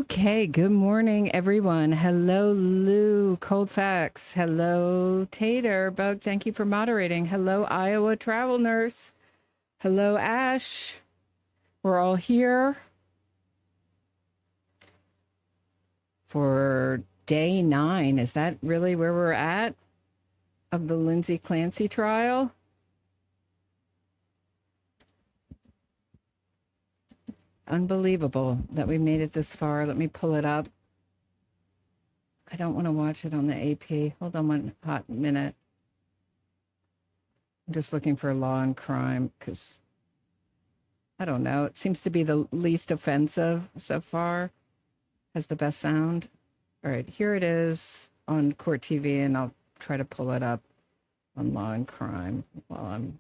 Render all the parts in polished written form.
Okay, good morning, everyone. Hello, Lou, Cold Facts. Hello, Tater Bug. Thank you for moderating. Hello, Iowa Travel Nurse. Hello, Ash. We're all here for day 9. Is that really where we're at of the Lindsay Clancy trial? Unbelievable that we made it this far. Let me pull it up. I don't want to watch it on the AP. Hold on one hot minute. I'm just looking for law and crime because I don't know. It seems to be the least offensive so far. Has the best sound. All right, here it is on Court TV, and I'll try to pull it up on law and crime while I'm...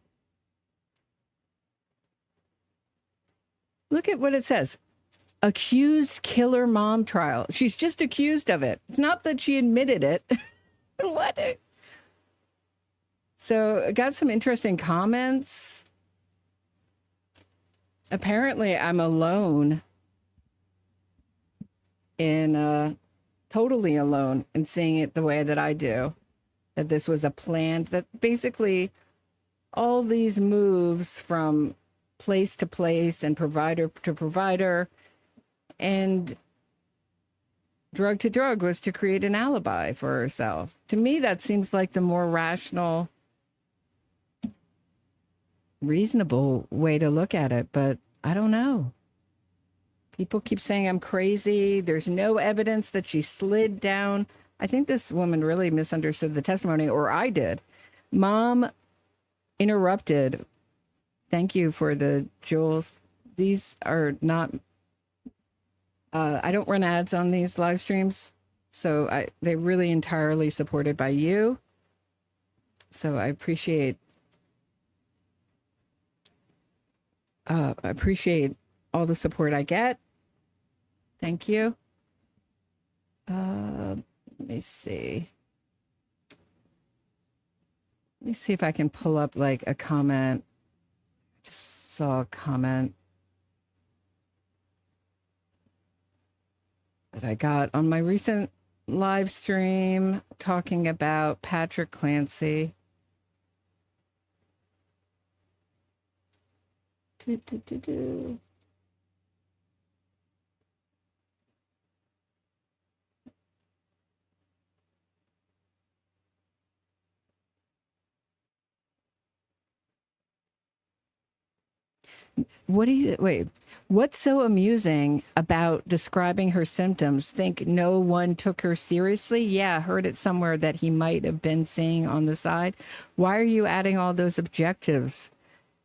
Look at what it says. Accused killer mom trial. She's just accused of it. It's not that she admitted it. What? So I got some interesting comments. Apparently, I'm alone in totally alone in seeing it the way that I do. That this was a planned, that basically all these moves from place to place and provider to provider and drug to drug was to create an alibi for herself. To me, that seems like the more rational, reasonable way to look at it, but I don't know. People keep saying I'm crazy. There's no evidence that she slid down. I think this woman really misunderstood the testimony, or I did. Mom interrupted. Thank you for the jewels. These are not, I don't run ads on these live streams, so they're really entirely supported by you. So I appreciate all the support I get. Thank you. Let me see. Let me see if I can pull up like a comment. Just saw a comment that I got on my recent live stream talking about Patrick Clancy. What's so amusing about describing her symptoms? Think no one took her seriously? Yeah, heard it somewhere that he might have been seeing on the side. Why are you adding all those objectives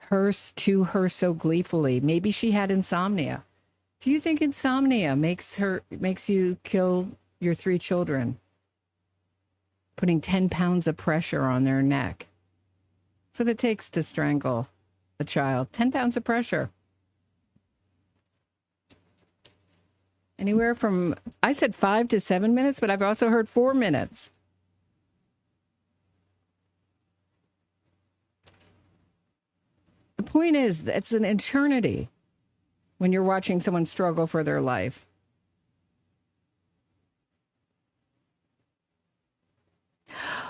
to her so gleefully? Maybe she had insomnia. Do you think insomnia makes you kill your 3 children? Putting 10 pounds of pressure on their neck. That's what it takes to strangle a child. 10 pounds of pressure. Anywhere from, I said 5 to 7 minutes, but I've also heard 4 minutes. The point is, it's an eternity when you're watching someone struggle for their life.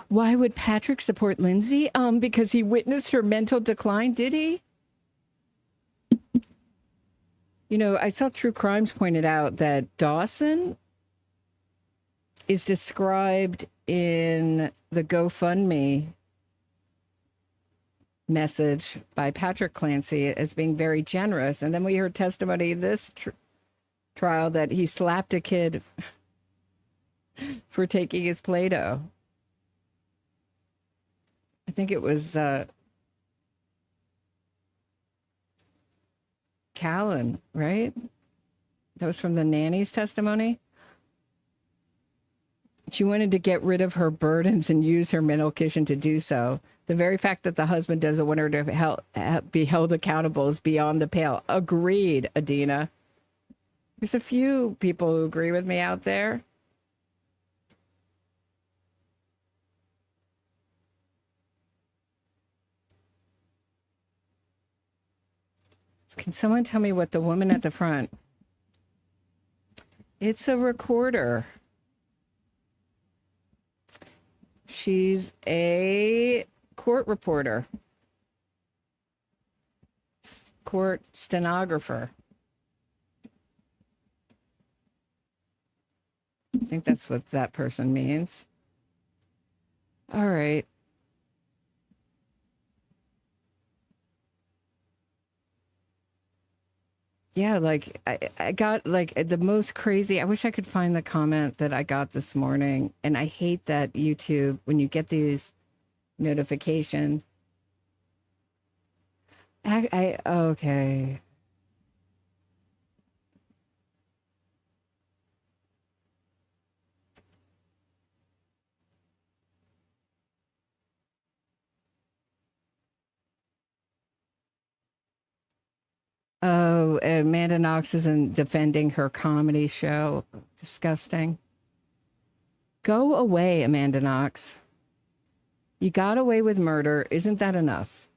Why would Patrick support Lindsay? Because he witnessed her mental decline, did he? You know, I saw True Crimes pointed out that Dawson is described in the GoFundMe message by Patrick Clancy as being very generous. And then we heard testimony in this trial that he slapped a kid for taking his Play-Doh. I think it was Callan, right? That was from the nanny's testimony. She wanted to get rid of her burdens and use her medication to do so. The very fact that the husband doesn't want her to be held accountable is beyond the pale. Agreed, Adina. There's a few people who agree with me out there. Can someone tell me what the woman at the front It's a recorder. She's a court reporter, court stenographer. I think that's what that person means. All right. Yeah, like I got like the most crazy. I wish I could find the comment that I got this morning. And I hate that YouTube, when you get these notification. Okay. Oh, Amanda Knox isn't defending her comedy show. Disgusting. Go away, Amanda Knox. You got away with murder. Isn't that enough?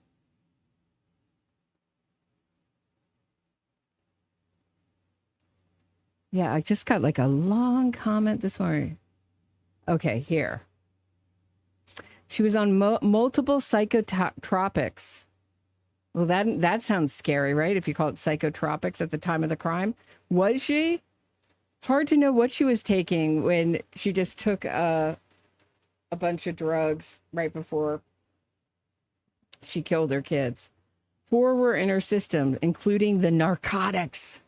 Yeah, I just got like a long comment this morning. Okay, here. She was on multiple psychotropics. Well, that sounds scary, right? If you call it psychotropics at the time of the crime. Was she? Hard to know what she was taking when she just took a bunch of drugs right before she killed her kids. 4 were in her system, including the narcotics.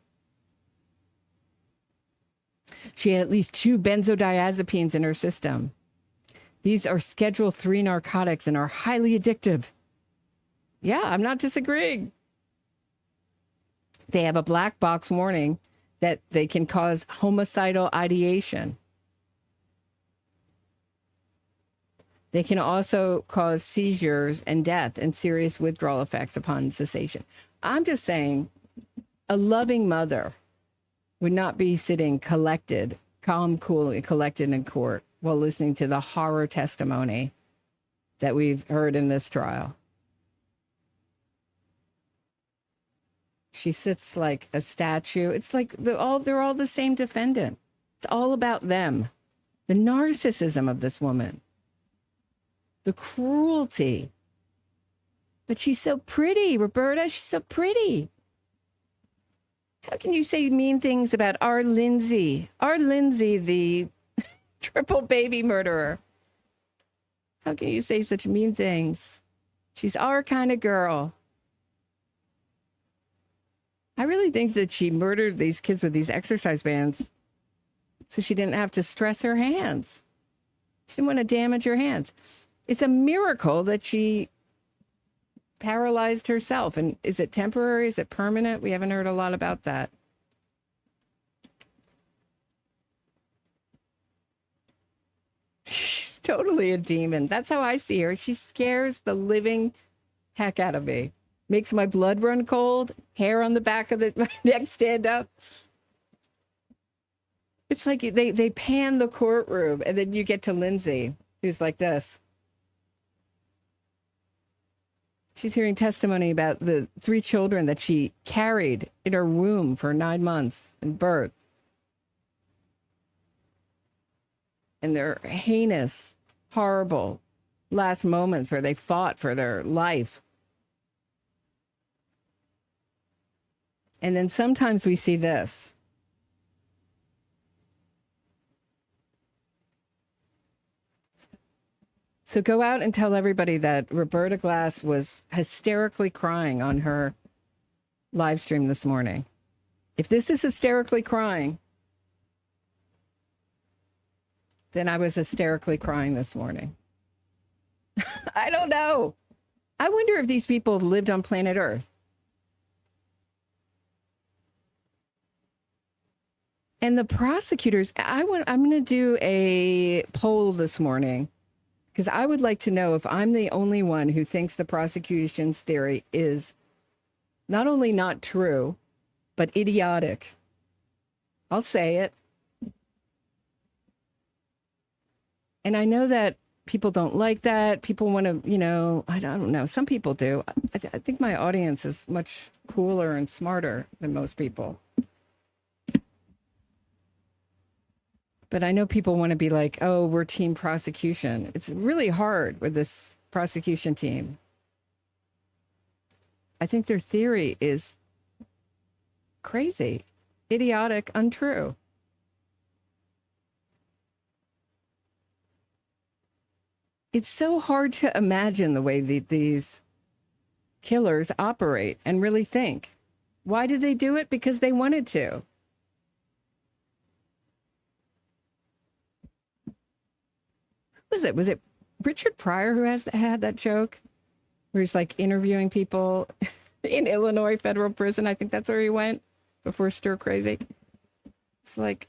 She had at least 2 benzodiazepines in her system. These are Schedule 3 narcotics and are highly addictive. Yeah, I'm not disagreeing. They have a black box warning that they can cause homicidal ideation. They can also cause seizures and death and serious withdrawal effects upon cessation. I'm just saying, a loving mother would not be sitting collected, calm, cool, and collected in court while listening to the horror testimony that we've heard in this trial. She sits like a statue. It's like they're all the same defendant. It's all about them. The narcissism of this woman. The cruelty. But she's so pretty, Roberta. She's so pretty. How can you say mean things about our Lindsay? Our Lindsay, the triple baby murderer. How can you say such mean things? She's our kind of girl. I really think that she murdered these kids with these exercise bands so she didn't have to stress her hands. She didn't want to damage her hands. It's a miracle that she paralyzed herself. And is it temporary? Is it permanent? We haven't heard a lot about that. She's totally a demon. That's how I see her. She scares the living heck out of me. Makes my blood run cold. Hair on the back of my neck stand up. It's like they pan the courtroom, and then you get to Lindsay, who's like this. She's hearing testimony about the 3 children that she carried in her womb for 9 months in birth. And their heinous, horrible last moments where they fought for their life. And then sometimes we see this. So go out and tell everybody that Roberta Glass was hysterically crying on her live stream this morning. If this is hysterically crying, then I was hysterically crying this morning. I don't know. I wonder if these people have lived on planet Earth. And the prosecutors, I'm going to do a poll this morning because I would like to know if I'm the only one who thinks the prosecution's theory is not only not true, but idiotic. I'll say it. And I know that people don't like that. People want to, I don't know. Some people do. I think my audience is much cooler and smarter than most people. But I know people want to be like, oh, we're team prosecution. It's really hard with this prosecution team. I think their theory is crazy, idiotic, untrue. It's so hard to imagine the way these killers operate and really think. Why did they do it? Because they wanted to. Was it Richard Pryor who had that joke where he's like interviewing people in Illinois federal prison? I think that's where he went before stir crazy. It's like,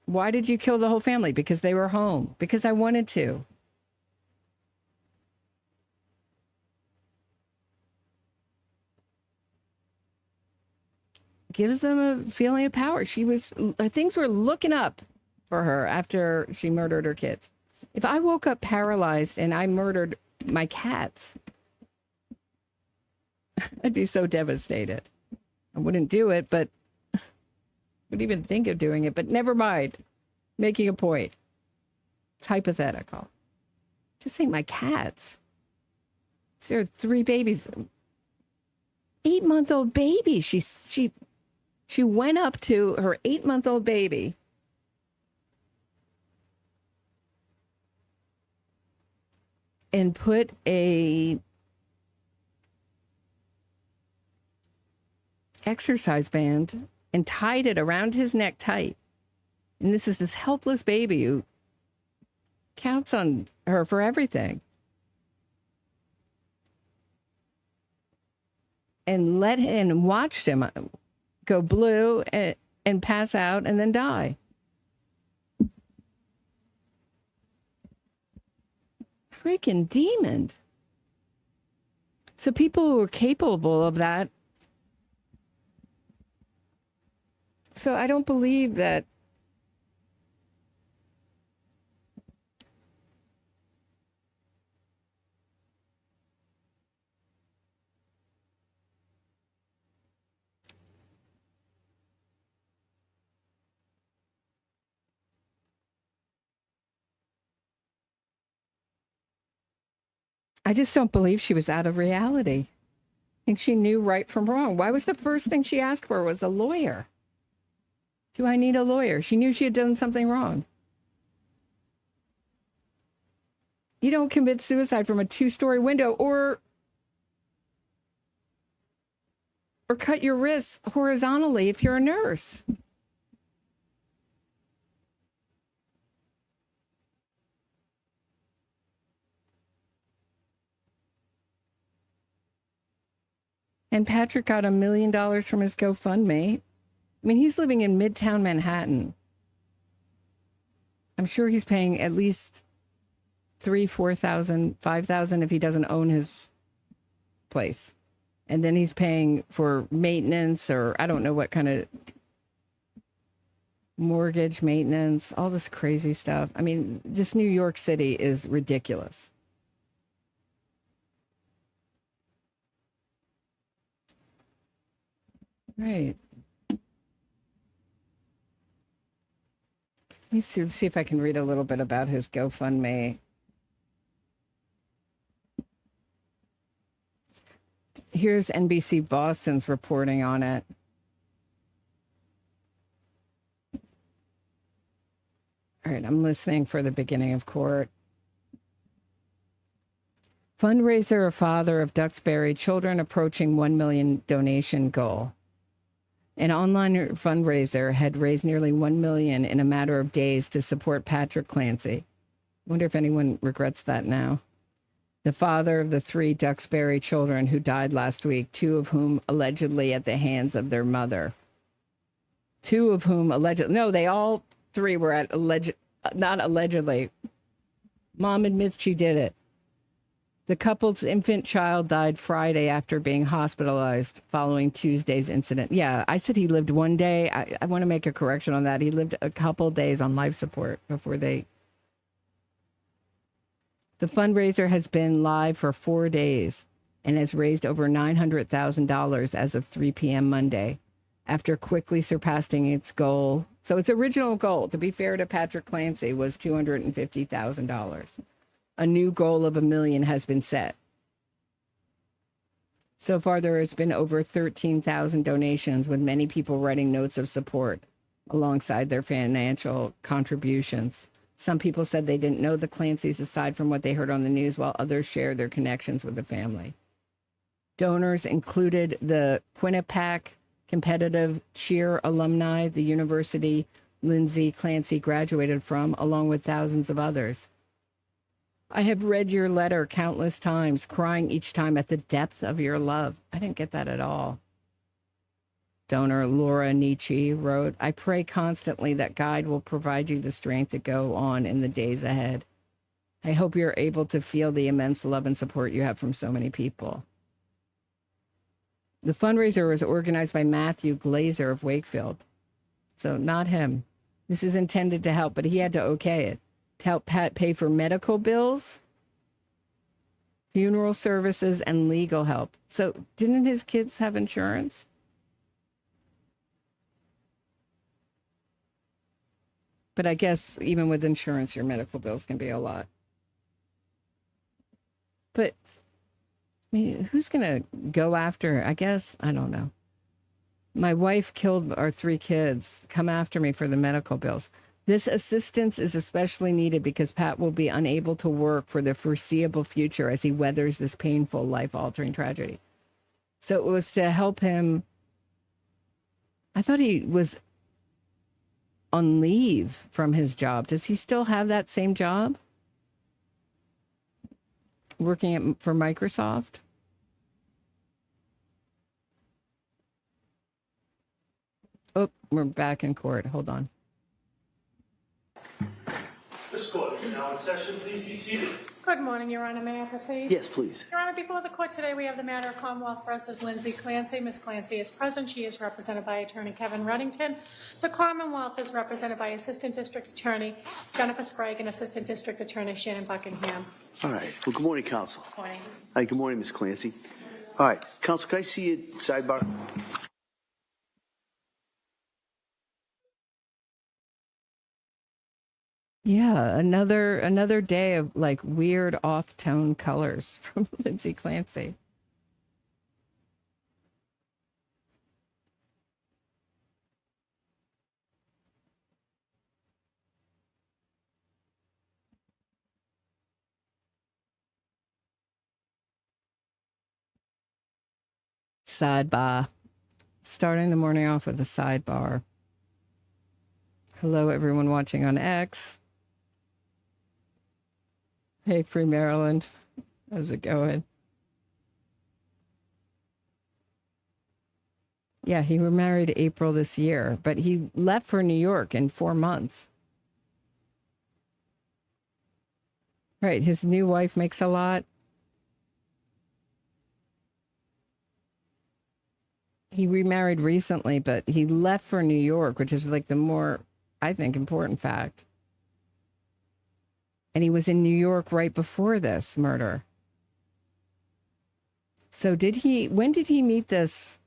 why did you kill the whole family? Because they were home. Because I wanted to. Gives them a feeling of power. Things were looking up for her after she murdered her kids. If I woke up paralyzed and I murdered my cats, I'd be so devastated. I wouldn't do it, but wouldn't even think of doing it. But never mind. Making a point. It's hypothetical. Just saying my cats. There are 3 babies. 8-month-old baby. She went up to her 8-month-old baby and put a exercise band and tied it around his neck tight. And this is this helpless baby who counts on her for everything. And watched him go blue and pass out and then die. Freaking demon. So people who are capable of that. So I don't believe that I just don't believe she was out of reality. I think she knew right from wrong. Why was the first thing she asked for was a lawyer? Do I need a lawyer? She knew she had done something wrong. You don't commit suicide from a 2-story window or cut your wrists horizontally if you're a nurse. And Patrick got $1 million from his GoFundMe. I mean, he's living in Midtown Manhattan. I'm sure he's paying at least $3,000, $4,000, $5,000 if he doesn't own his place. And then he's paying for maintenance or I don't know what kind of mortgage maintenance, all this crazy stuff. I mean, just New York City is ridiculous. Right. Let me see if I can read a little bit about his GoFundMe. Here's NBC Boston's reporting on it. All right, I'm listening for the beginning of court. Fundraiser, a father of Duxbury children approaching 1 million donation goal. An online fundraiser had raised nearly 1 million in a matter of days to support Patrick Clancy. I wonder if anyone regrets that now. The father of the 3 Duxbury children who died last week, 2 of whom allegedly at the hands of their mother. 2 of whom allegedly, no, they all 3 were at not allegedly. Mom admits she did it. The couple's infant child died Friday after being hospitalized following Tuesday's incident. Yeah, I said he lived 1 day. I want to make a correction on that. He lived a couple days on life support before they... The fundraiser has been live for 4 days and has raised over $900,000 as of 3 p.m. Monday, after quickly surpassing its goal So its original goal, to be fair to Patrick Clancy, was $250,000. A new goal of $1 million has been set. So far, there has been over 13,000 donations, with many people writing notes of support alongside their financial contributions. Some people said they didn't know the Clancys aside from what they heard on the news, while others shared their connections with the family. Donors included the Quinnipiac competitive cheer alumni, the university Lindsay Clancy graduated from, along with thousands of others. I have read your letter countless times, crying each time at the depth of your love. I didn't get that at all. Donor Laura Nietzsche wrote, I pray constantly that God will provide you the strength to go on in the days ahead. I hope you're able to feel the immense love and support you have from so many people. The fundraiser was organized by Matthew Glazer of Wakefield. So not him. This is intended to help, but he had to okay it. To help Pat pay for medical bills, funeral services, and legal help. So didn't his kids have insurance? But I guess even with insurance, your medical bills can be a lot. But I mean, who's going to go after? I guess, I don't know. My wife killed our 3 kids. Come after me for the medical bills. This assistance is especially needed because Pat will be unable to work for the foreseeable future as he weathers this painful, life-altering tragedy. So it was to help him. I thought he was on leave from his job. Does he still have that same job? Working for Microsoft? Oh, we're back in court. Hold on. This court is now in session. Please be seated. Good morning, Your Honor. May I proceed? Yes, please. Your Honor, before the court today, we have the matter of Commonwealth versus Lindsay Clancy. Ms. Clancy is present. She is represented by Attorney Kevin Reddington. The Commonwealth is represented by Assistant District Attorney Jennifer Sprague and Assistant District Attorney Shannon Buckingham. All right. Well, good morning, counsel. Morning. Hi, good morning, Ms. Clancy. All right. Counsel, can I see your sidebar? Yeah, another day of like weird off-tone colors from Lindsay Clancy. Sidebar. Starting the morning off with a sidebar. Hello, everyone watching on X. Hey, Free Maryland. How's it going? Yeah, he remarried April this year, but he left for New York in 4 months. Right, his new wife makes a lot. He remarried recently, but he left for New York, which is like the more, I think, important fact. And he was in New York right before this murder. So when did he meet this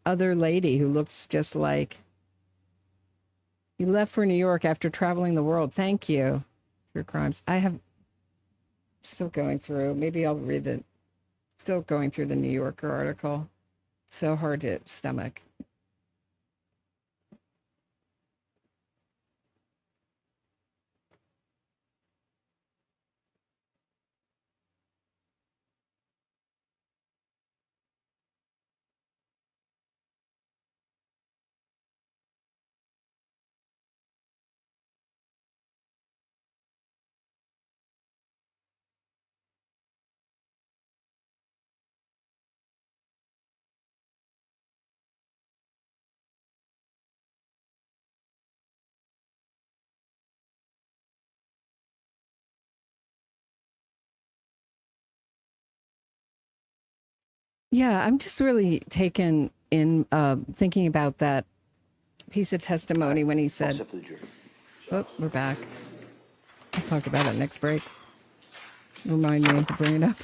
other lady who looks just like, he left for New York after traveling the world. Thank you for your crimes. Still going through, maybe I'll read still going through the New Yorker article. So hard to stomach. Yeah, I'm just really taken in thinking about that piece of testimony when he said, oh, we're back. I'll talk about it next break. Remind me to bring it up.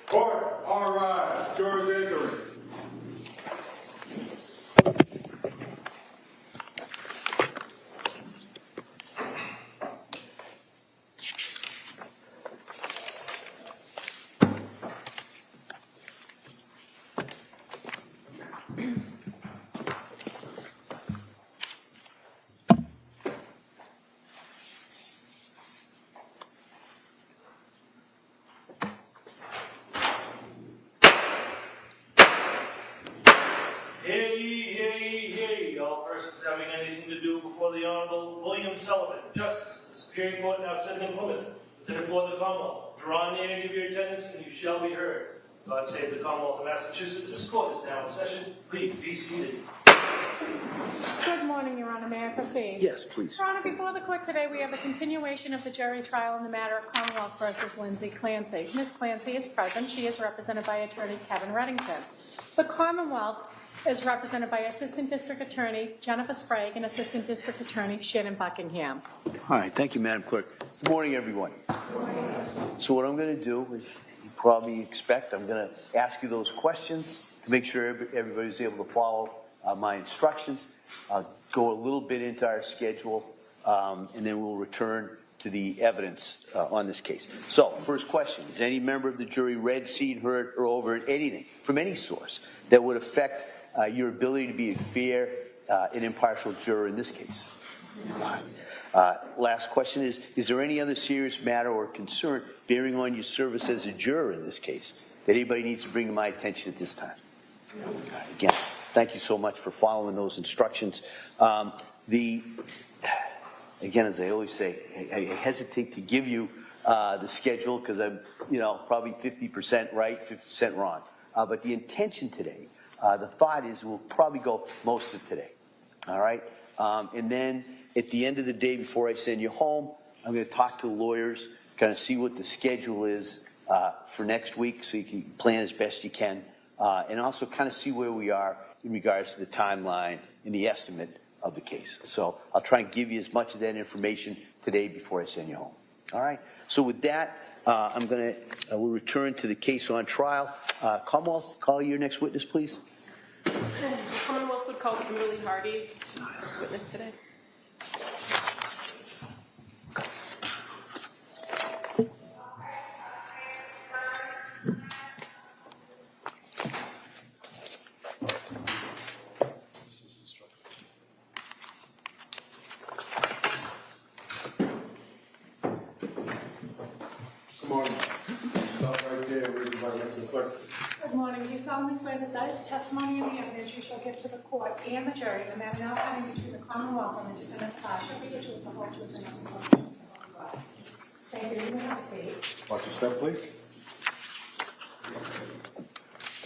Court, All right, jury's entering. Hear ye, all persons having anything to do before the Honorable William Sullivan, Justice, the Superior Court now sitting in Plymouth, within and for the Commonwealth. Draw near and give your attendance, and you shall be heard. God save the Commonwealth of Massachusetts. This court is now in session. Please be seated. Good morning, Your Honor. May I proceed? Yes, please. Your Honor, before the court today, we have a continuation of the jury trial in the matter of Commonwealth versus Lindsay Clancy. Ms. Clancy is present. She is represented by Attorney Kevin Reddington. The Commonwealth is represented by Assistant District Attorney Jennifer Sprague and Assistant District Attorney Shannon Buckingham. All right, thank you, Madam Clerk. Good morning, everyone. So what I'm going to do is, you probably expect, I'm going to ask you those questions to make sure everybody's able to follow my instructions. I'll go a little bit into our schedule, and then we'll return to the evidence on this case. So, first question, has any member of the jury read, seen, heard, or overheard anything from any source that would affect your ability to be a fair and impartial juror in this case? Last question is there any other serious matter or concern bearing on your service as a juror in this case that anybody needs to bring to my attention at this time? Again, thank you so much for following those instructions. Again, as I always say, I hesitate to give you the schedule because I'm, probably 50% right, 50% wrong. But the intention today, the thought is we'll probably go most of today. All right? And then at the end of the day, before I send you home, I'm going to talk to the lawyers, kind of see what the schedule is for next week so you can plan as best you can. And also kind of see where we are in regards to the timeline and the estimate of the case. So I'll try and give you as much of that information today before I send you home. All right? So with that, we'll return to the case on trial. Commonwealth, call your next witness, please. Commonwealth would call Kimberly Hardy as witness today. Good morning. Stop right there. Read the right to the clerk. Good morning. Do you solemnly swear that the testimony and the evidence you shall give to the court and the jury, the matter now pending between the Commonwealth and the defendant class, shall be the truth, the whole truth, and nothing but the truth, so help you God? Thank you. You may have a seat. Watch your step, please.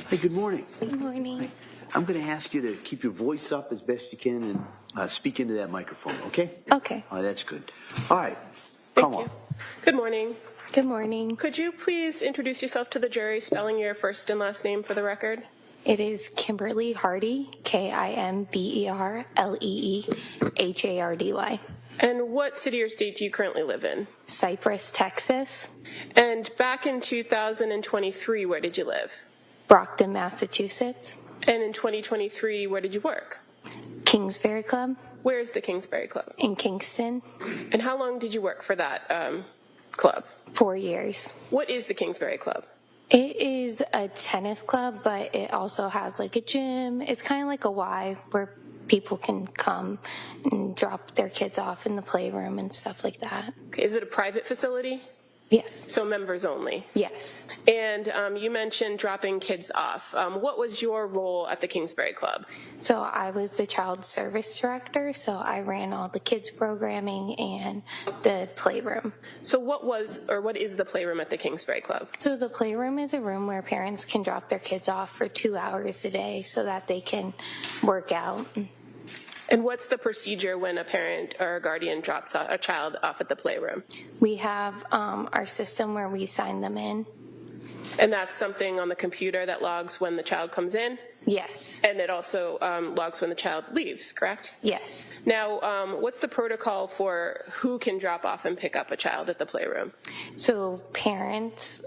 Hey, good morning. Good morning. I'm going to ask you to keep your voice up as best you can and speak into that microphone, okay? Okay. Oh, that's good. All right. Thank Come on. you. Good morning. Good morning. Could you please introduce yourself to the jury, spelling your first and last name for the record? It is Kimberly Hardy, KIMBERLEEHARDY. And what city or state do you currently live in? Cypress, Texas. And back in 2023, where did you live? Brockton, Massachusetts. And in 2023, where did you work? Kingsbury Club Where is the Kingsbury Club? in Kingston. And how long did you work for that club? 4 years. What is the Kingsbury Club? It is a tennis club, but it also has like a gym. It's kind of like a Y where people can come and drop their kids off in the playroom and stuff like that. Okay, is it a private facility? Yes. So members only? Yes. And you mentioned dropping kids off. What was your role at the Kingsbury Club? So I was the child service director, so I ran all the kids programming and the playroom. So what is the playroom at the Kingsbury Club? So the playroom is a room where parents can drop their kids off for 2 hours a day so that they can work out. And what's the procedure when a parent or a guardian drops a child off at the playroom? We have our system where we sign them in. And that's something on the computer that logs when the child comes in? Yes. And it also logs when the child leaves, correct? Yes. Now, what's the protocol for who can drop off and pick up a child at the playroom? So parents,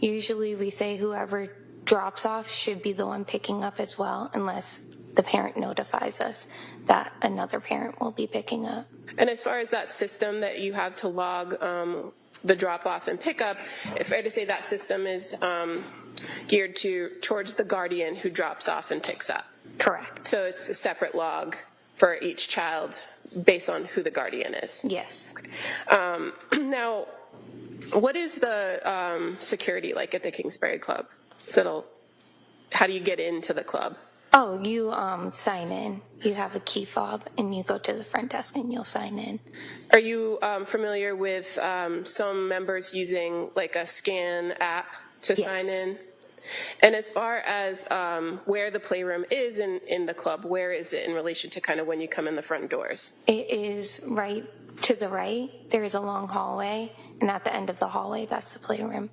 usually we say whoever drops off should be the one picking up as well, unless the parent notifies us that another parent will be picking up. And as far as that system that you have to log the drop-off and pickup, it's fair to say that system is geared towards the guardian who drops off and picks up. Correct. So it's a separate log for each child based on who the guardian is. Yes. Now, what is the security like at the Kingsbury Club? How do you get into the club? Oh, you sign in. You have a key fob, and you go to the front desk, and you'll sign in. Are you familiar with some members using like a scan app to sign in? And as far as where the playroom is in the club, where is it in relation to kind of when you come in the front doors? It is right to the right. There is a long hallway, and at the end of the hallway, that's the playroom.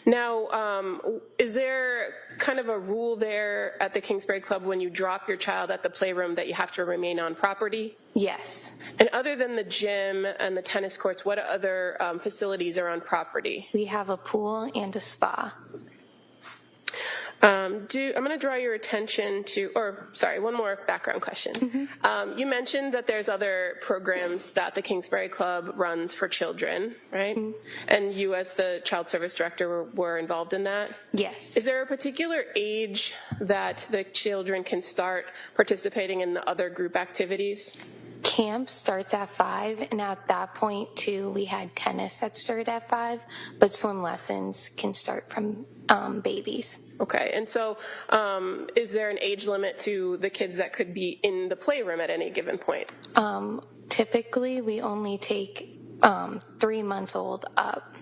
Now, is there kind of a rule there at the Kingsbury Club when you drop your child at the playroom that you have to remain on property? Yes. And other than the gym and the tennis courts, what other facilities are on property? We have a pool and a spa. I'm going to draw your attention to, one more background question. You mentioned that there's other programs that the Kingsbury Club runs for children, right? And you as the child service director were involved in that? Yes. Is there a particular age that the children can start participating in the other group activities? Camp starts at 5, and at that point, too, we had tennis that started at 5, but swim lessons can start from babies. Okay, and so is there an age limit to the kids that could be in the playroom at any given point? Typically, we only take 3 months old up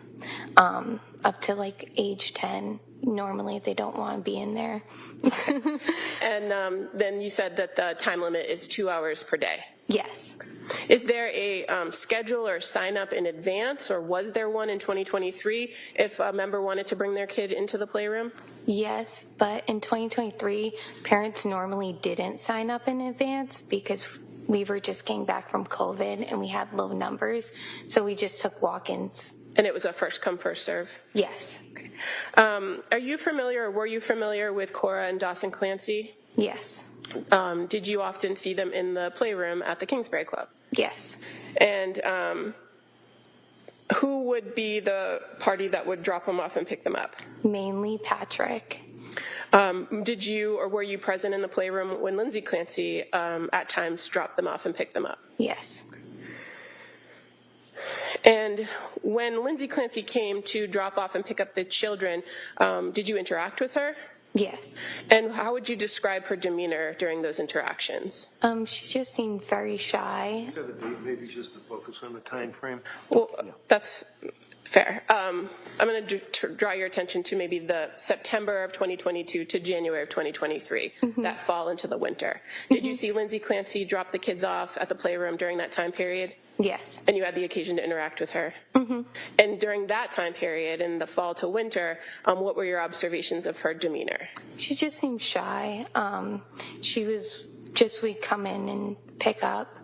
to like age 10. Normally, they don't want to be in there. And then you said that the time limit is 2 hours per day. Yes. Is there a schedule or sign up in advance, or was there one in 2023 if a member wanted to bring their kid into the playroom? Yes, but in 2023, parents normally didn't sign up in advance because we were just getting back from COVID and we had low numbers, so we just took walk-ins. And it was a first come, first serve? Yes. Okay. Are you familiar, or were you familiar with Cora and Dawson Clancy? Yes. Did you often see them in the playroom at the Kingsbury Club? Yes. And who would be the party that would drop them off and pick them up? Mainly Patrick. Did you, or were you present in the playroom when Lindsay Clancy at times dropped them off and picked them up? Yes. And when Lindsay Clancy came to drop off and pick up the children, did you interact with her? Yes. And how would you describe her demeanor during those interactions? She just seemed very shy. Maybe just to focus on the time frame. Well, that's fair. I'm going to draw your attention to maybe the September of 2022 to January of 2023, that fall into the winter. Did you see Lindsay Clancy drop the kids off at the playroom during that time period? Yes. And you had the occasion to interact with her? And during that time period, in the fall to winter, what were your observations of her demeanor? She just seemed shy. She was just, we'd come in and pick up.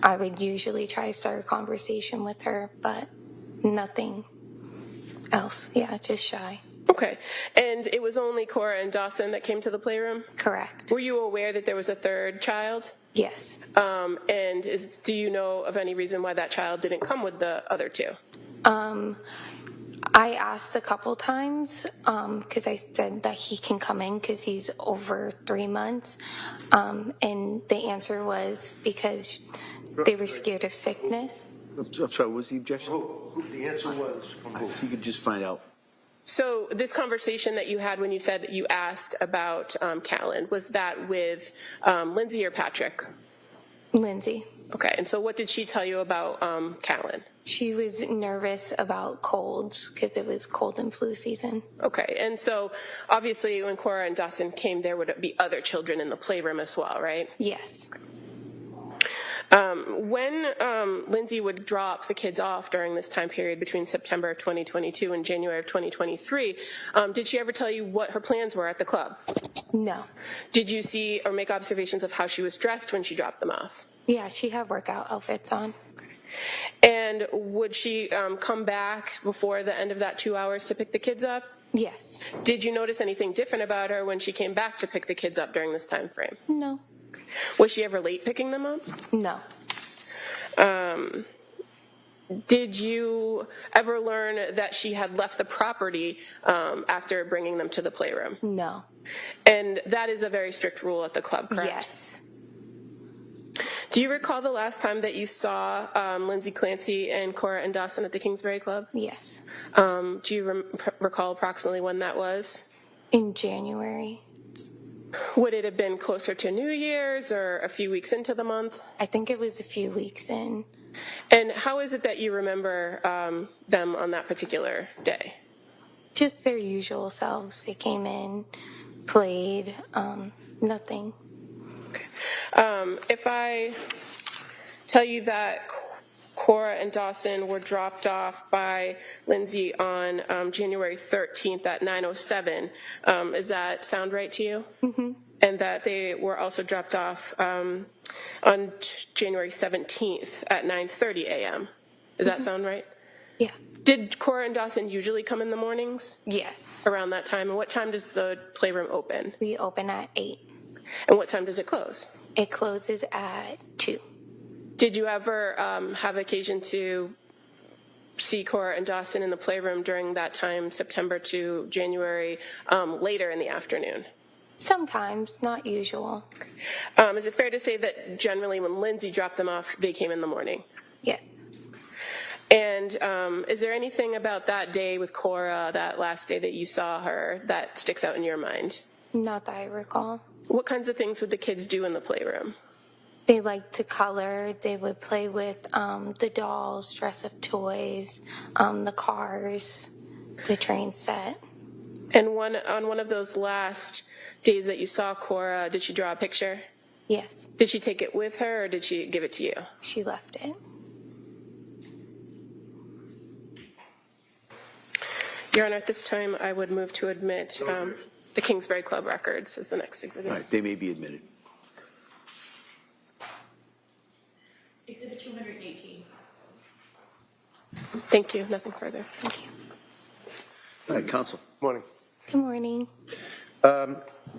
I would usually try to start a conversation with her, but nothing else. Yeah, just shy. Okay. And it was only Cora and Dawson that came to the playroom? Correct. Were you aware that there was a third child? Yes. And do you know of any reason why that child didn't come with the other two? I asked a couple times because I said that he can come in because he's over 3 months. And the answer was because they were scared of sickness. I'm sorry, what was the objection? The answer was from who? You could just find out. So this conversation that you had when you said you asked about Callan, was that with Lindsay or Patrick? Lindsay. Okay, and so what did she tell you about Callan? She was nervous about colds because it was cold and flu season. Okay, and so obviously when Cora and Dawson came, there would be other children in the playroom as well, right? Yes. When Lindsay would drop the kids off during this time period between September of 2022 and January of 2023, did she ever tell you what her plans were at the club? No. Did you see or make observations of how she was dressed when she dropped them off? Yeah, she had workout outfits on. And would she come back before the end of that 2 hours to pick the kids up? Yes. Did you notice anything different about her when she came back to pick the kids up during this time frame? No. Was she ever late picking them up? No. Did you ever learn that she had left the property after bringing them to the playroom? No. And that is a very strict rule at the club, correct? Yes. Do you recall the last time that you saw Lindsay Clancy and Cora and Dawson at the Kingsbury Club? Yes. Do you recall approximately when that was? In January. Would it have been closer to New Year's or a few weeks into the month? I think it was a few weeks in. And how is it that you remember them on that particular day? Just their usual selves. They came in, played, nothing. Okay. If I tell you that Cora and Dawson were dropped off by Lindsay on January 13th at 9:07, does that sound right to you? Mm-hmm. And that they were also dropped off on January 17th at 9:30 a.m. Does that sound right? Yeah. Did Cora and Dawson usually come in the mornings? Yes. Around that time? And what time does the playroom open? We open at 8. And what time does it close? It closes at 2. Did you ever have occasion to see Cora and Dawson in the playroom during that time, September to January, later in the afternoon? Sometimes, not usual. Is it fair to say that generally when Lindsay dropped them off, they came in the morning? Yes. And is there anything about that day with Cora, that last day that you saw her, that sticks out in your mind? Not that I recall. What kinds of things would the kids do in the playroom? They liked to color. They would play with the dolls, dress up toys, the cars, the train set. And on one of those last days that you saw Cora, did she draw a picture? Yes. Did she take it with her, or did she give it to you? She left it. Your Honor, at this time, I would move to admit the Kingsbury Club records as the next exhibit. All right, they may be admitted. Exhibit 218. Thank you. Nothing further. Thank you. All right, counsel. Morning. Good morning.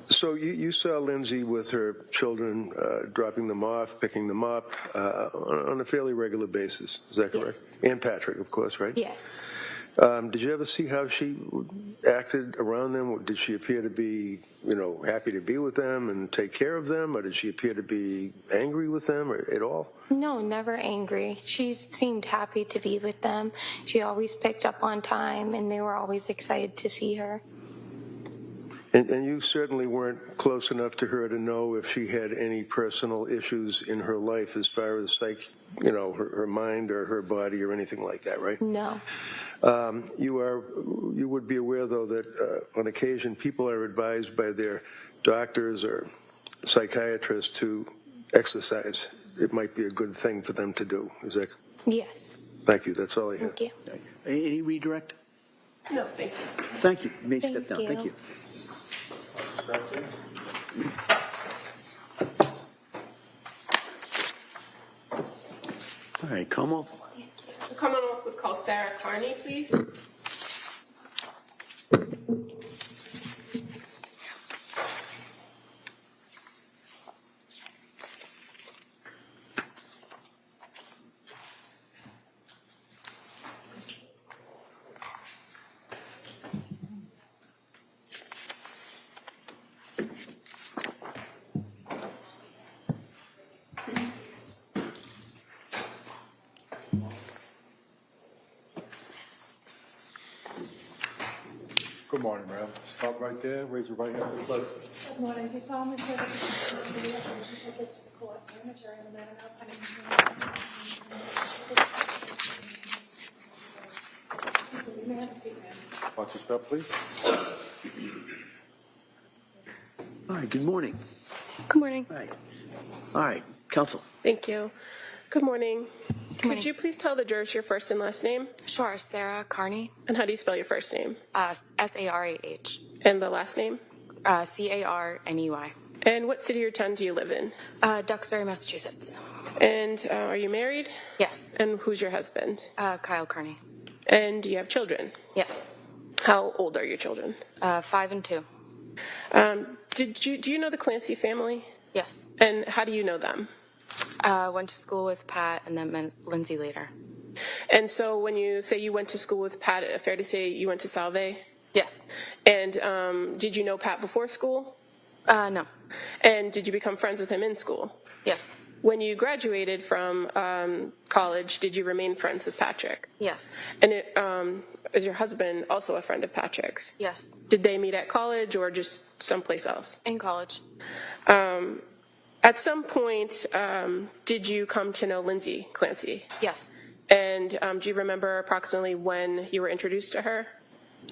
So you saw Lindsay with her children dropping them off, picking them up on a fairly regular basis. Is that correct? Yes. And Patrick, of course, right? Yes. Did you ever see how she acted around them? Did she appear to be, happy to be with them and take care of them, or did she appear to be angry with them or at all? No, never angry. She seemed happy to be with them. She always picked up on time, and they were always excited to see her. And you certainly weren't close enough to her to know if she had any personal issues in her life as far as her mind or her body or anything like that, right? No. You would be aware, though, that on occasion people are advised by their doctors or psychiatrists to exercise. It might be a good thing for them to do. Is that? Yes. Thank you. That's all I have. Thank you. Any redirect? No, thank you. Thank you. You may Thank step down. you. Thank you. All right, Commonwealth. The Commonwealth would call Sarah Carney, please. Good morning, ma'am. Stop right there. Raise your right hand. Good morning. Do you solemnly swear that you will support the relationship with the court and the jury in the matter now pending before you may have a seat, ma'am. Watch your step, please. All right, good morning. Good morning. All right, counsel. Thank you. Good morning. Could you please tell the jurors your first and last name? Sure, Sarah Carney, And how do you spell your first name? Sarah, And the last name? Carney. And what city or town do you live in? Duxbury, Massachusetts. And are you married? Yes. And who's your husband? Kyle Carney. And do you have children? Yes. How old are your children? 5 and 2. Do you know the Clancy family? Yes. And how do you know them? Went to school with Pat and then met Lindsay later. And so when you say you went to school with Pat, fair to say you went to Salve? Yes. And did you know Pat before school? No. And did you become friends with him in school? Yes. When you graduated from college, did you remain friends with Patrick? Yes. And is your husband also a friend of Patrick's? Yes. Did they meet at college or just someplace else? In college. At some point, did you come to know Lindsay Clancy? Yes. And do you remember approximately when you were introduced to her?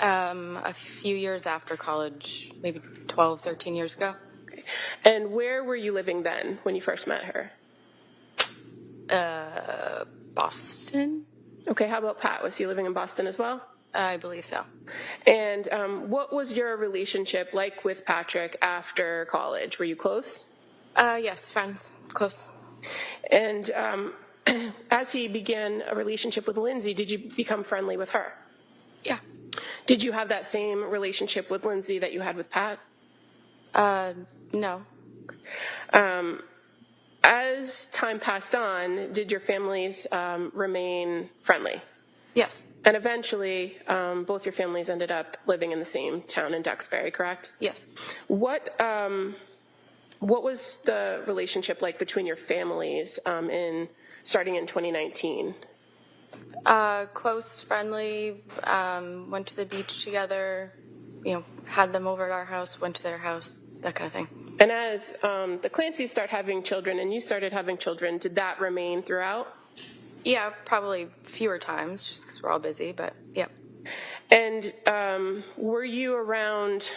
A few years after college, maybe 12, 13 years ago. Okay. And where were you living then when you first met her? Boston? Okay, how about Pat? Was he living in Boston as well? I believe so. And what was your relationship like with Patrick after college? Were you close? Yes, friends. Close. And as he began a relationship with Lindsay, did you become friendly with her? Yeah. Did you have that same relationship with Lindsay that you had with Pat? No. As time passed on, did your families remain friendly? Yes. And eventually, both your families ended up living in the same town in Duxbury, correct? Yes. What was the relationship like between your families starting in 2019? Close, friendly, went to the beach together, had them over at our house, went to their house, that kind of thing. And as the Clancys start having children and you started having children, did that remain throughout? Yeah, probably fewer times, just because we're all busy, but yeah. And were you around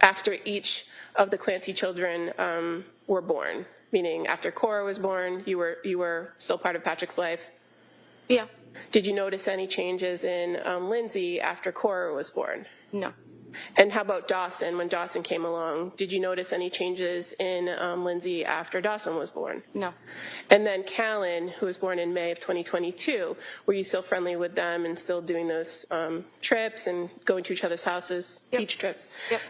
after each of the Clancy children were born? Meaning after Cora was born, you were still part of Patrick's life? Yeah. Did you notice any changes in Lindsay after Cora was born? No. And how about Dawson? When Dawson came along, did you notice any changes in Lindsay after Dawson was born? No. And then Callan, who was born in May of 2022, were you still friendly with them and still doing those trips and going to each other's houses, Yep. beach trips? Yep.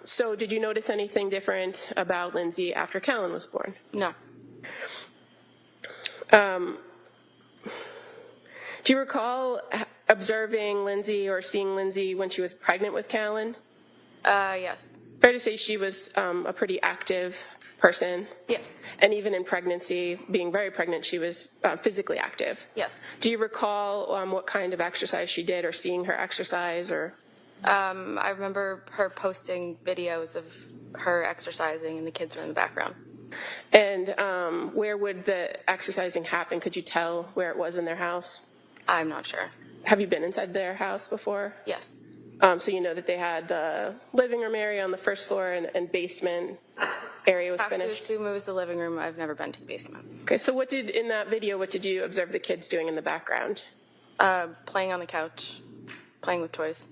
So did you notice anything different about Lindsay after Callan was born? No. Do you recall observing Lindsay or seeing Lindsay when she was pregnant with Callan? Yes. Fair to say she was a pretty active person? Yes. And even in pregnancy, being very pregnant, she was physically active? Yes. Do you recall what kind of exercise she did or seeing her exercise? Or I remember her posting videos of her exercising and the kids were in the background. And where would the exercising happen? Could you tell where it was in their house? I'm not sure. Have you been inside their house before? Yes. So you know that they had the living room area on the first floor and basement area was I have to finished? assume it was the living room. I've never been to the basement. Okay, so in that video, what did you observe the kids doing in the background? Playing on the couch, playing with toys.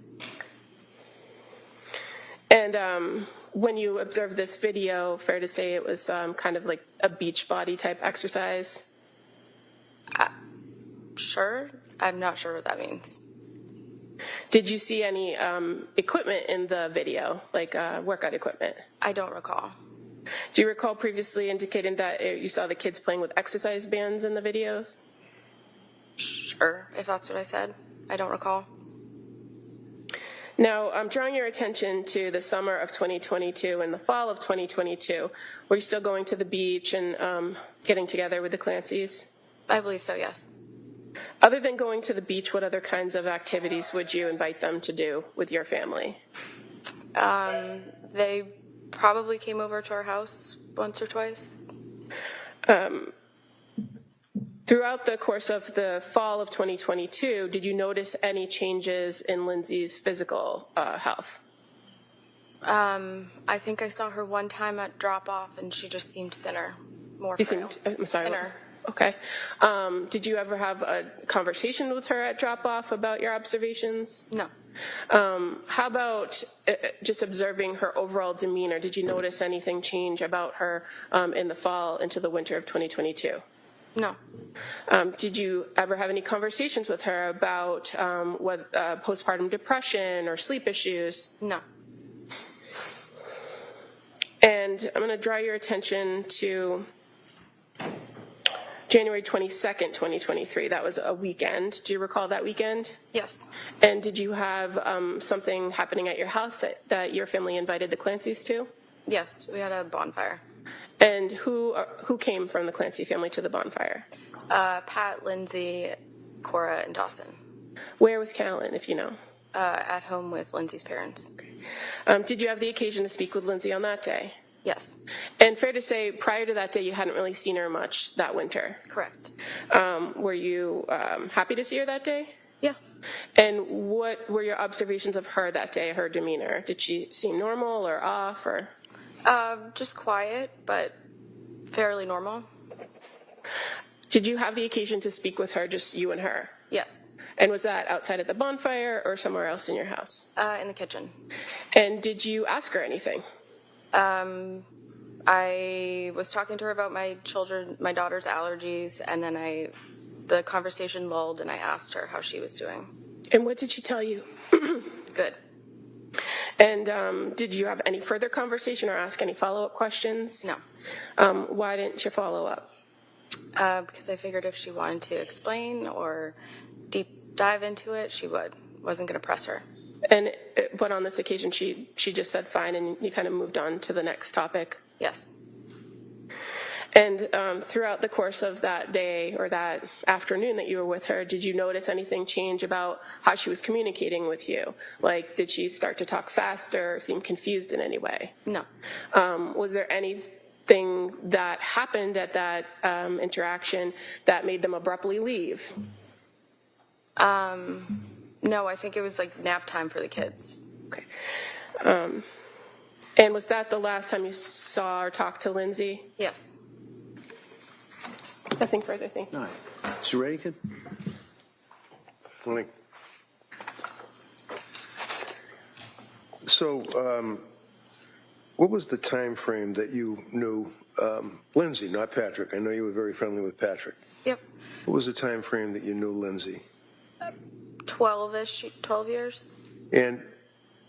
And when you observed this video, fair to say it was kind of like a beach body type exercise? Sure. I'm not sure what that means. Did you see any equipment in the video, like workout equipment? I don't recall. Do you recall previously indicating that you saw the kids playing with exercise bands in the videos? Sure, if that's what I said. I don't recall. Now, I'm drawing your attention to the summer of 2022 and the fall of 2022. Were you still going to the beach and getting together with the Clancys? I believe so, yes. Other than going to the beach, what other kinds of activities would you invite them to do with your family? They probably came over to our house once or twice. Throughout the course of the fall of 2022, did you notice any changes in Lindsay's physical health? I think I saw her one time at drop-off, and she just seemed thinner, more frail. I'm sorry. Thinner. Okay. Did you ever have a conversation with her at drop-off about your observations? No. How about just observing her overall demeanor? Did you notice anything change about her in the fall into the winter of 2022? No. Did you ever have any conversations with her about postpartum depression or sleep issues? No. And I'm going to draw your attention to January 22nd, 2023. That was a weekend. Do you recall that weekend? Yes. And did you have something happening at your house that your family invited the Clancys to? Yes, we had a bonfire. And who came from the Clancy family to the bonfire? Pat, Lindsay, Cora, and Dawson. Where was Callan, if you know? At home with Lindsay's parents. Did you have the occasion to speak with Lindsay on that day? Yes. And fair to say, prior to that day, you hadn't really seen her much that winter? Correct. Were you happy to see her that day? Yeah. And what were your observations of her that day, her demeanor? Did she seem normal or off, or? Just quiet, but fairly normal. Did you have the occasion to speak with her, just you and her? Yes. And was that outside at the bonfire or somewhere else in your house? In the kitchen. And did you ask her anything? I was talking to her about my daughter's allergies, and then the conversation lulled, and I asked her how she was doing. And what did she tell you? Good. And did you have any further conversation or ask any follow-up questions? No. Why didn't you follow up? Because I figured if she wanted to explain or deep dive into it, she would. Wasn't going to press her. But on this occasion, she just said fine, and you kind of moved on to the next topic? Yes. And throughout the course of that day or that afternoon that you were with her, did you notice anything change about how she was communicating with you? Like, did she start to talk faster or seem confused in any way? No. Was there anything that happened at that interaction that made them abruptly leave? No, I think it was like nap time for the kids. Okay. And was that the last time you saw or talked to Lindsay? Yes. Nothing further, thank you. All right. Mr. Reddington? Morning. So, what was the time frame that you knew Lindsay, not Patrick? I know you were very friendly with Patrick. Yep. What was the time frame that you knew Lindsay? 12 years. And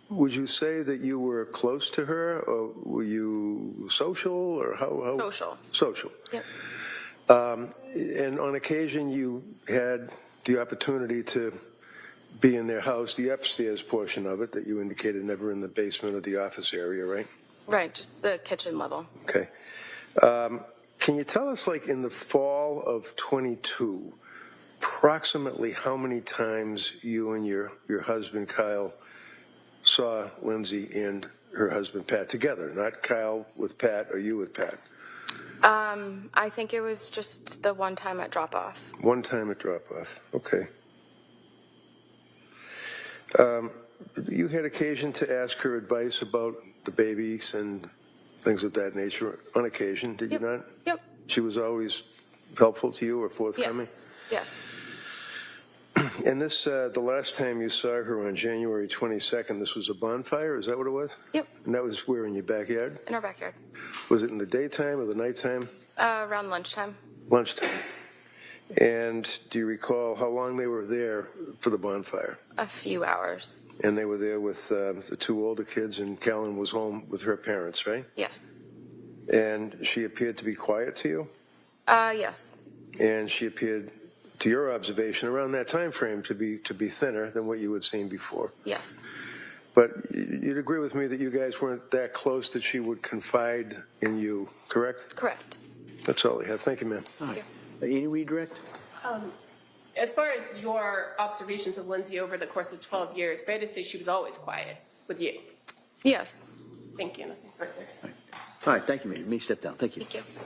would you say that you were close to her, or were you social, or how? Social. Social. Yep. And on occasion, you had the opportunity to be in their house, the upstairs portion of it that you indicated, never in the basement or the office area, right? Right, just the kitchen level. Okay. Can you tell us, like, in the fall of 22, approximately how many times you and your husband, Kyle, saw Lindsay and her husband, Pat, together? Not Kyle with Pat or you with Pat. I think it was just the one time at drop-off. One time at drop-off. Okay. You had occasion to ask her advice about the babies and things of that nature on occasion, did Yep. you not? Yep. She was always helpful to you or forthcoming? Yes. And this, the last time you saw her on January 22nd, this was a bonfire, is that what it was? Yep. And that was where, in your backyard? In our backyard. Was it in the daytime or the nighttime? Around lunchtime. Lunchtime. And do you recall how long they were there for the bonfire? A few hours. And they were there with the two older kids, and Callan was home with her parents, right? Yes. And she appeared to be quiet to you? Yes. And she appeared, to your observation, around that time frame to be thinner than what you had seen before. Yes. But you'd agree with me that you guys weren't that close that she would confide in you, correct? Correct. That's all I have. Thank you, ma'am. All right. Any redirect? As far as your observations of Lindsay over the course of 12 years, fair to say she was always quiet with you. Yes. Thank you. Nothing further. All right, thank you, Mayor. You may step down. Thank you. Thank you.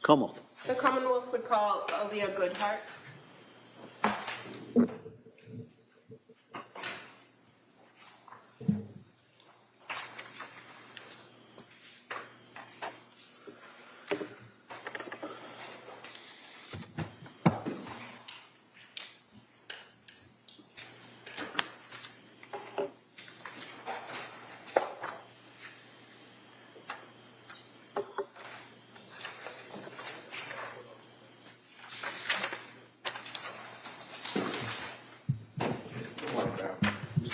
Commonwealth. The Commonwealth would call Aaliyah Goodhart.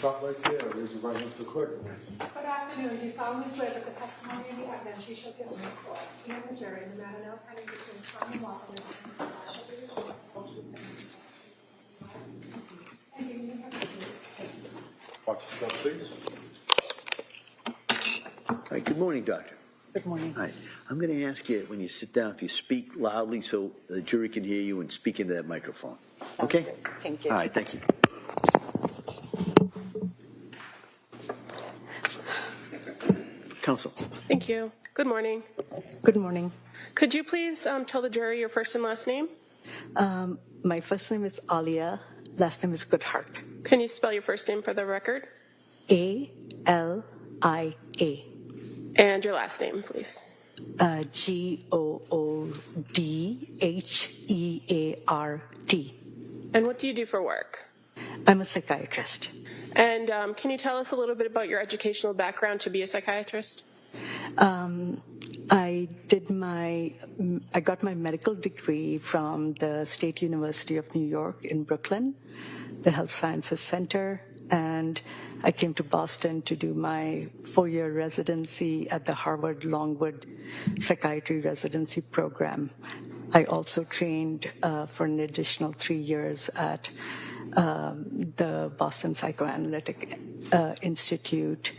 stop right there, or raise your right hand to the clerk, please. Good afternoon. Do you solemnly swear that the testimony and the evidence you shall give in the court and the jury in the matter now pending between the Commonwealth and the Commonwealth shall be the truth, the whole truth, and nothing but the truth? Thank you. You may have a seat. Watch yourself, please. All right, good morning, Doctor. Good morning. All right, I'm going to ask you, when you sit down, if you speak loudly so the jury can hear you and speak into that microphone. Okay? Thank you. All right, thank you. Counsel. Thank you. Good morning. Good morning. Could you please tell the jury your first and last name? My first name is Alia. Last name is Goodhart. Can you spell your first name for the record? Alia. And your last name, please. Goodheart. And what do you do for work? I'm a psychiatrist. And can you tell us a little bit about your educational background to be a psychiatrist? I got my medical degree from the State University of New York in Brooklyn, the Health Sciences Center, and I came to Boston to do my 4-year residency at the Harvard Longwood Psychiatry Residency Program. I also trained for an additional 3 years at the Boston Psychoanalytic Institute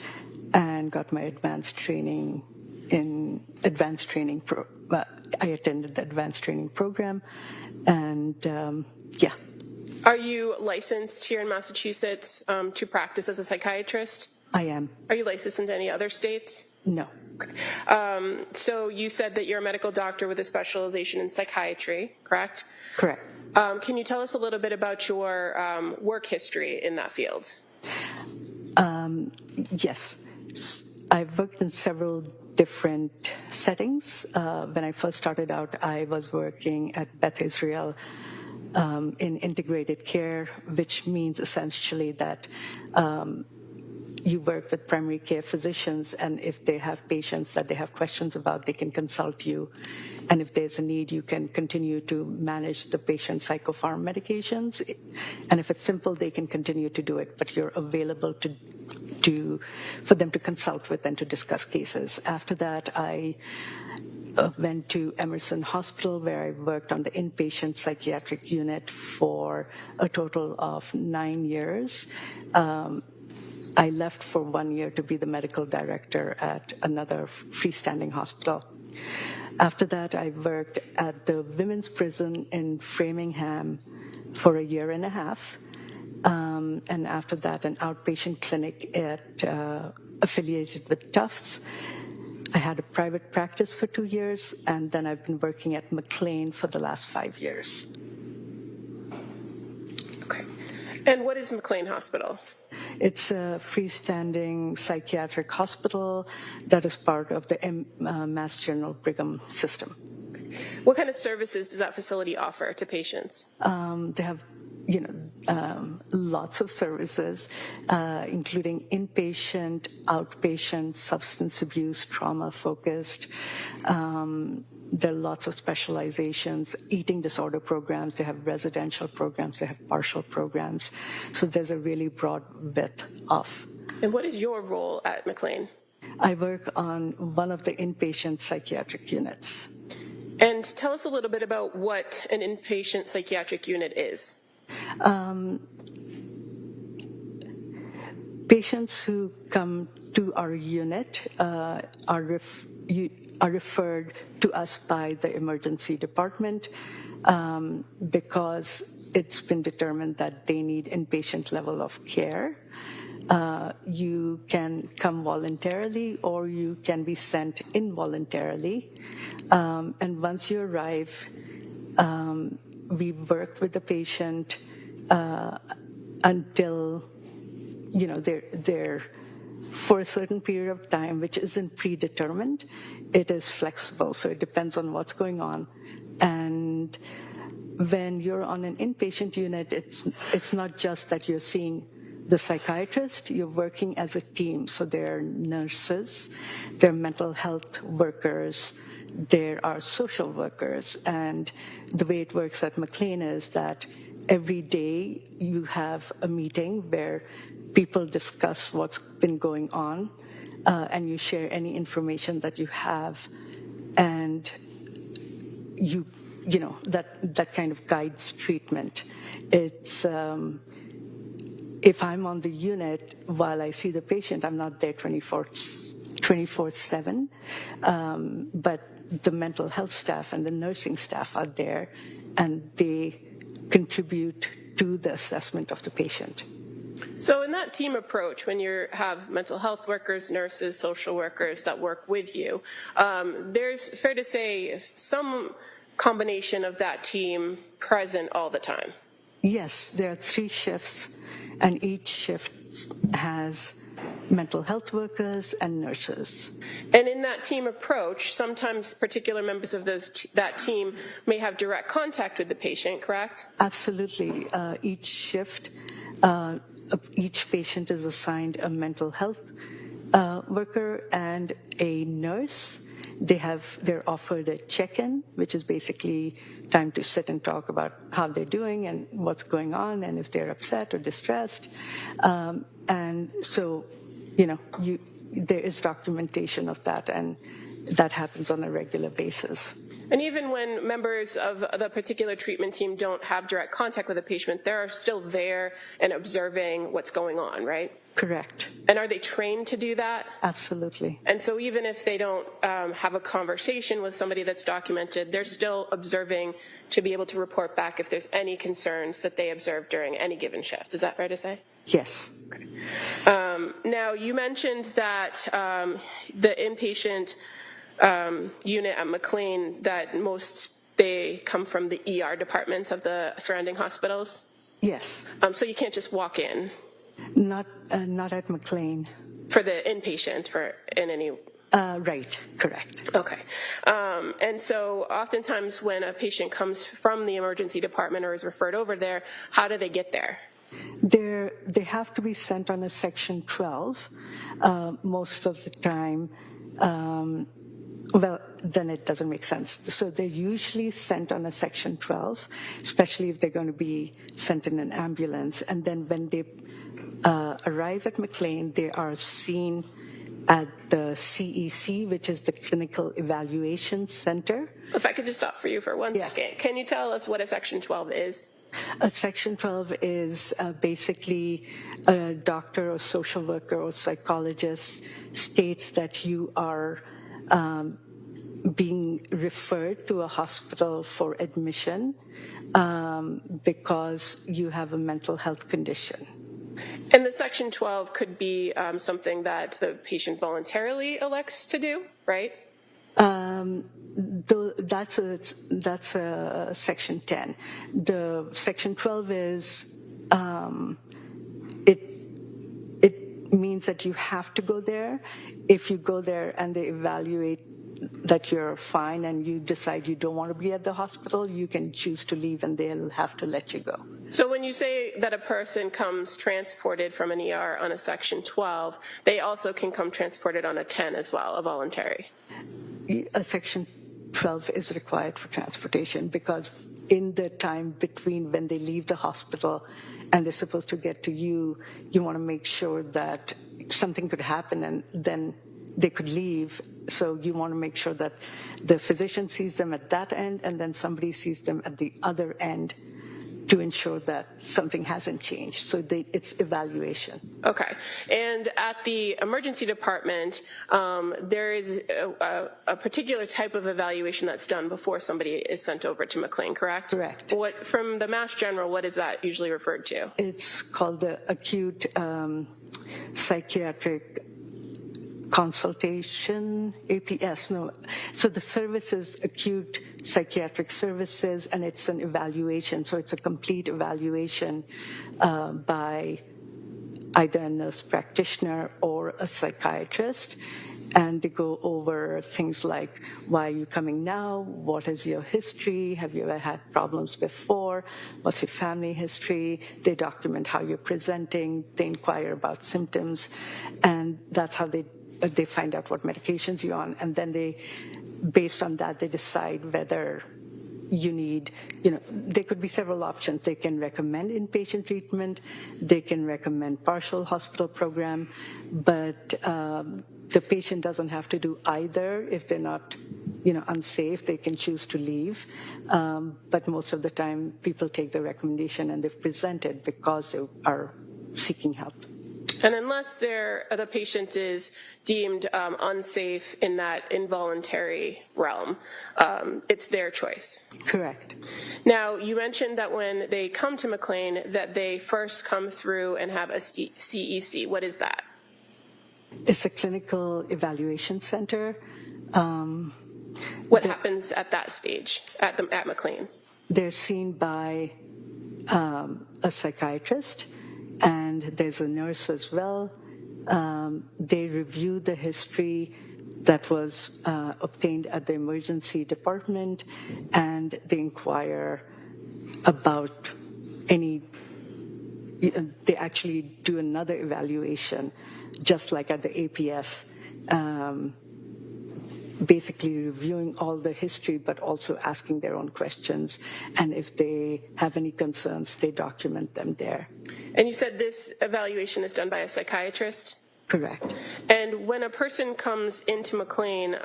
and got my advanced training I attended the advanced training program, and yeah. Are you licensed here in Massachusetts to practice as a psychiatrist? I am. Are you licensed in any other states? No. Okay. So you said that you're a medical doctor with a specialization in psychiatry, correct? Correct. Can you tell us a little bit about your work history in that field? Yes. I've worked in several different settings. When I first started out, I was working at Beth Israel in integrated care, which means essentially that you work with primary care physicians, and if they have patients that they have questions about, they can consult you. And if there's a need, you can continue to manage the patient's psychopharm medications. And if it's simple, they can continue to do it, but you're available for them to consult with and to discuss cases. After that, I went to Emerson Hospital, where I worked on the inpatient psychiatric unit for a total of 9 years. I left for 1 year to be the medical director at another freestanding hospital. After that, I worked at the women's prison in Framingham for 1.5 years. And after that, an outpatient clinic affiliated with Tufts. I had a private practice for 2 years, and then I've been working at McLean for the last 5 years. Okay. And what is McLean Hospital? It's a freestanding psychiatric hospital that is part of the Mass General Brigham system. What kind of services does that facility offer to patients? They have, lots of services, including inpatient, outpatient, substance abuse, trauma-focused. There are lots of specializations, eating disorder programs. They have residential programs. They have partial programs. So there's a really broad width of. And what is your role at McLean? I work on one of the inpatient psychiatric units. And tell us a little bit about what an inpatient psychiatric unit is. Patients who come to our unit are referred to us by the emergency department because it's been determined that they need inpatient level of care. You can come voluntarily, or you can be sent involuntarily. And once you arrive, we work with the patient until they're for a certain period of time, which isn't predetermined. It is flexible, so it depends on what's going on. And when you're on an inpatient unit, it's not just that you're seeing the psychiatrist, you're working as a team. So there are nurses, there are mental health workers, there are social workers. And the way it works at McLean is that every day you have a meeting where people discuss what's been going on, and you share any information that you have, and you know, that kind of guides treatment. It's if I'm on the unit while I see the patient, I'm not there 24/7, but the mental health staff and the nursing staff are there, and they contribute to the assessment of the patient. So in that team approach, when you have mental health workers, nurses, social workers that work with you, there's, fair to say, some combination of that team present all the time. Yes, there are 3 shifts, and each shift has mental health workers and nurses. And in that team approach, sometimes particular members of that team may have direct contact with the patient, correct? Absolutely. Each shift, each patient is assigned a mental health worker and a nurse. They're offered a check-in, which is basically time to sit and talk about how they're doing and what's going on, and if they're upset or distressed. And so, you know, there is documentation of that, and that happens on a regular basis. And even when members of the particular treatment team don't have direct contact with the patient, they're still there and observing what's going on, right? Correct. And are they trained to do that? Absolutely. And so even if they don't have a conversation with somebody that's documented, they're still observing to be able to report back if there's any concerns that they observe during any given shift. Is that fair to say? Yes. Okay. Now, you mentioned that the inpatient unit at McLean, that they come from the ER departments of the surrounding hospitals? Yes. So you can't just walk in? Not at McLean. For the inpatient, in any... Right, correct. Okay. And so oftentimes when a patient comes from the emergency department or is referred over there, how do they get there? They have to be sent on a Section 12 most of the time. Well, then it doesn't make sense. So they're usually sent on a Section 12, especially if they're going to be sent in an ambulance. And then when they arrive at McLean, they are seen at the CEC, which is the Clinical Evaluation Center. If I could just stop for you for one second. Can you tell us what a Section 12 is? A Section 12 is basically a doctor or social worker or psychologist states that you are being referred to a hospital for admission because you have a mental health condition. And the Section 12 could be something that the patient voluntarily elects to do, right? That's a Section 10. The Section 12 is it means that you have to go there. If you go there and they evaluate that you're fine and you decide you don't want to be at the hospital, you can choose to leave and they'll have to let you go. So when you say that a person comes transported from an ER on a Section 12, they also can come transported on a 10 as well, a voluntary? A Section 12 is required for transportation because in the time between when they leave the hospital and they're supposed to get to you, you want to make sure that something could happen and then they could leave. So you want to make sure that the physician sees them at that end and then somebody sees them at the other end to ensure that something hasn't changed. So it's evaluation. Okay. And at the emergency department, there is a particular type of evaluation that's done before somebody is sent over to McLean, correct? Correct. From the Mass General, what is that usually referred to? It's called the acute psychiatric consultation, APS, no. So the service is acute psychiatric services, and it's an evaluation. So it's a complete evaluation by either a nurse practitioner or a psychiatrist. And they go over things like, why are you coming now? What is your history? Have you ever had problems before? What's your family history? They document how you're presenting. They inquire about symptoms. And that's how they find out what medications you're on, and then based on that, they decide whether you need, there could be several options. They can recommend inpatient treatment, they can recommend partial hospital program, but the patient doesn't have to do either. If they're not, unsafe, they can choose to leave. But most of the time, people take the recommendation and they've presented because they are seeking help. And unless the patient is deemed unsafe in that involuntary realm, it's their choice. Correct. Now, you mentioned that when they come to McLean, that they first come through and have a CEC. What is that? It's a clinical evaluation center. What happens at that stage at McLean? They're seen by a psychiatrist, and there's a nurse as well. They review the history that was obtained at the emergency department, and they inquire about they actually do another evaluation, just like at the APS, basically reviewing all the history, but also asking their own questions. And if they have any concerns, they document them there. And you said this evaluation is done by a psychiatrist? Correct. And when a person comes into McLean,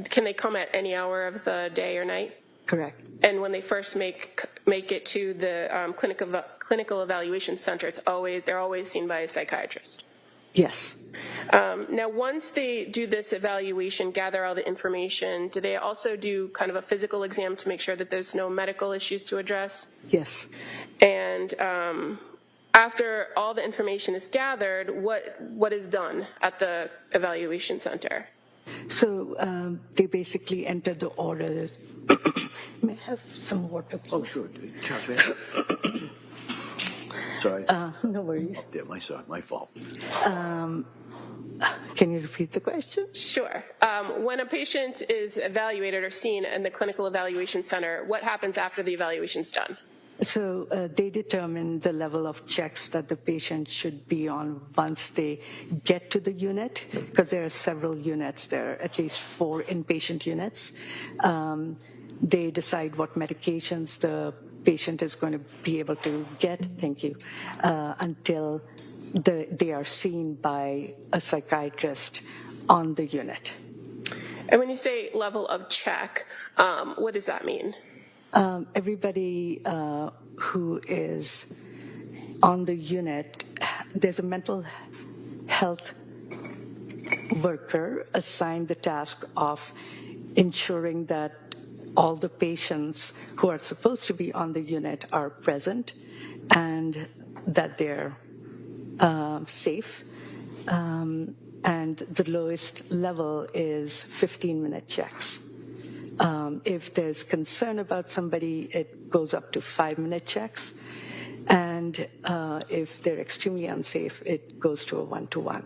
can they come at any hour of the day or night? Correct. And when they first make it to the clinical evaluation center, they're always seen by a psychiatrist? Yes. Now, once they do this evaluation, gather all the information, do they also do kind of a physical exam to make sure that there's no medical issues to address? Yes. And after all the information is gathered, what is done at the evaluation center? So they basically enter the order. May I have some water, please? Oh, sure. Sorry. No worries. Yeah, my fault. Can you repeat the question? Sure. When a patient is evaluated or seen in the clinical evaluation center, what happens after the evaluation's done? So they determine the level of checks that the patient should be on once they get to the unit, because there are several units. There are at least 4 inpatient units. They decide what medications the patient is going to be able to get, until they are seen by a psychiatrist on the unit. And when you say level of check, what does that mean? Everybody who is on the unit, there's a mental health worker assigned the task of ensuring that all the patients who are supposed to be on the unit are present and that they're safe. And the lowest level is 15-minute checks. If there's concern about somebody, it goes up to 5-minute checks. And if they're extremely unsafe, it goes to a 1-to-1.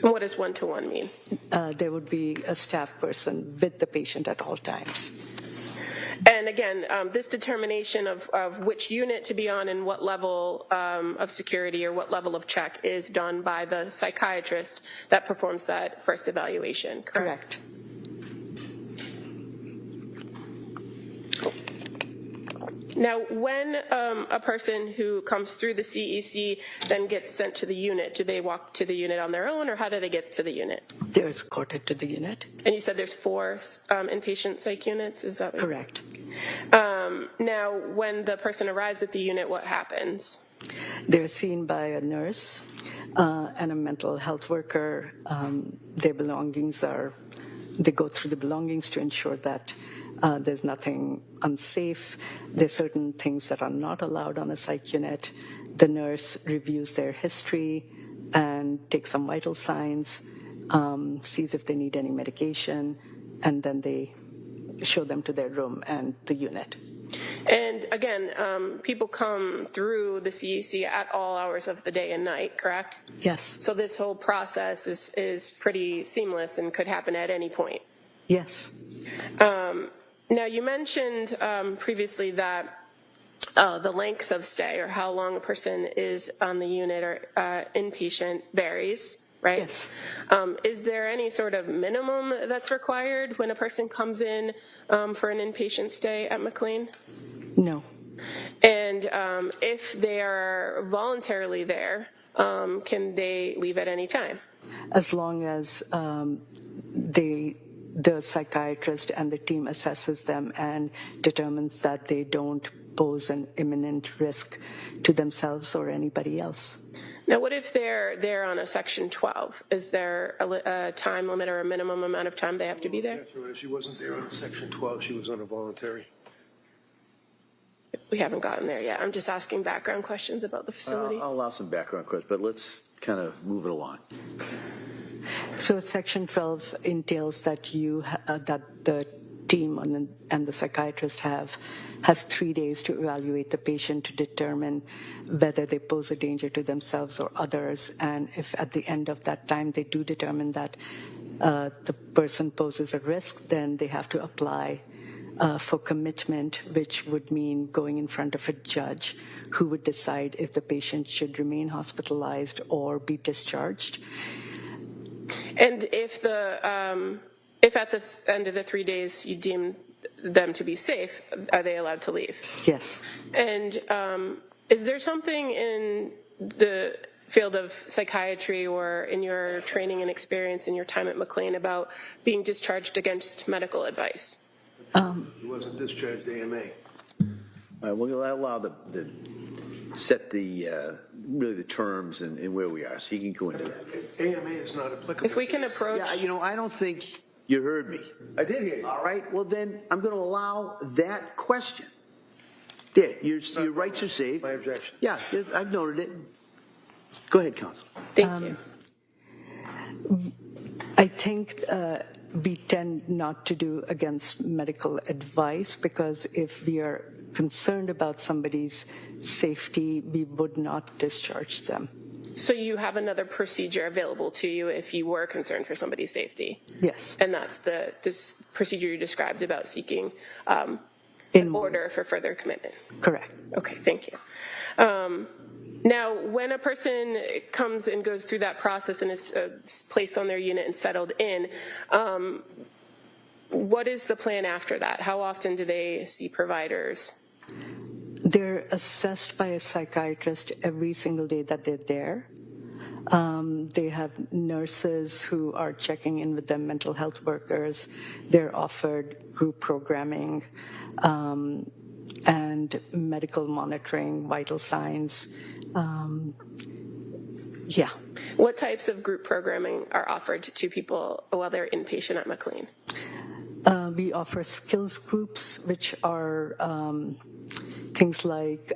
And what does 1-to-1 mean? There would be a staff person with the patient at all times. And again, this determination of which unit to be on and what level of security or what level of check is done by the psychiatrist that performs that first evaluation, correct? Correct. Now, when a person who comes through the CEC then gets sent to the unit, do they walk to the unit on their own, or how do they get to the unit? They're escorted to the unit. And you said there's 4 inpatient psych units, is that right? Correct. Now, when the person arrives at the unit, what happens? They're seen by a nurse and a mental health worker. Their belongings they go through the belongings to ensure that there's nothing unsafe. There's certain things that are not allowed on a psych unit. The nurse reviews their history and takes some vital signs, sees if they need any medication, and then they show them to their room and the unit. And again, people come through the CEC at all hours of the day and night, correct? Yes. So this whole process is pretty seamless and could happen at any point. Yes. Now, you mentioned previously that the length of stay or how long a person is on the unit or inpatient varies, right? Yes. Is there any sort of minimum that's required when a person comes in for an inpatient stay at McLean? No. And if they are voluntarily there, can they leave at any time? As long as the psychiatrist and the team assesses them and determines that they don't pose an imminent risk to themselves or anybody else. Now, what if they're there on a Section 12? Is there a time limit or a minimum amount of time they have to be there? She wasn't there on Section 12. She was on a voluntary. We haven't gotten there yet. I'm just asking background questions about the facility. I'll allow some background questions, but let's kind of move it along. So Section 12 entails that that the team and the psychiatrist has 3 days to evaluate the patient to determine whether they pose a danger to themselves or others. And if at the end of that time they do determine that the person poses a risk, then they have to apply for commitment, which would mean going in front of a judge who would decide if the patient should remain hospitalized or be discharged. And if at the end of the 3 days you deem them to be safe, are they allowed to leave? Yes. And is there something in the field of psychiatry or in your training and experience in your time at McLean about being discharged against medical advice? He wasn't discharged AMA. We'll allow set the really the terms and where we are, so you can go into that. AMA is not applicable. If we can approach... Yeah, I don't think you heard me. I did hear you. All right, well then, I'm going to allow that question. There, your rights are saved. My objection. Yeah, I've noted it. Go ahead, counsel. Thank you. I think we tend not to do against medical advice, because if we are concerned about somebody's safety, we would not discharge them. So you have another procedure available to you if you were concerned for somebody's safety? Yes. And that's the procedure you described about seeking an order for further commitment? Correct. Okay, thank you. Now, when a person comes and goes through that process and is placed on their unit and settled in, what is the plan after that? How often do they see providers? They're assessed by a psychiatrist every single day that they're there. They have nurses who are checking in with them, mental health workers. They're offered group programming and medical monitoring, vital signs. Yeah. What types of group programming are offered to people while they're inpatient at McLean? We offer skills groups, which are things like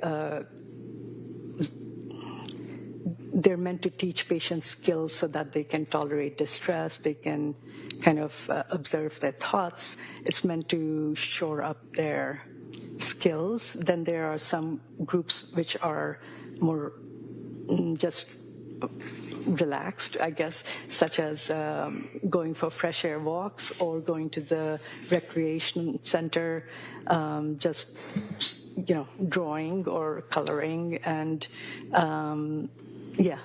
they're meant to teach patients skills so that they can tolerate distress, they can kind of observe their thoughts. It's meant to shore up their skills. Then there are some groups which are more just relaxed, I guess, such as going for fresh air walks or going to the recreation center, just, drawing or coloring, and yeah.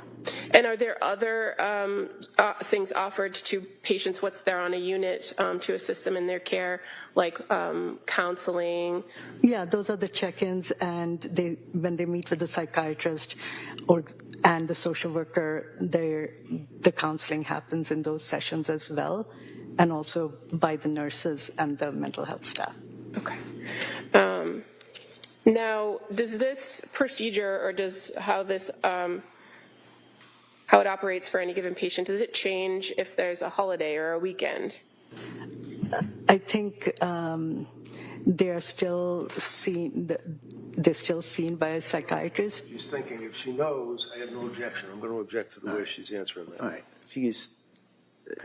And are there other things offered to patients once they're on a unit to assist them in their care, like counseling? Yeah, those are the check-ins, and when they meet with the psychiatrist and the social worker, the counseling happens in those sessions as well, and also by the nurses and the mental health staff. Okay. Now, does this procedure, or does how it operates for any given patient, does it change if there's a holiday or a weekend? I think they're still seen by a psychiatrist. She's thinking, if she knows, I have no objection. I'm going to object to the way she's answering that. All right.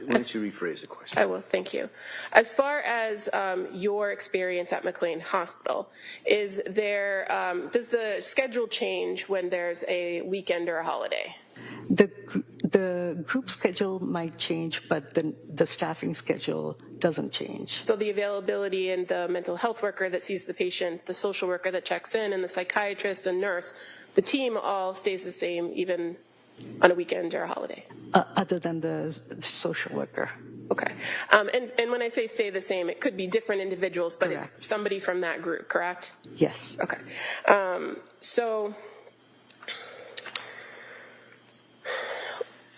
Why don't you rephrase the question? I will, thank you. As far as your experience at McLean Hospital, does the schedule change when there's a weekend or a holiday? The group schedule might change, but the staffing schedule doesn't change. So the availability and the mental health worker that sees the patient, the social worker that checks in, and the psychiatrist and nurse, the team all stays the same even on a weekend or a holiday? Other than the social worker. Okay. And when I say stay the same, it could be different individuals, but Correct. it's somebody from that group, correct? Yes. Okay. So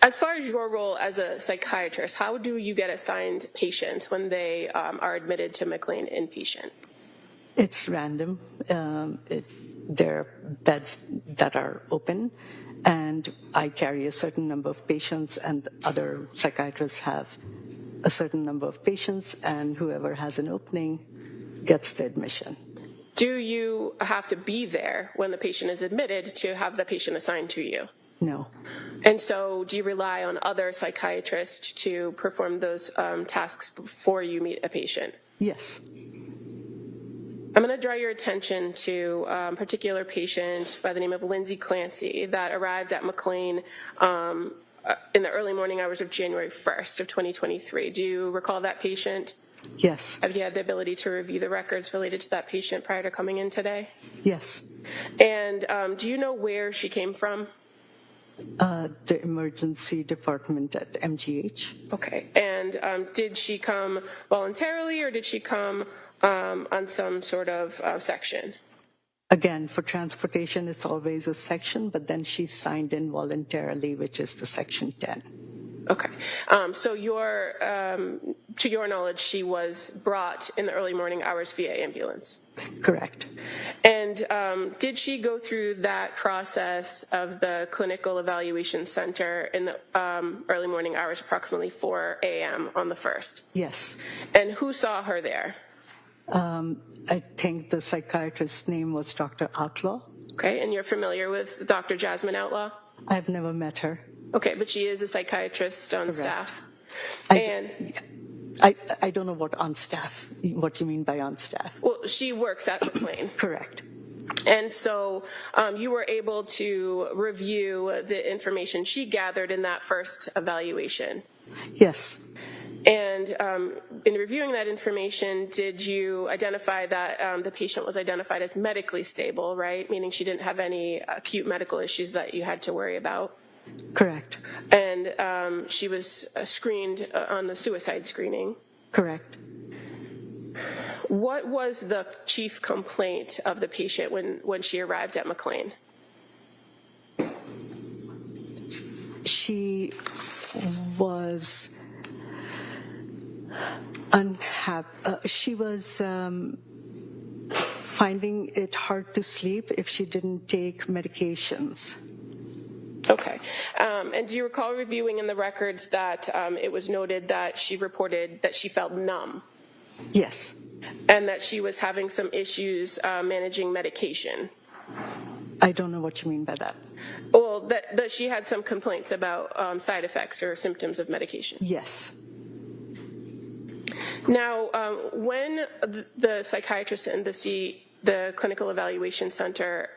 as far as your role as a psychiatrist, how do you get assigned patients when they are admitted to McLean inpatient? It's random. There are beds that are open, and I carry a certain number of patients, and other psychiatrists have a certain number of patients, and whoever has an opening gets the admission. Do you have to be there when the patient is admitted to have the patient assigned to you? No. And so do you rely on other psychiatrists to perform those tasks before you meet a patient? Yes. I'm going to draw your attention to a particular patient by the name of Lindsay Clancy that arrived at McLean in the early morning hours of January 1st of 2023. Do you recall that patient? Yes. Have you had the ability to review the records related to that patient prior to coming in today? Yes. And do you know where she came from? The emergency department at MGH. Okay. And did she come voluntarily, or did she come on some sort of section? Again, for transportation, it's always a section, but then she signed in voluntarily, which is the section 10. Okay. So to your knowledge, she was brought in the early morning hours via ambulance? Correct. And did she go through that process of the clinical evaluation center in the early morning hours, approximately 4 a.m. on the 1st? Yes. And who saw her there? I think the psychiatrist's name was Dr. Outlaw. Okay, and you're familiar with Dr. Jasmine Outlaw? I've never met her. Okay, but she is a psychiatrist on Correct. staff. I don't know what you mean by on staff. Well, she works at McLean. Correct. And so you were able to review the information she gathered in that first evaluation. Yes. And in reviewing that information, did you identify that the patient was identified as medically stable, right? Meaning she didn't have any acute medical issues that you had to worry about? Correct. And she was screened on the suicide screening? Correct. What was the chief complaint of the patient when she arrived at McLean? She was unhappy. She was finding it hard to sleep if she didn't take medications. Okay. And do you recall reviewing in the records that it was noted that she reported that she felt numb? Yes. And that she was having some issues managing medication? I don't know what you mean by that. Well, that she had some complaints about side effects or symptoms of medication? Yes. Now, when the psychiatrist and the clinical evaluation center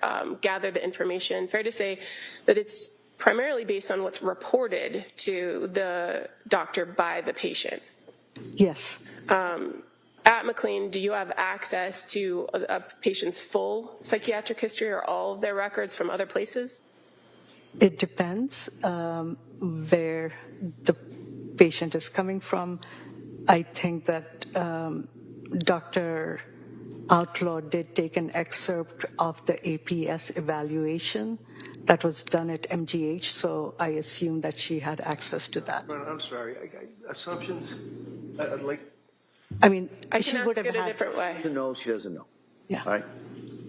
gathered the information, fair to say that it's primarily based on what's reported to the doctor by the patient? Yes. At McLean, do you have access to a patient's full psychiatric history or all of their records from other places? It depends where the patient is coming from. I think that Dr. Outlaw did take an excerpt of the APS evaluation that was done at MGH, so I assume that she had access to that. I'm sorry. Assumptions? I mean, I she can would ask have it a had. different way. She doesn't know, she doesn't know. Yeah. All right?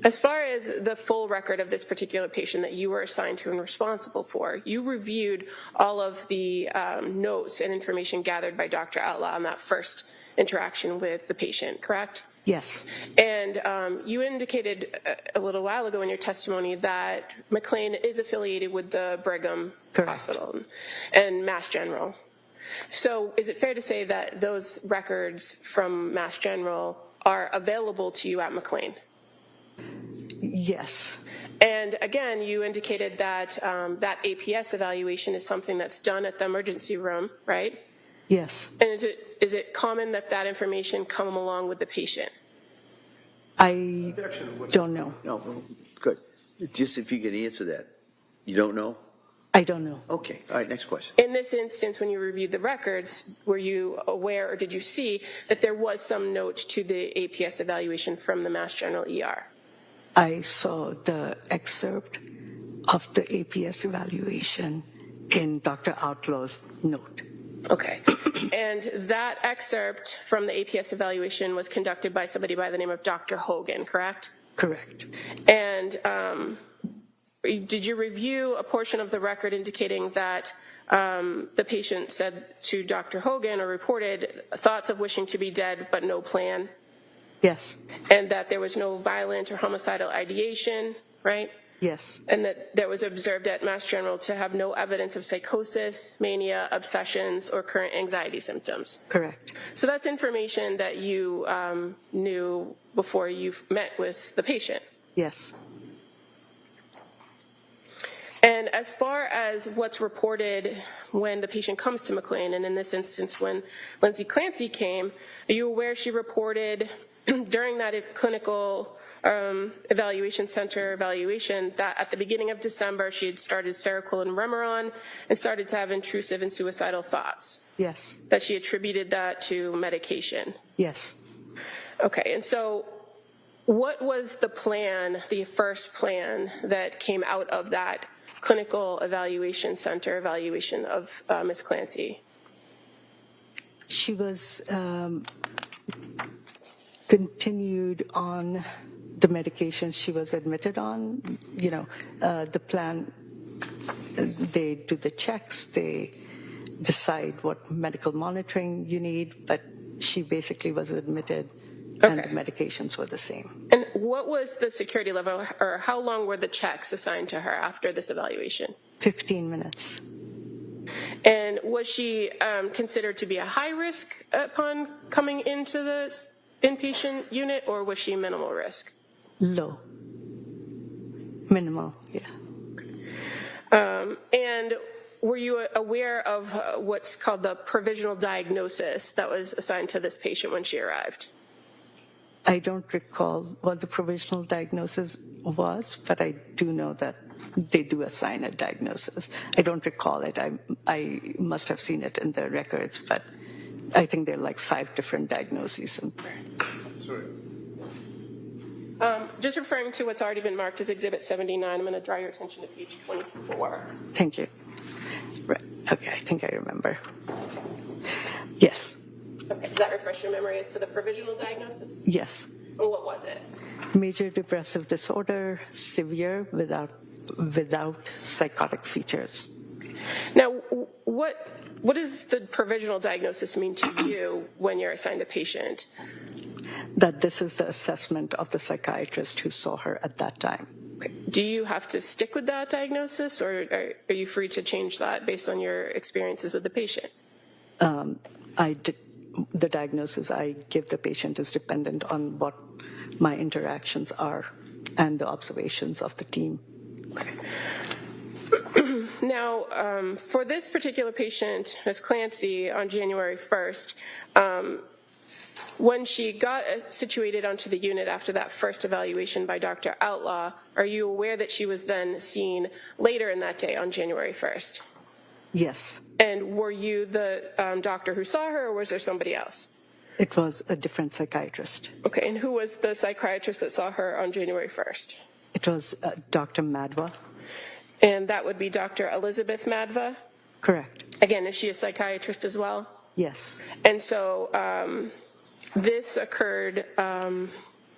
As far as the full record of this particular patient that you were assigned to and responsible for, you reviewed all of the notes and information gathered by Dr. Outlaw on that first interaction with the patient, correct? Yes. And you indicated a little while ago in your testimony that McLean is affiliated with the Brigham Correct. Hospital and Mass General. So is it fair to say that those records from Mass General are available to you at McLean? Yes. And again, you indicated that that APS evaluation is something that's done at the emergency room, right? Yes. And is it common that that information come along with the patient? I don't know. No, well, good. Just if you could answer that. You don't know? I don't know. Okay, all right, next question. In this instance, when you reviewed the records, were you aware or did you see that there was some note to the APS evaluation from the Mass General ER? I saw the excerpt of the APS evaluation in Dr. Outlaw's note. Okay. And that excerpt from the APS evaluation was conducted by somebody by the name of Dr. Hogan, correct? Correct. And did you review a portion of the record indicating that the patient said to Dr. Hogan or reported thoughts of wishing to be dead but no plan? Yes. And that there was no violent or homicidal ideation, right? Yes. And that there was observed at Mass General to have no evidence of psychosis, mania, obsessions, or current anxiety symptoms. Correct. So that's information that you knew before you met with the patient. Yes. And as far as what's reported when the patient comes to McLean, and in this instance when Lindsay Clancy came, are you aware she reported during that clinical evaluation center evaluation that at the beginning of December she had started Seroquel and Remeron and started to have intrusive and suicidal thoughts? Yes. That she attributed that to medication? Yes. Okay, and so what was the plan, the first plan that came out of that clinical evaluation center evaluation of Ms. Clancy? She was continued on the medications she was admitted on. You know, the plan, they do the checks, they decide what medical monitoring you need, but she basically was admitted and the medications were the same. And what was the security level, or how long were the checks assigned to her after this evaluation? 15 minutes. And was she considered to be a high risk upon coming into the inpatient unit, or was she minimal risk? Low. Minimal, yeah. And were you aware of what's called the provisional diagnosis that was assigned to this patient when she arrived? I don't recall what the provisional diagnosis was, but I do know that they do assign a diagnosis. I don't recall it. I must have seen it in the records, but I think there are like 5 different diagnoses. Just referring to what's already been marked as Exhibit 79, I'm going to draw your attention to page 24. Thank you. Right. Okay, I think I remember. Yes. Okay, does that refresh your memory as to the provisional diagnosis? Yes. Well, what was it? Major depressive disorder, severe, without psychotic features. Now, what does the provisional diagnosis mean to you when you're assigned a patient? That this is the assessment of the psychiatrist who saw her at that time. Okay. Do you have to stick with that diagnosis, or are you free to change that based on your experiences with the patient? The diagnosis I give the patient is dependent on what my interactions are and the observations of the team. Okay. Now, for this particular patient, Ms. Clancy, on January 1st, when she got situated onto the unit after that first evaluation by Dr. Outlaw, are you aware that she was then seen later in that day on January 1st? Yes. And were you the doctor who saw her, or was there somebody else? It was a different psychiatrist. Okay, and who was the psychiatrist that saw her on January 1st? It was Dr. Madva. And that would be Dr. Elizabeth Madva? Correct. Again, is she a psychiatrist as well? Yes. And so this occurred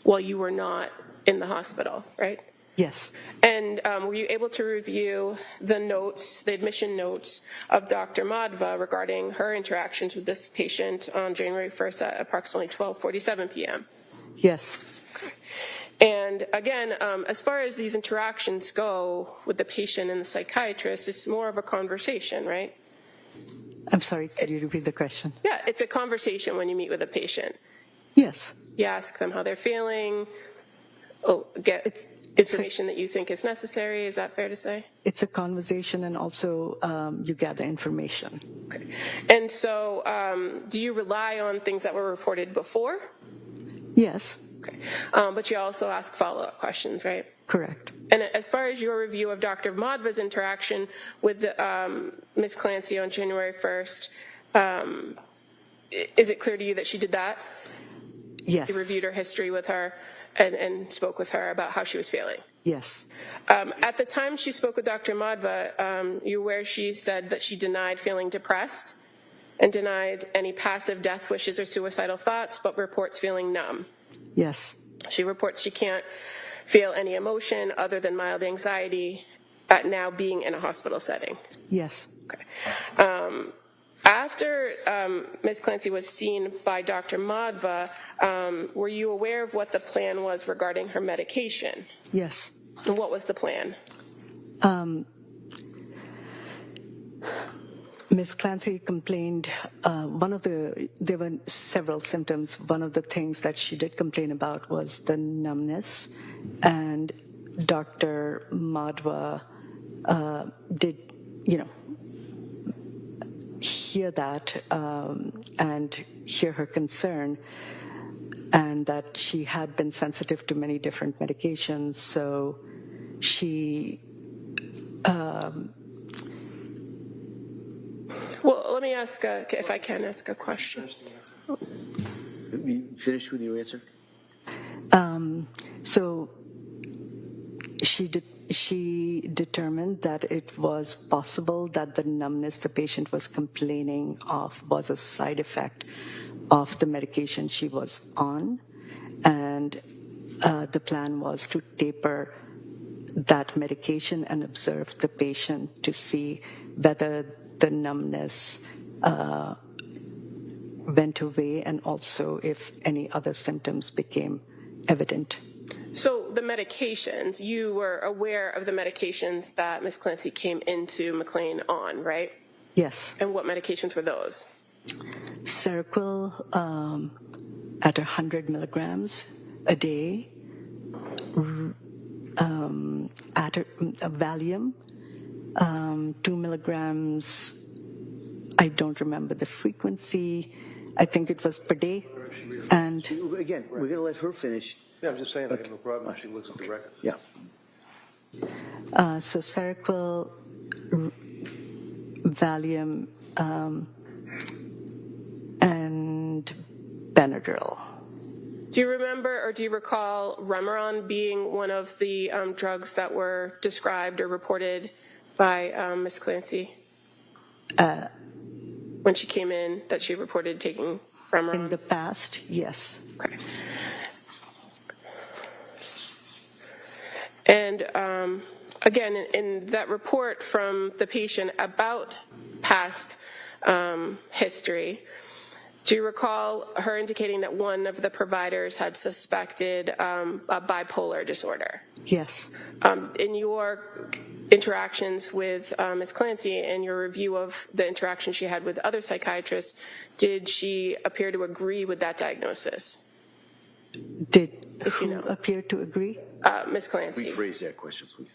while you were not in the hospital, right? Yes. And were you able to review the notes, the admission notes of Dr. Madva regarding her interactions with this patient on January 1st at approximately 12:47 p.m.? Yes. And again, as far as these interactions go with the patient and the psychiatrist, it's more of a conversation, right? I'm sorry, could you repeat the question? Yeah, it's a conversation when you meet with a patient. Yes. You ask them how they're feeling, get information that you think is necessary. Is that fair to say? It's a conversation, and also you gather information. Okay. And so do you rely on things that were reported before? Yes. Okay. But you also ask follow-up questions, right? Correct. And as far as your review of Dr. Madva's interaction with Ms. Clancy on January 1st, is it clear to you that she did that? Yes. You reviewed her history with her and spoke with her about how she was feeling? Yes. At the time she spoke with Dr. Madva, you were aware she said that she denied feeling depressed and denied any passive death wishes or suicidal thoughts, but reports feeling numb. Yes. She reports she can't feel any emotion other than mild anxiety at now being in a hospital setting. Yes. Okay. After Ms. Clancy was seen by Dr. Madva, were you aware of what the plan was regarding her medication? Yes. And what was the plan? Ms. Clancy complained, there were several symptoms. One of the things that she did complain about was the numbness, and Dr. Madva did, hear that and hear her concern, and that she had been sensitive to many different medications, so she Well, let me ask, if I can ask a question. You finished with your answer? So she determined that it was possible that the numbness the patient was complaining of was a side effect of the medication she was on, and the plan was to taper that medication and observe the patient to see whether the numbness went away and also if any other symptoms became evident. So the medications, you were aware of the medications that Ms. Clancy came into McLean on, right? Yes. And what medications were those? Seroquel at 100 milligrams a day, Valium, 2 milligrams, I don't remember the frequency, I think it was per day. And Again, we're going to let her finish. Yeah, I'm just saying, I have no problem if she looks at the record. Yeah. so Seroquel, Valium, and Benadryl. Do you remember or do you recall Remeron being one of the drugs that were described or reported by Ms. Clancy? When she came in, that she reported taking Remeron? In the past, yes. Okay. And again, in that report from the patient about past history, do you recall her indicating that one of the providers had suspected a bipolar disorder? Yes. In your interactions with Ms. Clancy and your review of the interaction she had with other psychiatrists, did she appear to agree with that diagnosis? Did If you who know. appear to agree? Ms. Clancy. Rephrase that question, please.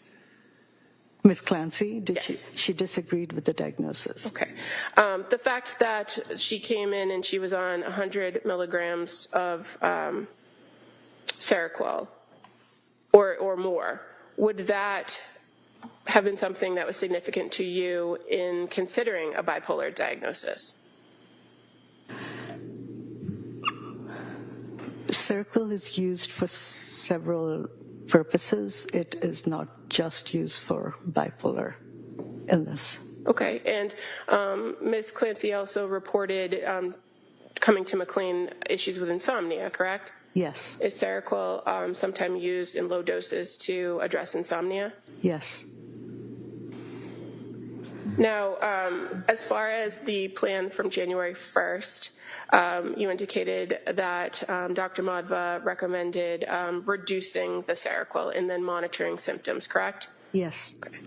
Ms. Clancy, did Yes. she disagreed with the diagnosis? Okay. The fact that she came in and she was on 100 milligrams of Seroquel or more, would that have been something that was significant to you in considering a bipolar diagnosis? Seroquel is used for several purposes. It is not just used for bipolar illness. Okay. And Ms. Clancy also reported coming to McLean issues with insomnia, correct? Yes. Is Seroquel sometimes used in low doses to address insomnia? Yes. Now, as far as the plan from January 1st, you indicated that Dr. Madva recommended reducing the Seroquel and then monitoring symptoms, correct? Yes. Okay.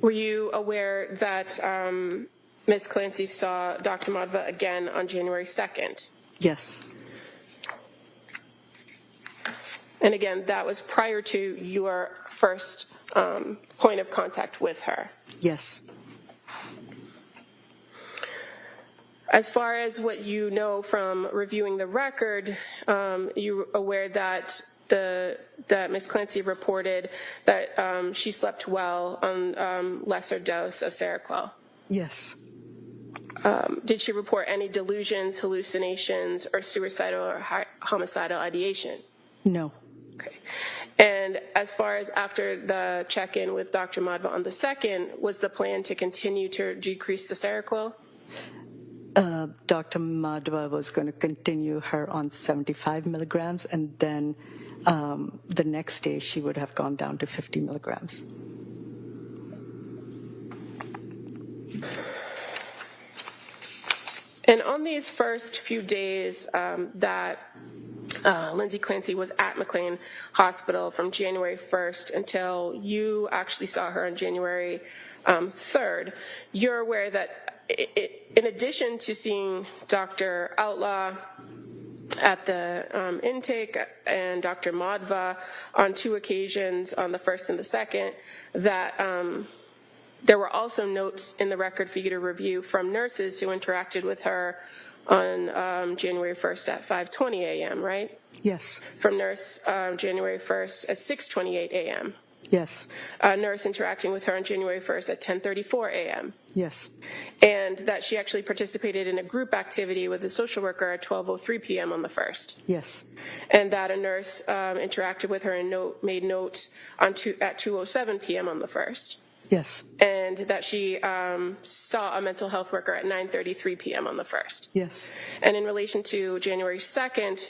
Were you aware that Ms. Clancy saw Dr. Madva again on January 2nd? Yes. And again, that was prior to your first point of contact with her. Yes. As far as what you know from reviewing the record, you're aware that that Ms. Clancy reported that she slept well on lesser dose of Seroquel. Yes. Did she report any delusions, hallucinations, or suicidal or homicidal ideation? No. Okay. And as far as after the check-in with Dr. Madhva on the 2nd, was the plan to continue to decrease the Seroquel? Dr. Madhva was going to continue her on 75 milligrams, and then the next day she would have gone down to 50 milligrams. And on these first few days that Lindsay Clancy was at McLean Hospital from January 1st until you actually saw her on January 3rd, you're aware that in addition to seeing Dr. Outlaw at the intake and Dr. Madhva on 2 occasions, on the 1st and the 2nd, that there were also notes in the record for you to review from nurses who interacted with her on January 1st at 5:20 a.m., right? Yes. From nurse January 1st at 6:28 a.m. Yes. A nurse interacting with her on January 1st at 10:34 a.m. Yes. And that she actually participated in a group activity with a social worker at 12:03 p.m. on the 1st. Yes. And that a nurse interacted with her and made notes at 2:07 p.m. on the 1st. Yes. And that she saw a mental health worker at 9:33 p.m. on the 1st. Yes. And in relation to January 2nd,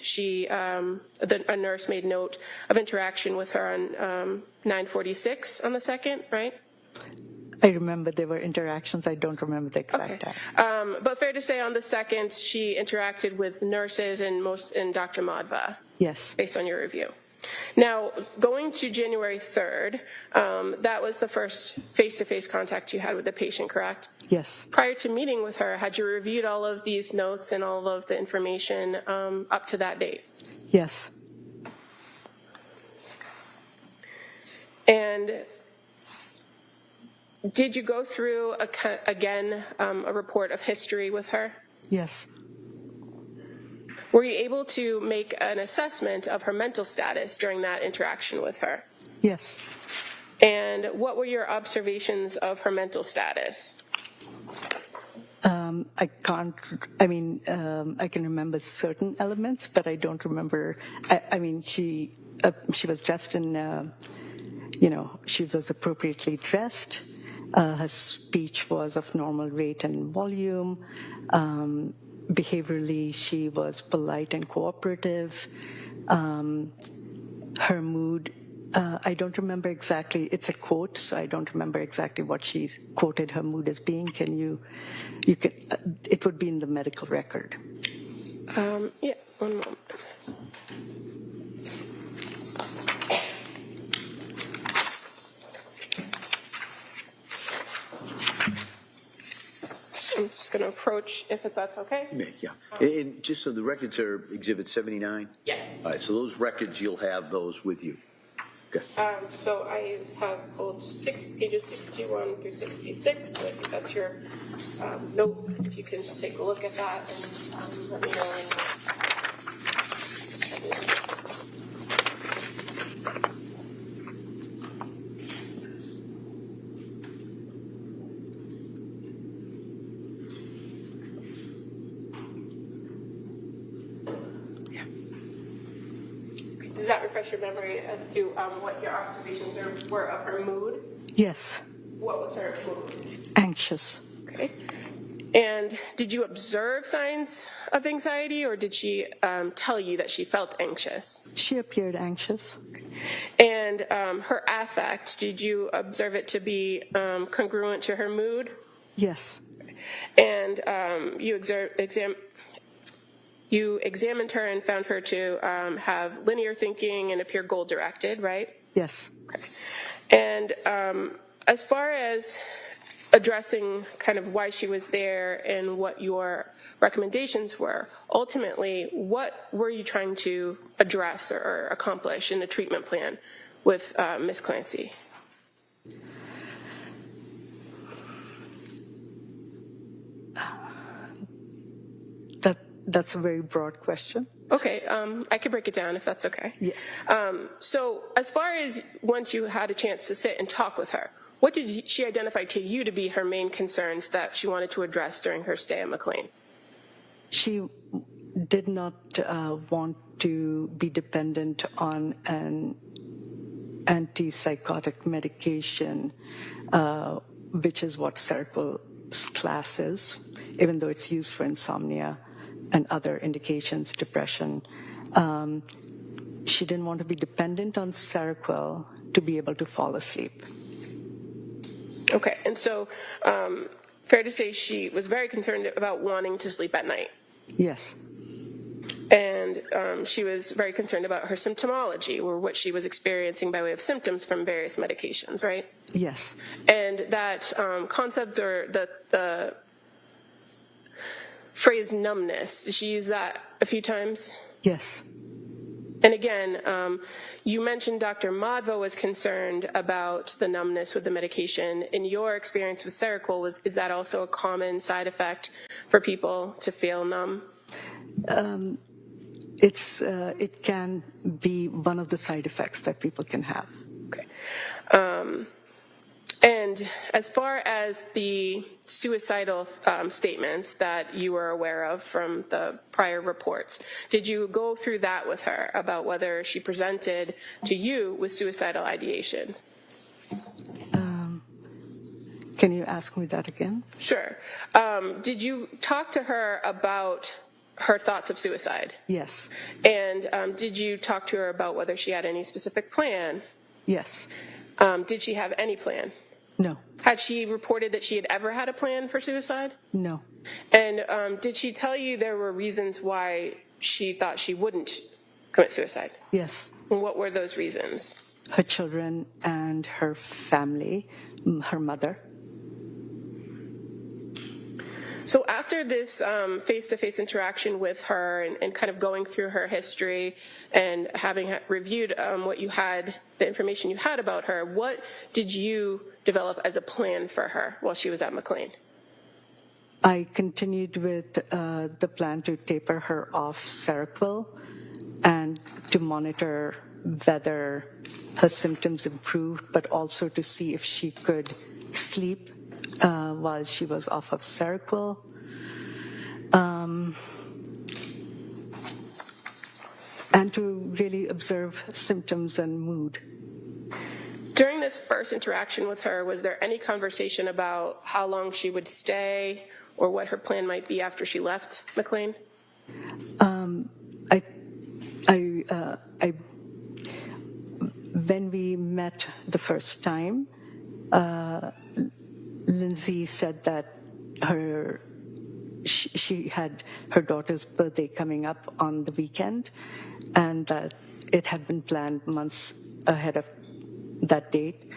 a nurse made note of interaction with her on 9:46 on the 2nd, right? I remember there were interactions. I don't remember the exact time. But fair to say on the 2nd, she interacted with nurses and Dr. Madhva. Yes. Based on your review. Now, going to January 3rd, that was the first face-to-face contact you had with the patient, correct? Yes. Prior to meeting with her, had you reviewed all of these notes and all of the information up to that date? Yes. And did you go through, again, a report of history with her? Yes. Were you able to make an assessment of her mental status during that interaction with her? Yes. And what were your observations of her mental status? I can remember certain elements, but I don't remember. She was dressed in, she was appropriately dressed. Her speech was of normal rate and volume. Behaviorally, she was polite and cooperative. Her mood, I don't remember exactly. It's a quote, so I don't remember exactly what she quoted her mood as being. It would be in the medical record. Yeah, one moment. I'm just going to approach, if that's okay. Yeah. And just so the records are Exhibit 79? Yes. All right, so those records, you'll have those with you. Okay. So I have both pages 61 through 66. So I think that's your note. If you can just take a look at that and let me know. Does that refresh your memory as to what your observations were of her mood? Yes. What was her mood? Anxious. Okay. And did you observe signs of anxiety, or did she tell you that she felt anxious? She appeared anxious. And her affect, did you observe it to be congruent to her mood? Yes. And you examined her and found her to have linear thinking and appear goal-directed, right? Yes. Okay. And as far as addressing kind of why she was there and what your recommendations were, ultimately, what were you trying to address or accomplish in the treatment plan with Ms. Clancy? That's a very broad question. Okay, I could break it down if that's okay. Yes. So as far as once you had a chance to sit and talk with her, what did she identify to you to be her main concerns that she wanted to address during her stay at McLean? She did not want to be dependent on an antipsychotic medication, which is what Seroquel's class is, even though it's used for insomnia and other indications, depression. She didn't want to be dependent on Seroquel to be able to fall asleep. Okay, and so fair to say she was very concerned about wanting to sleep at night. Yes. And she was very concerned about her symptomology, or what she was experiencing by way of symptoms from various medications, right? Yes. And that concept, or the phrase numbness, did she use that a few times? Yes. And again, you mentioned Dr. Madva was concerned about the numbness with the medication. In your experience with Seroquel, is that also a common side effect for people to feel numb? It can be one of the side effects that people can have. Okay. And as far as the suicidal statements that you were aware of from the prior reports, did you go through that with her about whether she presented to you with suicidal ideation? Can you ask me that again? Sure. Did you talk to her about her thoughts of suicide? Yes. And did you talk to her about whether she had any specific plan? Yes. Did she have any plan? No. Had she reported that she had ever had a plan for suicide? No. And did she tell you there were reasons why she thought she wouldn't commit suicide? Yes. And what were those reasons? Her children and her family, her mother. So after this face-to-face interaction with her and kind of going through her history and having reviewed what you had, the information you had about her, what did you develop as a plan for her while she was at McLean? I continued with the plan to taper her off Seroquel and to monitor whether her symptoms improved, but also to see if she could sleep while she was off of Seroquel. And to really observe symptoms and mood. During this first interaction with her, was there any conversation about how long she would stay or what her plan might be after she left McLean? When we met the first time, Lindsay said that she had her daughter's birthday coming up on the weekend, and that it had been planned months ahead of that date,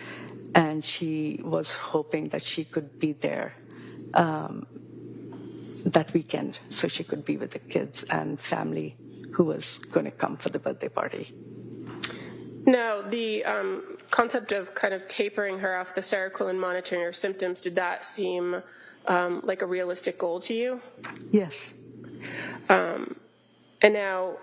and she was hoping that she could be there that weekend so she could be with the kids and family who was going to come for the birthday party. Now, the concept of kind of tapering her off the Seroquel and monitoring her symptoms, did that seem like a realistic goal to you? Yes. And now,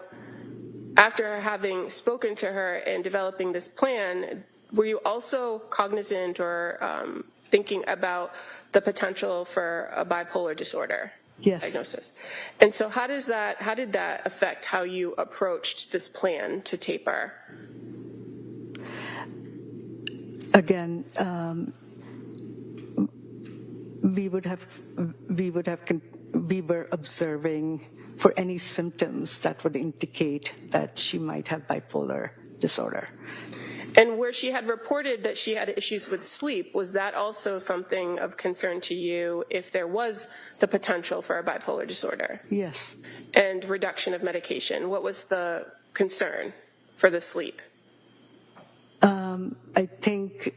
after having spoken to her and developing this plan, were you also cognizant or thinking about the potential for a bipolar disorder diagnosis? And so how did that affect how you approached this plan to taper? Again, we were observing for any symptoms that would indicate that she might have bipolar disorder. And where she had reported that she had issues with sleep, was that also something of concern to you if there was the potential for a bipolar disorder? Yes. And reduction of medication, what was the concern for the sleep? I think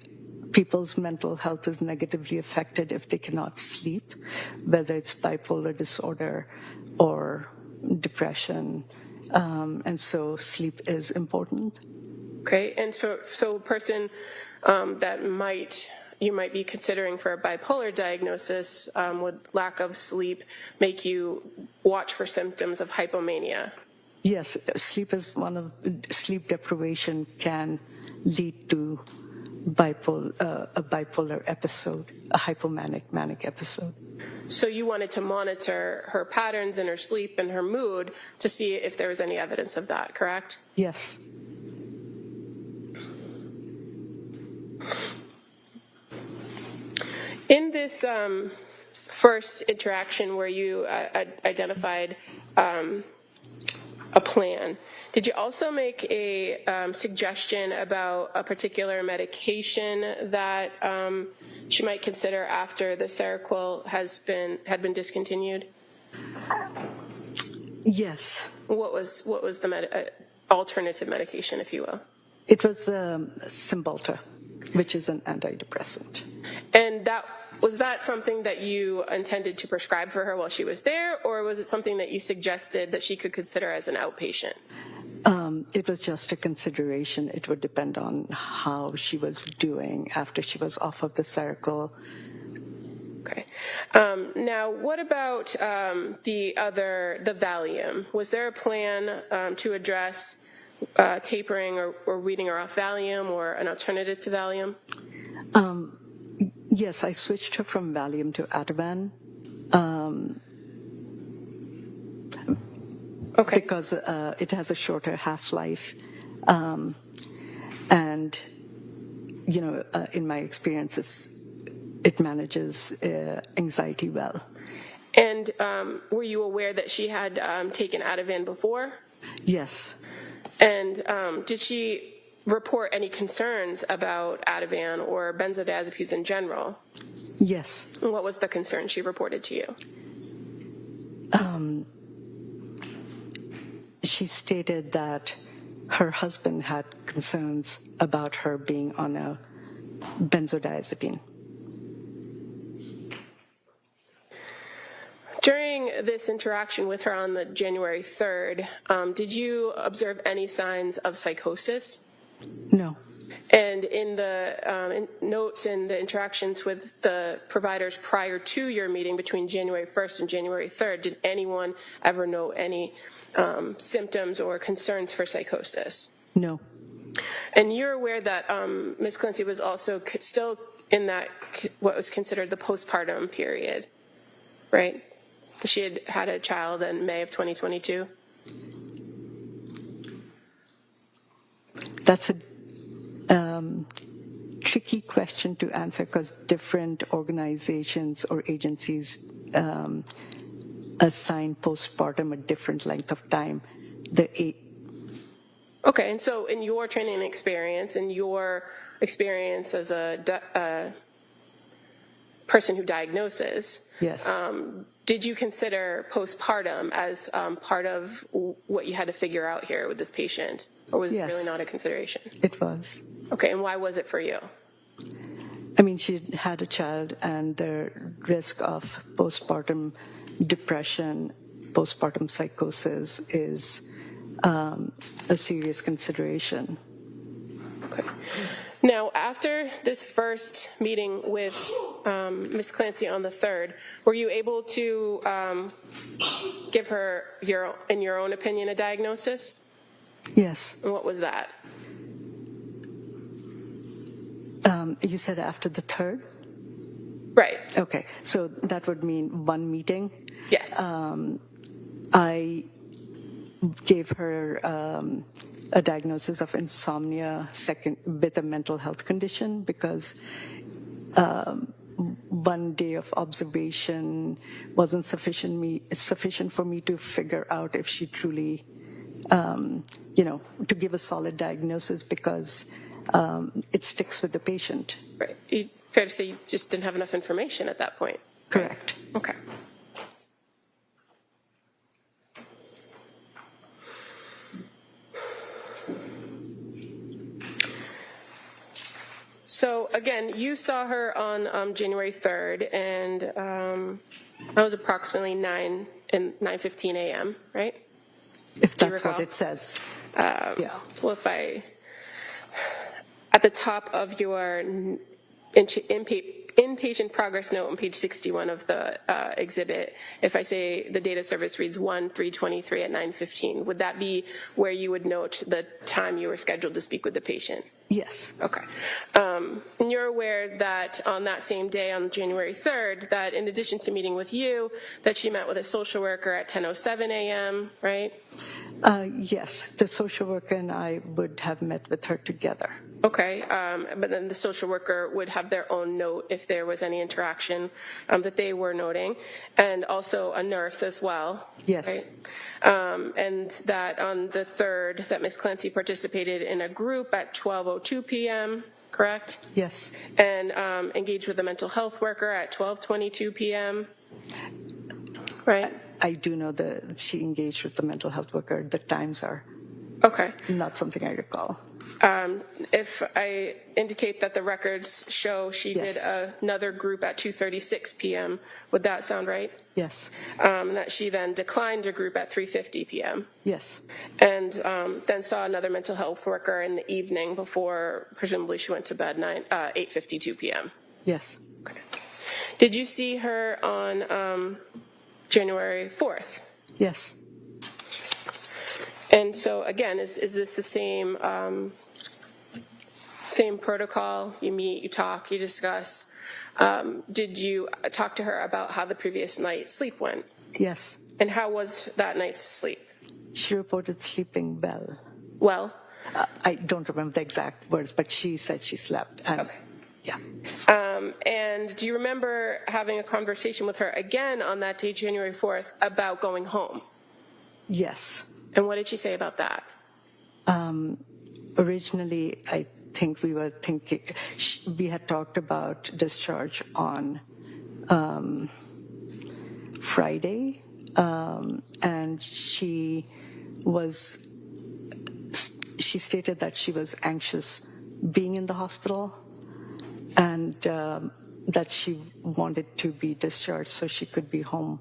people's mental health is negatively affected if they cannot sleep, whether it's bipolar disorder or depression, and so sleep is important. Okay, and so a person that might you might be considering for a bipolar diagnosis, would lack of sleep make you watch for symptoms of hypomania? Yes, sleep deprivation can lead to a bipolar episode, a manic episode. So you wanted to monitor her patterns in her sleep and her mood to see if there was any evidence of that, correct? Yes. In this first interaction where you identified a plan, did you also make a suggestion about a particular medication that she might consider after the Seroquel had been discontinued? Yes. What was the alternative medication, if you will? It was Cymbalta, which is an antidepressant. And was that something that you intended to prescribe for her while she was there, or was it something that you suggested that she could consider as an outpatient? It was just a consideration. It would depend on how she was doing after she was off of the Seroquel. Okay. Now, what about the Valium? Was there a plan to address tapering or weaning her off Valium or an alternative to Valium? Yes, I switched her from Valium to Ativan. Okay. Because it has a shorter half-life. And, in my experience, it manages anxiety well. And were you aware that she had taken Ativan before? Yes. And did she report any concerns about Ativan or benzodiazepines in general? Yes. And what was the concern she reported to you? She stated that her husband had concerns about her being on a benzodiazepine. During this interaction with her on the January 3rd, did you observe any signs of psychosis? No. And in the notes and the interactions with the providers prior to your meeting between January 1st and January 3rd, did anyone ever note any symptoms or concerns for psychosis? No. And you're aware that Ms. Clancy was also still in that, what was considered the postpartum period, right? She had had a child in May of 2022? That's a tricky question to answer because different organizations or agencies assign postpartum a different length of time. Okay, and so in your training experience, in your experience as a person who diagnoses, yes. Did you consider postpartum as part of what you had to figure out here with this patient? Or was Yes. it really not a consideration? It was. Okay, and why was it for you? I mean, she had a child, and the risk of postpartum depression, postpartum psychosis is a serious consideration. Okay. Now, after this first meeting with Ms. Clancy on the 3rd, were you able to give her, in your own opinion, a diagnosis? Yes. And what was that? You said after the 3rd? Right. Okay, so that would mean one meeting. Yes. I gave her a diagnosis of insomnia with a mental health condition because one day of observation wasn't sufficient for me to figure out if she truly, to give a solid diagnosis because it sticks with the patient. Right. Fair to say you just didn't have enough information at that point. Correct. Okay. So again, you saw her on January 3rd, and that was approximately 9:15 a.m., right? If Do you that's what recall? it says. Yeah. Well, at the top of your inpatient progress note on page 61 of the exhibit, if I say the date of service reads 1/3/23 at 9:15, would that be where you would note the time you were scheduled to speak with the patient? Yes. Okay. And you're aware that on that same day, on January 3rd, that in addition to meeting with you, that she met with a social worker at 10:07 a.m., right? Yes, the social worker and I would have met with her together. Okay, but then the social worker would have their own note if there was any interaction that they were noting, and also a nurse as well. Yes. Right? And that on the 3rd, that Ms. Clancy participated in a group at 12:02 p.m., correct? Yes. And engaged with a mental health worker at 12:22 p.m., right? I do know that she engaged with the mental health worker. The times are Okay. not something I recall. If I indicate that the records show she Yes. did another group at 2:36 p.m., would that sound right? Yes. That she then declined a group at 3:50 p.m. Yes. and then saw another mental health worker in the evening before presumably she went to bed 8:52 p.m. Yes. Okay. Did you see her on January 4th? Yes. And so again, is this the same protocol? You meet, you talk, you discuss. Did you talk to her about how the previous night's sleep went? Yes. And how was that night's sleep? She reported sleeping well. Well? I don't remember the exact words, but she said she slept. And, Okay. Yeah. And do you remember having a conversation with her again on that day, January 4th, about going home? Yes. And what did she say about that? Originally, I think we were thinking, we had talked about discharge on Friday, and she stated that she was anxious being in the hospital, and that she wanted to be discharged so she could be home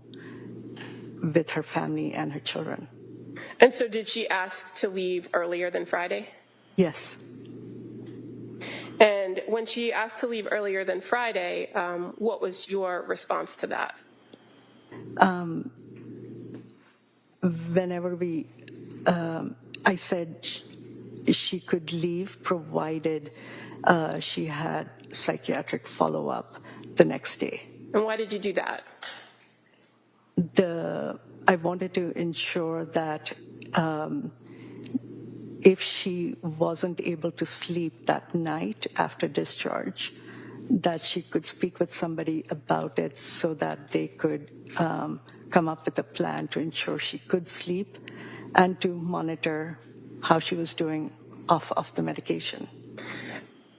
with her family and her children. And so did she ask to leave earlier than Friday? Yes. And when she asked to leave earlier than Friday, what was your response to that? Whenever I said she could leave provided she had psychiatric follow-up the next day. And why did you do that? I wanted to ensure that if she wasn't able to sleep that night after discharge, that she could speak with somebody about it so that they could come up with a plan to ensure she could sleep and to monitor how she was doing off of the medication.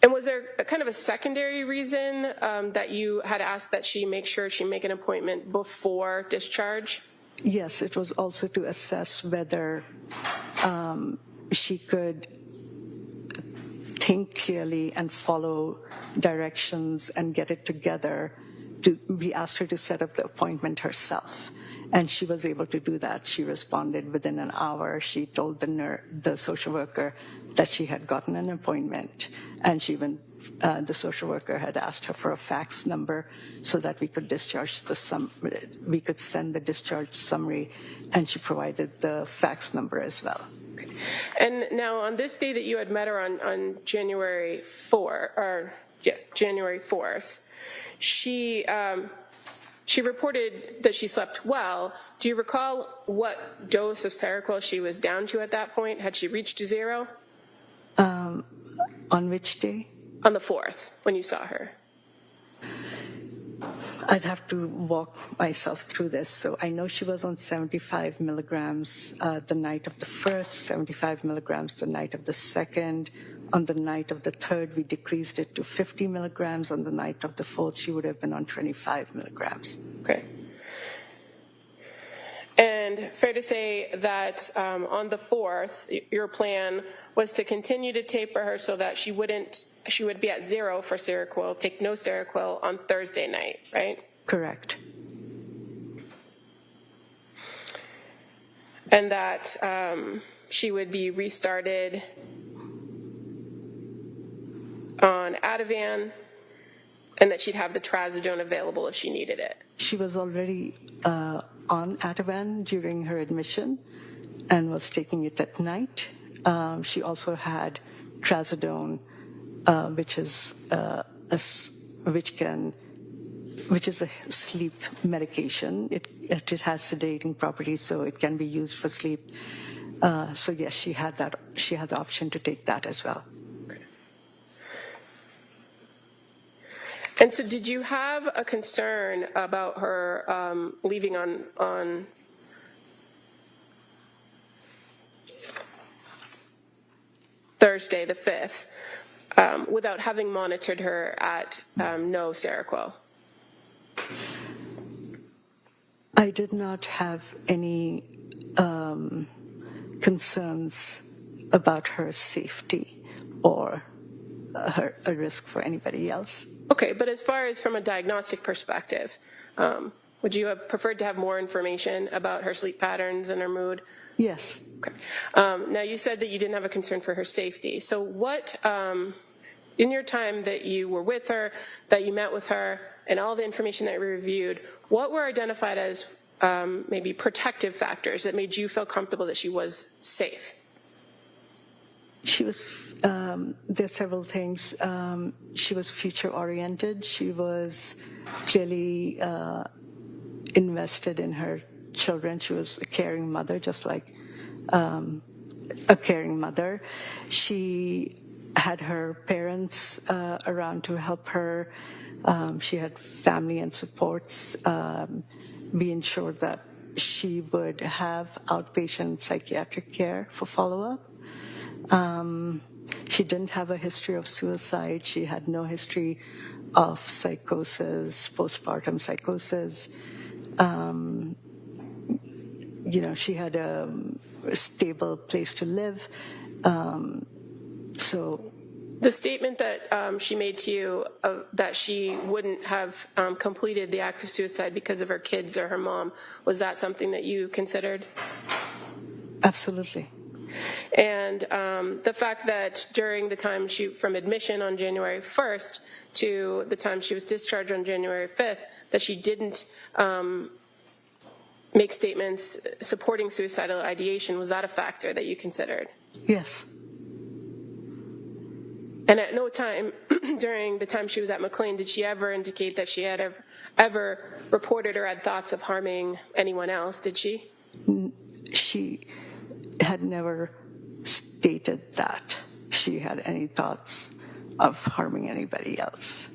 And was there a kind of a secondary reason that you had asked that she make sure she make an appointment before discharge? Yes, it was also to assess whether she could think clearly and follow directions and get it together. We asked her to set up the appointment herself, and she was able to do that. She responded within an hour. She told the social worker that she had gotten an appointment, and the social worker had asked her for a fax number so that we could we could send the discharge summary, and she provided the fax number as well. Okay. And now on this day that you had met her on January 4th, she reported that she slept well. Do you recall what dose of Seroquel she was down to at that point? Had she reached 0? On which day? On the 4th, when you saw her. I'd have to walk myself through this. So I know she was on 75 milligrams the night of the 1st, 75 milligrams the night of the 2nd. On the night of the 3rd, we decreased it to 50 milligrams. On the night of the 4th, she would have been on 25 milligrams. Okay. And fair to say that on the 4th, your plan was to continue to taper her so that she would be at 0 for Seroquel, take no Seroquel on Thursday night, right? Correct. And that she would be restarted on Ativan and that she'd have the trazodone available if she needed it. She was already on Ativan during her admission and was taking it at night. She also had trazodone, which is a sleep medication. It has sedating properties, so it can be used for sleep. So yes, she had that. She had the option to take that as well. Okay. And so, did you have a concern about her leaving on Thursday, the 5th, without having monitored her at no Seroquel? I did not have any concerns about her safety or a risk for anybody else. Okay, but as far as from a diagnostic perspective, would you have preferred to have more information about her sleep patterns and her mood? Yes. Okay. Now, you said that you didn't have a concern for her safety. So what, in your time that you were with her, that you met with her, and all the information that you reviewed, what were identified as maybe protective factors that made you feel comfortable that she was safe? She was, there's several things. She was future-oriented. She was clearly invested in her children. She was a caring mother, just like a caring mother. She had her parents around to help her. She had family and supports. We ensured that she would have outpatient psychiatric care for follow-up. She didn't have a history of suicide. She had no history of psychosis, postpartum psychosis. She had a stable place to live. So the statement that she made to you that she wouldn't have completed the act of suicide because of her kids or her mom, was that something that you considered? Absolutely. And the fact that during the time from admission on January 1st to the time she was discharged on January 5th, that she didn't make statements supporting suicidal ideation, was that a factor that you considered? Yes. And at no time during the time she was at McLean did she ever indicate that she had ever reported or had thoughts of harming anyone else, did she? She had never stated that she had any thoughts of harming anybody else.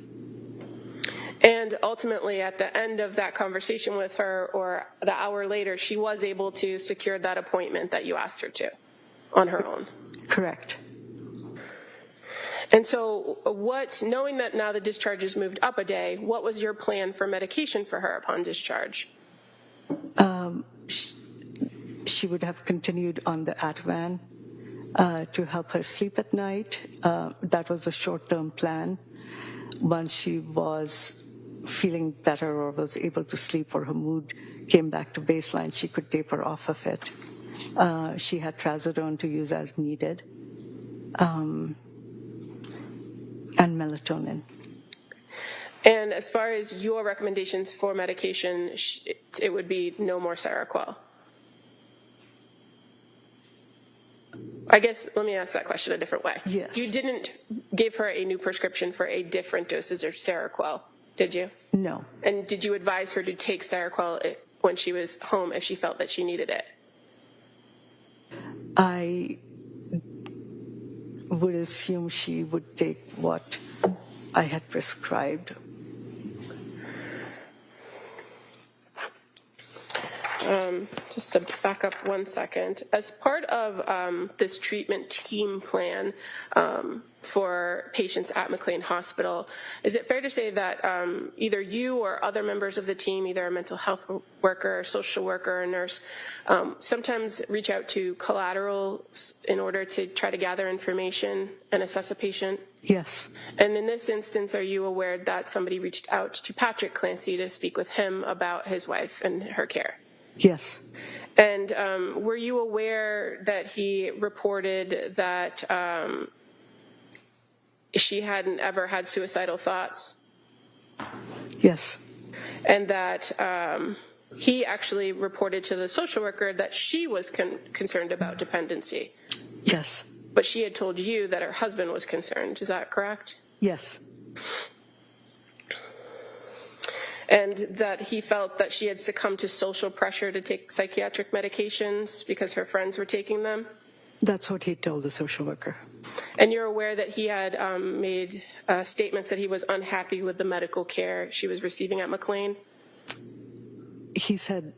And ultimately, at the end of that conversation with her, or the hour later, she was able to secure that appointment that you asked her to on her own. Correct. And so knowing that now the discharge has moved up a day, what was your plan for medication for her upon discharge? She would have continued on the Ativan to help her sleep at night. That was a short-term plan. Once she was feeling better or was able to sleep or her mood came back to baseline, she could taper off of it. She had trazodone to use as needed, and melatonin. And as far as your recommendations for medication, it would be no more Seroquel. I guess, let me ask that question a different way. Yes. You didn't give her a new prescription for a different dosage of Seroquel, did you? No. And did you advise her to take Seroquel when she was home if she felt that she needed it? I would assume she would take what I had prescribed. Just to back up 1 second, as part of this treatment team plan for patients at McLean Hospital, is it fair to say that either you or other members of the team, either a mental health worker, a social worker, or a nurse, sometimes reach out to collaterals in order to try to gather information and assess a patient? Yes. And in this instance, are you aware that somebody reached out to Patrick Clancy to speak with him about his wife and her care? Yes. And were you aware that he reported that she hadn't ever had suicidal thoughts? Yes. And that he actually reported to the social worker that she was concerned about dependency. Yes. But she had told you that her husband was concerned. Is that correct? Yes. And that he felt that she had succumbed to social pressure to take psychiatric medications because her friends were taking them? That's what he told the social worker. And you're aware that he had made statements that he was unhappy with the medical care she was receiving at McLean? He said,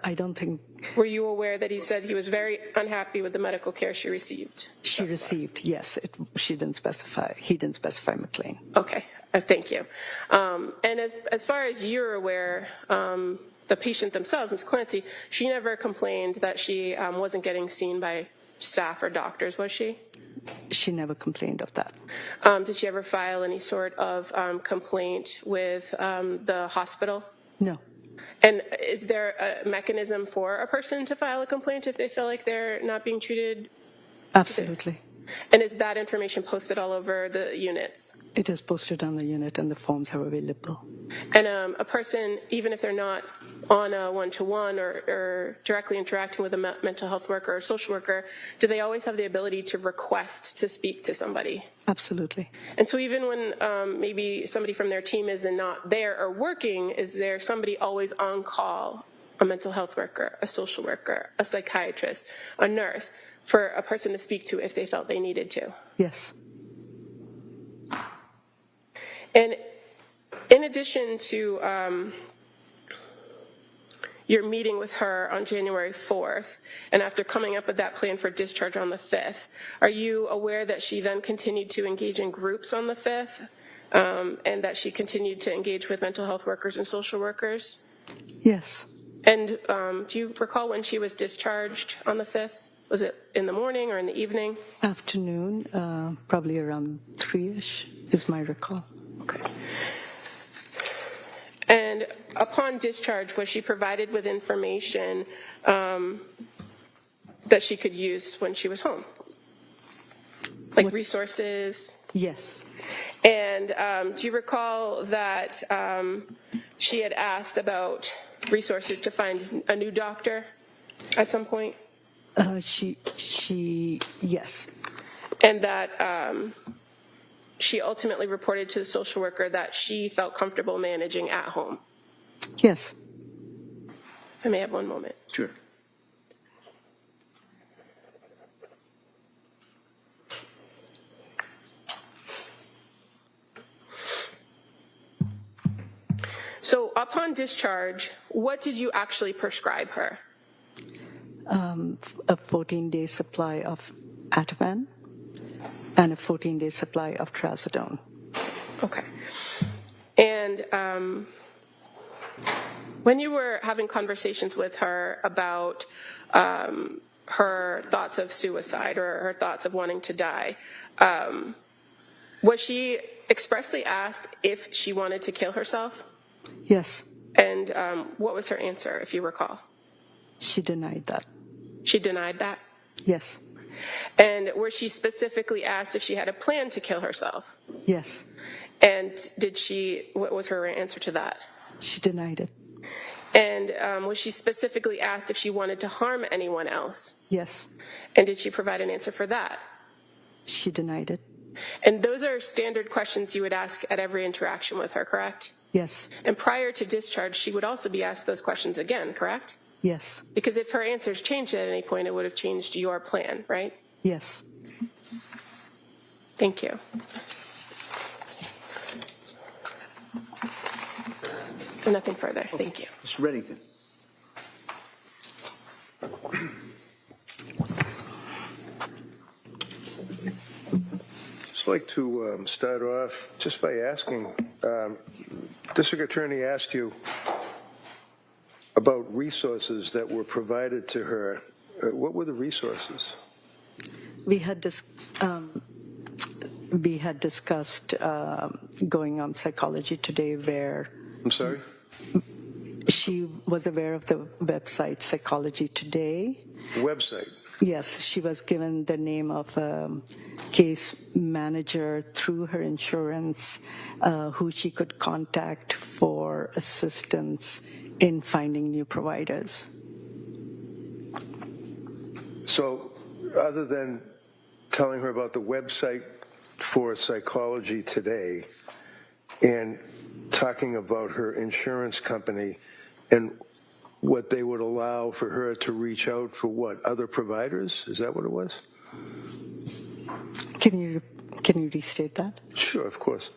I don't think... Were you aware that he said he was very unhappy with the medical care she received? She received, yes. She didn't specify. He didn't specify McLean. Okay, thank you. And as far as you're aware, the patient themselves, Ms. Clancy, she never complained that she wasn't getting seen by staff or doctors, was she? She never complained of that. Did she ever file any sort of complaint with the hospital? No. And is there a mechanism for a person to file a complaint if they feel like they're not being treated? Absolutely. And is that information posted all over the units? It is posted on the unit and the forms are available. And a person, even if they're not on a one-to-one or directly interacting with a mental health worker or social worker, do they always have the ability to request to speak to somebody? Absolutely. And so even when maybe somebody from their team is not there or working, is there somebody always on call, a mental health worker, a social worker, a psychiatrist, a nurse, for a person to speak to if they felt they needed to? Yes. And in addition to your meeting with her on January 4th, and after coming up with that plan for discharge on the 5th, are you aware that she then continued to engage in groups on the 5th, and that she continued to engage with mental health workers and social workers? Yes. And do you recall when she was discharged on the 5th? Was it in the morning or in the evening? Afternoon, probably around 3-ish is my recall. Okay. And upon discharge, was she provided with information that she could use when she was home? Like resources? Yes. And do you recall that she had asked about resources to find a new doctor at some point? Yes. And that she ultimately reported to the social worker that she felt comfortable managing at home? Yes. I may have one moment. Sure. So upon discharge, what did you actually prescribe her? A 14-day supply of Ativan and a 14-day supply of trazodone. Okay. And when you were having conversations with her about her thoughts of suicide or her thoughts of wanting to die, was she expressly asked if she wanted to kill herself? Yes. And what was her answer, if you recall? She denied that. She denied that? Yes. And was she specifically asked if she had a plan to kill herself? Yes. And what was her answer to that? She denied it. And was she specifically asked if she wanted to harm anyone else? Yes. And did she provide an answer for that? She denied it. And those are standard questions you would ask at every interaction with her, correct? Yes. And prior to discharge, she would also be asked those questions again, correct? Yes. Because if her answers changed at any point, it would have changed your plan, right? Yes. Thank you. Nothing further. Thank you. Mr. Reddington. I'd like to start off just by asking, District Attorney asked you about resources that were provided to her. What were the resources? We had discussed going on Psychology Today, where I'm sorry? she was aware of the website Psychology Today, Website. Yes, she was given the name of a case manager through her insurance who she could contact for assistance in finding new providers. So other than telling her about the website for Psychology Today and talking about her insurance company and what they would allow for her to reach out for what, other providers? Is that what it was? Can you restate that? Sure, of course.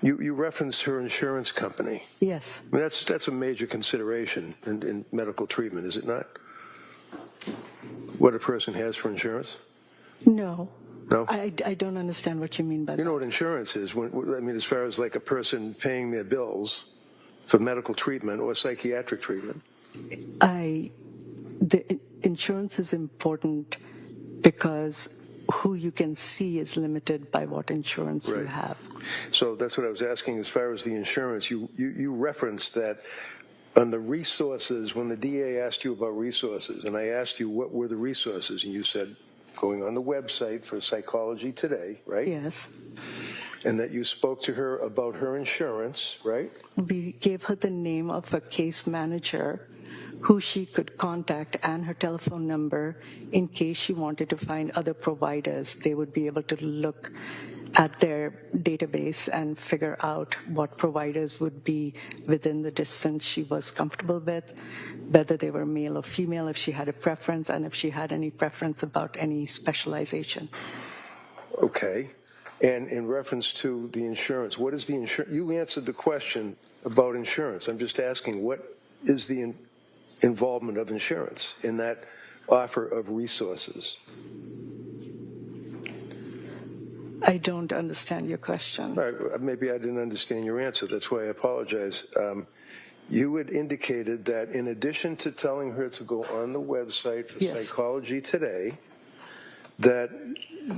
You referenced her insurance company. Yes. I mean, that's a major consideration in medical treatment, is it not? What a person has for insurance? No. No? I don't understand what you mean by that. You know what insurance is? I mean, as far as like a person paying their bills for medical treatment or psychiatric treatment. The insurance is important because who you can see is limited by what insurance you have. So that's what I was asking as far as the insurance. You referenced that on the resources, when the DA asked you about resources, and I asked you what were the resources, and you said going on the website for Psychology Today, right? Yes. And that you spoke to her about her insurance, right? We gave her the name of a case manager who she could contact and her telephone number in case she wanted to find other providers. They would be able to look at their database and figure out what providers would be within the distance she was comfortable with, whether they were male or female, if she had a preference, and if she had any preference about any specialization. Okay. And in reference to the insurance, what is the insurance? You answered the question about insurance. I'm just asking, what is the involvement of insurance in that offer of resources? I don't understand your question. All right, maybe I didn't understand your answer. That's why I apologize. You had indicated that in addition to telling her to go on the website for Psychology Today, that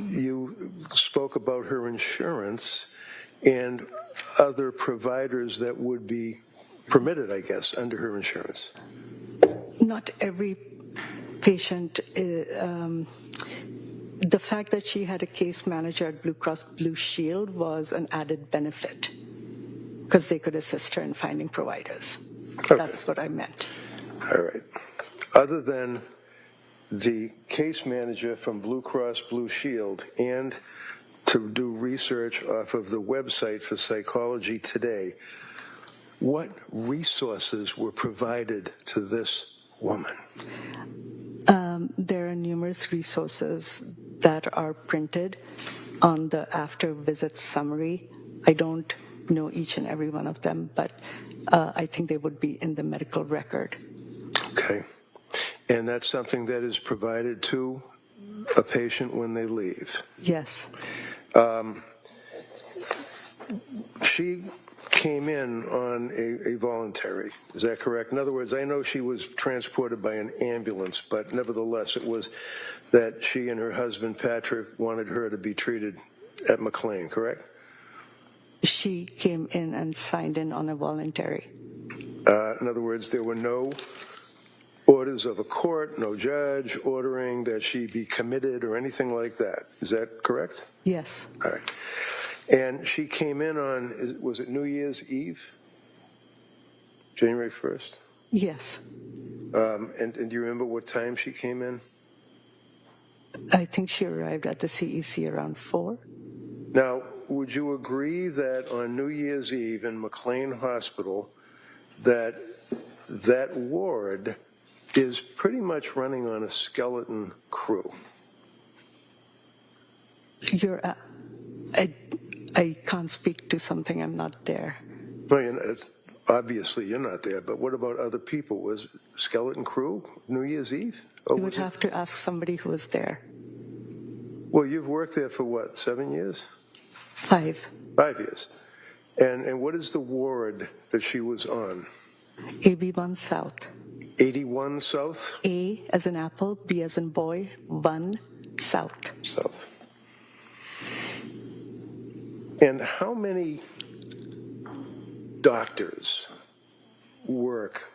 you spoke about her insurance and other providers that would be permitted, I guess, under her insurance. Not every patient, the fact that she had a case manager at Blue Cross Blue Shield was an added benefit because they could assist her in finding providers. Okay. That's what I meant. All right. Other than the case manager from Blue Cross Blue Shield and to do research off of the website for Psychology Today, what resources were provided to this woman? There are numerous resources that are printed on the after visit summary. I don't know each and every one of them, but I think they would be in the medical record. Okay. And that's something that is provided to a patient when they leave? Yes. She came in on a voluntary, is that correct? In other words, I know she was transported by an ambulance, but nevertheless it was that she and her husband Patrick wanted her to be treated at McLean, correct? She came in and signed in on a voluntary. In other words, there were no orders of a court, no judge ordering that she be committed or anything like that. Is that correct? Yes. All right. And she came in on, was it New Year's Eve? January 1st? Yes. And do you remember what time she came in? I think she arrived at the CEC around 4. Now, would you agree that on New Year's Eve in McLean Hospital, that ward is pretty much running on a skeleton crew? I can't speak to something I'm not there. No, obviously you're not there, but what about other people? Was it skeleton crew New Year's Eve? You would have to ask somebody who was there. Well, you've worked there for what, 7 years? 5. 5 years. And what is the ward that she was on? AB1 South. 81 South? A as in apple, B as in boy, 1 South. South. And how many doctors work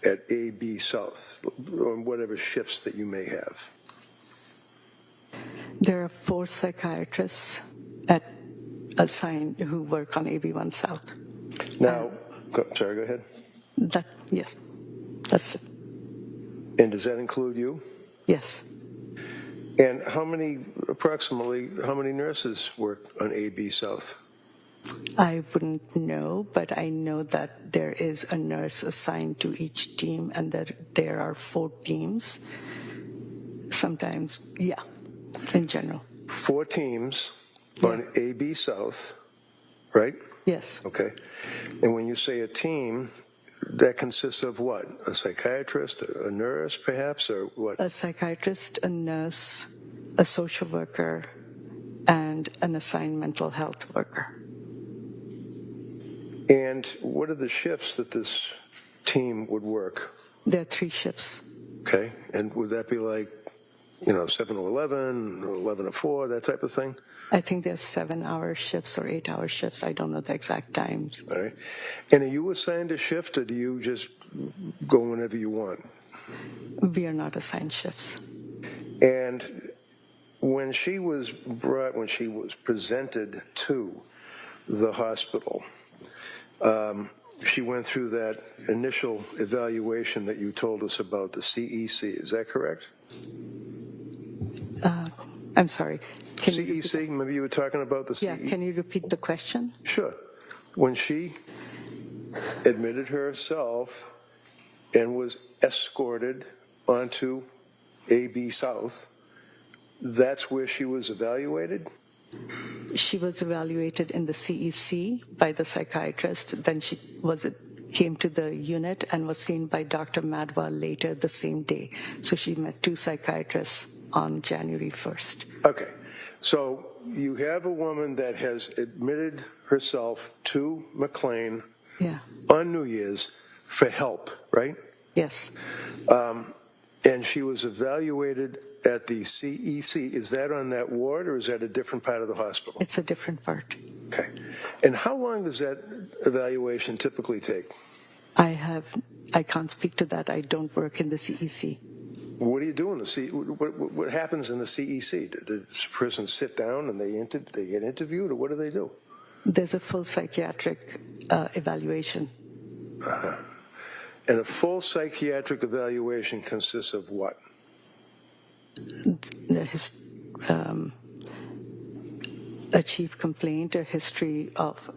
at AB South, on whatever shifts that you may have? There are 4 psychiatrists assigned who work on AB1 South. Now, sorry, go ahead. Yes, that's it. And does that include you? Yes. And approximately how many nurses work on AB South? I wouldn't know, but I know that there is a nurse assigned to each team and that there are 4 teams. Sometimes, yeah, in general. 4 teams on AB South, right? Yes. Okay. And when you say a team, that consists of what? A psychiatrist, a nurse, perhaps, or what? A psychiatrist, a nurse, a social worker, and an assigned mental health worker. And what are the shifts that this team would work? There are 3 shifts. Okay. And would that be like, 7 to 11, or 11 to 4, that type of thing? I think there's 7-hour shifts or 8-hour shifts. I don't know the exact times. All right. And are you assigned a shift, or do you just go whenever you want? We are not assigned shifts. And when she was presented to the hospital, she went through that initial evaluation that you told us about, the CEC. Is that correct? I'm sorry. CEC, maybe you were talking about the CEC. Yeah, can you repeat the question? Sure. When she admitted herself and was escorted onto AB South, that's where she was evaluated? She was evaluated in the CEC by the psychiatrist. Then she came to the unit and was seen by Dr. Madhwa later the same day. So she met 2 psychiatrists on January 1st. Okay. So you have a woman that has admitted herself to McLean on New Year's for help, right? Yes. And she was evaluated at the CEC. Is that on that ward, or is that a different part of the hospital? It's a different part. Okay. And how long does that evaluation typically take? I can't speak to that. I don't work in the CEC. What do you do in the CEC? What happens in the CEC? Does this person sit down and they get interviewed, or what do they do? There's a full psychiatric evaluation. And a full psychiatric evaluation consists of what? A chief complaint, a history of,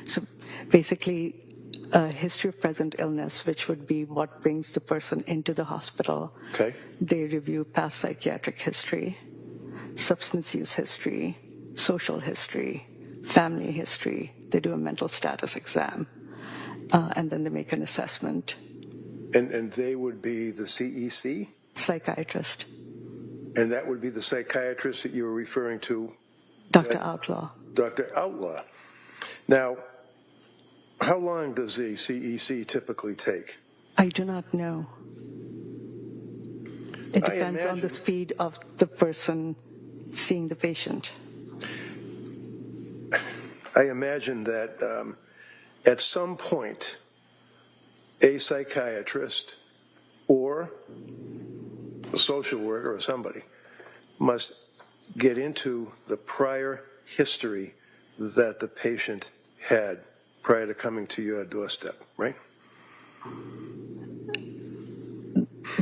so basically a history of present illness, which would be what brings the person into the hospital. Okay. They review past psychiatric history, substance use history, social history, family history. They do a mental status exam, and then they make an assessment. And they would be the CEC? Psychiatrist. And that would be the psychiatrist that you were referring to? Dr. Outlaw. Dr. Outlaw. Now, how long does the CEC typically take? I do not know. It depends on the speed of the person seeing the patient. I imagine that at some point, a psychiatrist or a social worker or somebody must get into the prior history that the patient had prior to coming to your doorstep, right?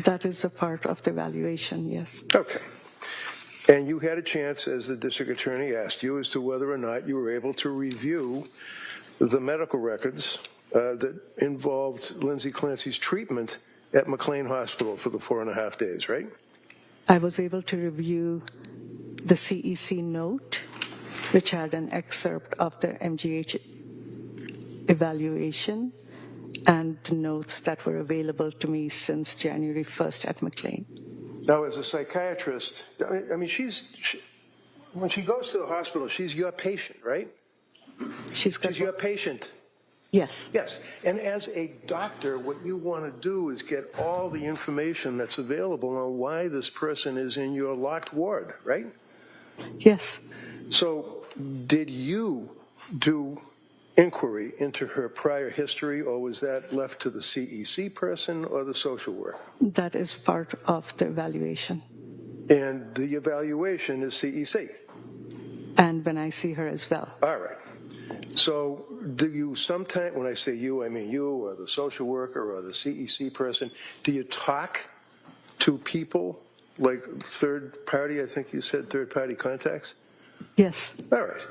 That is a part of the evaluation, yes. Okay. And you had a chance, as the district attorney asked you, as to whether or not you were able to review the medical records that involved Lindsay Clancy's treatment at McLean Hospital for the 4.5 days, right? I was able to review the CEC note, which had an excerpt of the MGH evaluation and the notes that were available to me since January 1st at McLean. Now, as a psychiatrist, I mean, when she goes to the hospital, she's your patient, right? She's your patient. Yes. Yes. And as a doctor, what you want to do is get all the information that's available on why this person is in your locked ward, right? Yes. So did you do inquiry into her prior history, or was that left to the CEC person or the social worker? That is part of the evaluation. And the evaluation is CEC. And when I see her as well. All right. So do you sometimes, when I say you, I mean you or the social worker or the CEC person, do you talk to people like third party, I think you said third party contacts? Yes, All right.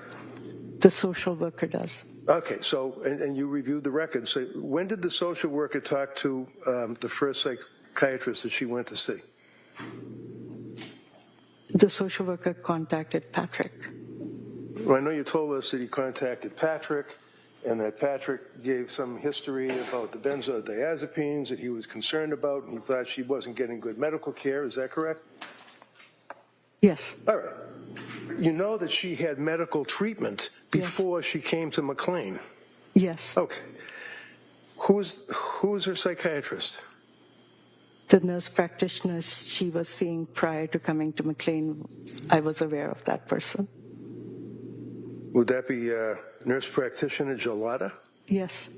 the social worker does. Okay, so, and you reviewed the records. So when did the social worker talk to the first psychiatrist that she went to see? The social worker contacted Patrick. Well, I know you told us that he contacted Patrick, and that Patrick gave some history about the benzodiazepines that he was concerned about, and he thought she wasn't getting good medical care. Is that correct? Yes, All right. You know that she had medical treatment before she came to McLean. yes. Okay. Who's her psychiatrist? The nurse practitioner she was seeing prior to coming to McLean, I was aware of that person. Would that be nurse practitioner Gelada? Yes.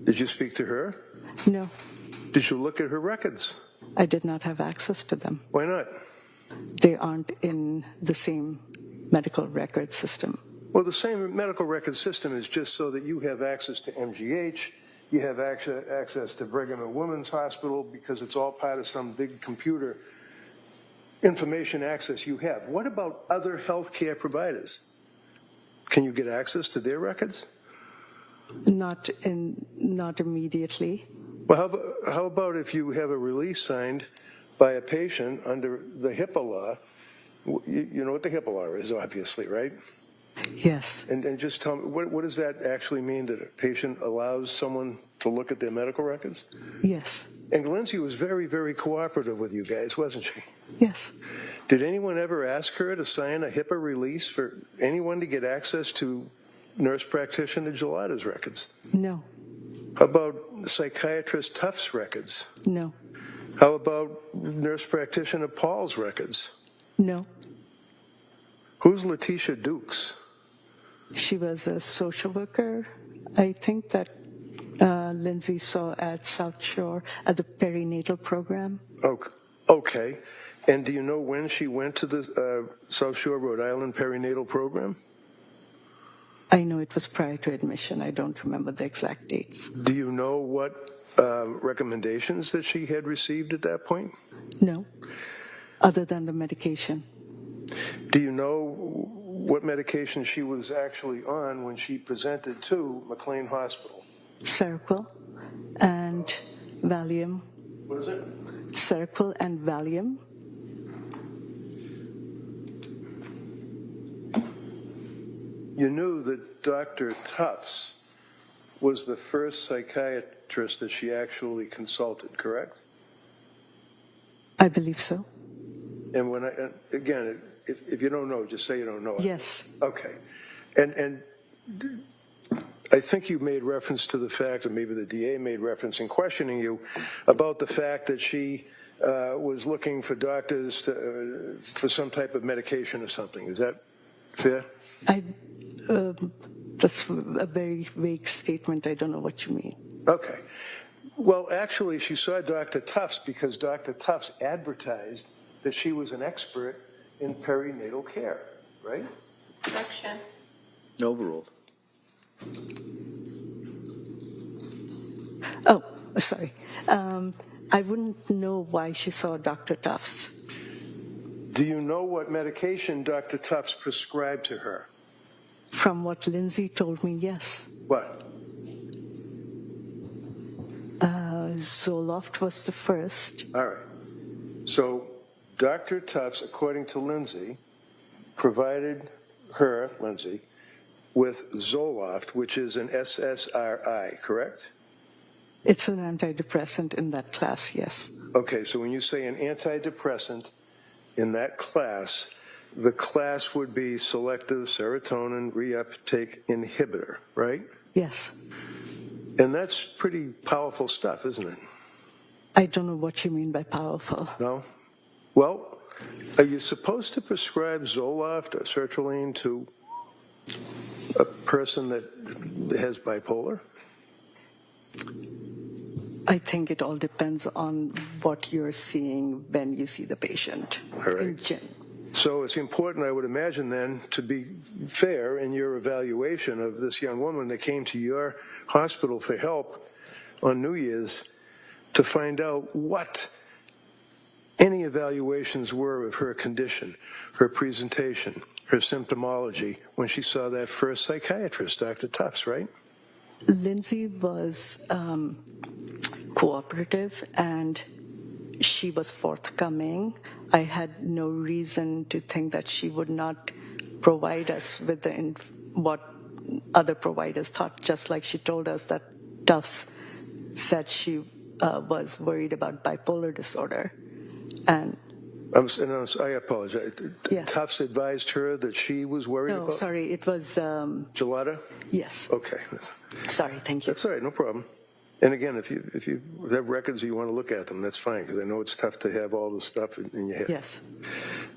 Did you speak to her? No, Did you look at her records? I did not have access to them. Why not? They aren't in the same medical record system. Well, the same medical record system is just so that you have access to MGH, you have access to Brigham and Women's Hospital, because it's all part of some big computer information access you have. What about other healthcare providers? Can you get access to their records? Not immediately. Well, how about if you have a release signed by a patient under the HIPAA law? You know what the HIPAA law is, obviously, right? Yes. And just tell me, what does that actually mean, that a patient allows someone to look at their medical records? Yes. And Lindsay was very, very cooperative with you guys, wasn't she? Yes. Did anyone ever ask her to sign a HIPAA release for anyone to get access to nurse practitioner Gelada's records? No. How about psychiatrist Tufts' records? No. How about nurse practitioner Paul's records? No. Who's Letitia Dukes? She was a social worker, I think, that Lindsay saw at South Shore at the perinatal program. Okay. And do you know when she went to the South Shore, Rhode Island perinatal program? I know it was prior to admission. I don't remember the exact dates. Do you know what recommendations that she had received at that point? No, other than the medication. Do you know what medication she was actually on when she presented to McLean Hospital? Seroquel and Valium. What is it? Seroquel and Valium. You knew that Dr. Tufts was the first psychiatrist that she actually consulted, correct? I believe so. And when again, if you don't know, just say you don't know. Yes. Okay. And I think you made reference to the fact, or maybe the DA made reference in questioning you, about the fact that she was looking for doctors for some type of medication or something. Is that fair? That's a very vague statement. I don't know what you mean. Okay. Well, actually, she saw Dr. Tufts because Dr. Tufts advertised that she was an expert in perinatal care, right? Correction. Overruled. Oh, sorry. I wouldn't know why she saw Dr. Tufts. Do you know what medication Dr. Tufts prescribed to her? From what Lindsay told me, yes. What? Zoloft was the first. All right. So Dr. Tufts, according to Lindsay, provided her, Lindsay, with Zoloft, which is an SSRI, correct? It's an antidepressant in that class, yes. Okay, so when you say an antidepressant in that class, the class would be selective serotonin reuptake inhibitor, right? Yes. And that's pretty powerful stuff, isn't it? I don't know what you mean by powerful. No? Well, are you supposed to prescribe Zoloft or sertraline to a person that has bipolar? I think it all depends on what you're seeing when you see the patient. All right. So it's important, I would imagine then, to be fair in your evaluation of this young woman that came to your hospital for help on New Year's to find out what any evaluations were of her condition, her presentation, her symptomology when she saw that first psychiatrist, Dr. Tufts, right? Lindsay was cooperative and she was forthcoming. I had no reason to think that she would not provide us with what other providers thought, just like she told us that Tufts said she was worried about bipolar disorder. And I apologize. Yeah. Tufts advised her that she was worried no, about? sorry, it was... Gelada? Yes. Okay. Sorry, thank you. That's all right, no problem. And again, if you have records or you want to look at them, that's fine, because I know it's tough to have all the stuff in your head. Yes.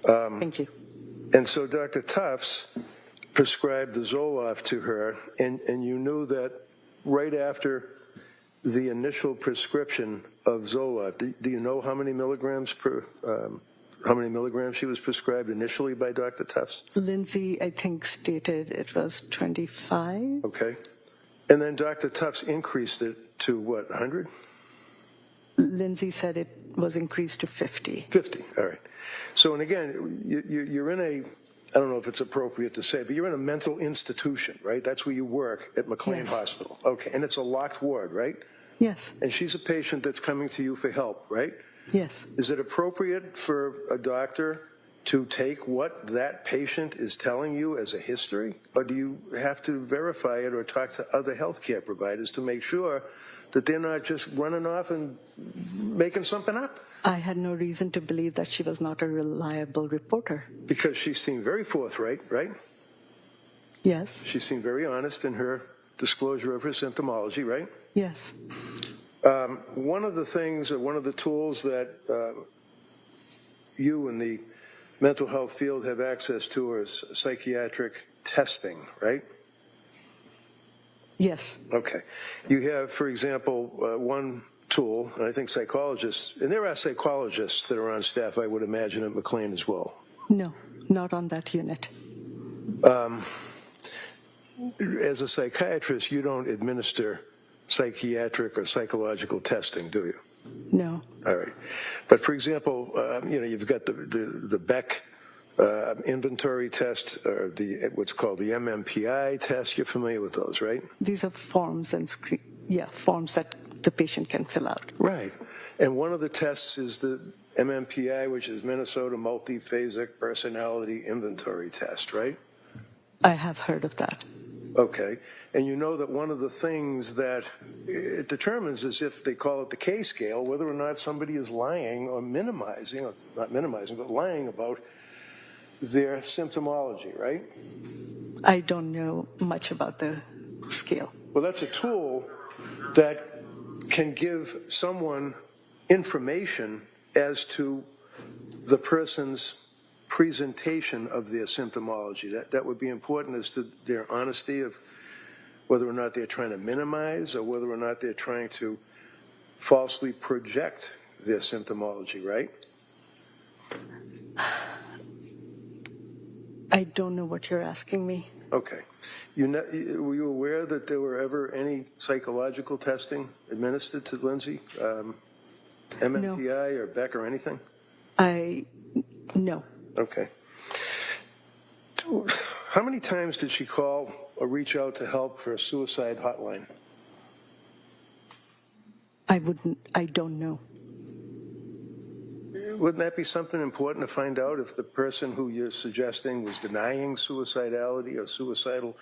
Thank you. And so Dr. Tufts prescribed the Zoloft to her, and you knew that right after the initial prescription of Zoloft, do you know how many milligrams she was prescribed initially by Dr. Tufts? Lindsay, I think, stated it was 25. Okay. And then Dr. Tufts increased it to what, 100? Lindsay said it was increased to 50. 50, all right. So, and again, you're in a, I don't know if it's appropriate to say, but you're in a mental institution, right? That's where you work at McLean Yes. Hospital. Okay, and it's a locked ward, right? Yes. And she's a patient that's coming to you for help, right? Yes. Is it appropriate for a doctor to take what that patient is telling you as a history? Or do you have to verify it or talk to other healthcare providers to make sure that they're not just running off and making something up? I had no reason to believe that she was not a reliable reporter. Because she seemed very forthright, right? Yes. She seemed very honest in her disclosure of her symptomology, right? Yes. One of the things, or one of the tools that you in the mental health field have access to is psychiatric testing, right? Yes. Okay. You have, for example, one tool, and I think psychologists, and there are psychologists that are on staff, I would imagine, at McLean as well. No, not on that unit. As a psychiatrist, you don't administer psychiatric or psychological testing, do you? No. All right. But for example, you've got the Beck inventory test, or what's called the MMPI test. You're familiar with those, right? These are forms forms that the patient can fill out. Right. And one of the tests is the MMPI, which is Minnesota Multiphasic Personality Inventory Test, right? I have heard of that. Okay. And you know that one of the things that it determines is, if they call it the K scale, whether or not somebody is lying or minimizing, or not minimizing, but lying about their symptomology, right? I don't know much about the scale. Well, that's a tool that can give someone information as to the person's presentation of their symptomology. That would be important as to their honesty of whether or not they're trying to minimize or whether or not they're trying to falsely project their symptomology, right? I don't know what you're asking me. Okay. Were you aware that there were ever any psychological testing administered to Lindsay? MMPI or Beck or anything? No. Okay. How many times did she call or reach out to help for a suicide hotline? I don't know. Wouldn't that be something important to find out, if the person who you're suggesting was denying suicidality or suicidal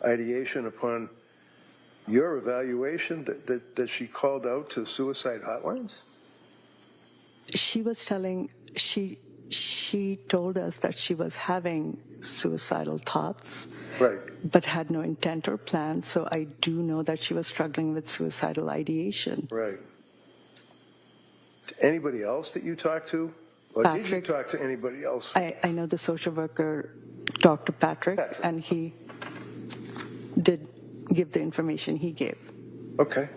ideation upon your evaluation, that she called out to suicide hotlines? She was she told us that she was having suicidal thoughts, right, but had no intent or plan. So I do know that she was struggling with suicidal ideation. Right. Anybody else that you talked to? Or Patrick. Did you talk to anybody else? I know the social worker talked to Patrick. And he... did give the information he gave. Okay.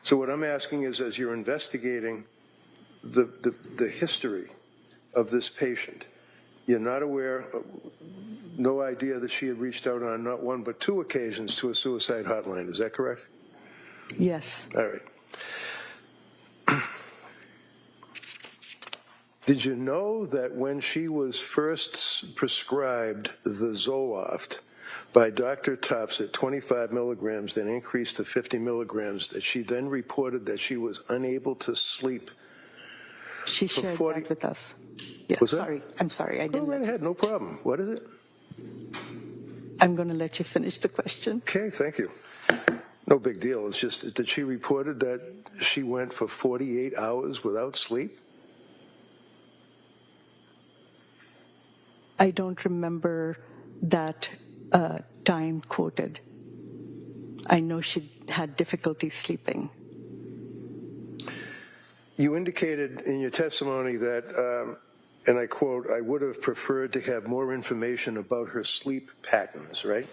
So what I'm asking is, as you're investigating the history of this patient, you're not aware, no idea that she had reached out on not one but two occasions to a suicide hotline. Is that correct? Yes. All right. Did you know that when she was first prescribed the Zoloft by Dr. Tufts at 25 milligrams, then increased to 50 milligrams, that she then reported that she was unable to sleep? She shared that with us. Yeah, Was that? sorry. I'm sorry. I didn't. Go right ahead, no problem. What is it? I'm going to let you finish the question. Okay, thank you. No big deal. It's just that she reported that she went for 48 hours without sleep. I don't remember that time quoted. I know she had difficulty sleeping. You indicated in your testimony that, and I quote, "I would have preferred to have more information about her sleep patterns," right?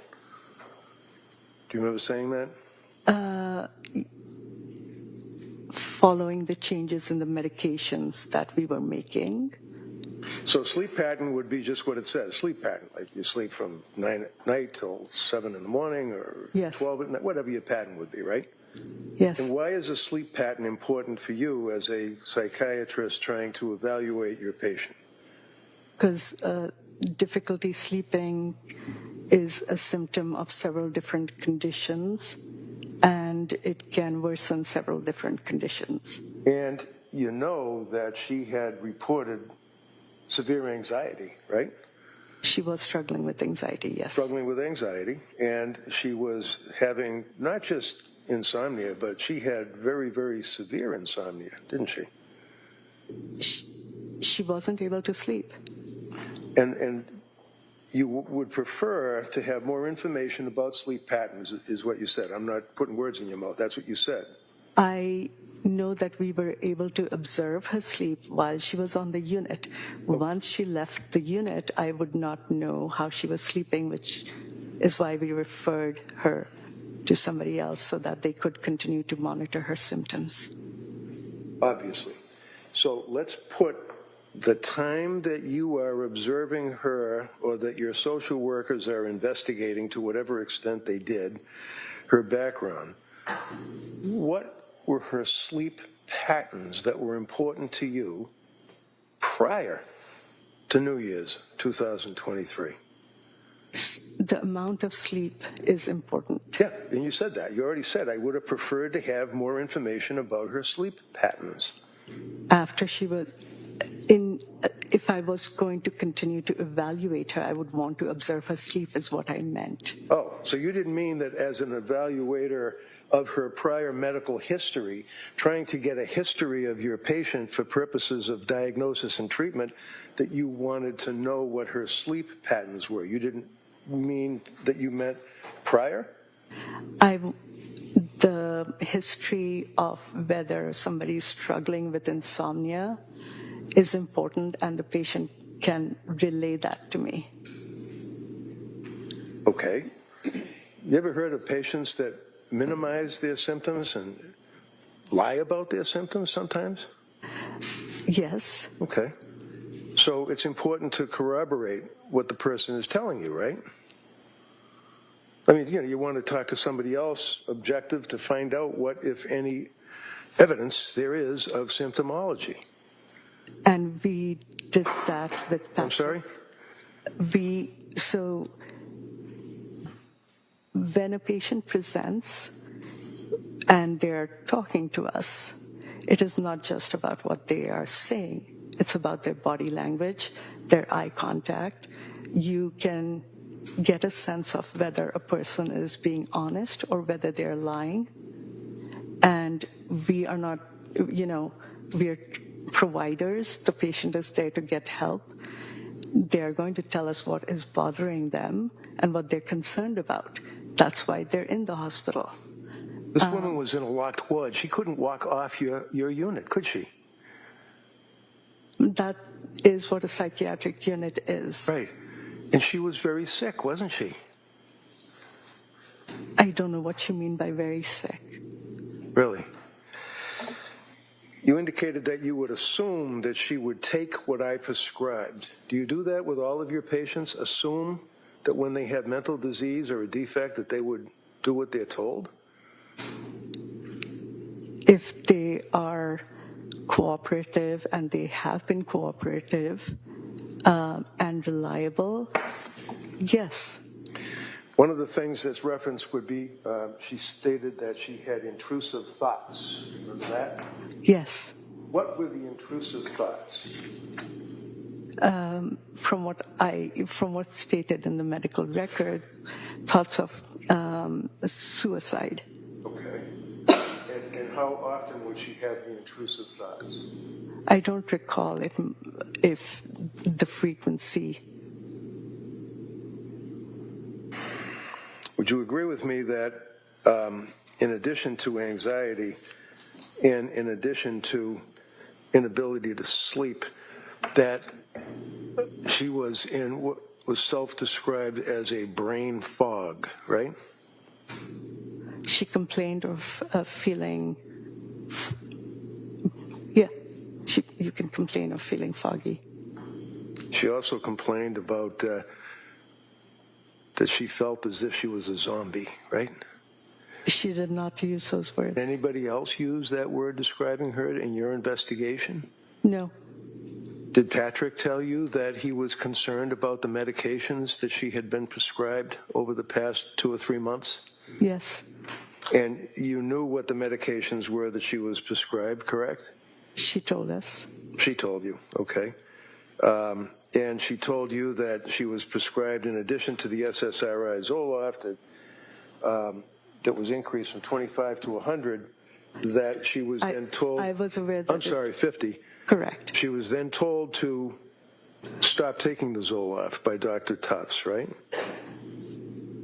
Do you remember saying that? Following the changes in the medications that we were making. So sleep pattern would be just what it says, sleep pattern, like you sleep from 9 at night till 7 in the morning, or Yes. 12 at night, whatever your pattern would be, right? Yes. And why is a sleep pattern important for you as a psychiatrist trying to evaluate your patient? Because difficulty sleeping is a symptom of several different conditions, and it can worsen several different conditions. And you know that she had reported severe anxiety, right? She was struggling with anxiety, yes. Struggling with anxiety, and she was having not just insomnia, but she had very, very severe insomnia, didn't she? She wasn't able to sleep. And you would prefer to have more information about sleep patterns, is what you said. I'm not putting words in your mouth. That's what you said. I know that we were able to observe her sleep while she was on the unit. Once she left the unit, I would not know how she was sleeping, which is why we referred her to somebody else so that they could continue to monitor her symptoms. Obviously. So let's put the time that you are observing her, or that your social workers are investigating to whatever extent they did, her background. What were her sleep patterns that were important to you prior to New Year's 2023? The amount of sleep is important. Yeah, and you said that. You already said, I would have preferred to have more information about her sleep patterns. After she was if I was going to continue to evaluate her, I would want to observe her sleep is what I meant. Oh, so you didn't mean that as an evaluator of her prior medical history, trying to get a history of your patient for purposes of diagnosis and treatment, that you wanted to know what her sleep patterns were. You didn't mean that you meant prior? The history of whether somebody is struggling with insomnia is important, and the patient can relay that to me. Okay. You ever heard of patients that minimize their symptoms and lie about their symptoms sometimes? Yes. Okay. So it's important to corroborate what the person is telling you, right? I mean, you want to talk to somebody else objective to find out what, if any, evidence there is of symptomology. And we did that with I'm sorry? So when a patient presents and they're talking to us, it is not just about what they are saying. It's about their body language, their eye contact. You can get a sense of whether a person is being honest or whether they're lying. And we are not, we're providers. The patient is there to get help. They're going to tell us what is bothering them and what they're concerned about. That's why they're in the hospital. This woman was in a locked ward. She couldn't walk off your unit, could she? That is what a psychiatric unit is. Right. And she was very sick, wasn't she? I don't know what you mean by very sick. Really? You indicated that you would assume that she would take what I prescribed. Do you do that with all of your patients? Assume that when they have mental disease or a defect that they would do what they're told? If they are cooperative, and they have been cooperative and reliable, yes. One of the things that's referenced would be she stated that she had intrusive thoughts. Remember that? Yes. What were the intrusive thoughts? From what's stated in the medical record, thoughts of suicide. Okay. And how often would she have the intrusive thoughts? I don't recall if the frequency. Would you agree with me that in addition to anxiety and in addition to inability to sleep, that she was in what was self-described as a brain fog, right? She complained of feeling, yeah, you can complain of feeling foggy. She also complained about that she felt as if she was a zombie, right? She did not use those words. Anybody else use that word describing her in your investigation? No. Did Patrick tell you that he was concerned about the medications that she had been prescribed over the past 2 or 3 months? Yes. And you knew what the medications were that she was prescribed, correct? She told us. She told you, okay. And she told you that she was prescribed, in addition to the SSRI Zoloft that was increased from 25 to 100, that she was then told... I was aware that... 50. Correct. She was then told to stop taking the Zoloft by Dr. Tufts, right?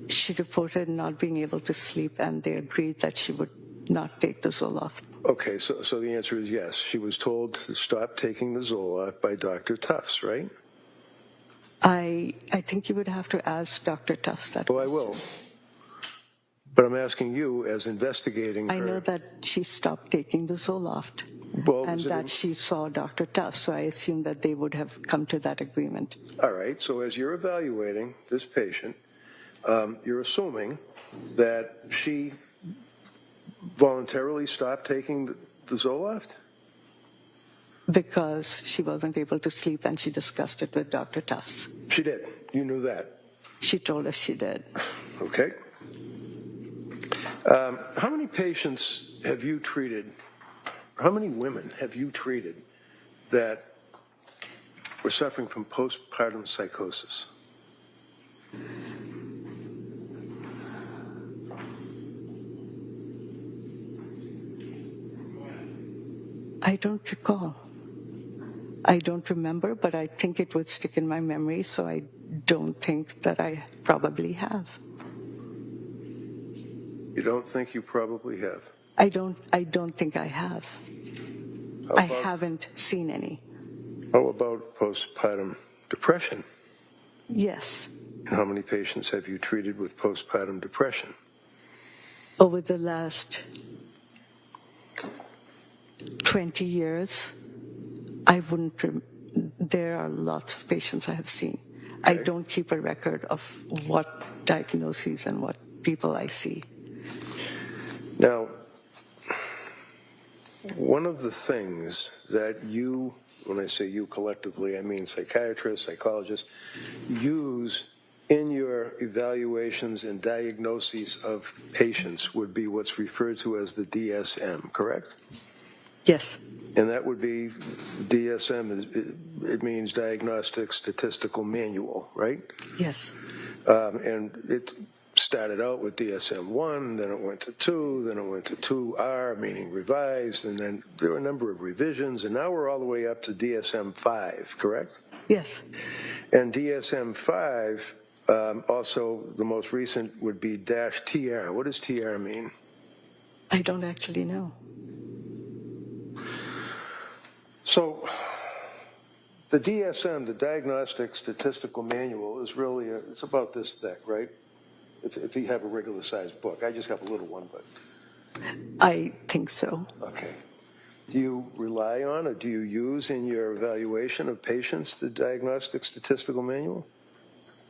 She reported not being able to sleep, and they agreed that she would not take the Zoloft. Okay, so the answer is yes. She was told to stop taking the Zoloft by Dr. Tufts, right? I think you would have to ask Dr. Tufts that Well, I will. But I'm asking you, as investigating her... I know that she stopped taking the Zoloft, and that she saw Dr. Tufts, so I assume that they would have come to that agreement. All right, so as you're evaluating this patient, you're assuming that she voluntarily stopped taking the Zoloft? Because she wasn't able to sleep, and she discussed it with Dr. Tufts. She did. You knew that. She told us she did. Okay. How many patients have you treated, how many women have you treated that were suffering from postpartum psychosis? I don't recall. I don't remember, but I think it would stick in my memory, so I don't think that I probably have. You don't think you probably have? I don't think I have. I haven't seen any. How about postpartum depression? Yes. And how many patients have you treated with postpartum depression? Over the last 20 years, I wouldn't. There are lots of patients I have seen. Okay. I don't keep a record of what diagnoses and what people I see. Now, one of the things that you, when I say you collectively, I mean psychiatrists, psychologists, use in your evaluations and diagnoses of patients would be what's referred to as the DSM, correct? Yes. And that would be, DSM, it means Diagnostic Statistical Manual, right? Yes. And it started out with DSM-1, then it went to 2, then it went to 2R, meaning revised, and then there were a number of revisions, and now we're all the way up to DSM-5, correct? Yes. And DSM-5, also the most recent would be -TR. What does TR mean? I don't actually know. So the DSM, the Diagnostic Statistical Manual, is really, it's about this thick, right? if you have a regular-sized book. I just have a little one, but... I think so. Okay. Do you rely on or do you use in your evaluation of patients the Diagnostic Statistical Manual?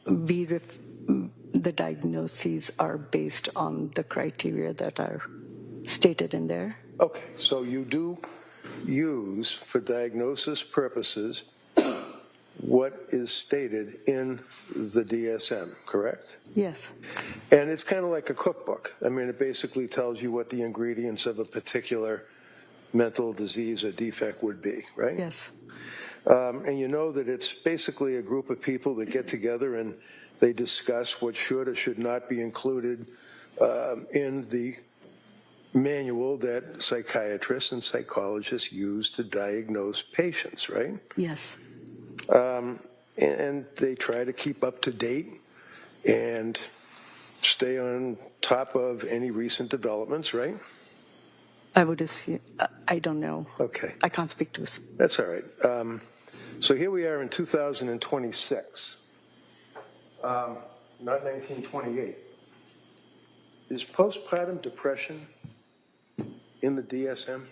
The diagnoses are based on the criteria that are stated in there. Okay, so you do use, for diagnosis purposes, what is stated in the DSM, correct? Yes. And it's kind of like a cookbook. I mean, it basically tells you what the ingredients of a particular mental disease or defect would be, right? Yes. And you know that it's basically a group of people that get together and they discuss what should or should not be included in the manual that psychiatrists and psychologists use to diagnose patients, right? Yes. And they try to keep up to date and stay on top of any recent developments, right? I would assume, I don't know. Okay. I can't speak to it. That's all right. So here we are in 2026, not 1928. Is postpartum depression in the DSM?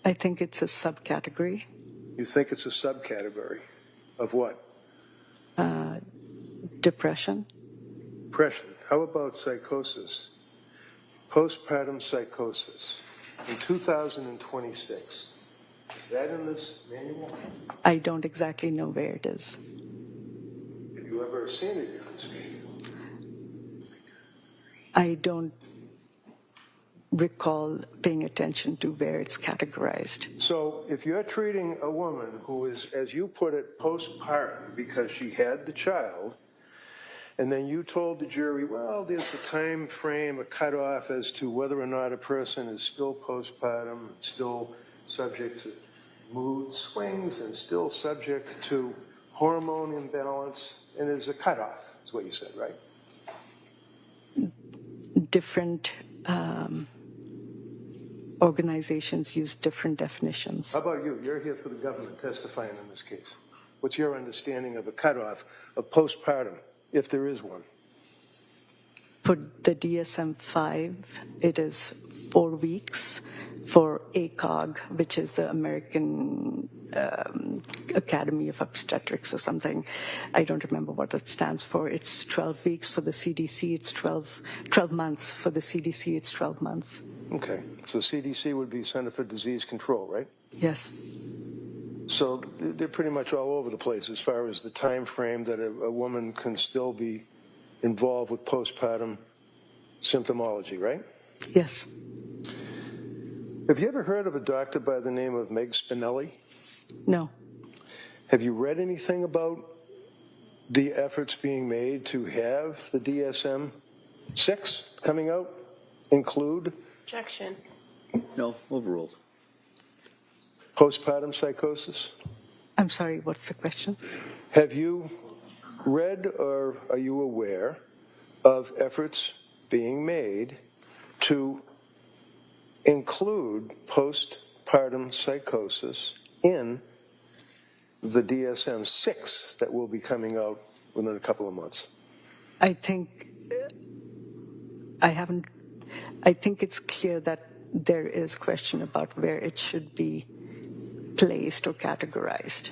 I think it's a subcategory. You think it's a subcategory of what? Depression. Depression. How about psychosis? Postpartum psychosis in 2026. Is that in this manual? I don't exactly know where it is. Have you ever seen it in this manual? I don't recall paying attention to where it's categorized. So if you're treating a woman who is, as you put it, postpartum because she had the child, and then you told the jury, well, there's a time frame, a cutoff as to whether or not a person is still postpartum, still subject to mood swings, and still subject to hormone imbalance, and there's a cutoff, is what you said, right? Different organizations use different definitions. How about you? You're here for the government testifying in this case. What's your understanding of a cutoff of postpartum, if there is one? For the DSM-5, it is 4 weeks. For ACOG, which is the American Academy of Obstetrics or something, I don't remember what it stands for. It's 12 weeks. For the CDC, it's 12 months. For the CDC, it's 12 months. Okay. So CDC would be Center for Disease Control, right? Yes. So they're pretty much all over the place as far as the time frame that a woman can still be involved with postpartum symptomology, right? Yes. Have you ever heard of a doctor by the name of Meg Spinelli? No. Have you read anything about the efforts being made to have the DSM-6 coming out include Objection. No, overruled. postpartum psychosis? I'm sorry, what's the question? Have you read or are you aware of efforts being made to include postpartum psychosis in the DSM-6 that will be coming out within a couple of months? I think it's clear that there is question about where it should be placed or categorized.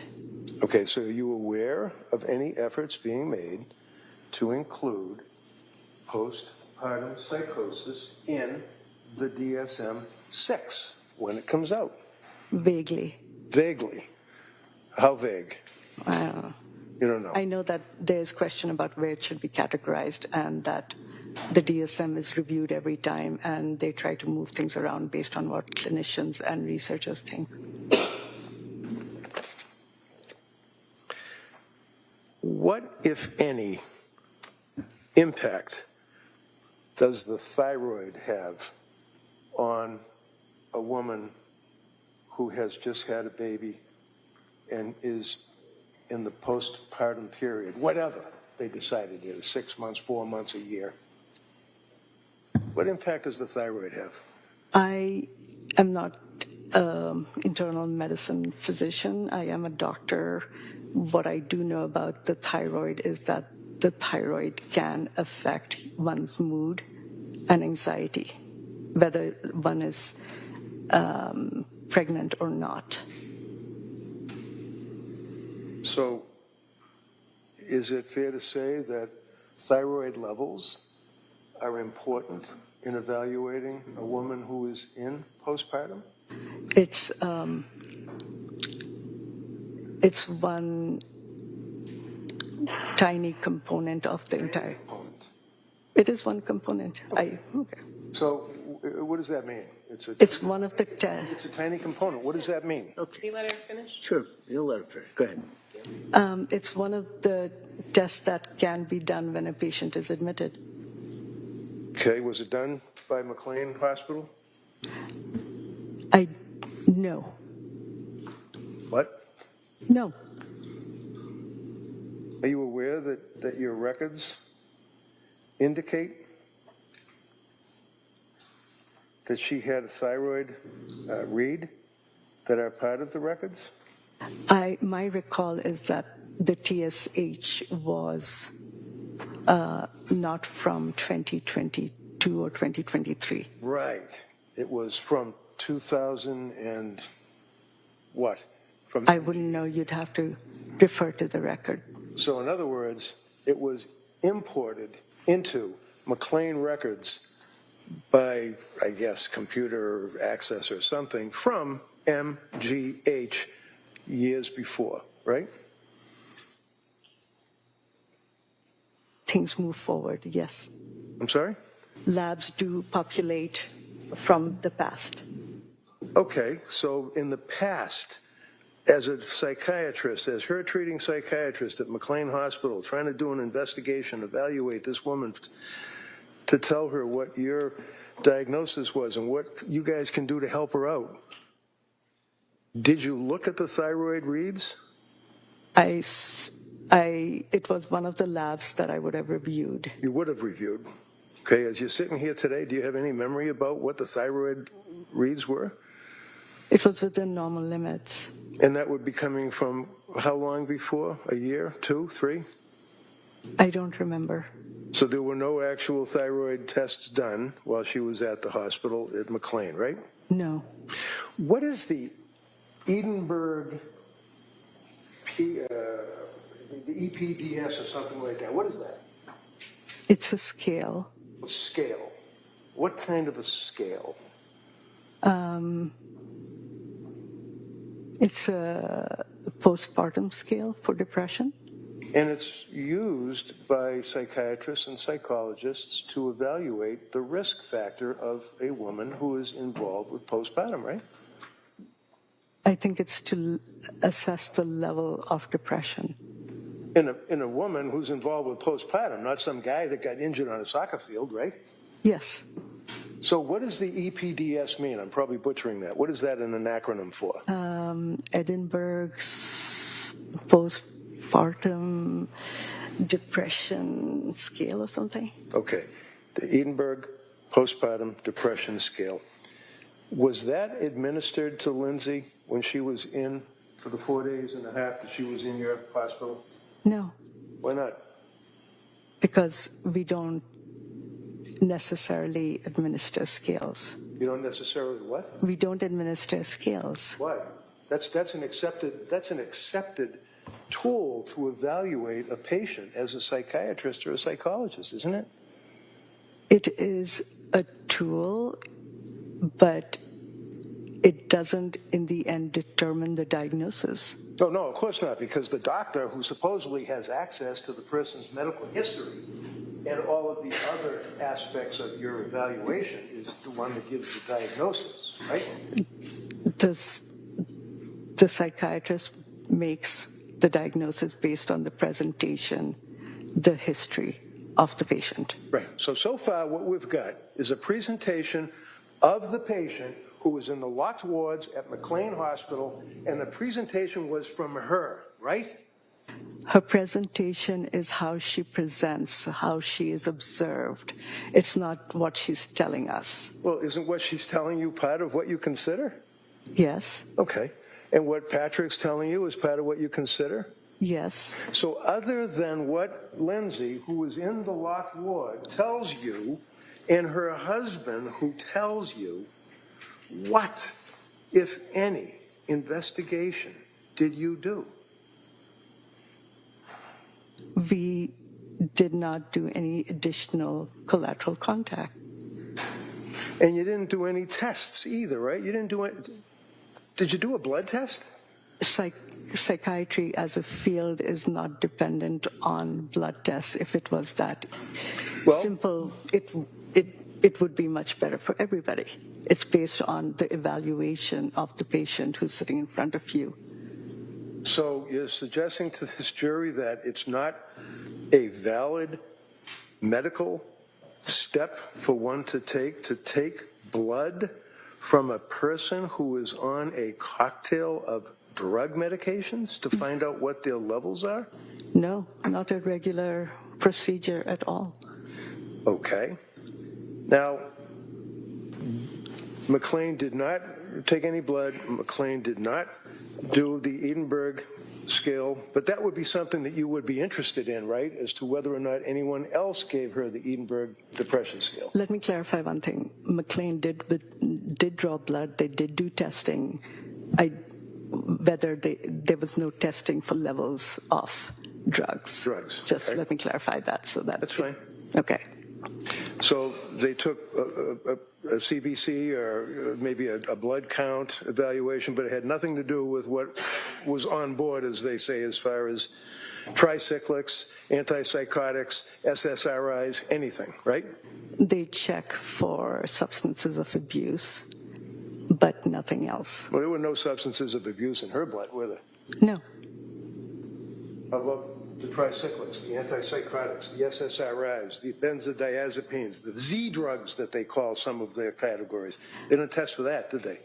Okay, so are you aware of any efforts being made to include postpartum psychosis in the DSM-6 when it comes out? Vaguely. Vaguely. How vague? I don't know. You don't know. I know that there's question about where it should be categorized and that the DSM is reviewed every time and they try to move things around based on what clinicians and researchers think. What, if any, impact does the thyroid have on a woman who has just had a baby and is in the postpartum period, whatever they decided it is, 6 months, 4 months, a year? What impact does the thyroid have? I am not an internal medicine physician. I am a doctor. What I do know about the thyroid is that the thyroid can affect one's mood and anxiety, whether one is pregnant or not. So is it fair to say that thyroid levels are important in evaluating a woman who is in postpartum? It's one tiny component of the entire. It is one component. Okay. Okay. So what does that mean? It's one of the. It's a tiny component. What does that mean? Okay. Can you let her finish? Sure, you'll let her finish. Go ahead. It's one of the tests that can be done when a patient is admitted. Okay, was it done by McLean Hospital? No. What? No. Are you aware that your records indicate that she had a thyroid read that are part of the records? My recall is that the TSH was not from 2022 or 2023. Right. It was from 2000 and what? I wouldn't know. You'd have to refer to the record. So in other words, it was imported into McLean records by, I guess, computer access or something from MGH years before, right? Things move forward, yes. I'm sorry? Labs do populate from the past. Okay, so in the past, as a psychiatrist, as her treating psychiatrist at McLean Hospital, trying to do an investigation, evaluate this woman to tell her what your diagnosis was and what you guys can do to help her out, did you look at the thyroid reads? It was one of the labs that I would have reviewed. You would have reviewed. Okay, as you're sitting here today, do you have any memory about what the thyroid reads were? It was within normal limits. And that would be coming from how long before? A year, 2, 3? I don't remember. So there were no actual thyroid tests done while she was at the hospital at McLean, right? No. What is the Edinburgh, the EPDS or something like that? What is that? It's a scale. A scale. What kind of a scale? It's a postpartum scale for depression. And it's used by psychiatrists and psychologists to evaluate the risk factor of a woman who is involved with postpartum, right? I think it's to assess the level of depression. In a woman who's involved with postpartum, not some guy that got injured on a soccer field, right? Yes. So what does the EPDS mean? I'm probably butchering that. What is that an acronym for? Edinburgh's postpartum depression scale or something. Okay. The Edinburgh postpartum depression scale. Was that administered to Lindsay when she was in for the 4 days and a half that she was in your hospital? No. Why not? Because we don't necessarily administer scales. You don't necessarily what? We don't administer scales. Why? That's an accepted tool to evaluate a patient as a psychiatrist or a psychologist, isn't it? It is a tool, but it doesn't in the end determine the diagnosis. No, of course not, because the doctor who supposedly has access to the person's medical history and all of the other aspects of your evaluation is the one that gives the diagnosis, right? The psychiatrist makes the diagnosis based on the presentation, the history of the patient. Right. So far what we've got is a presentation of the patient who was in the locked wards at McLean Hospital, and the presentation was from her, right? Her presentation is how she presents, how she is observed. It's not what she's telling us. Well, isn't what she's telling you part of what you consider? Yes. Okay. And what Patrick's telling you is part of what you consider? Yes. So other than what Lindsay, who is in the locked ward, tells you, and her husband who tells you, what, if any, investigation did you do? We did not do any additional collateral contact. And you didn't do any tests either, right? You didn't do it. Did you do a blood test? Psychiatry as a field is not dependent on blood tests. If it was that simple, it would be much better for everybody. It's based on the evaluation of the patient who's sitting in front of you. So you're suggesting to this jury that it's not a valid medical step for one to take blood from a person who is on a cocktail of drug medications to find out what their levels are? No, not a regular procedure at all. Okay. Now, McLean did not take any blood. McLean did not do the Edinburgh scale, but that would be something that you would be interested in, right, as to whether or not anyone else gave her the Edinburgh depression scale. Let me clarify one thing. McLean did draw blood. They did do testing. There was no testing for levels of drugs. Just okay. Let me clarify that. That's fine. Okay. So they took a CBC or maybe a blood count evaluation, but it had nothing to do with what was on board, as they say, as far as tricyclics, antipsychotics, SSRIs, anything, right? They check for substances of abuse, but nothing else. Well, there were no substances of abuse in her blood, were there? No. How about the tricyclics, the antipsychotics, the SSRIs, the benzodiazepines, the Z drugs that they call some of their categories? They didn't test for that, did they?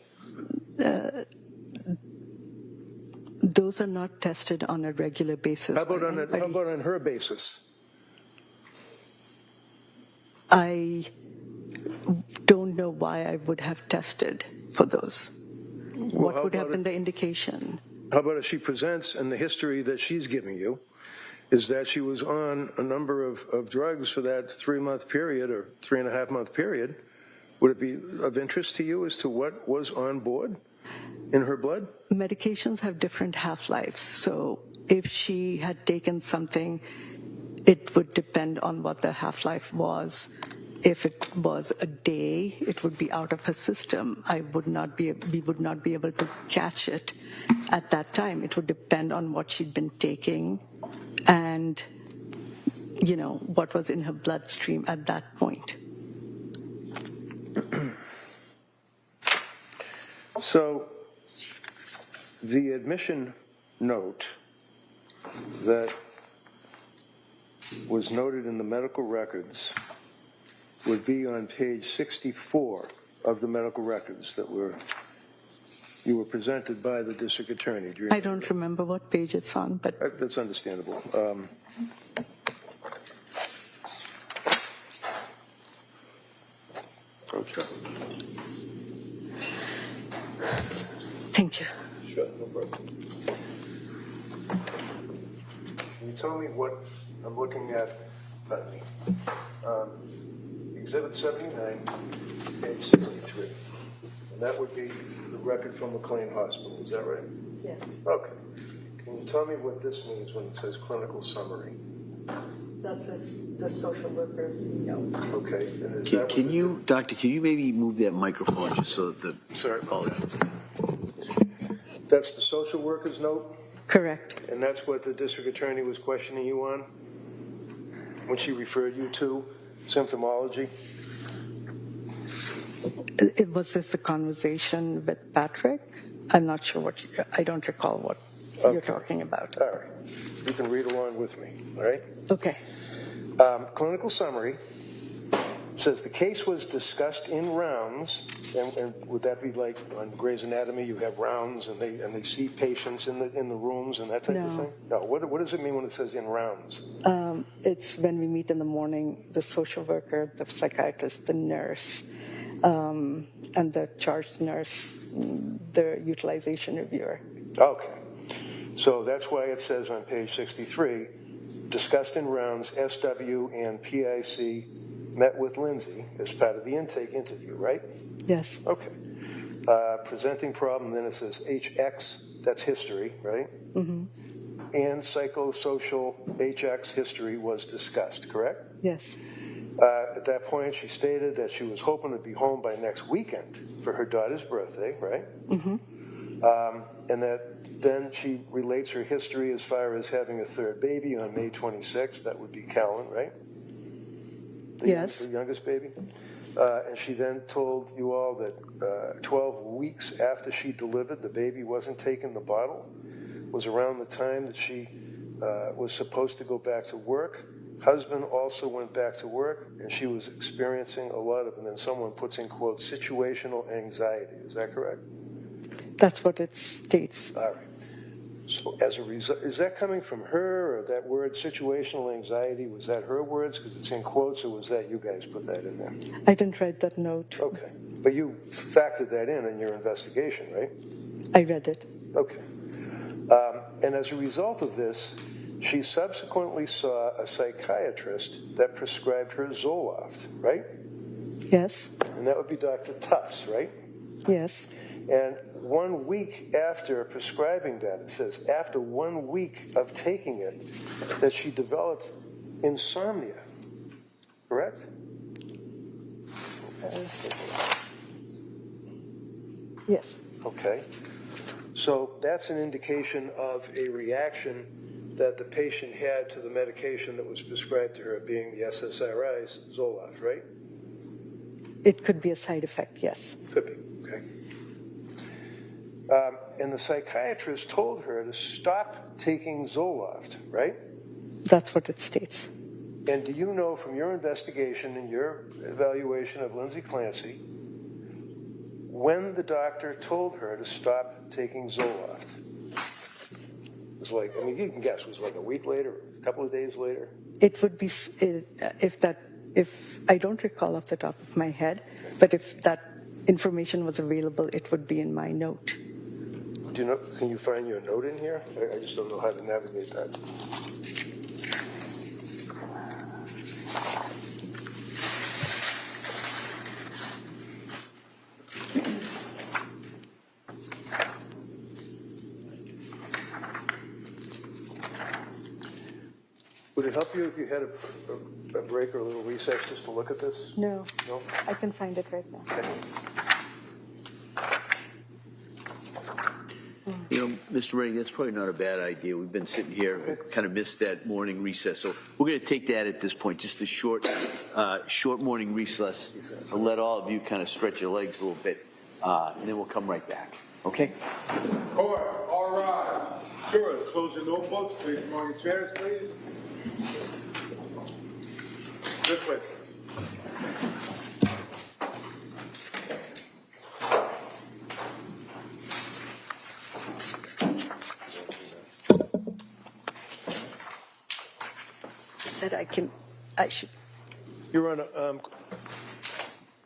Those are not tested on a regular basis. How about on her basis? I don't know why I would have tested for those. What would have been the indication? How about if she presents, and the history that she's giving you is that she was on a number of drugs for that 3-month period or 3.5-month period? Would it be of interest to you as to what was on board in her blood? Medications have different half-lives. So if she had taken something, it would depend on what the half-life was. If it was a day, it would be out of her system. We would not be able to catch it at that time. It would depend on what she'd been taking and, what was in her bloodstream at that point. So the admission note that was noted in the medical records would be on page 64 of the medical records that you were presented by the district attorney. I don't remember what page it's on, but that's understandable. Okay. Thank you. Sure, no problem. Can you tell me what I'm looking at? Exhibit 79, page 63. And that would be the record from McLean Hospital, is that right? Yes. Okay. Can you tell me what this means when it says clinical summary? That's the social worker's note. Okay. And is that Can you, Doctor, can you maybe move that microphone just so that Sorry. That's the social worker's note? Correct. And that's what the district attorney was questioning you on when she referred you to symptomology? It was this a conversation with Patrick? I'm not sure I don't recall what you're talking about. All right. You can read along with me, all right? Okay. Clinical summary says the case was discussed in rounds, and would that be like on Grey's Anatomy? You have rounds, and they see patients in the rooms and that type of thing. No. What does it mean when it says in rounds? It's when we meet in the morning. The social worker, the psychiatrist, the nurse, and the charge nurse, the utilization reviewer. Okay. So that's why it says on page 63, discussed in rounds, SW and PIC met with Lindsay as part of the intake interview, right? Yes. Okay. Presenting problem, then it says HX, that's history, right? Mm-hmm. And psychosocial HX history was discussed, correct? Yes. At that point, she stated that she was hoping to be home by next weekend for her daughter's birthday, right? Mm-hmm. And that then she relates her history as far as having a third baby on May 26th. That would be Callan, right? Yes. The youngest baby. And she then told you all that 12 weeks after she delivered, the baby wasn't taking the bottle. It was around the time that she was supposed to go back to work. Husband also went back to work, and she was experiencing a lot of, and then someone puts in quotes, situational anxiety. Is that correct? That's what it states. All right. So as a result, is that coming from her, or that word situational anxiety, was that her words because it's in quotes, or was that you guys put that in there? I didn't write that note. Okay. But you factored that in your investigation, right? I read it. Okay. And as a result of this, she subsequently saw a psychiatrist that prescribed her Zoloft, right? Yes. And that would be Dr. Tufts, right? Yes. And 1 week after prescribing that, it says, after 1 week of taking it, that she developed insomnia, correct? Yes. Okay. So that's an indication of a reaction that the patient had to the medication that was prescribed to her, being the SSRIs, Zoloft, right? It could be a side effect, yes. Could be, okay. And the psychiatrist told her to stop taking Zoloft, right? That's what it states. And do you know from your investigation and your evaluation of Lindsay Clancy, when the doctor told her to stop taking Zoloft? It was like, I mean, you can guess, it was like a week later, a couple of days later? It would be, if I don't recall off the top of my head, but if that information was available, it would be in my note. Do you know, can you find your note in here? I just don't know how to navigate that. Would it help you if you had a break or a little recess just to look at this? No. No? I can find it right now. Okay. You know, Mr. Redding, that's probably not a bad idea. We've been sitting here, kind of missed that morning recess. So we're going to take that at this point, just a short morning recess. I'll let all of you kind of stretch your legs a little bit, and then we'll come right back. Okay? Court, all rise. Jurors, close your notebooks. Place them on your chairs, please. This way, please. Said I should. Your Honor,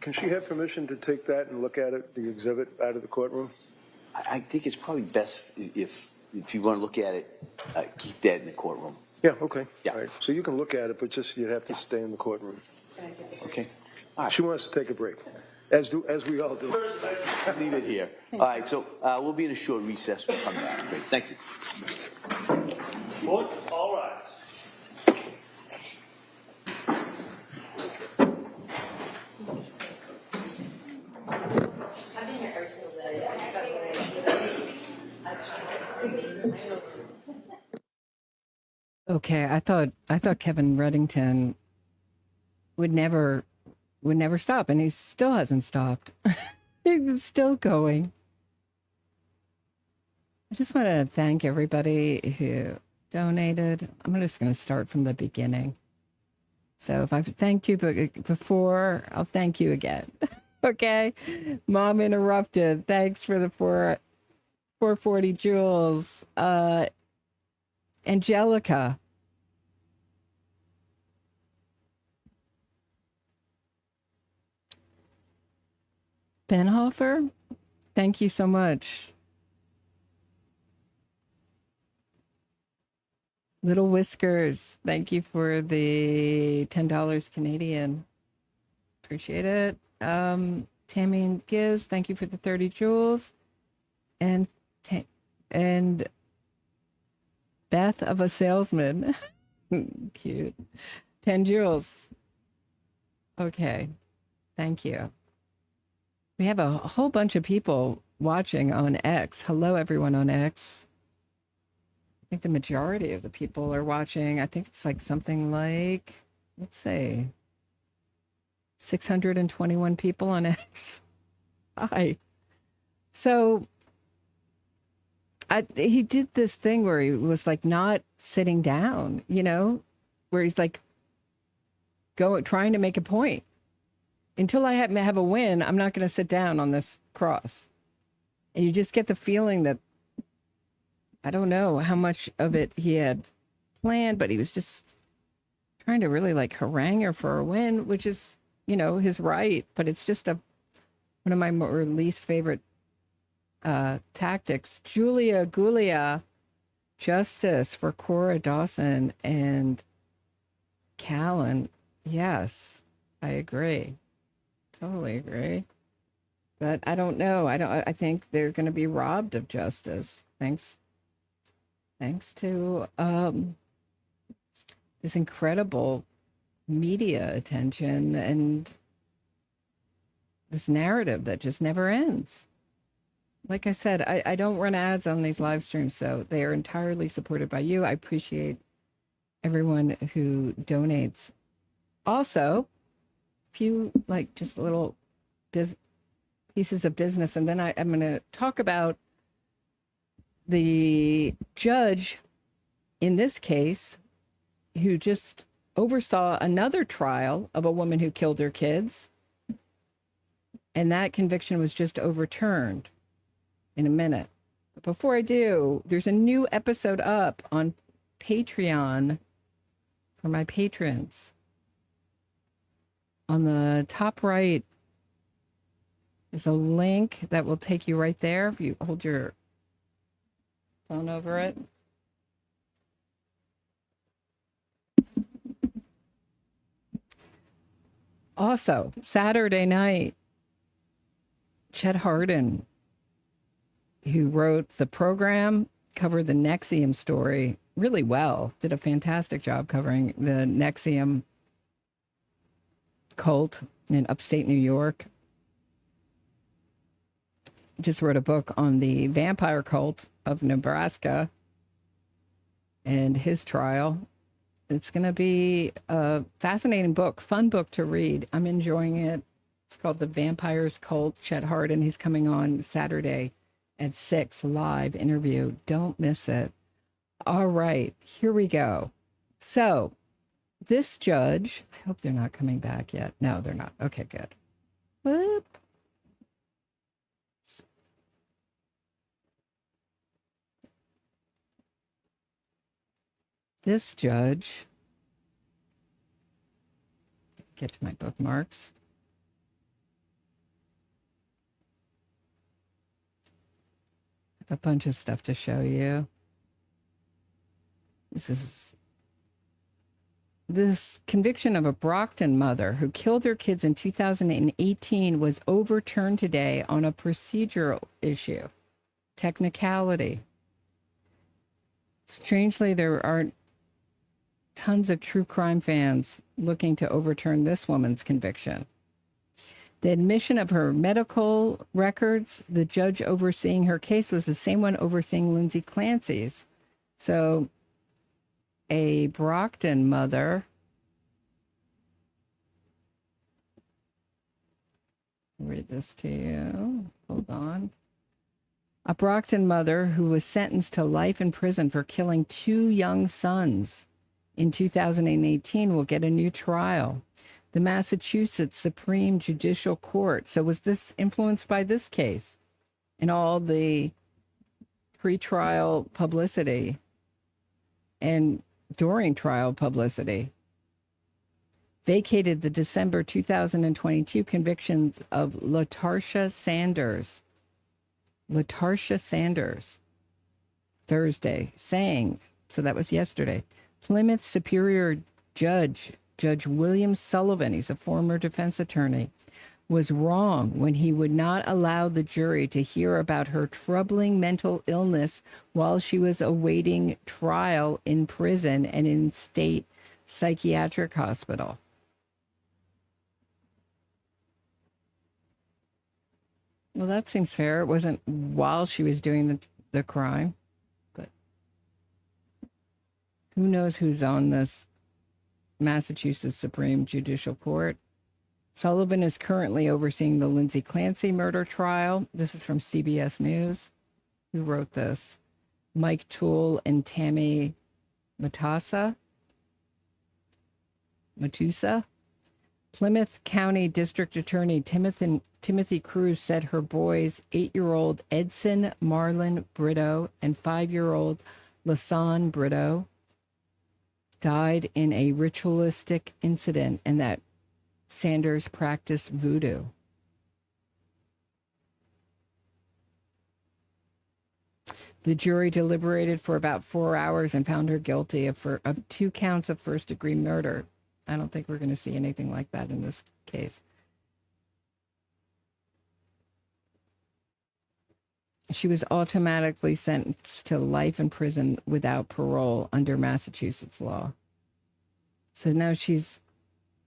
can she have permission to take that and look at it, the exhibit, out of the courtroom? I think it's probably best if you want to look at it, keep that in the courtroom. Yeah, okay. Yeah. All right. So you can look at it, but just you'd have to stay in the courtroom. Okay? All right. She wants to take a break, as we all do. Leave it here. All right, so we'll be in a short recess. We'll come back. Great. Thank you. Court, all rise. Okay, I thought Kevin Reddington would never stop, and he still hasn't stopped. He's still going. I just want to thank everybody who donated. I'm just going to start from the beginning. So if I've thanked you before, I'll thank you again. Okay? Mom interrupted. Thanks for the 440 Jules. Angelica. Benhofer, thank you so much. Little Whiskers, thank you for the $10 Canadian. Appreciate it. Tammy and Giz, thank you for the 30 jewels. And Beth of a salesman. Cute. 10 jewels. Okay. Thank you. We have a whole bunch of people watching on X. Hello, everyone on X. I think the majority of the people are watching. I think it's like something like, let's say, 621 people on X. Hi. So he did this thing where he was like not sitting down, you know, where he's like trying to make a point. Until I have a win, I'm not going to sit down on this cross. And you just get the feeling that I don't know how much of it he had planned, but he was just trying to really like harangue her for a win, which is, you know, his right. But it's just one of my more least favorite tactics. Julia Gulia, justice for Cora, Dawson, and Callan. Yes, I agree. Totally agree. But I don't know. I think they're going to be robbed of justice. Thanks to this incredible media attention and this narrative that just never ends. Like I said, I don't run ads on these live streams, so they are entirely supported by you. I appreciate everyone who donates. Also, a few like just little pieces of business, and then I'm going to talk about the judge in this case who just oversaw another trial of a woman who killed her kids, and that conviction was just overturned in a minute. But before I do, there's a new episode up on Patreon for my patrons. On the top right is a link that will take you right there if you hold your phone over it. Also, Saturday night, Chet Hardin, who wrote the program, covered the Nexium story really well, did a fantastic job covering the Nexium cult in upstate New York. Just wrote a book on the vampire cult of Nebraska and his trial. It's going to be a fascinating book, fun book to read. I'm enjoying it. It's called The Vampires Cult. Chet Hardin, he's coming on Saturday at 6, live interview. Don't miss it. All right, here we go. So this judge, I hope they're not coming back yet. No, they're not. Okay, good. Whoop. This judge, get to my bookmarks. I have a bunch of stuff to show you. This conviction of a Brockton mother who killed her kids in 2018 was overturned today on a procedural issue, technicality. Strangely, there aren't tons of true crime fans looking to overturn this woman's conviction. The admission of her medical records, the judge overseeing her case was the same one overseeing Lindsay Clancy's. So a Brockton mother, I'll read this to you. Hold on. A Brockton mother who was sentenced to life in prison for killing 2 young sons in 2018 will get a new trial. The Massachusetts Supreme Judicial Court. So was this influenced by this case and all the pretrial publicity and during trial publicity? Vacated the December 2022 convictions of Latasha Sanders Thursday, saying So that was yesterday. Plymouth Superior Judge William Sullivan, he's a former defense attorney, was wrong when he would not allow the jury to hear about her troubling mental illness while she was awaiting trial in prison and in state psychiatric hospital. Well, that seems fair. It wasn't while she was doing the crime, but who knows who's on this Massachusetts Supreme Judicial Court. Sullivan is currently overseeing the Lindsay Clancy murder trial. This is from CBS News. Who wrote this? Mike Toole and Tammy Matusa. Plymouth County District Attorney Timothy Cruz said her boys, 8-year-old Edson Marlon Brito and 5-year-old Lasan Brito, died in a ritualistic incident and that Sanders practiced voodoo. The jury deliberated for about 4 hours and found her guilty of 2 counts of first-degree murder. I don't think we're going to see anything like that in this case. She was automatically sentenced to life in prison without parole under Massachusetts law. So now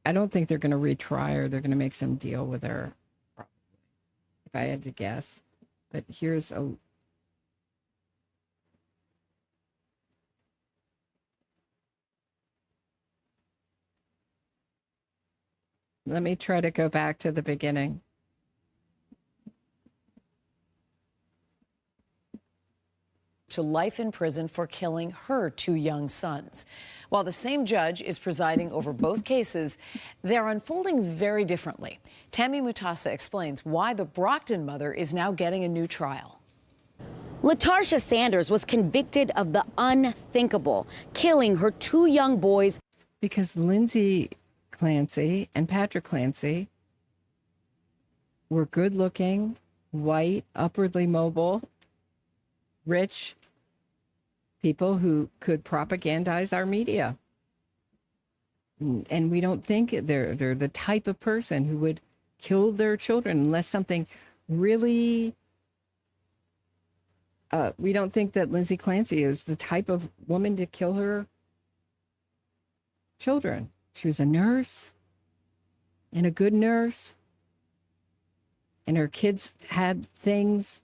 I don't think they're going to retry her. They're going to make some deal with her, if I had to guess. But here's a... Let me try to go back to the beginning. To life in prison for killing her 2 young sons. While the same judge is presiding over both cases, they're unfolding very differently. Tammy Matusa explains why the Brockton mother is now getting a new trial. LaTarsha Sanders was convicted of the unthinkable, killing her 2 young boys. Because Lindsay Clancy and Patrick Clancy were good-looking, white, upwardly mobile, rich people who could propagandize our media. And we don't think they're the type of person who would kill their children unless something really... we don't think that Lindsay Clancy is the type of woman to kill her children. She was a nurse, and a good nurse, and her kids had things,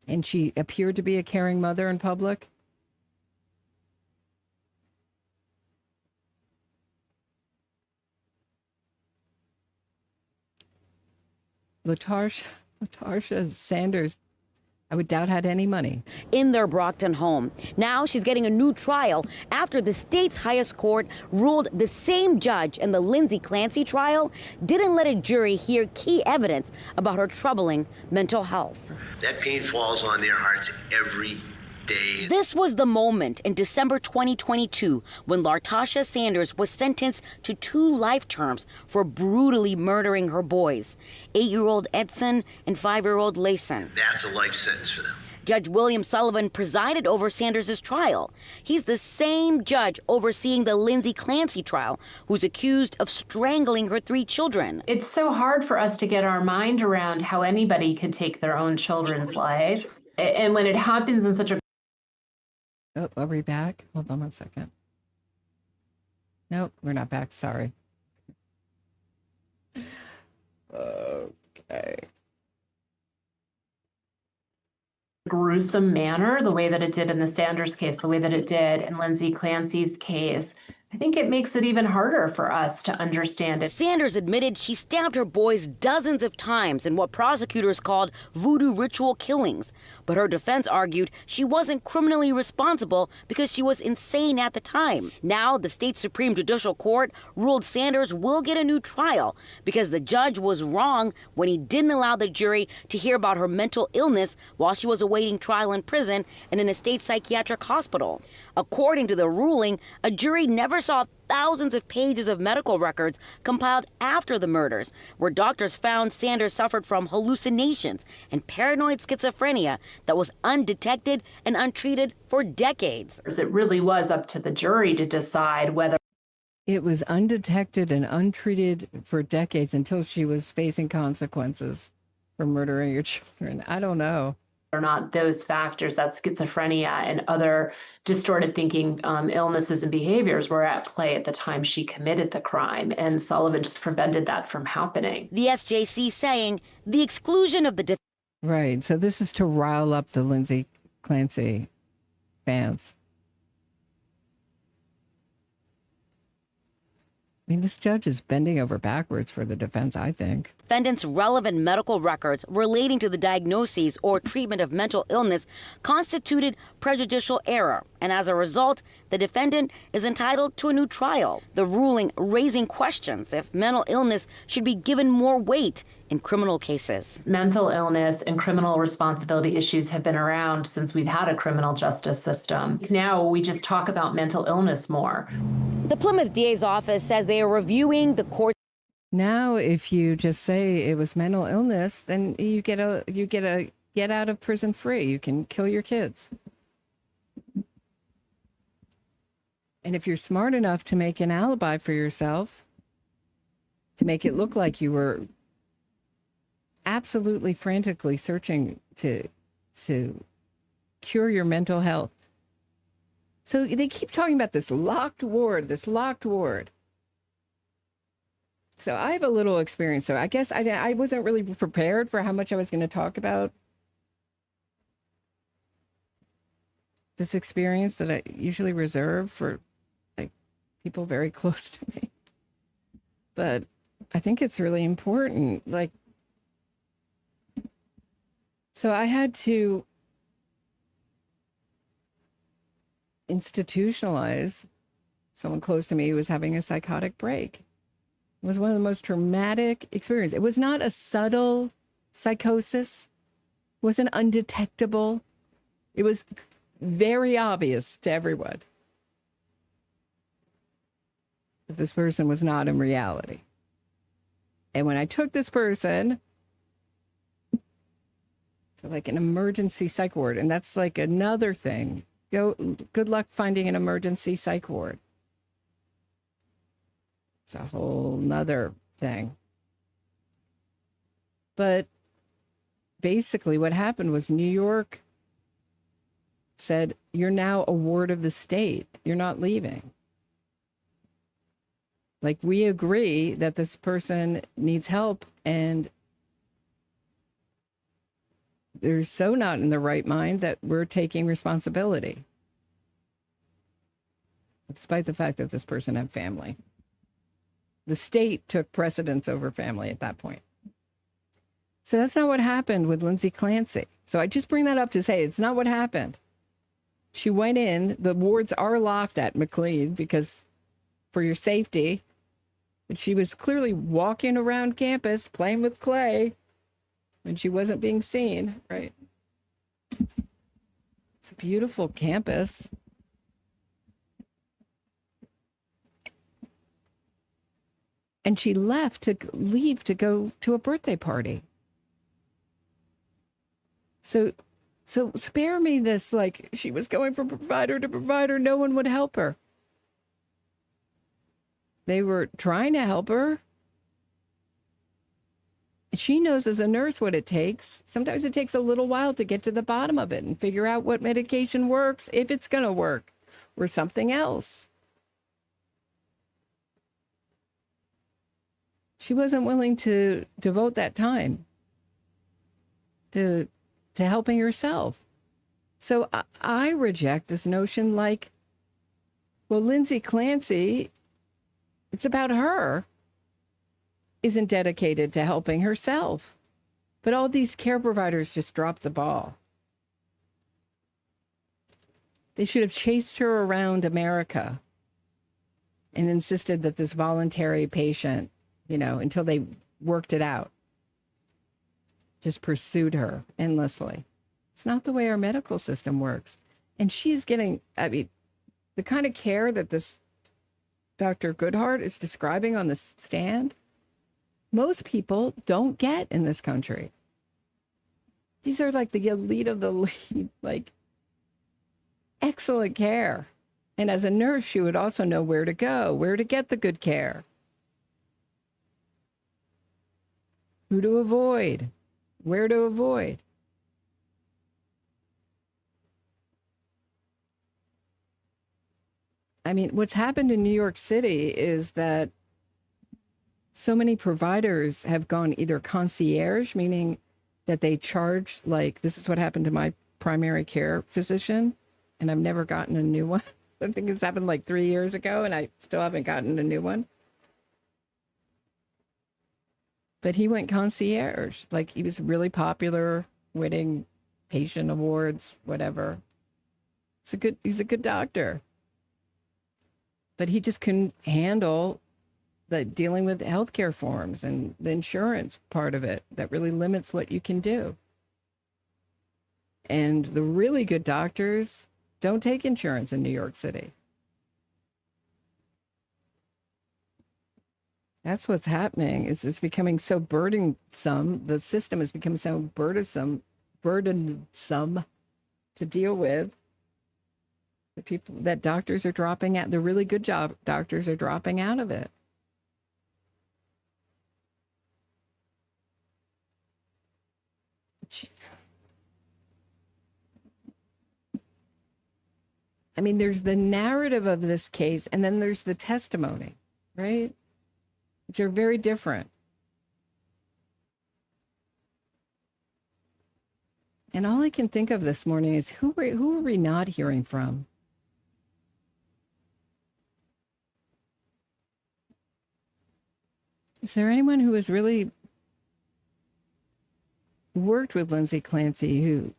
and she appeared to be a caring mother in public. LaTarsha Sanders, I would doubt had any money. In their Brockton home. Now she's getting a new trial after the state's highest court ruled the same judge in the Lindsay Clancy trial didn't let a jury hear key evidence about her troubling mental health. That pain falls on their hearts every day. This was the moment in December 2022 when LaTarsha Sanders was sentenced to 2 life terms for brutally murdering her boys, 8-year-old Edson and 5-year-old Lasan. That's a life sentence for them. Judge William Sullivan presided over Sanders' trial. He's the same judge overseeing the Lindsay Clancy trial, who's accused of strangling her 3 children. It's so hard for us to get our mind around how anybody could take their own children's life. And when it happens in such a... Oh, are we back? Hold on 1 second. Nope, we're not back. Sorry. Okay. Gruesome manner, the way that it did in the Sanders case, the way that it did in Lindsay Clancy's case, I think it makes it even harder for us to understand it. Sanders admitted she stabbed her boys dozens of times in what prosecutors called voodoo ritual killings. But her defense argued she wasn't criminally responsible because she was insane at the time. Now, the state Supreme Judicial Court ruled Sanders will get a new trial because the judge was wrong when he didn't allow the jury to hear about her mental illness while she was awaiting trial in prison and in a state psychiatric hospital. According to the ruling, a jury never saw thousands of pages of medical records compiled after the murders, where doctors found Sanders suffered from hallucinations and paranoid schizophrenia that was undetected and untreated for decades. It really was up to the jury to decide whether it was undetected and untreated for decades until she was facing consequences for murdering your children. I don't know. or not those factors, that schizophrenia and other distorted thinking illnesses and behaviors were at play at the time she committed the crime. And Sullivan just prevented that from happening. The SJC saying the exclusion of the Right. So this is to rile up the Lindsay Clancy fans. I mean, this judge is bending over backwards for the defense, I think. defendant's relevant medical records relating to the diagnoses or treatment of mental illness constituted prejudicial error, and as a result, the defendant is entitled to a new trial. The ruling raising questions if mental illness should be given more weight in criminal cases. Mental illness and criminal responsibility issues have been around since we've had a criminal justice system. Now we just talk about mental illness more. The Plymouth DA's office says they are reviewing the court. Now, if you just say it was mental illness, then you get a get out of prison free. You can kill your kids. And if you're smart enough to make an alibi for yourself, to make it look like you were absolutely frantically searching to cure your mental health. So they keep talking about this locked ward. So I have a little experience. So I guess I wasn't really prepared for how much I was going to talk about this experience that I usually reserve for like people very close to me. But I think it's really important. Like, so I had to institutionalize someone close to me who was having a psychotic break. It was one of the most traumatic experiences. It was not a subtle psychosis. It wasn't undetectable. It was very obvious to everyone that this person was not in reality. And when I took this person to like an emergency psych ward, and that's like another thing. Good luck finding an emergency psych ward. It's a whole nother thing. But basically what happened was New York said, you're now a ward of the state. You're not leaving. Like, we agree that this person needs help, and they're so not in the right mind that we're taking responsibility, despite the fact that this person had family. The state took precedence over family at that point. So that's not what happened with Lindsay Clancy. So I just bring that up to say it's not what happened. She went in, the wards are locked at McLean because for your safety, but she was clearly walking around campus playing with clay when she wasn't being seen, right? It's a beautiful campus. And she left to go to a birthday party. So spare me this, like she was going from provider to provider. No one would help her. They were trying to help her. She knows as a nurse what it takes. Sometimes it takes a little while to get to the bottom of it and figure out what medication works, if it's going to work, or something else. She wasn't willing to devote that time to helping herself. So I reject this notion like, well, Lindsay Clancy, it's about her, isn't dedicated to helping herself. But all these care providers just dropped the ball. They should have chased her around America and insisted that this voluntary patient, until they worked it out, just pursued her endlessly. It's not the way our medical system works. And she's getting, the kind of care that this Dr. Goodhart is describing on the stand, most people don't get in this country. These are like the elite of the elite, like excellent care. And as a nurse, she would also know where to go, where to get the good care, who to avoid, where to avoid. I mean, what's happened in New York City is that so many providers have gone either concierge, meaning that they charge, like, this is what happened to my primary care physician, and I've never gotten a new one. I think it's happened like 3 years ago, and I still haven't gotten a new one. But he went concierge. Like, he was really popular, winning patient awards, whatever. He's a good doctor. But he just couldn't handle the dealing with healthcare forms and the insurance part of it that really limits what you can do. And the really good doctors don't take insurance in New York City. That's what's happening. It's becoming so burdensome. The system has become so burdensome to deal with. The people that doctors are dropping out, the really good doctors are dropping out of it. I mean, there's the narrative of this case, and then there's the testimony, right? Which are very different. And all I can think of this morning is who are we not hearing from? Is there anyone who has really worked with Lindsay Clancy who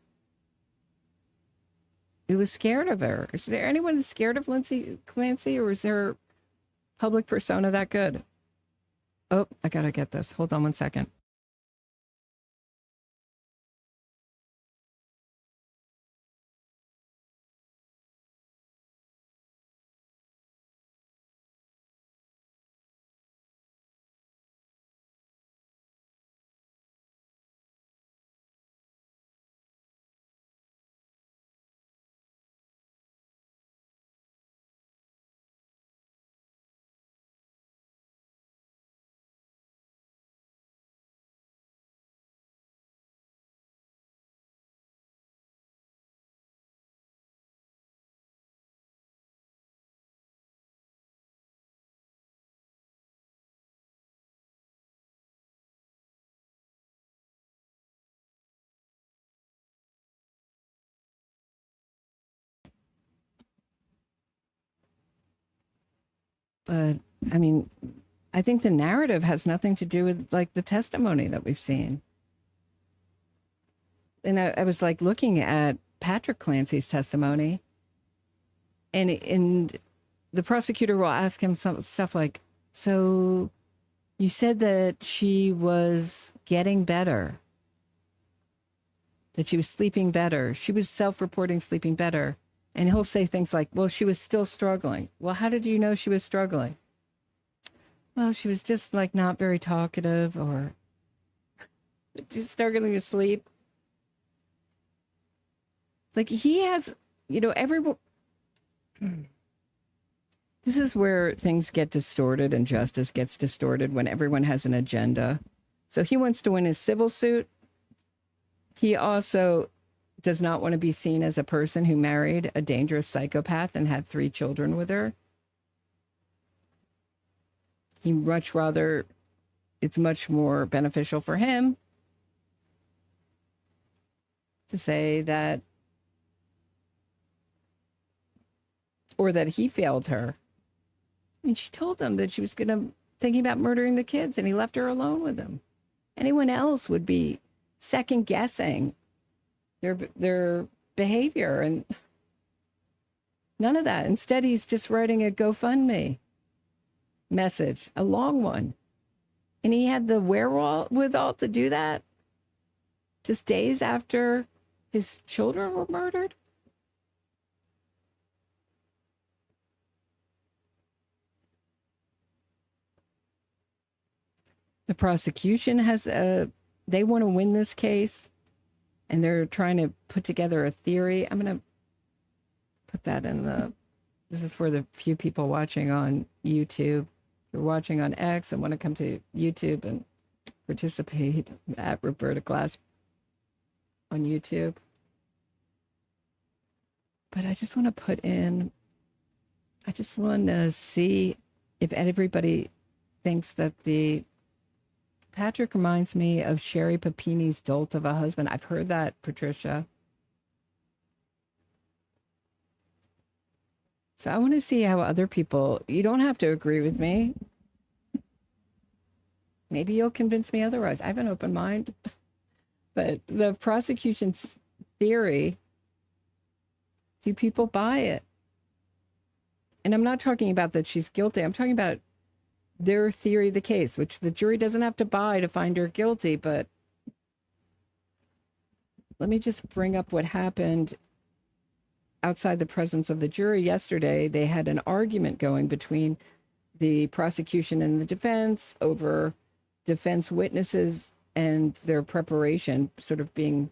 was scared of her? Is there anyone who's scared of Lindsay Clancy, or is there public persona that good? Oh, I gotta get this. Hold on one second. But I mean, I think the narrative has nothing to do with like the testimony that we've seen. And I was like looking at Patrick Clancy's testimony, and the prosecutor will ask him some stuff like, so you said that she was getting better, that she was sleeping better. She was self-reporting sleeping better. And he'll say things like, well, she was still struggling. Well, how did you know she was struggling? Well, she was just like not very talkative, or just struggling to sleep. Like he has, everyone. This is where things get distorted and justice gets distorted, when everyone has an agenda. So he wants to win his civil suit. He also does not want to be seen as a person who married a dangerous psychopath and had 3 children with her. He much rather, it's much more beneficial for him to say that, or that he failed her. I mean, she told him that she was thinking about murdering the kids, and he left her alone with them. Anyone else would be second guessing their behavior, and none of that. Instead, he's just writing a GoFundMe message, a long one. And he had the wherewithal to do that just days after his children were murdered. The prosecution they want to win this case, and they're trying to put together a theory. I'm going to put that this is for the few people watching on YouTube. If you're watching on X and want to come to YouTube and participate at Roberta Glass on YouTube. But I just want to see if everybody thinks that Patrick reminds me of Sherry Papini's dolt of a husband. I've heard that, Patricia. So I want to see how other people, you don't have to agree with me. Maybe you'll convince me otherwise. I have an open mind. But the prosecution's theory, do people buy it? And I'm not talking about that she's guilty. I'm talking about their theory of the case, which the jury doesn't have to buy to find her guilty. But let me just bring up what happened outside the presence of the jury yesterday. They had an argument going between the prosecution and the defense over defense witnesses and their preparation, sort of being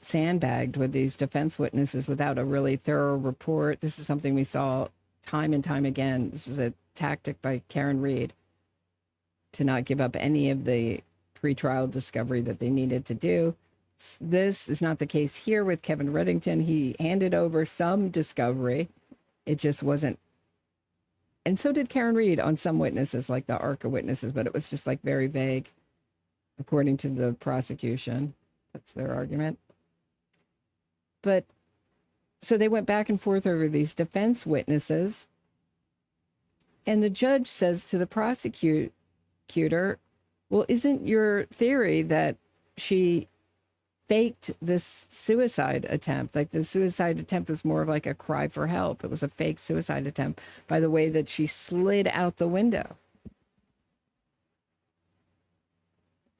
sandbagged with these defense witnesses without a really thorough report. This is something we saw time and time again. This is a tactic by Karen Reed to not give up any of the pretrial discovery that they needed to do. This is not the case here with Kevin Reddington. He handed over some discovery. It just wasn't. And so did Karen Reed on some witnesses, like the ARCA witnesses, but it was just like very vague, according to the prosecution. That's their argument. But so they went back and forth over these defense witnesses. And the judge says to the prosecutor, well, isn't your theory that she faked this suicide attempt? Like the suicide attempt was more of like a cry for help. It was a fake suicide attempt by the way that she slid out the window.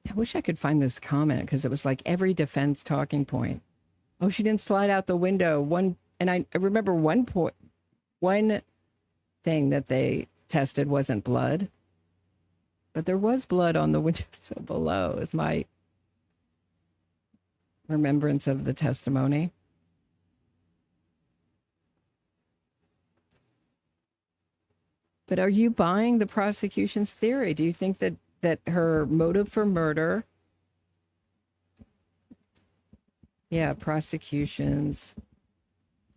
I wish I could find this comment because it was like every defense talking point. Oh, she didn't slide out the window. And I remember one thing that they tested wasn't blood, but there was blood on the windowsill below, is my remembrance of the testimony. But are you buying the prosecution's theory? Do you think that her motive for murder, prosecution's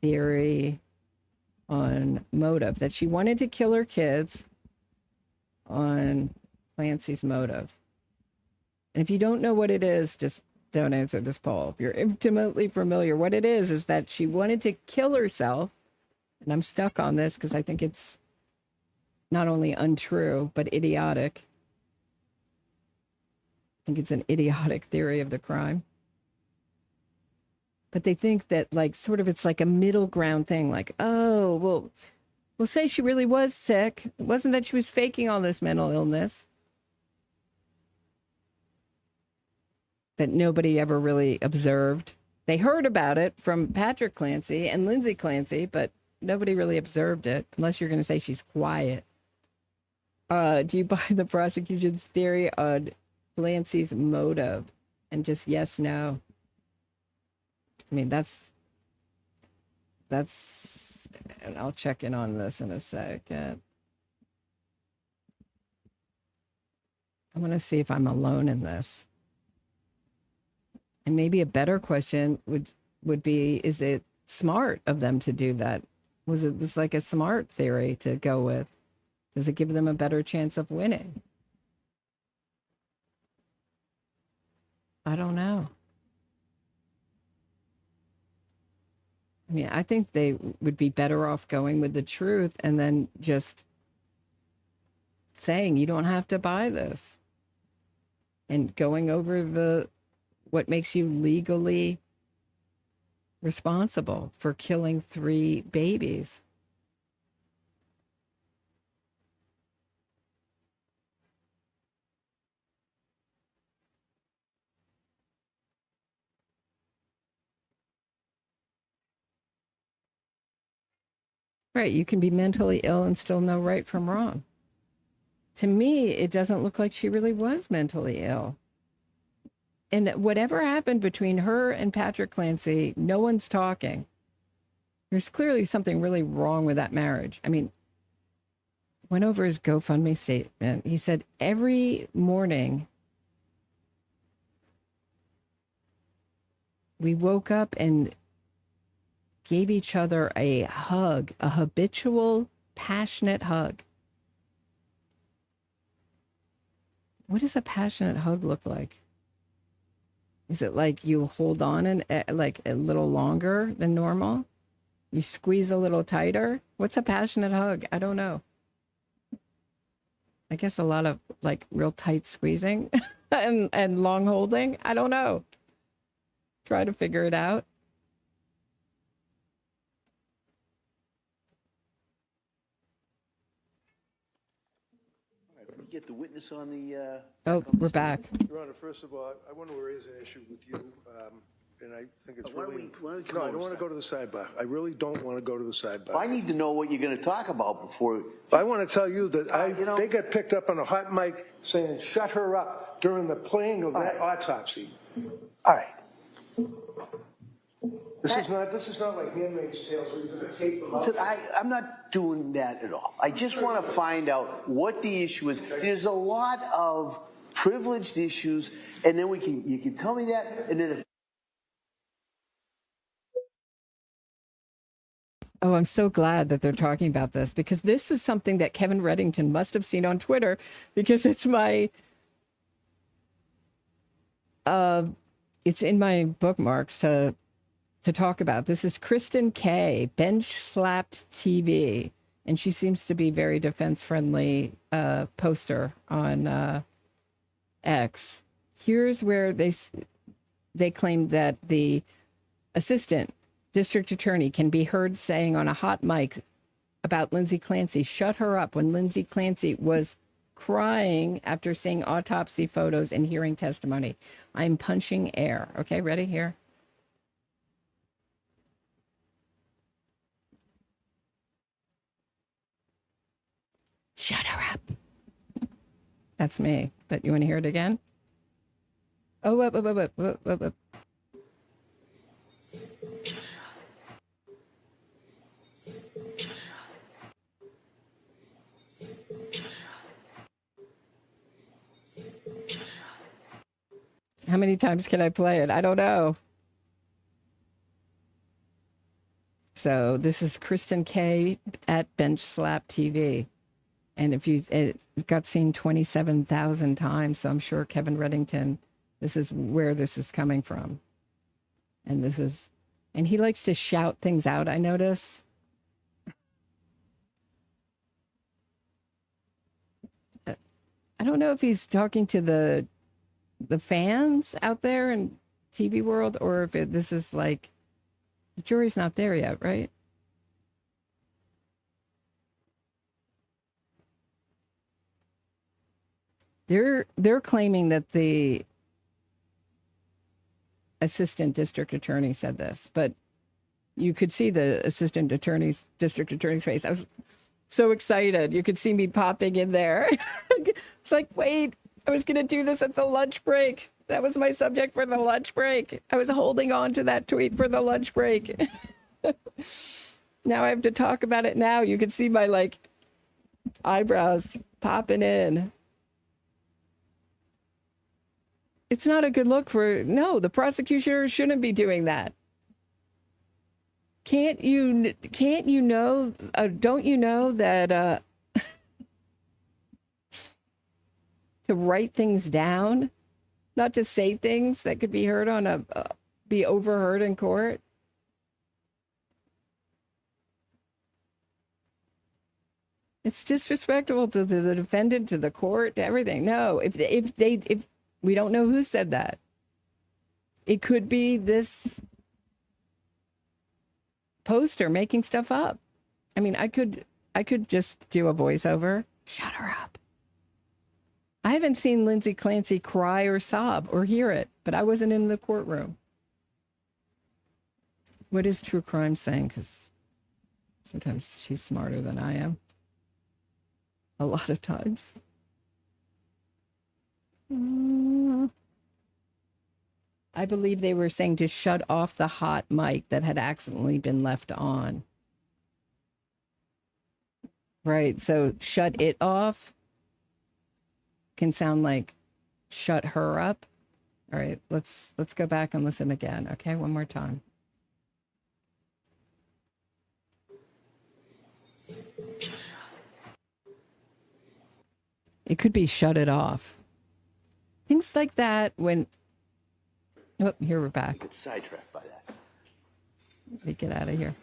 theory on motive, that she wanted to kill her kids on Clancy's motive? And if you don't know what it is, just don't answer this poll. If you're intimately familiar, what it is that she wanted to kill herself. And I'm stuck on this because I think it's not only untrue, but idiotic. I think it's an idiotic theory of the crime. But they think that like sort of it's like a middle ground thing, like, oh, well, we'll say she really was sick. It wasn't that she was faking all this mental illness. That nobody ever really observed. They heard about it from Patrick Clancy and Lindsay Clancy, but nobody really observed it, unless you're going to say she's quiet. Do you buy the prosecution's theory on Clancy's motive? And just yes, no. I mean, that's, and I'll check in on this in a second. I want to see if I'm alone in this. And maybe a better question would be, is it smart of them to do that? Was it this like a smart theory to go with? Does it give them a better chance of winning? I don't know. I mean, I think they would be better off going with the truth and then just saying, you don't have to buy this. And going over what makes you legally responsible for killing 3 babies. Right, you can be mentally ill and still know right from wrong. to me, it doesn't look like she really was mentally ill. And whatever happened between her and Patrick Clancy, no one's talking. There's clearly something really wrong with that marriage. I mean, went over his GoFundMe statement. He said every morning we woke up and gave each other a hug, a habitual, passionate hug. What does a passionate hug look like? Is it like you hold on and like a little longer than normal? You squeeze a little tighter? What's a passionate hug? I don't know. I guess a lot of like real tight squeezing and long holding. I don't know. Try to figure it out. We get the witness on the. Oh, we're back. Your Honor, first of all, I want to raise an issue with you, and I think it's Why don't really. we come No, I over don't want to go to the sidebar. I really don't want to go to the sidebar. I need to know what you're going to talk about before. I want to tell you that they got picked up on a hot mic saying, shut her up during the playing of that autopsy. All right. This is not like Handmaid's Tales where you're going to tape them up. Listen, I'm not doing that at all. I just want to find out what the issue is. There's a lot of privileged issues, and then you can tell me that, and then if Oh, I'm so glad that they're talking about this, because this was something that Kevin Reddington must have seen on Twitter, because it's in my bookmarks to talk about. This is Kristen K, Bench Slapped TV, and she seems to be very defense-friendly poster on X. Here's where they claim that the assistant district attorney can be heard saying on a hot mic about Lindsay Clancy, shut her up, when Lindsay Clancy was crying after seeing autopsy photos and hearing testimony. I'm punching air. Okay, ready? Here. Shut her up. That's me. But you want to hear it again? Oh, up. How many times can I play it? I don't know. So this is Kristen K at Bench Slap TV. And it got seen 27,000 times, so I'm sure Kevin Reddington, this is where this is coming from. And he likes to shout things out, I notice. I don't know if he's talking to the fans out there in TV world, or if this is like, the jury's not there yet, right? They're claiming that the assistant district attorney said this, but you could see the district attorney's face. I was so excited. You could see me popping in there. It's like, wait, I was going to do this at the lunch break. That was my subject for the lunch break. I was holding on to that tweet for the lunch break. Now I have to talk about it now. You can see my eyebrows popping in. It's not a good look the prosecutor shouldn't be doing that. Can't you know, don't you know that to write things down, not to say things that could be heard be overheard in court? It's disrespectful to the defendant, to the court, to everything. No, if we don't know who said that. It could be this poster making stuff up. I mean, I could just do a voiceover. Shut her up. I haven't seen Lindsay Clancy cry or sob or hear it, but I wasn't in the courtroom. What is true crime saying? Because sometimes she's smarter than I am. A lot of times. I believe they were saying to shut off the hot mic that had accidentally been left on. Right, so shut it off can sound like shut her up. All right, let's go back and listen again. Okay, one more time. It could be shut it off. Things like that when... Oh, here we're back. Get sidetracked by that. Let me get out of here.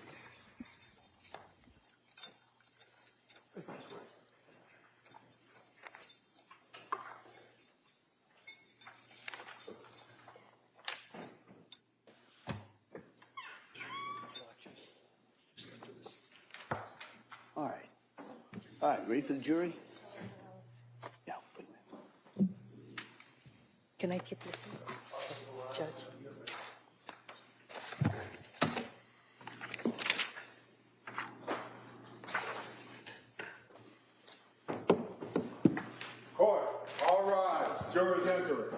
All right, ready for the jury? Yeah. Can I keep looking, Judge? Court, all rise. Jurors enter.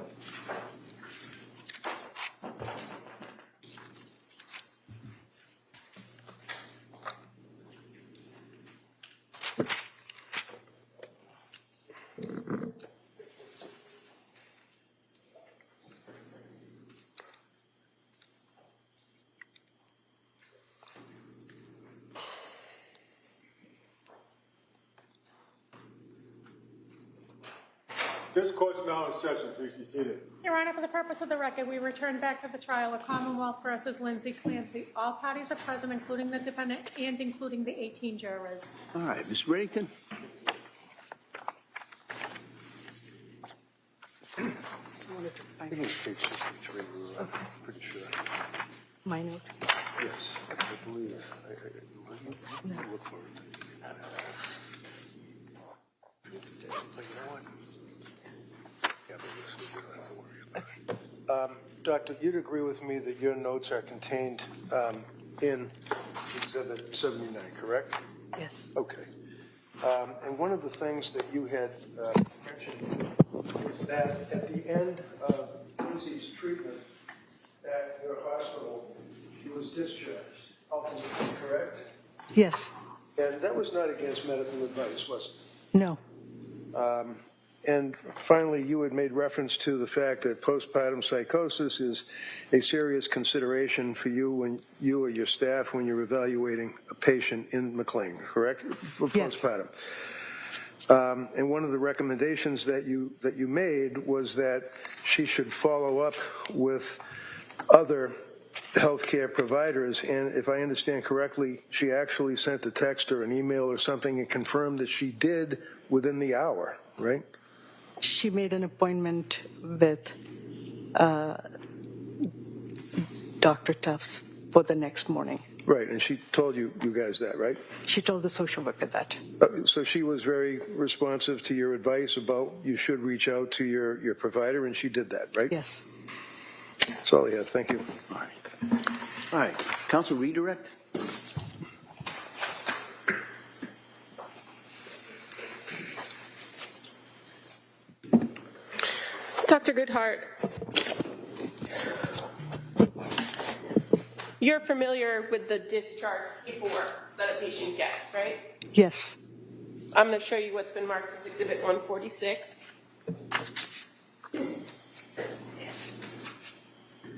This court's now in session. Please be seated. Your Honor, for the purpose of the record, we return back to the trial of Commonwealth versus Lindsay Clancy. All parties are present, including the defendant and including the 18 jurors. All right, Ms. Reddington. I think it's page 63, I'm pretty sure. My note. Yes, I believe. I look for it. Doctor, you'd agree with me that your notes are contained in Exhibit 79, correct? Yes. Okay. And one of the things that you had mentioned is that at the end of Lindsay's treatment at your hospital, she was discharged, ultimately, correct? Yes. And that was not against medical advice, was it? No. And finally, you had made reference to the fact that postpartum psychosis is a serious consideration for you when you or your staff when you're evaluating a patient in McLean, correct? For postpartum. And one of the recommendations that you made was that she should follow up with other healthcare providers. And if I understand correctly, she actually sent a text or an email or something and confirmed that she did within the hour, right? She made an appointment with Dr. Tufts for the next morning. Right, and she told you guys that, right? She told the social worker that. So she was very responsive to your advice about you should reach out to your provider, and she did that, right? Yes. That's all I have. Thank you. All right. Counsel redirect. Dr. Goodhart, you're familiar with the discharge paperwork that a patient gets, right? Yes. I'm going to show you what's been marked as Exhibit 146. Yes.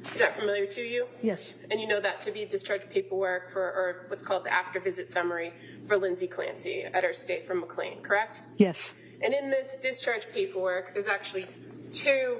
Is that familiar to you? Yes. And you know that to be discharge paperwork for, or what's called the after visit summary for Lindsay Clancy at her stay from McLean, correct? Yes. And in this discharge paperwork, there's actually two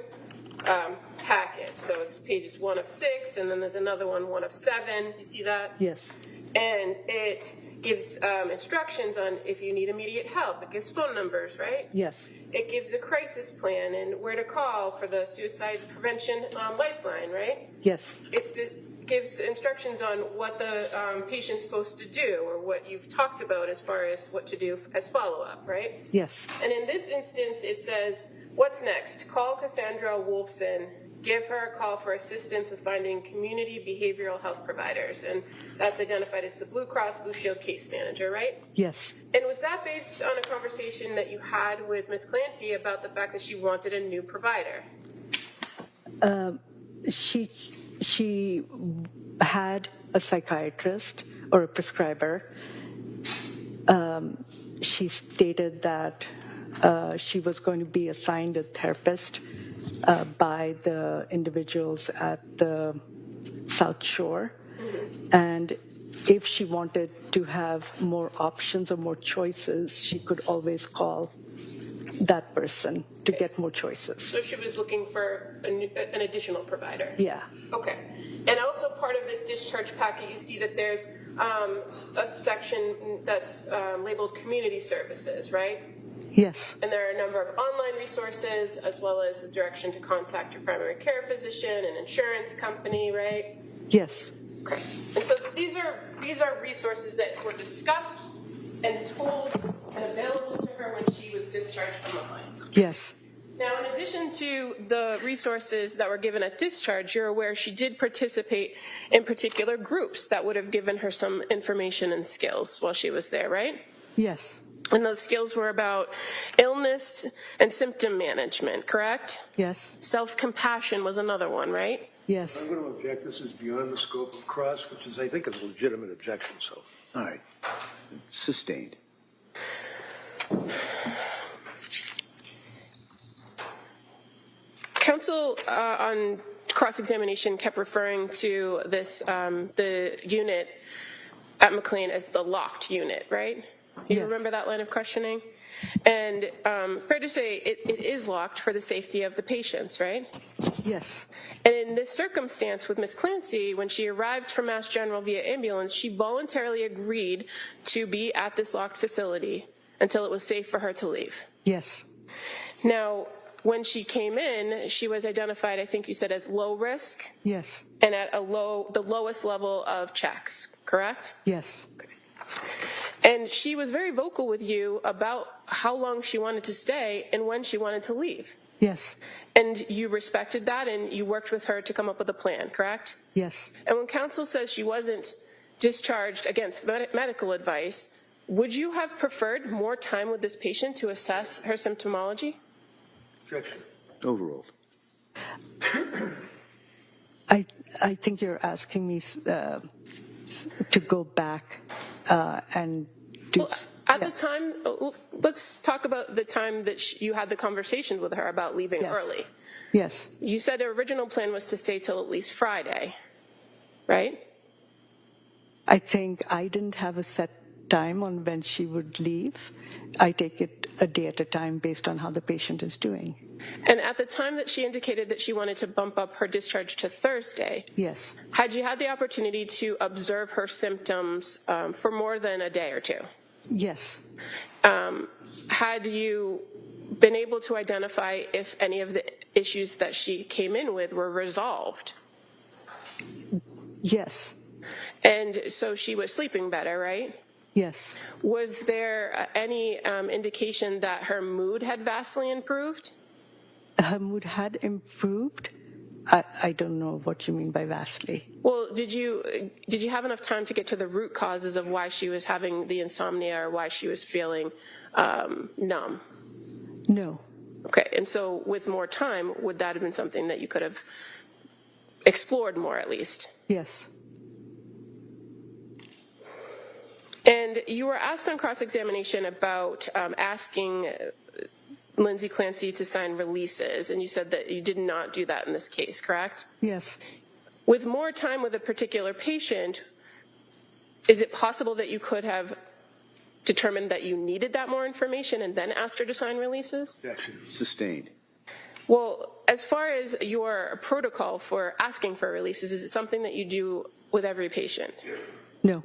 packets. So it's pages 1 of 6, and then there's another one 1 of 7. You see that? Yes. And it gives instructions on if you need immediate help. It gives phone numbers, right? Yes. It gives a crisis plan and where to call for the suicide prevention lifeline, right? Yes. It gives instructions on what the patient's supposed to do or what you've talked about as far as what to do as follow-up, right? Yes. And in this instance, it says, what's next? Call Cassandra Wolfson. Give her a call for assistance with finding community behavioral health providers. And that's identified as the Blue Cross Blue Shield case manager, right? Yes. And was that based on a conversation that you had with Ms. Clancy about the fact that she wanted a new provider? She had a psychiatrist or a prescriber. She stated that she was going to be assigned a therapist by the individuals at the South Shore. And if she wanted to have more options or more choices, she could always call that person to get more choices. So she was looking for an additional provider? Yeah. Okay. And also part of this discharge packet, you see that there's a section that's labeled community services, right? Yes. And there are a number of online resources, as well as the direction to contact your primary care physician and insurance company, right? Yes. Okay. And so these are resources that were discussed and told and available to her when she was discharged from the line. Yes. Now, in addition to the resources that were given at discharge, you're aware she did participate in particular groups that would have given her some information and skills while she was there, right? Yes. And those skills were about illness and symptom management, correct? Yes. Self-compassion was another one, right? Yes. I'm going to object. This is beyond the scope of cross, which is, I think, a legitimate objection. So, All right. Sustained. Counsel on cross-examination kept referring to this, the unit at McLean as the locked unit, right? You Yes. remember that line of questioning? And fair to say, it is locked for the safety of the patients, right? Yes. And in this circumstance with Ms. Clancy, when she arrived from Mass General via ambulance, she voluntarily agreed to be at this locked facility until it was safe for her to leave. Yes. Now, when she came in, she was identified, I think you said, as low risk Yes. and at the lowest level of checks, correct? Yes. And she was very vocal with you about how long she wanted to stay and when she wanted to leave. Yes. And you respected that and you worked with her to come up with a plan, correct? Yes. And when counsel says she wasn't discharged against medical advice, would you have preferred more time with this patient to assess her symptomology? objection. Overruled. I think you're asking me to go back and do. Well, at the time, let's talk about the time that you had the conversation with her about leaving early. Yes. You said her original plan was to stay till at least Friday, right? I think I didn't have a set time on when she would leave. I take it a day at a time based on how the patient is doing. And at the time that she indicated that she wanted to bump up her discharge to Thursday, Yes. had you had the opportunity to observe her symptoms for more than a day or two? Yes. Had you been able to identify if any of the issues that she came in with were resolved? Yes. And so she was sleeping better, right? Yes. Was there any indication that her mood had vastly improved? Her mood had improved. I don't know what you mean by vastly. Well, did you have enough time to get to the root causes of why she was having the insomnia or why she was feeling numb? No. Okay, and so with more time, would that have been something that you could have explored more at least? Yes. And you were asked on cross-examination about asking Lindsay Clancy to sign releases, and you said that you did not do that in this case, correct? Yes. With more time with a particular patient, is it possible that you could have determined that you needed that more information and then asked her to sign releases? Objection. Sustained. Well, as far as your protocol for asking for releases, is it something that you do with every patient? No.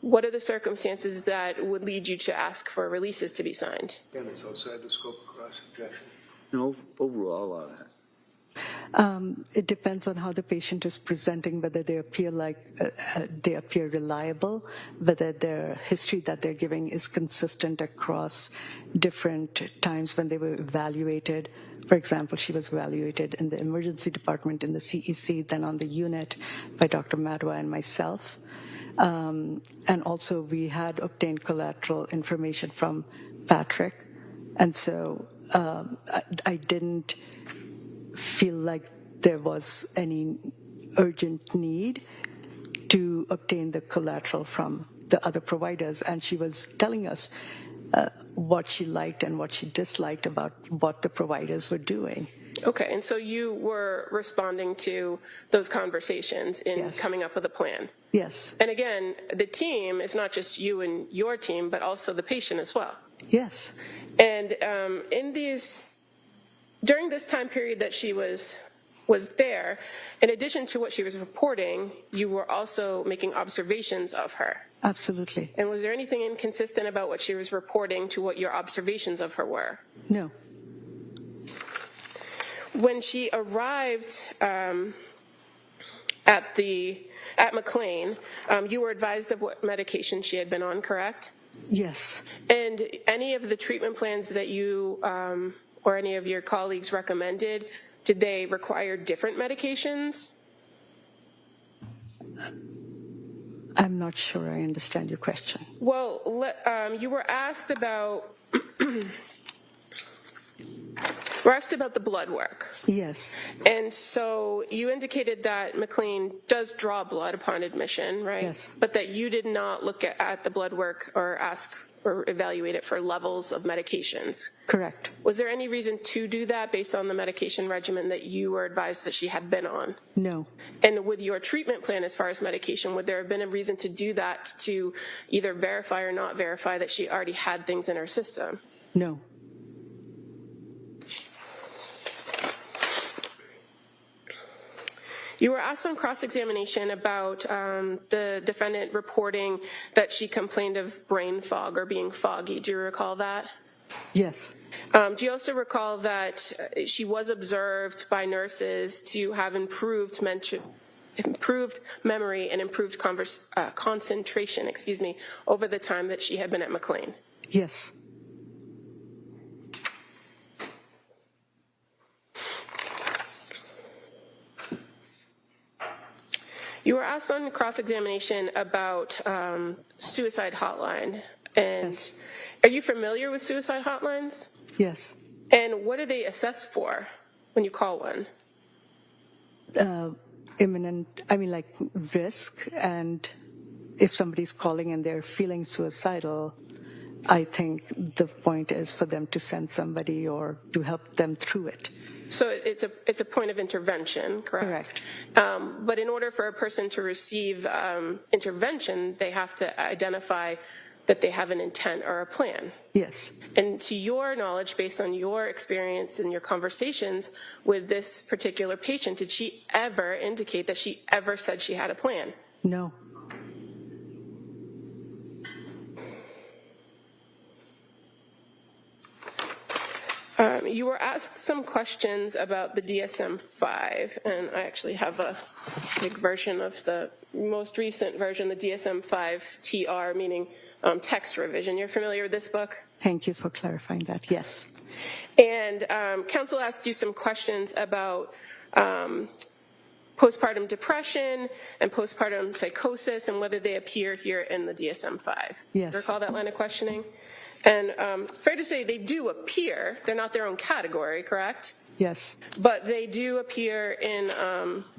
What are the circumstances that would lead you to ask for releases to be signed? Again, it's outside the scope of cross objection. No, overall, I'll allow that. It depends on how the patient is presenting, whether they appear they appear reliable, whether their history that they're giving is consistent across different times when they were evaluated. For example, she was evaluated in the emergency department in the CEC, then on the unit by Dr. Madwa and myself. And also we had obtained collateral information from Patrick. And so I didn't feel like there was any urgent need to obtain the collateral from the other providers, and she was telling us what she liked and what she disliked about what the providers were doing. Okay, and so you were responding to those conversations in Yes. coming up with a plan. Yes. And again, the team is not just you and your team, but also the patient as well. Yes. And during this time period that she was there, in addition to what she was reporting, you were also making observations of her. Absolutely. And was there anything inconsistent about what she was reporting to what your observations of her were? No. When she arrived at McLean, you were advised of what medication she had been on, correct? Yes. And any of the treatment plans that you or any of your colleagues recommended, did they require different medications? I'm not sure I understand your question. Well, you were asked about the blood work. Yes. And so you indicated that McLean does draw blood upon admission, right? Yes. But that you did not look at the blood work or ask or evaluate it for levels of medications. Correct. Was there any reason to do that based on the medication regimen that you were advised that she had been on? No. And with your treatment plan as far as medication, would there have been a reason to do that to either verify or not verify that she already had things in her system? No. You were asked on cross-examination about the defendant reporting that she complained of brain fog or being foggy. Do you recall that? Yes. Do you also recall that she was observed by nurses to have improved memory and improved concentration, over the time that she had been at McLean? Yes. You were asked on cross-examination about suicide hotline. And yes. Are you familiar with suicide hotlines? Yes. And what do they assess for when you call one? Risk, and if somebody's calling and they're feeling suicidal, I think the point is for them to send somebody or to help them through it. So it's a point of intervention, correct? Correct. But in order for a person to receive intervention, they have to identify that they have an intent or a plan. Yes. And to your knowledge, based on your experience and your conversations with this particular patient, did she ever indicate that she ever said she had a plan? No. You were asked some questions about the DSM-5, and I actually have a big version of the most recent version, the DSM-5 TR, meaning text revision. You're familiar with this book? Thank you for clarifying that. Yes. And counsel asked you some questions about postpartum depression and postpartum psychosis and whether they appear here in the DSM-5. Yes. Recall that line of questioning? And fair to say they do appear. They're not their own category, correct? Yes. But they do appear in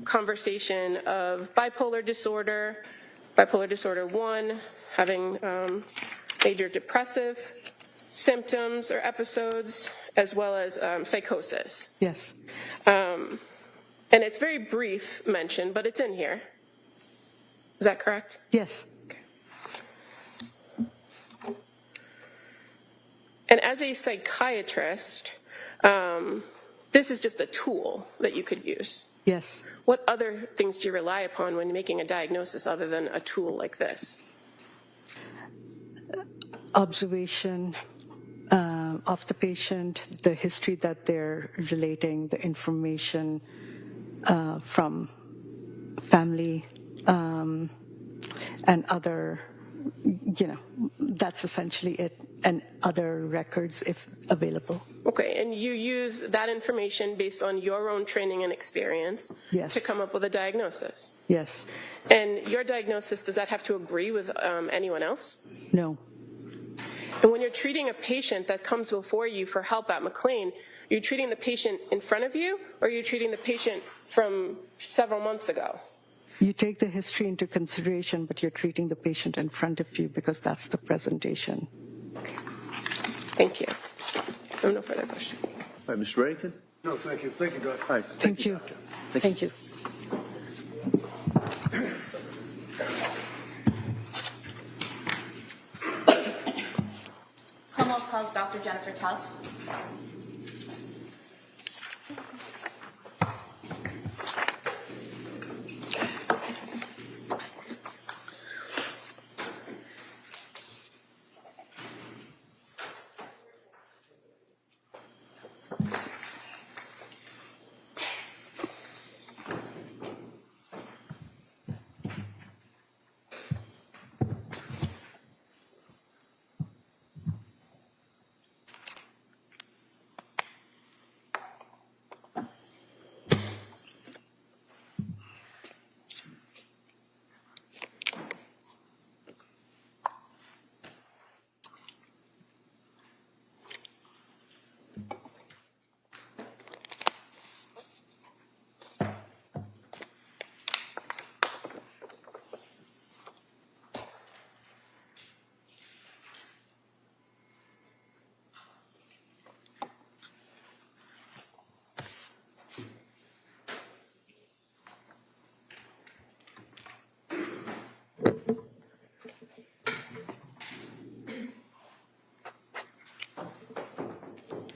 conversation of bipolar disorder 1, having major depressive symptoms or episodes, as well as psychosis. Yes. And it's very brief mention, but it's in here. Is that correct? Yes. And as a psychiatrist, this is just a tool that you could use. Yes. What other things do you rely upon when making a diagnosis other than a tool like this? Observation of the patient, the history that they're relating, the information from family, and other, that's essentially it, and other records if available. Okay, and you use that information based on your own training and experience to come up with a diagnosis? Yes. And your diagnosis, does that have to agree with anyone else? No. And when you're treating a patient that comes before you for help at McLean, are you treating the patient in front of you, or are you treating the patient from several months ago. You take the history into consideration, but you're treating the patient in front of you because that's the presentation. Thank you. I have no further questions. All right, Mr. Reddington? No, thank you. Thank you, Doctor. All right. Thank you. Thank you. Commonwealth calls Dr. Jennifer Tufts.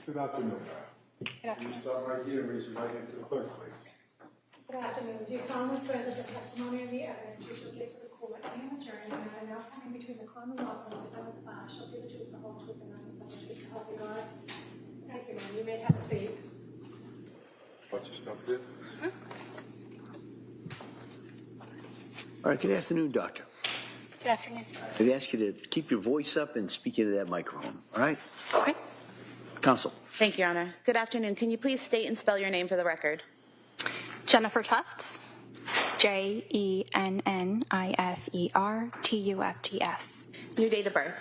Good afternoon. Good afternoon. You stop right here and raise your right hand to the clerk, please. Good afternoon. Do you solemnly swear that the testimony of the evidence you shall give to the court and the jury and I now coming between the Commonwealth and the defendant shall be the truth, the whole truth, and nothing but the truth, so help you God? Thank you, ma'am. You may have a seat. Watch your stuff there. All right, good afternoon, doctor. Good afternoon. I'd ask you to keep your voice up and speak into that microphone, all right? Okay. Counsel. Thank you, Your Honor. Good afternoon. Can you please state and spell your name for the record? Jennifer Tufts, JENNIFERTUFTS. Your date of birth.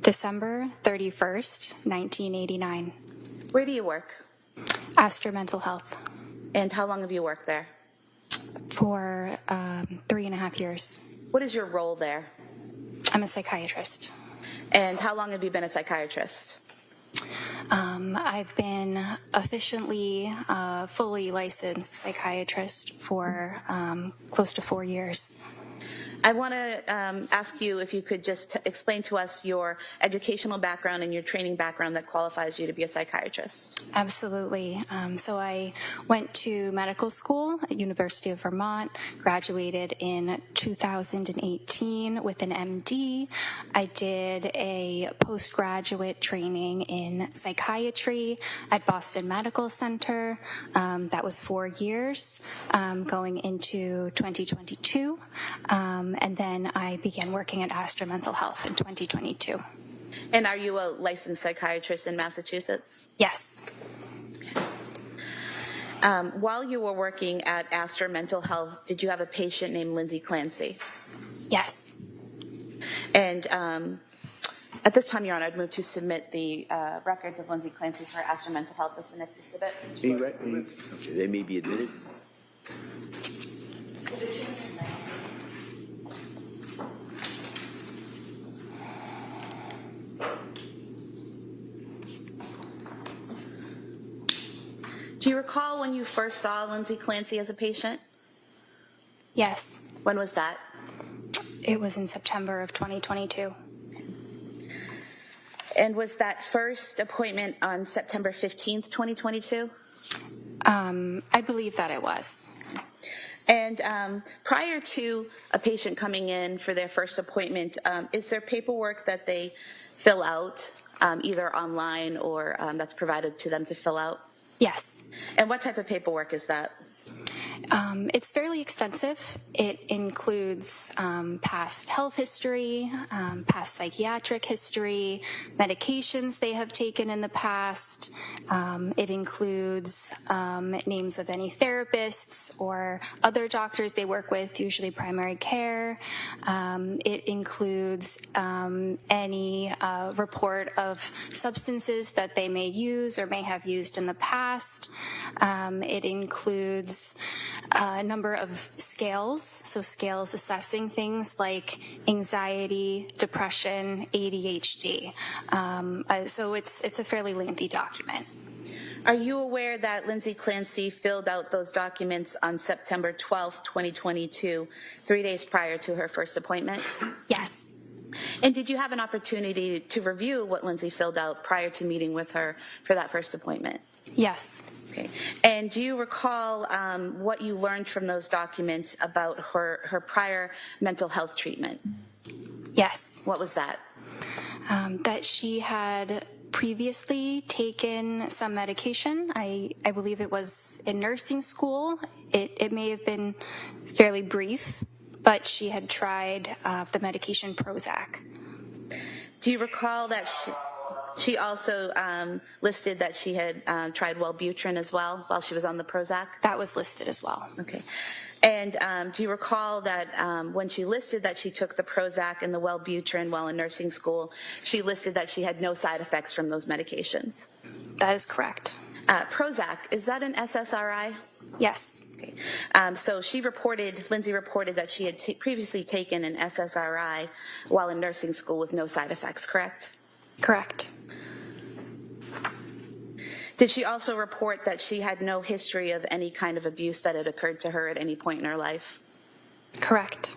December 31st, 1989. Where do you work? Astor Mental Health. And how long have you worked there? For 3.5 years. What is your role there? I'm a psychiatrist. And how long have you been a psychiatrist? I've been officially fully licensed psychiatrist for close to 4 years. I want to ask you if you could just explain to us your educational background and your training background that qualifies you to be a psychiatrist. Absolutely. So I went to medical school at University of Vermont, graduated in 2018 with an MD. I did a postgraduate training in psychiatry at Boston Medical Center. That was 4 years, going into 2022. And then I began working at Astor Mental Health in 2022. And are you a licensed psychiatrist in Massachusetts? Yes. While you were working at Astor Mental Health, did you have a patient named Lindsay Clancy? Yes. And at this time, Your Honor, I'd move to submit the records of Lindsay Clancy for Astor Mental Health as the next exhibit. Okay, they may be admitted. Do you recall when you first saw Lindsay Clancy as a patient? Yes. When was that? It was in September of 2022. And was that first appointment on September 15th, 2022? I believe that it was. And prior to a patient coming in for their first appointment, is there paperwork that they fill out, either online or that's provided to them to fill out? Yes. And what type of paperwork is that? It's fairly extensive. It includes past health history, past psychiatric history, medications they have taken in the past. It includes names of any therapists or other doctors they work with, usually primary care. It includes any report of substances that they may use or may have used in the past. It includes a number of scales, so scales assessing things like anxiety, depression, ADHD. So it's a fairly lengthy document. Are you aware that Lindsay Clancy filled out those documents on September 12th, 2022, 3 days prior to her first appointment? Yes. And did you have an opportunity to review what Lindsay filled out prior to meeting with her for that first appointment? Yes. Okay. And do you recall what you learned from those documents about her prior mental health treatment? Yes. What was that? That she had previously taken some medication. I believe it was in nursing school. It may have been fairly brief, but she had tried the medication Prozac. Do you recall that she also listed that she had tried Wellbutrin as well while she was on the Prozac? That was listed as well. Okay. And do you recall that when she listed that she took the Prozac and the Wellbutrin while in nursing school, she listed that she had no side effects from those medications? That is correct. Prozac, is that an SSRI? Yes. Okay. So Lindsay reported that she had previously taken an SSRI while in nursing school with no side effects, correct? Correct. Did she also report that she had no history of any kind of abuse that had occurred to her at any point in her life? Correct.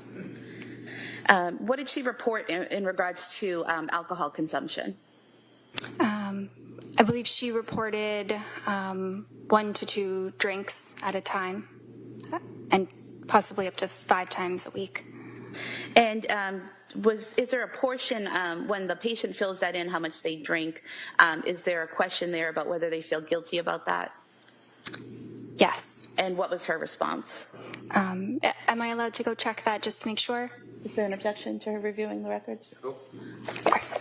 What did she report in regards to alcohol consumption? I believe she reported 1 to 2 drinks at a time, and possibly up to 5 times a week. And is there a portion when the patient fills that in, how much they drink? Is there a question there about whether they feel guilty about that? Yes. And what was her response? Am I allowed to go check that just to make sure? Is there an objection to her reviewing the records? No. Yes.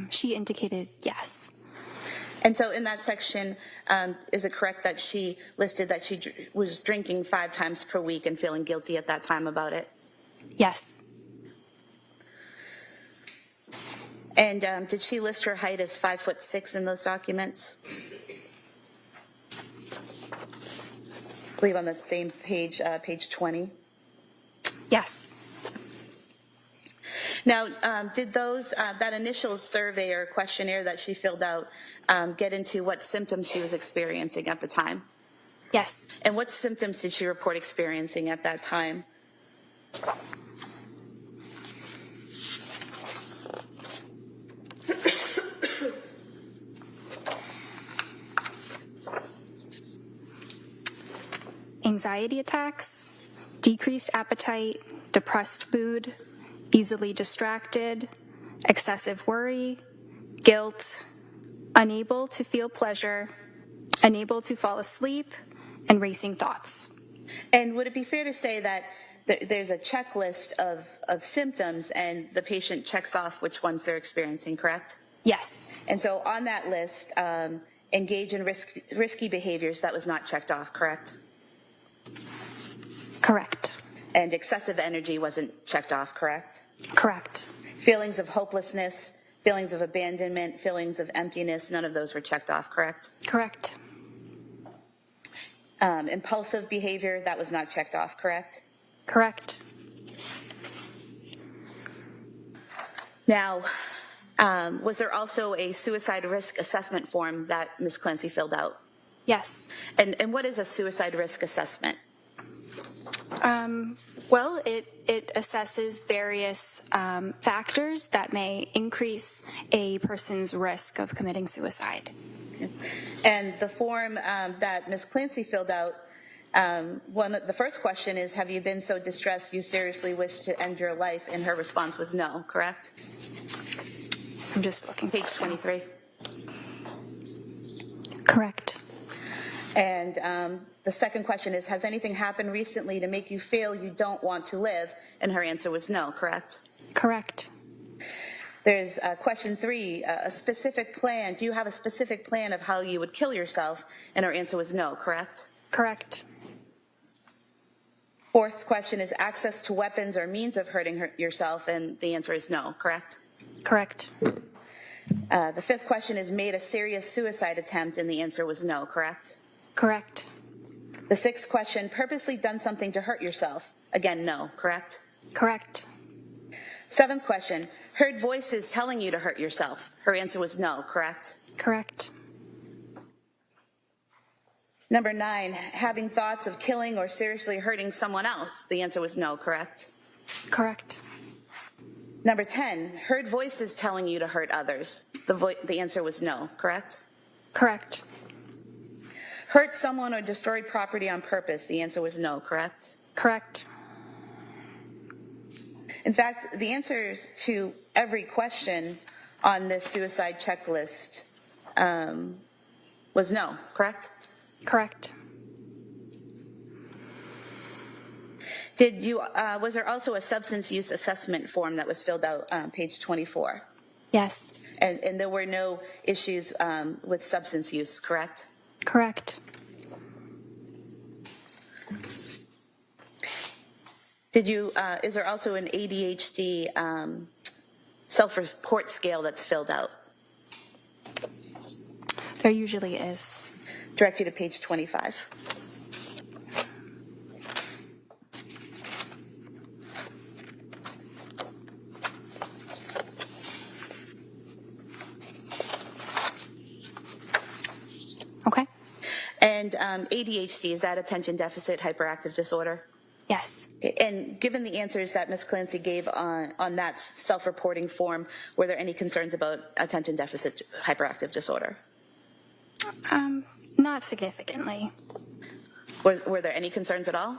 She indicated yes. And so in that section, is it correct that she listed that she was drinking 5 times per week and feeling guilty at that time about it? Yes. And did she list her height as 5'6" in those documents? I believe on the same page, page 20. Yes. Now, did that initial survey or questionnaire that she filled out get into what symptoms she was experiencing at the time? Yes. And what symptoms did she report experiencing at that time? Anxiety attacks, decreased appetite, depressed mood, easily distracted, excessive worry, guilt, unable to feel pleasure, unable to fall asleep, and racing thoughts. And would it be fair to say that there's a checklist of symptoms and the patient checks off which ones they're experiencing, correct? Yes. And so on that list, engage in risky behaviors, that was not checked off, correct? Correct. And excessive energy wasn't checked off, correct? Correct. Feelings of hopelessness, feelings of abandonment, feelings of emptiness, none of those were checked off, correct? Correct. Impulsive behavior, that was not checked off, correct? Correct. Now, was there also a suicide risk assessment form that Ms. Clancy filled out? Yes. And what is a suicide risk assessment? Well, it assesses various factors that may increase a person's risk of committing suicide. And the form that Ms. Clancy filled out, the first question is, have you been so distressed you seriously wish to end your life? And her response was no, correct? I'm just looking. Page 23. Correct. And the second question is, has anything happened recently to make you feel you don't want to live? And her answer was no, correct? Correct. There's question 3, a specific plan. Do you have a specific plan of how you would kill yourself? And her answer was no, correct? Correct. Fourth question is access to weapons or means of hurting yourself, and the answer is no, correct? Correct. The fifth question is made a serious suicide attempt, and the answer was no, correct? Correct. The sixth question, purposely done something to hurt yourself. Again, no, correct? Correct. Seventh question, heard voices telling you to hurt yourself. Her answer was no, correct? Correct. Number 9, having thoughts of killing or seriously hurting someone else. The answer was no, correct? Correct. Number 10, heard voices telling you to hurt others. The answer was no, correct? Correct. Hurt someone or destroyed property on purpose. The answer was no, correct? Correct. In fact, the answers to every question on this suicide checklist was no, correct? Correct. Was there also a substance use assessment form that was filled out on page 24? Yes. And there were no issues with substance use, correct? Correct. Is there also an ADHD self-report scale that's filled out? There usually is. Direct you to page 25. Okay. And ADHD, is that attention deficit hyperactive disorder? Yes. And given the answers that Ms. Clancy gave on that self-reporting form, were there any concerns about attention deficit hyperactive disorder? Not significantly. Were there any concerns at all?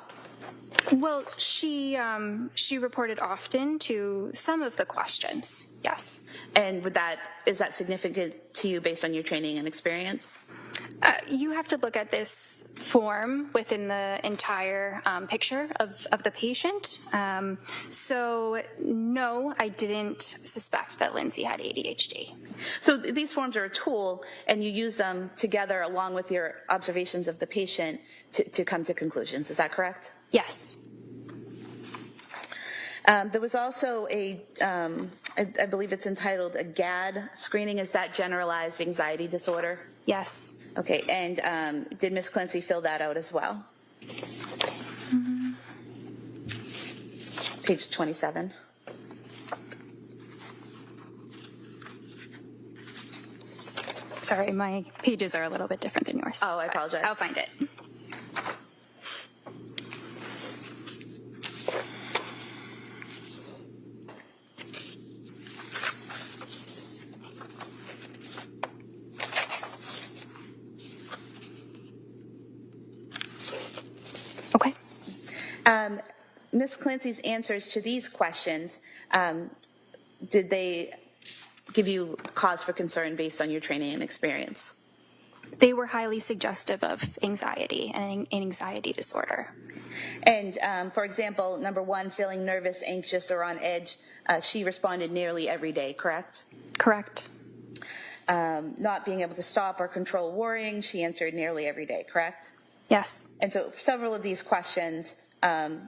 Well, she reported often to some of the questions. Yes. And is that significant to you based on your training and experience? You have to look at this form within the entire picture of the patient. So no, I didn't suspect that Lindsay had ADHD. So these forms are a tool, and you use them together along with your observations of the patient to come to conclusions. Is that correct? Yes. There was also I believe it's entitled a GAD screening. Is that generalized anxiety disorder? Yes. Okay, and did Ms. Clancy fill that out as well? Mm-hmm. Page 27. Sorry, my pages are a little bit different than yours. Oh, I apologize. I'll find it. Okay. Ms. Clancy's answers to these questions, did they give you cause for concern based on your training and experience? They were highly suggestive of anxiety and an anxiety disorder. And for example, number 1, feeling nervous, anxious, or on edge, she responded nearly every day, correct? Correct. Not being able to stop or control worrying, she answered nearly every day, correct? Yes. And so several of these questions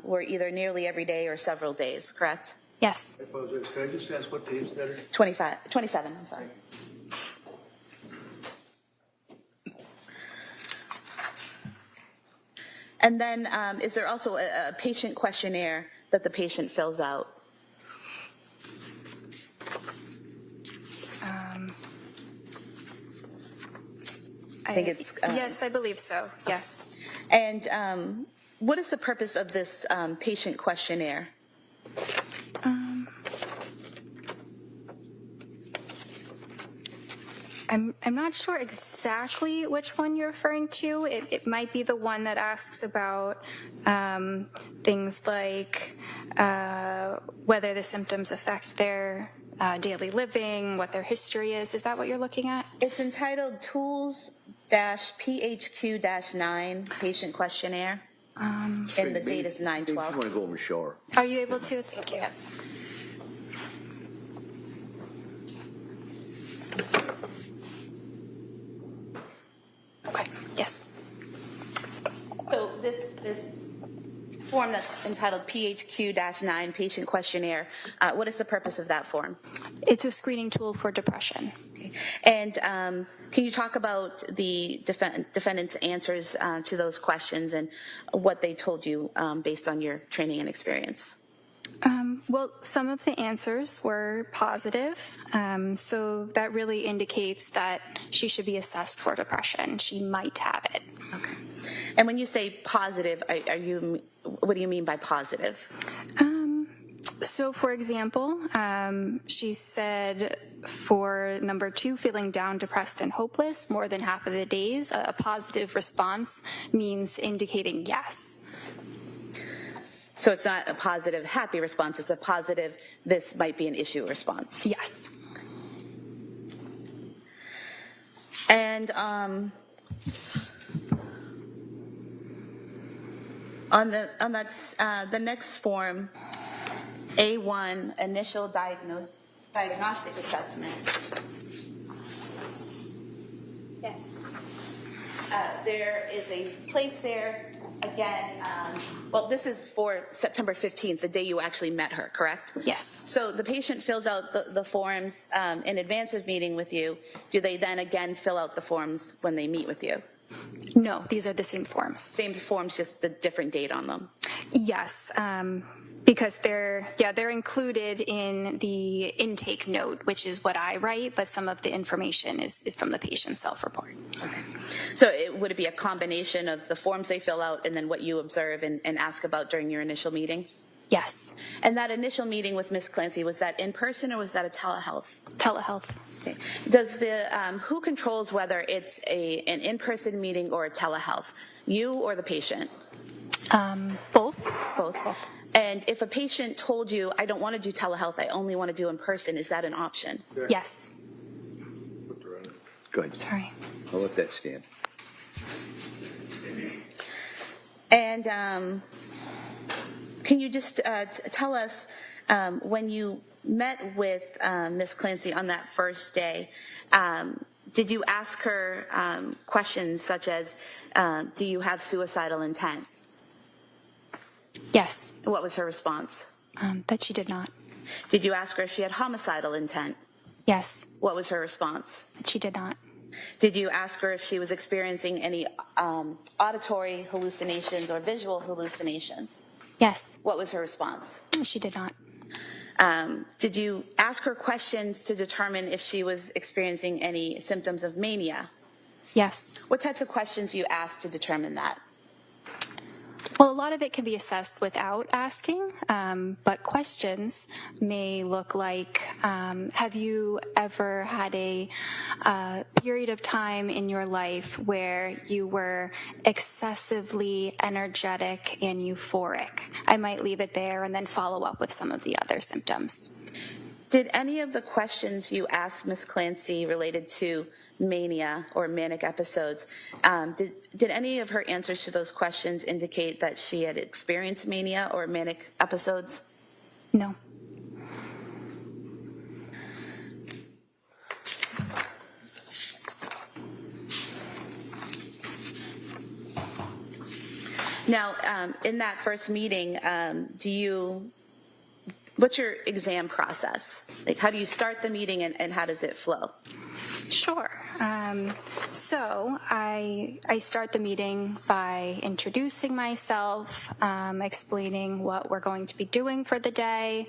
were either nearly every day or several days, correct? Yes. I apologize. Can I just ask what page that is? 27, I'm sorry. And then is there also a patient questionnaire that the patient fills out? I think it's... yes, I believe so. Yes. And what is the purpose of this patient questionnaire? I'm not sure exactly which one you're referring to. It might be the one that asks about things like whether the symptoms affect their daily living, what their history is. Is that what you're looking at? It's entitled Tools-PHQ-9 Patient Questionnaire, and the date is 9/12. I want to go over shower. Are you able to? Thank you. Yes. Okay. Yes. So this form that's entitled PHQ-9 Patient Questionnaire, what is the purpose of that form? It's a screening tool for depression. Okay. And can you talk about the defendant's answers to those questions and what they told you based on your training and experience? Well, some of the answers were positive, so that really indicates that she should be assessed for depression. She might have it. Okay. And when you say positive, what do you mean by positive? So, for example, she said for number 2, feeling down, depressed, and hopeless more than half of the days, a positive response means indicating yes. So it's not a positive, happy response. It's a positive, this might be an issue response. Yes. And the next form, A1, initial diagnostic assessment. Yes. There is a place there. Again, well, this is for September 15th, the day you actually met her, correct? Yes. So the patient fills out the forms in advance of meeting with you. Do they then again fill out the forms when they meet with you? No, these are the same forms. Same forms, just the different date on them? Yes, because they're included in the intake note, which is what I write, but some of the information is from the patient's self-report. Okay. So would it be a combination of the forms they fill out and then what you observe and ask about during your initial meeting? Yes. And that initial meeting with Ms. Clancy, was that in person or was that a telehealth? Telehealth. Okay. Does who controls whether it's an in-person meeting or a telehealth? You or the patient? Both. Both. And if a patient told you, I don't want to do telehealth, I only want to do in person, is that an option? Yes. Go ahead. Sorry. I'll let that stand. And can you just tell us when you met with Ms. Clancy on that first day, did you ask her questions such as, do you have suicidal intent? Yes. What was her response? That she did not. Did you ask her if she had homicidal intent? Yes. What was her response? That she did not. Did you ask her if she was experiencing any auditory hallucinations or visual hallucinations? Yes. What was her response? She did not. Did you ask her questions to determine if she was experiencing any symptoms of mania? Yes. What types of questions do you ask to determine that? Well, a lot of it can be assessed without asking, but questions may look like, have you ever had a period of time in your life where you were excessively energetic and euphoric? I might leave it there and then follow up with some of the other symptoms. Did any of the questions you asked Ms. Clancy related to mania or manic episodes, did any of her answers to those questions indicate that she had experienced mania or manic episodes? No. Now, in that first meeting, what's your exam process? Like, how do you start the meeting and how does it flow? Sure. So I start the meeting by introducing myself, explaining what we're going to be doing for the day.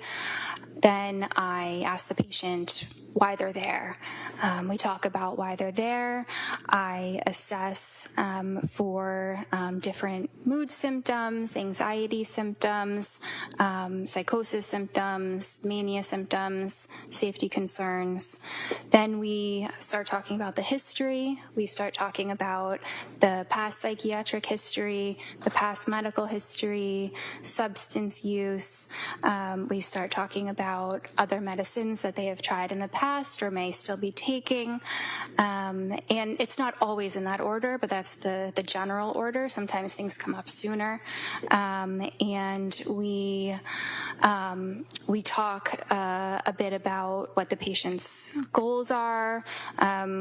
Then I ask the patient why they're there. We talk about why they're there. I assess for different mood symptoms, anxiety symptoms, psychosis symptoms, mania symptoms, safety concerns. Then we start talking about the history. We start talking about the past psychiatric history, the past medical history, substance use. We start talking about other medicines that they have tried in the past or may still be taking. And it's not always in that order, but that's the general order. Sometimes things come up sooner. And we talk a bit about what the patient's goals are,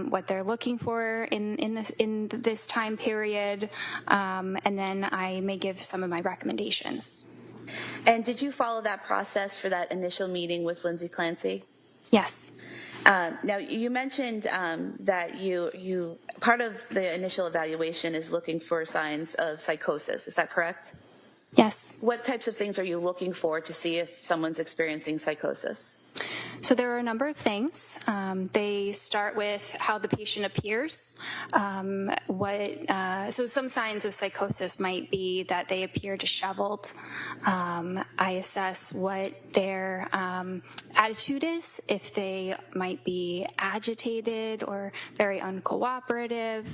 what they're looking for in this time period, and then I may give some of my recommendations. And did you follow that process for that initial meeting with Lindsay Clancy? Yes. Now, you mentioned that you part of the initial evaluation is looking for signs of psychosis. Is that correct? Yes. What types of things are you looking for to see if someone's experiencing psychosis? So there are a number of things. They start with how the patient appears. So some signs of psychosis might be that they appear disheveled. I assess what their attitude is, if they might be agitated or very uncooperative.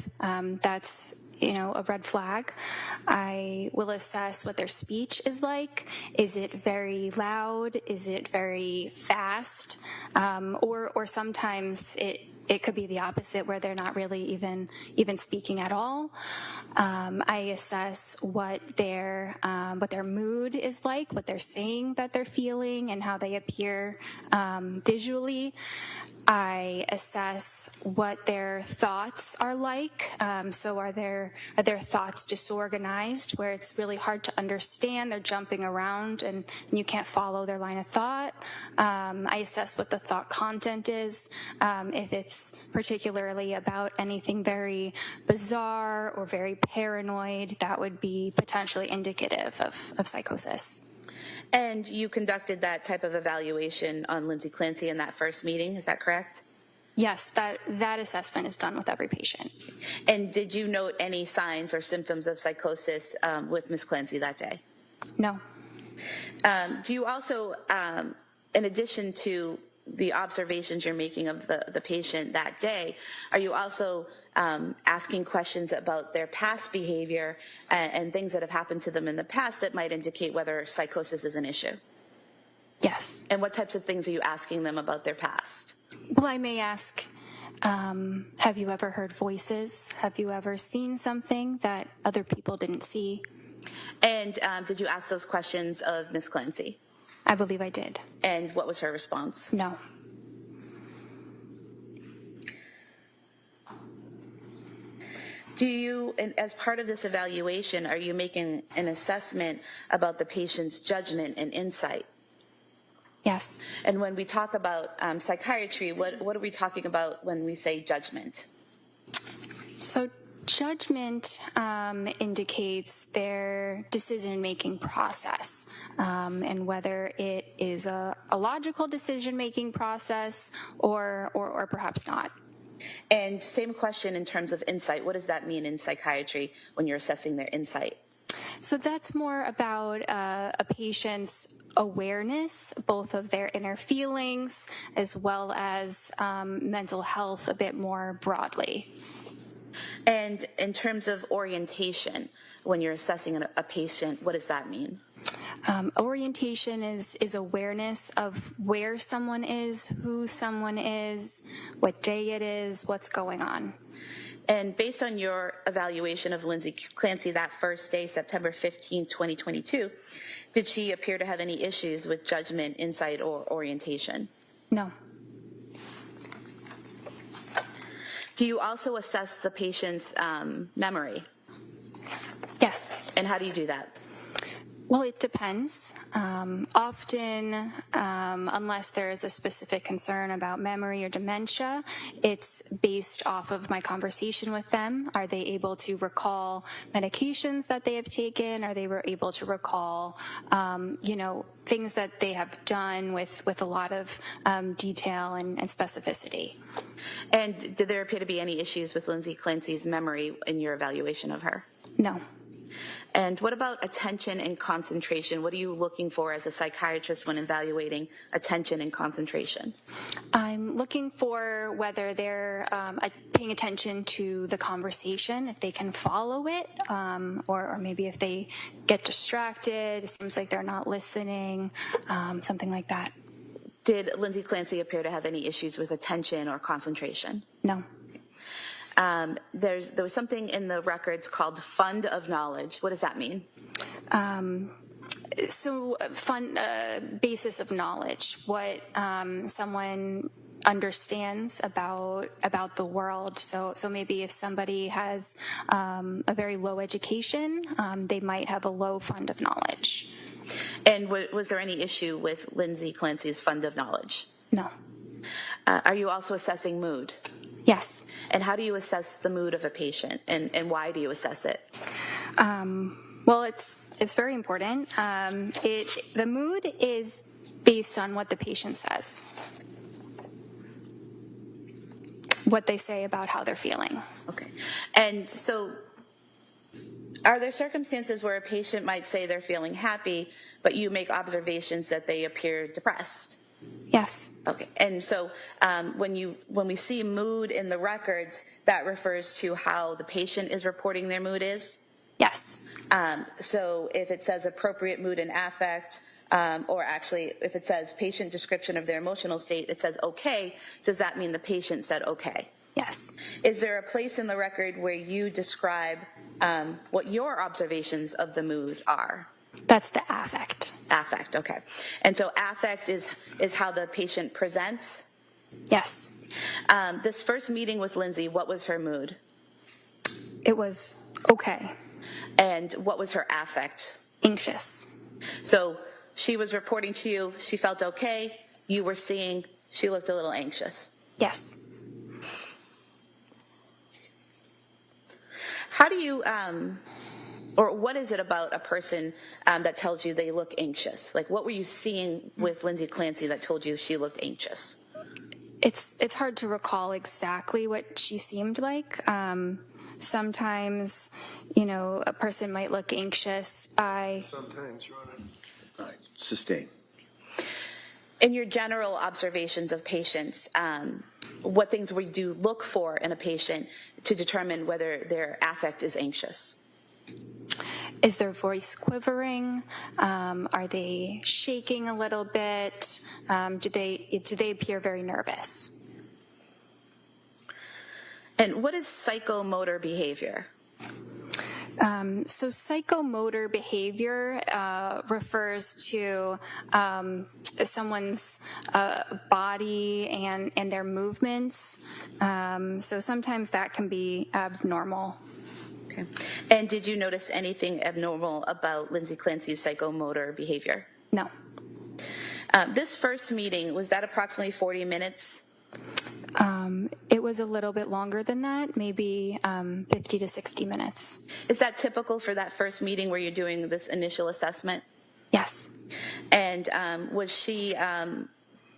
That's a red flag. I will assess what their speech is like. Is it very loud? Is it very fast? Or sometimes it could be the opposite, where they're not really even speaking at all. I assess what their mood is like, what they're saying that they're feeling, and how they appear visually. I assess what their thoughts are like. So are their thoughts disorganized, where it's really hard to understand? They're jumping around and you can't follow their line of thought. I assess what the thought content is. If it's particularly about anything very bizarre or very paranoid, that would be potentially indicative of psychosis. And you conducted that type of evaluation on Lindsay Clancy in that first meeting, is that correct? Yes, that assessment is done with every patient. And did you note any signs or symptoms of psychosis with Ms. Clancy that day? No. Do you also, in addition to the observations you're making of the patient that day, are you also asking questions about their past behavior and things that have happened to them in the past that might indicate whether psychosis is an issue? Yes. And what types of things are you asking them about their past? Well, I may ask, have you ever heard voices? Have you ever seen something that other people didn't see? And did you ask those questions of Ms. Clancy? I believe I did. And what was her response? No. Do you, as part of this evaluation, are you making an assessment about the patient's judgment and insight? Yes. And when we talk about psychiatry, what are we talking about when we say judgment? So judgment indicates their decision-making process, and whether it is a logical decision-making process or perhaps not. And same question in terms of insight. What does that mean in psychiatry when you're assessing their insight? So that's more about a patient's awareness, both of their inner feelings as well as mental health a bit more broadly. And in terms of orientation, when you're assessing a patient, what does that mean? Orientation is awareness of where someone is, who someone is, what day it is, what's going on. And based on your evaluation of Lindsay Clancy that first day, September 15, 2022, did she appear to have any issues with judgment, insight, or orientation? No. Do you also assess the patient's memory? Yes. And how do you do that? Well, it depends. Often, unless there is a specific concern about memory or dementia, it's based off of my conversation with them. Are they able to recall medications that they have taken? Are they able to recall, things that they have done with a lot of detail and specificity? And did there appear to be any issues with Lindsay Clancy's memory in your evaluation of her? No. And what about attention and concentration? What are you looking for as a psychiatrist when evaluating attention and concentration? I'm looking for whether they're paying attention to the conversation, if they can follow it, or maybe if they get distracted, it seems like they're not listening, something like that. Did Lindsay Clancy appear to have any issues with attention or concentration? No. There was something in the records called fund of knowledge. What does that mean? Basis of knowledge, what someone understands about the world. So maybe if somebody has a very low education, they might have a low fund of knowledge. And was there any issue with Lindsay Clancy's fund of knowledge? No. Are you also assessing mood? Yes. And how do you assess the mood of a patient, and why do you assess it? Well, it's very important. The mood is based on what the patient says, what they say about how they're feeling. Okay. And so are there circumstances where a patient might say they're feeling happy, but you make observations that they appear depressed? Yes. Okay. And so when we see mood in the records, that refers to how the patient is reporting their mood is? Yes. So if it says appropriate mood and affect, or actually if it says patient description of their emotional state, it says okay, does that mean the patient said okay? Yes. Is there a place in the record where you describe what your observations of the mood are? That's the affect. Affect, okay. And so affect is how the patient presents? Yes. This first meeting with Lindsay, what was her mood? It was okay. And what was her affect? Anxious. So she was reporting to you, she felt okay, you were seeing she looked a little anxious. Yes. How do you, or what is it about a person that tells you they look anxious? Like, what were you seeing with Lindsay Clancy that told you she looked anxious? It's hard to recall exactly what she seemed like. Sometimes, a person might look anxious by... Sometimes, Your Honor. All right, sustain. In your general observations of patients, what things would you look for in a patient to determine whether their affect is anxious? Is their voice quivering? Are they shaking a little bit? Do they appear very nervous? And what is psychomotor behavior? So psychomotor behavior refers to someone's body and their movements. So sometimes that can be abnormal. Okay. And did you notice anything abnormal about Lindsay Clancy's psychomotor behavior? No. This first meeting, was that approximately 40 minutes? It was a little bit longer than that, maybe 50 to 60 minutes. Is that typical for that first meeting where you're doing this initial assessment? Yes. And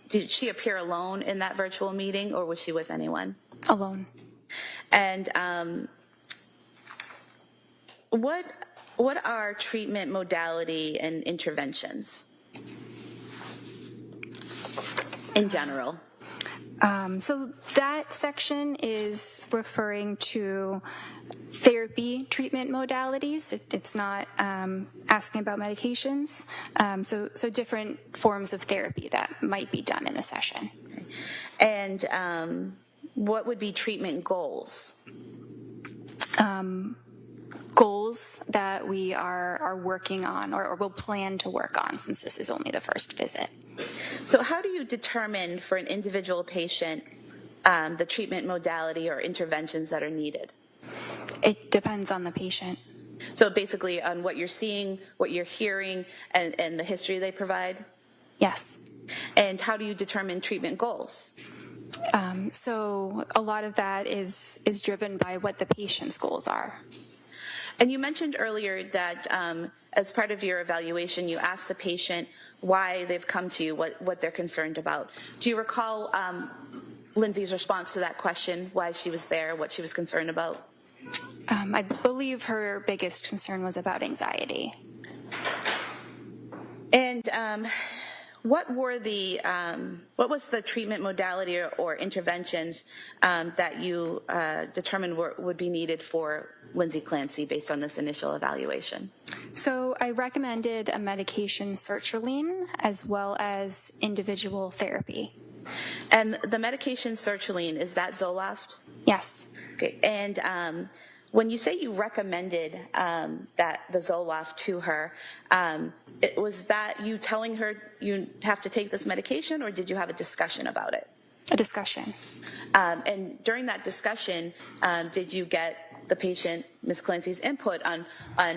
did she appear alone in that virtual meeting, or was she with anyone? Alone. And what are treatment modality and interventions in general? So that section is referring to therapy treatment modalities. It's not asking about medications. So different forms of therapy that might be done in the session. Okay. And what would be treatment goals? Goals that we are working on or will plan to work on, since this is only the first visit. So how do you determine for an individual patient the treatment modality or interventions that are needed? It depends on the patient. So basically on what you're seeing, what you're hearing, and the history they provide? Yes. And how do you determine treatment goals? So a lot of that is driven by what the patient's goals are. And you mentioned earlier that as part of your evaluation, you asked the patient why they've come to you, what they're concerned about. Do you recall Lindsay's response to that question, why she was there, what she was concerned about? I believe her biggest concern was about anxiety. And what was the treatment modality or interventions that you determined would be needed for Lindsay Clancy based on this initial evaluation? So I recommended a medication sertraline as well as individual therapy. And the medication sertraline, is that Zoloft? Yes. Okay. And when you say you recommended that the Zoloft to her, was that you telling her you have to take this medication, or did you have a discussion about it? A discussion. And during that discussion, did you get the patient, Ms. Clancy's, input on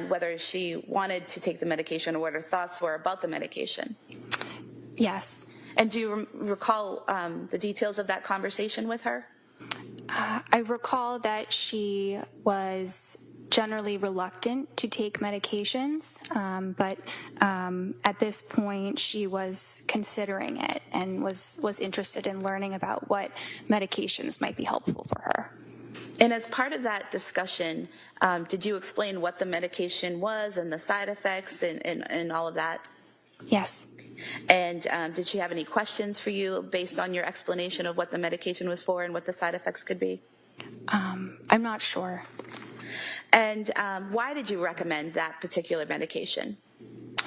whether she wanted to take the medication or what her thoughts were about the medication? Yes. And do you recall the details of that conversation with her? I recall that she was generally reluctant to take medications, but at this point she was considering it and was interested in learning about what medications might be helpful for her. And as part of that discussion, did you explain what the medication was and the side effects and all of that? Yes. And did she have any questions for you based on your explanation of what the medication was for and what the side effects could be? I'm not sure. And why did you recommend that particular medication?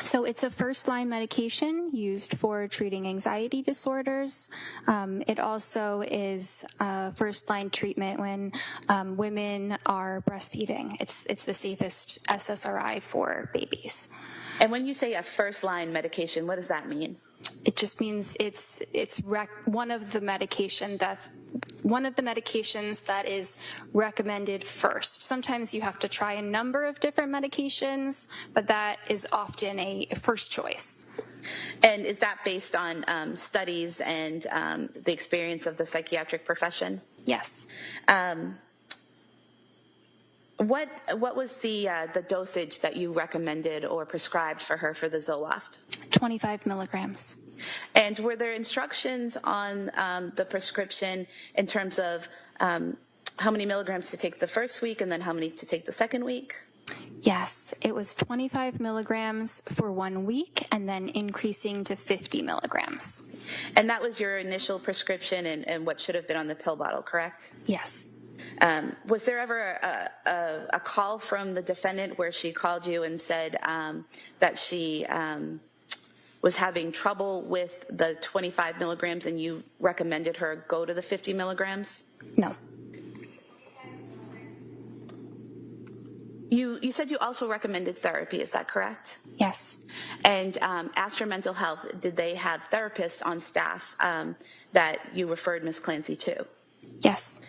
So it's a first-line medication used for treating anxiety disorders. It also is a first-line treatment when women are breastfeeding. It's the safest SSRI for babies. And when you say a first-line medication, what does that mean? It just means it's one of the medications that is recommended first. Sometimes you have to try a number of different medications, but that is often a first choice. And is that based on studies and the experience of the psychiatric profession? Yes. What was the dosage that you recommended or prescribed for her for the Zoloft? 25 milligrams. And were there instructions on the prescription in terms of how many milligrams to take the first week and then how many to take the second week? Yes, it was 25 milligrams for 1 week and then increasing to 50 milligrams. And that was your initial prescription and what should have been on the pill bottle, correct? Yes. Was there ever a call from the defendant where she called you and said that she was having trouble with the 25 milligrams and you recommended her go to the 50 milligrams? No. You said you also recommended therapy, is that correct? Yes. And Astor Mental Health, did they have therapists on staff that you referred Ms. Clancy to? Yes.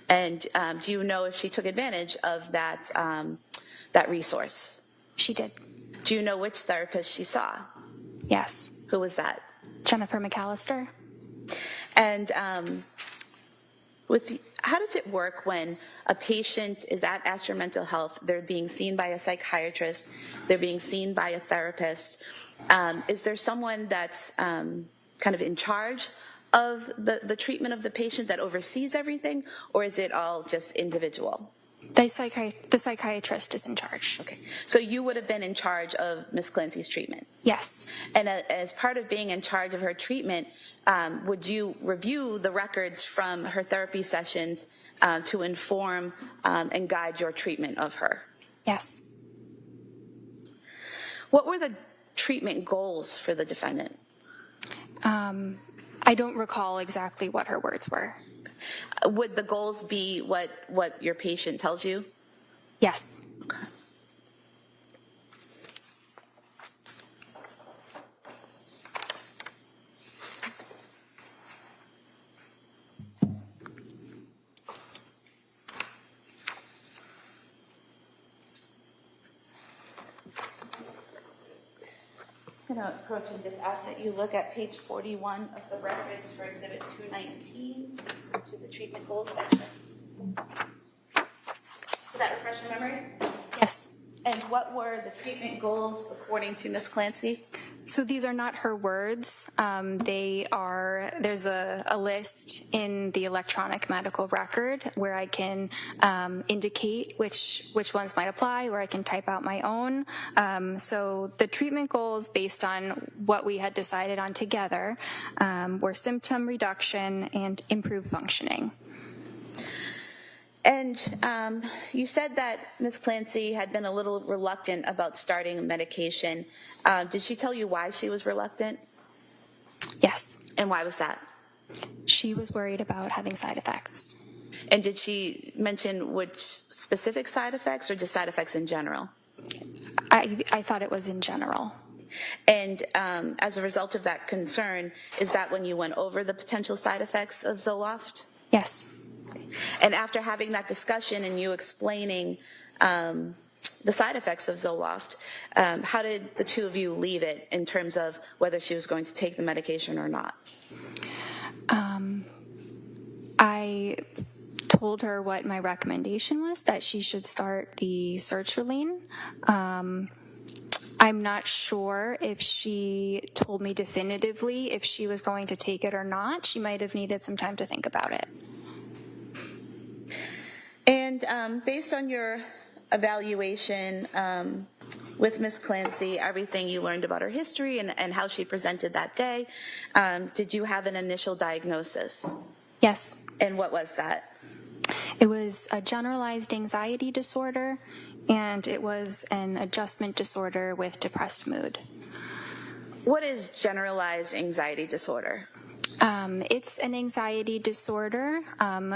And do you know if she took advantage of that resource? She did. Do you know which therapist she saw? Yes. Who was that? Jennifer McAllister. And how does it work when a patient is at Astor Mental Health, they're being seen by a psychiatrist, they're being seen by a therapist? Is there someone that's kind of in charge of the treatment of the patient that oversees everything, or is it all just individual? The psychiatrist is in charge. Okay. So you would have been in charge of Ms. Clancy's treatment? Yes. And as part of being in charge of her treatment, would you review the records from her therapy sessions to inform and guide your treatment of her? Yes. What were the treatment goals for the defendant? I don't recall exactly what her words were. Would the goals be what your patient tells you? Yes. Okay. going to approach and just ask that you look at page 41 of the records for Exhibit 219 to the treatment goals section. Does that refresh your memory? Yes. And what were the treatment goals according to Ms. Clancy? So these are not her words. There's a list in the electronic medical record where I can indicate which ones might apply, or I can type out my own. So the treatment goals, based on what we had decided on together, were symptom reduction and improved functioning. And you said that Ms. Clancy had been a little reluctant about starting medication. Did she tell you why she was reluctant? Yes. And why was that? She was worried about having side effects. And did she mention which specific side effects, or just side effects in general? I thought it was in general. And as a result of that concern, is that when you went over the potential side effects of Zoloft? Yes. And after having that discussion and you explaining the side effects of Zoloft, how did the two of you leave it in terms of whether she was going to take the medication or not? I told her what my recommendation was, that she should start the sertraline. I'm not sure if she told me definitively if she was going to take it or not. She might have needed some time to think about it. And based on your evaluation with Ms. Clancy, everything you learned about her history and how she presented that day, did you have an initial diagnosis? Yes. And what was that? It was a generalized anxiety disorder, and it was an adjustment disorder with depressed mood. What is generalized anxiety disorder? It's an anxiety disorder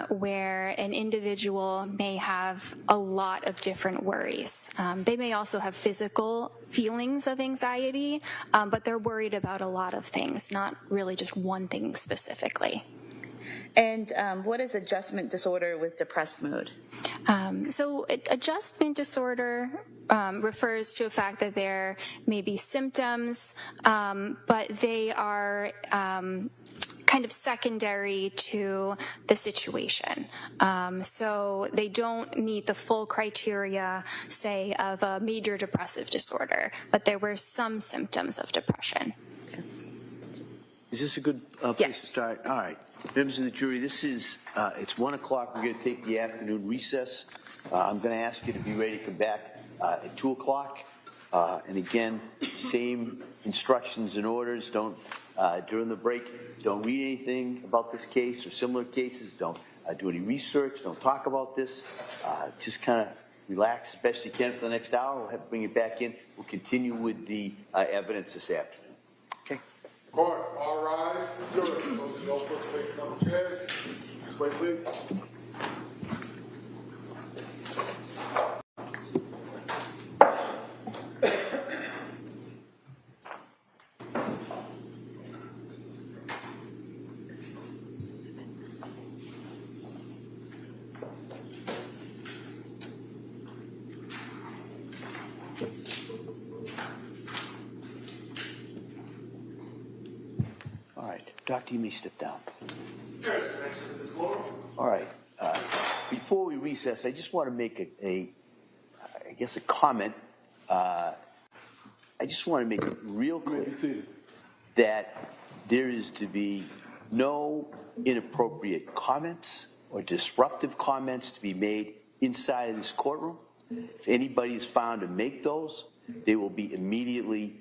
where an individual may have a lot of different worries. They may also have physical feelings of anxiety, but they're worried about a lot of things, not really just one thing specifically. And what is adjustment disorder with depressed mood? So adjustment disorder refers to the fact that there may be symptoms, but they are kind of secondary to the situation. So they don't meet the full criteria, say, of a major depressive disorder, but there were some symptoms of depression. Okay. Is this a good place to start? All right. Members of the jury, this is, it's 1 o'clock. We're going to take the afternoon recess. I'm going to ask you to be ready to come back at 2 o'clock. And again, same instructions and orders. Don't, during the break, don't read anything about this case or similar cases. Don't do any research. Don't talk about this. Just kind of relax as best you can for the next hour. We'll have to bring it back in. We'll continue with the evidence this afternoon. Okay. Court, all rise. Jury, those in no place facing on the chairs. This way, please. Doctor, you may step down. All right. Before we recess, I just want to make a comment. I just want to make it real clear that there is to be no inappropriate comments or disruptive comments to be made inside of this courtroom. If anybody is found to make those, they will be immediately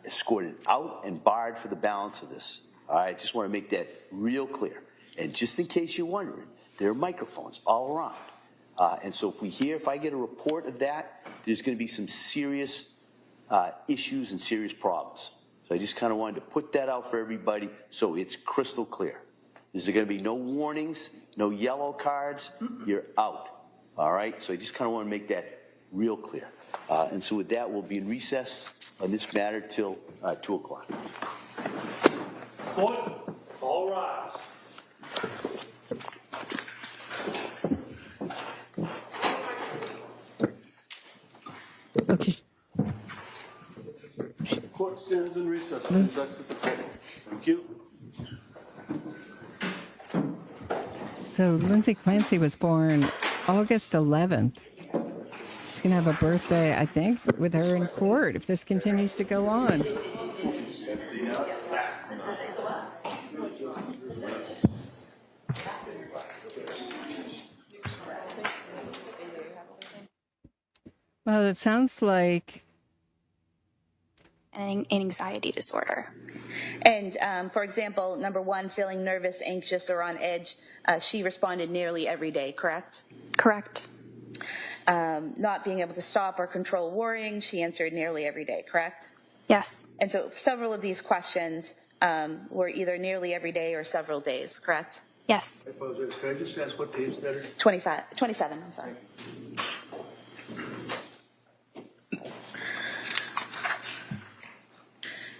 escorted out and barred for the balance of this. All right, I just want to make that real clear. And just in case you're wondering, there are microphones all around. And so if I get a report of that, there's going to be some serious issues and serious problems. So I just kind of wanted to put that out for everybody so it's crystal clear. There's going to be no warnings, no yellow cards. You're out. All right, so I just kind of want to make that real clear. And so with that, we'll be in recess on this matter till 2 o'clock. Court, all rise. Okay. She Thank you. So Lindsay Clancy was born August 11th. She's going to have a birthday, I think, with her in court if this continues to go on. Well, it sounds like an anxiety disorder. And for example, number one, feeling nervous, anxious, or on edge, she responded nearly every day, correct? Correct. Not being able to stop or control worrying, she answered nearly every day, correct? Yes. And so several of these questions were either nearly every day or several days, correct? Yes. I apologize. Can I just ask what days that are? 27, I'm sorry.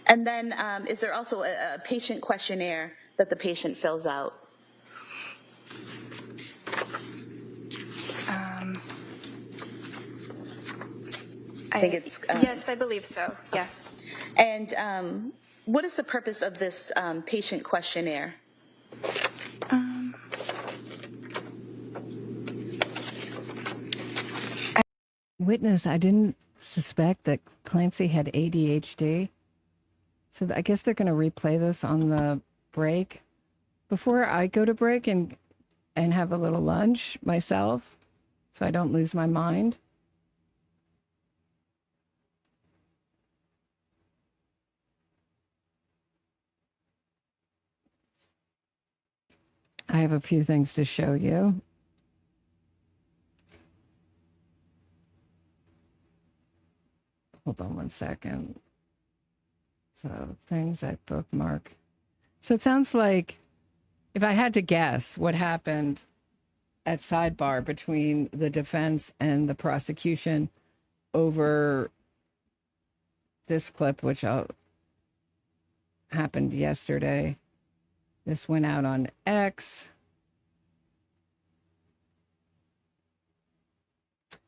And then is there also a patient questionnaire that the patient fills out? I think it's... yes, I believe so. Yes. And what is the purpose of this patient questionnaire? Witness, I didn't suspect that Clancy had ADHD. So I guess they're going to replay this on the break. Before I go to break and have a little lunch myself, so I don't lose my mind. I have a few things to show you. Hold on one second. So things I bookmark. So it sounds like, if I had to guess what happened at sidebar between the defense and the prosecution over this clip, which happened yesterday. This went out on X.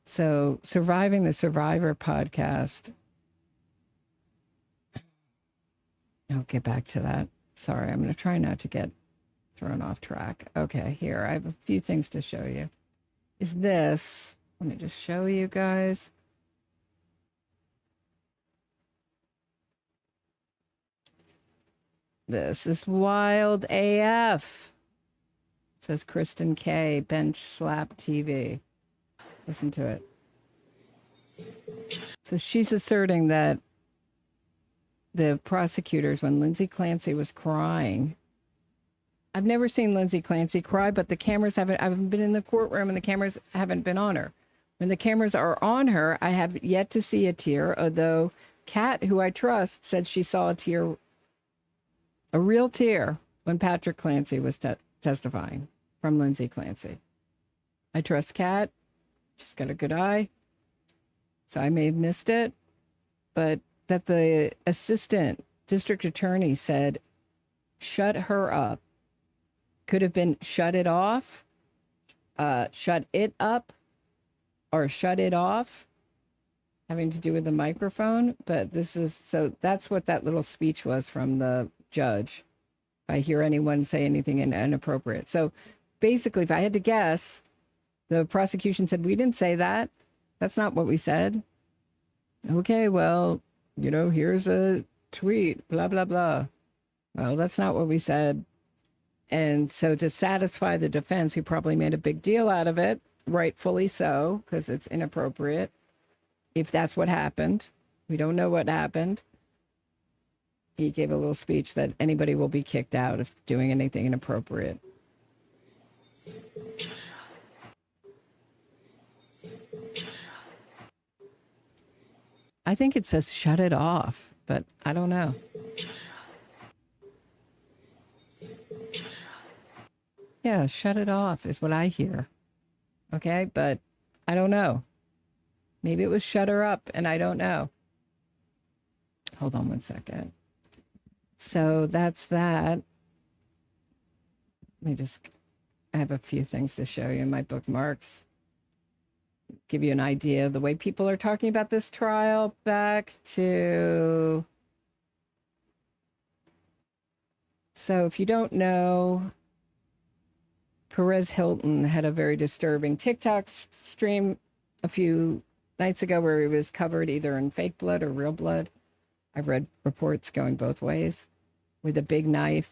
So Surviving the Survivor podcast. I'll get back to that. Sorry, I'm going to try not to get thrown off track. Okay, here, I have a few things to show you. Is this, let me just show you guys. This is wild AF. It says Kristen K, Bench Slap TV. Listen to it. So she's asserting that the prosecutors, when Lindsay Clancy was crying, I've never seen Lindsay Clancy cry, but the cameras I haven't been in the courtroom and the cameras haven't been on her. When the cameras are on her, I have yet to see a tear, although Kat, who I trust, said she saw a tear, a real tear, when Patrick Clancy was testifying from Lindsay Clancy. I trust Kat. She's got a good eye. So I may have missed it, but that the assistant district attorney said, shut her up. Could have been shut it off, shut it up, or shut it off, having to do with the microphone. But this is, so that's what that little speech was from the judge. If I hear anyone say anything inappropriate. So basically, if I had to guess, the prosecution said, we didn't say that. That's not what we said. Okay, well, you know, here's a tweet, blah, blah, blah. Well, that's not what we said. And so to satisfy the defense, who probably made a big deal out of it, rightfully so, because it's inappropriate, if that's what happened, we don't know what happened. He gave a little speech that anybody will be kicked out if doing anything inappropriate. I think it says shut it off, but I don't know. Yeah, shut it off is what I hear. Okay, but I don't know. Maybe it was shut her up, and I don't know. Hold on one second. So that's that. Let me just, I have a few things to show you in my bookmarks. Give you an idea of the way people are talking about this trial back to So if you don't know, Perez Hilton had a very disturbing TikTok stream a few nights ago where he was covered either in fake blood or real blood. I've read reports going both ways, with a big knife,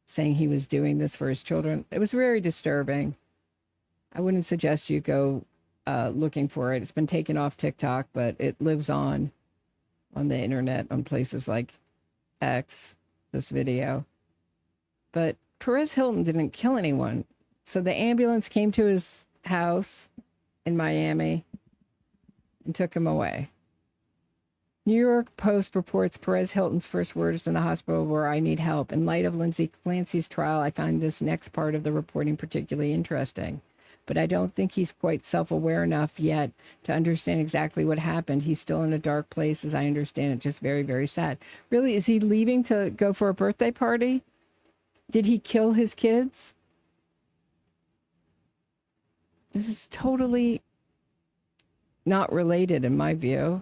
saying he was doing this for his children. It was very disturbing. I wouldn't suggest you go looking for it. It's been taken off TikTok, but it lives on the internet on places like X, this video. But Perez Hilton didn't kill anyone. So the ambulance came to his house in Miami and took him away. New York Post reports Perez Hilton's first words in the hospital were, "I need help." In light of Lindsay Clancy's trial, I find this next part of the reporting particularly interesting. But I don't think he's quite self-aware enough yet to understand exactly what happened. He's still in a dark place, as I understand it. Just very, very sad. Really, is he leaving to go for a birthday party? Did he kill his kids? This is totally not related in my view.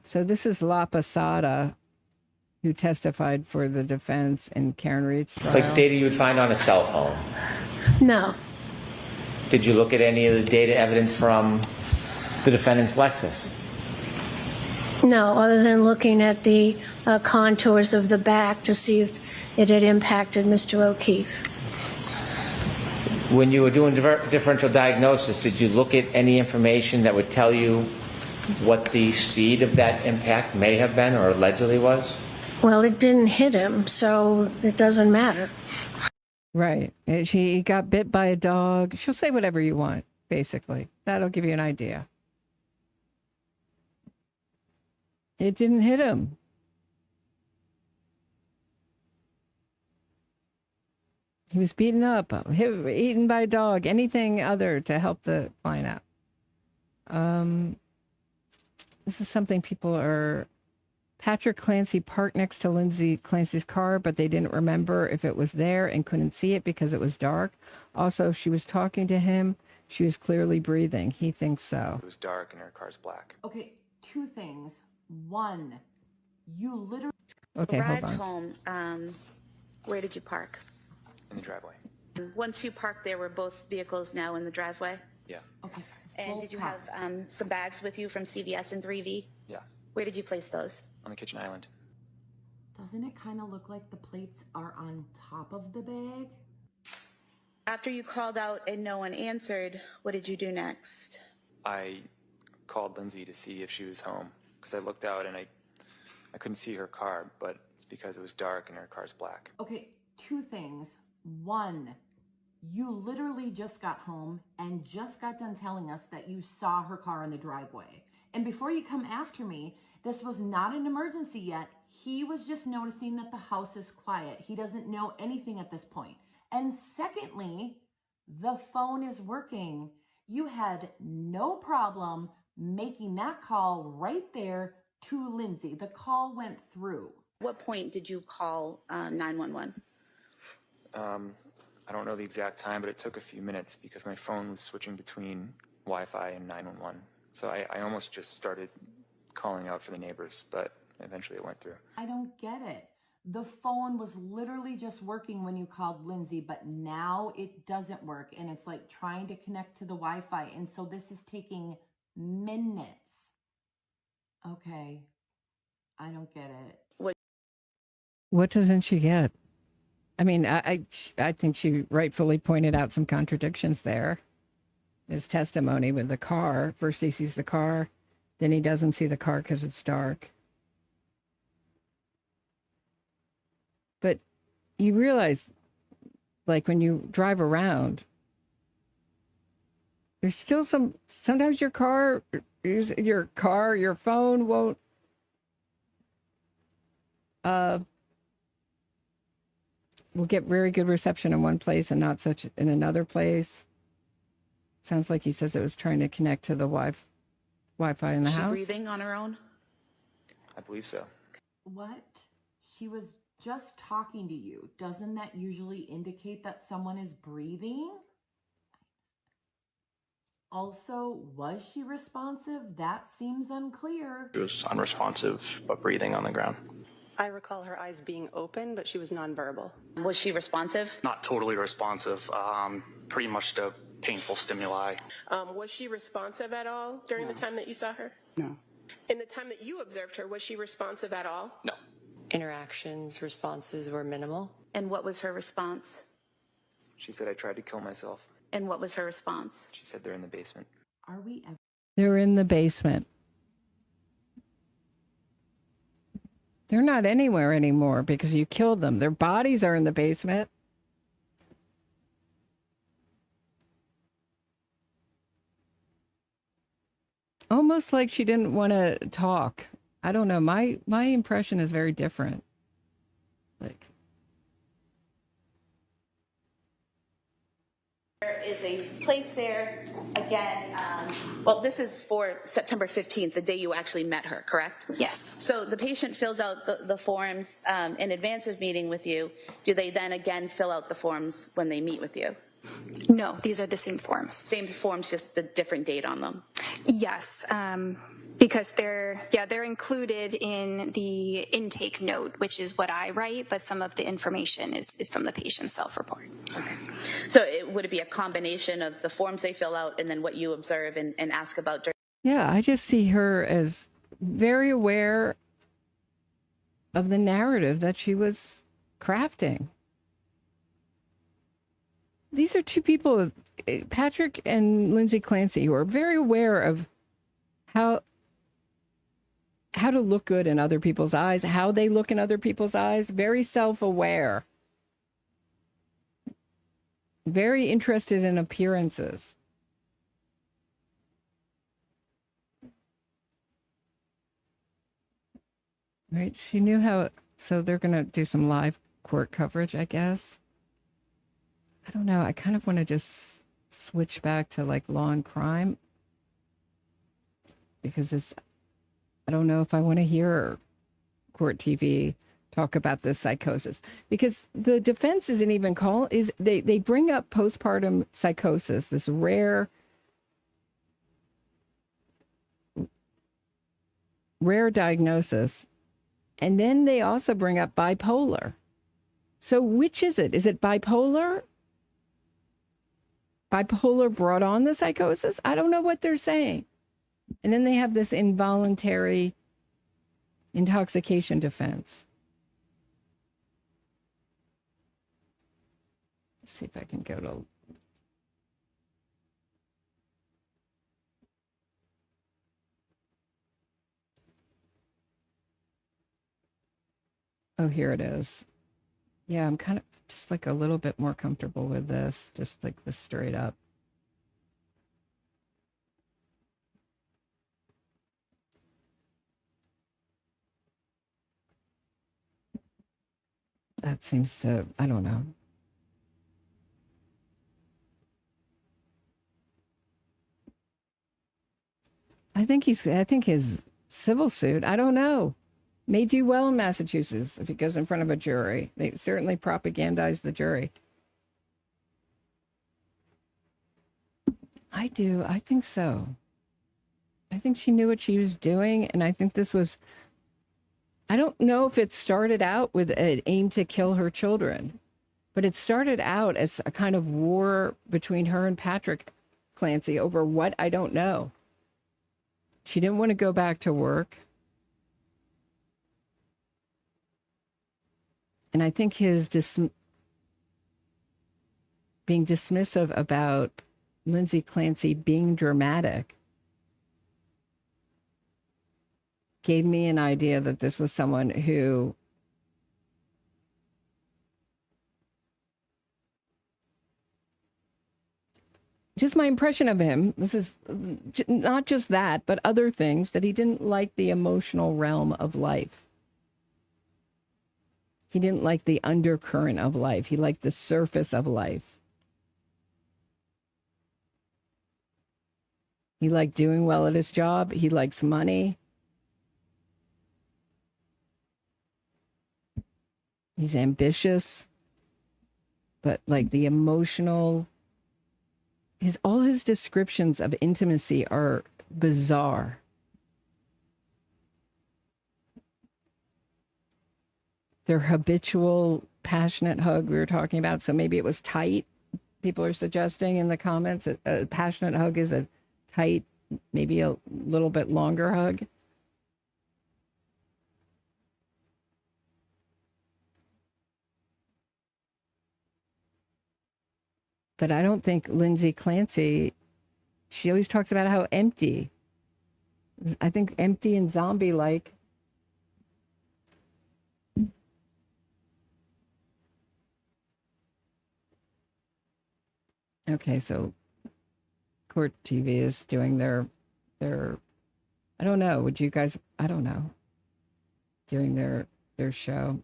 So this is La Posada, who testified for the defense in Karen Reed's trial. Like data you would find on a cell phone? No. Did you look at any of the data evidence from the defendant's Lexus? No, other than looking at the contours of the back to see if it had impacted Mr. O'Keefe. When you were doing differential diagnosis, did you look at any information that would tell you what the speed of that impact may have been or allegedly was? Well, it didn't hit him, so it doesn't matter. Right. He got bit by a dog. She'll say whatever you want, basically. That'll give you an idea. It didn't hit him. He was beaten up, eaten by a dog, anything other to help the client out. This is something people are... Patrick Clancy parked next to Lindsay Clancy's car, but they didn't remember if it was there and couldn't see it because it was dark. Also, she was talking to him. She was clearly breathing. He thinks so. It was dark and her car's black. Okay, two things. One, you literally... Okay, arrived hold on. home. Where did you park? In the driveway. Once you parked there, were both vehicles now in the driveway? Yeah. Okay. And Both did you cars. have some bags with you from CVS and 3V? Yeah. Where did you place those? On the kitchen island. Doesn't it kind of look like the plates are on top of the bag? After you called out and no one answered, what did you do next? I called Lindsay to see if she was home because I looked out and I couldn't see her car, but it's because it was dark and her car's black. Okay, two things. One, you literally just got home and just got done telling us that you saw her car in the driveway. And before you come after me, this was not an emergency yet. He was just noticing that the house is quiet. He doesn't know anything at this point. And secondly, the phone is working. You had no problem making that call right there to Lindsay. The call went through. What point did you call 911? I don't know the exact time, but it took a few minutes because my phone was switching between Wi-Fi and 911. So I almost just started calling out for the neighbors, but eventually it went through. I don't get it. The phone was literally just working when you called Lindsay, but now it doesn't work. And it's like trying to connect to the Wi-Fi. And so this is taking minutes. Okay. I don't get it. What doesn't she get? I mean, I think she rightfully pointed out some contradictions there. His testimony with the car. First he sees the car, then he doesn't see the car because it's dark. But you realize, like when you drive around, there's still sometimes your phone won't will get very good reception in one place and not such in another place. Sounds like he says it was trying to connect to the Wi-Fi in the house. She breathing on her own? I believe so. What? She was just talking to you. Doesn't that usually indicate that someone is breathing? Also, was she responsive? That seems unclear. She was unresponsive, but breathing on the ground. I recall her eyes being open, but she was nonverbal. Was she responsive? Not totally responsive, pretty much to painful stimuli. Was she responsive at all during the time that you saw her? No. In the time that you observed her, was she responsive at all? No. Responses were minimal. And what was her response? She said I tried to kill myself. And what was her response? She said they're in the basement. Are we ever? They're in the basement. They're not anywhere anymore because you killed them. Their bodies are in the basement. Almost like she didn't want to talk. I don't know. My impression is very different. Like, there is a place there, again, well, this is for September 15th, the day you actually met her, correct? Yes. So the patient fills out the forms in advance of meeting with you. Do they then again fill out the forms when they meet with you? No, these are the same forms. Same forms, just the different date on them? Yes, because they're included in the intake note, which is what I write, but some of the information is from the patient's self-report. Okay. So would it be a combination of the forms they fill out and then what you observe and ask about during? yeah, I just see her as very aware of the narrative that she was crafting. These are two people, Patrick and Lindsay Clancy, who are very aware of how to look good in other people's eyes, how they look in other people's eyes, very self-aware, very interested in appearances. Right? She knew how, so they're going to do some live court coverage, I guess. I don't know. I kind of want to just switch back to like law and crime because I don't know if I want to hear court TV talk about this psychosis because the defense isn't even they bring up postpartum psychosis, this rare diagnosis. And then they also bring up bipolar. So which is it? Is it bipolar? Bipolar brought on the psychosis? I don't know what they're saying. And then they have this involuntary intoxication defense. Let's see if I can go to... Oh, here it is. Yeah, I'm kind of just like a little bit more comfortable with this, just like this straight up. That seems to, I don't know. I think his civil suit, I don't know, may do well in Massachusetts if he goes in front of a jury. They certainly propagandize the jury. I do. I think so. I think she knew what she was doing, and I think this was... I don't know if it started out with an aim to kill her children, but it started out as a kind of war between her and Patrick Clancy over what, I don't know. She didn't want to go back to work. And I think his being dismissive about Lindsay Clancy being dramatic gave me an idea that this was someone who just my impression of him, this is not just that, but other things, that he didn't like the emotional realm of life. He didn't like the undercurrent of life. He liked the surface of life. He liked doing well at his job. He likes money. He's ambitious, but like the emotional all his descriptions of intimacy are bizarre. Their habitual passionate hug we were talking about, so maybe it was tight. People are suggesting in the comments a passionate hug is a tight, maybe a little bit longer hug. But I don't think Lindsay Clancy, she always talks about how empty. I think empty and zombie-like. Okay, so Court TV is doing their, I don't know, would you guys, I don't know, doing their show,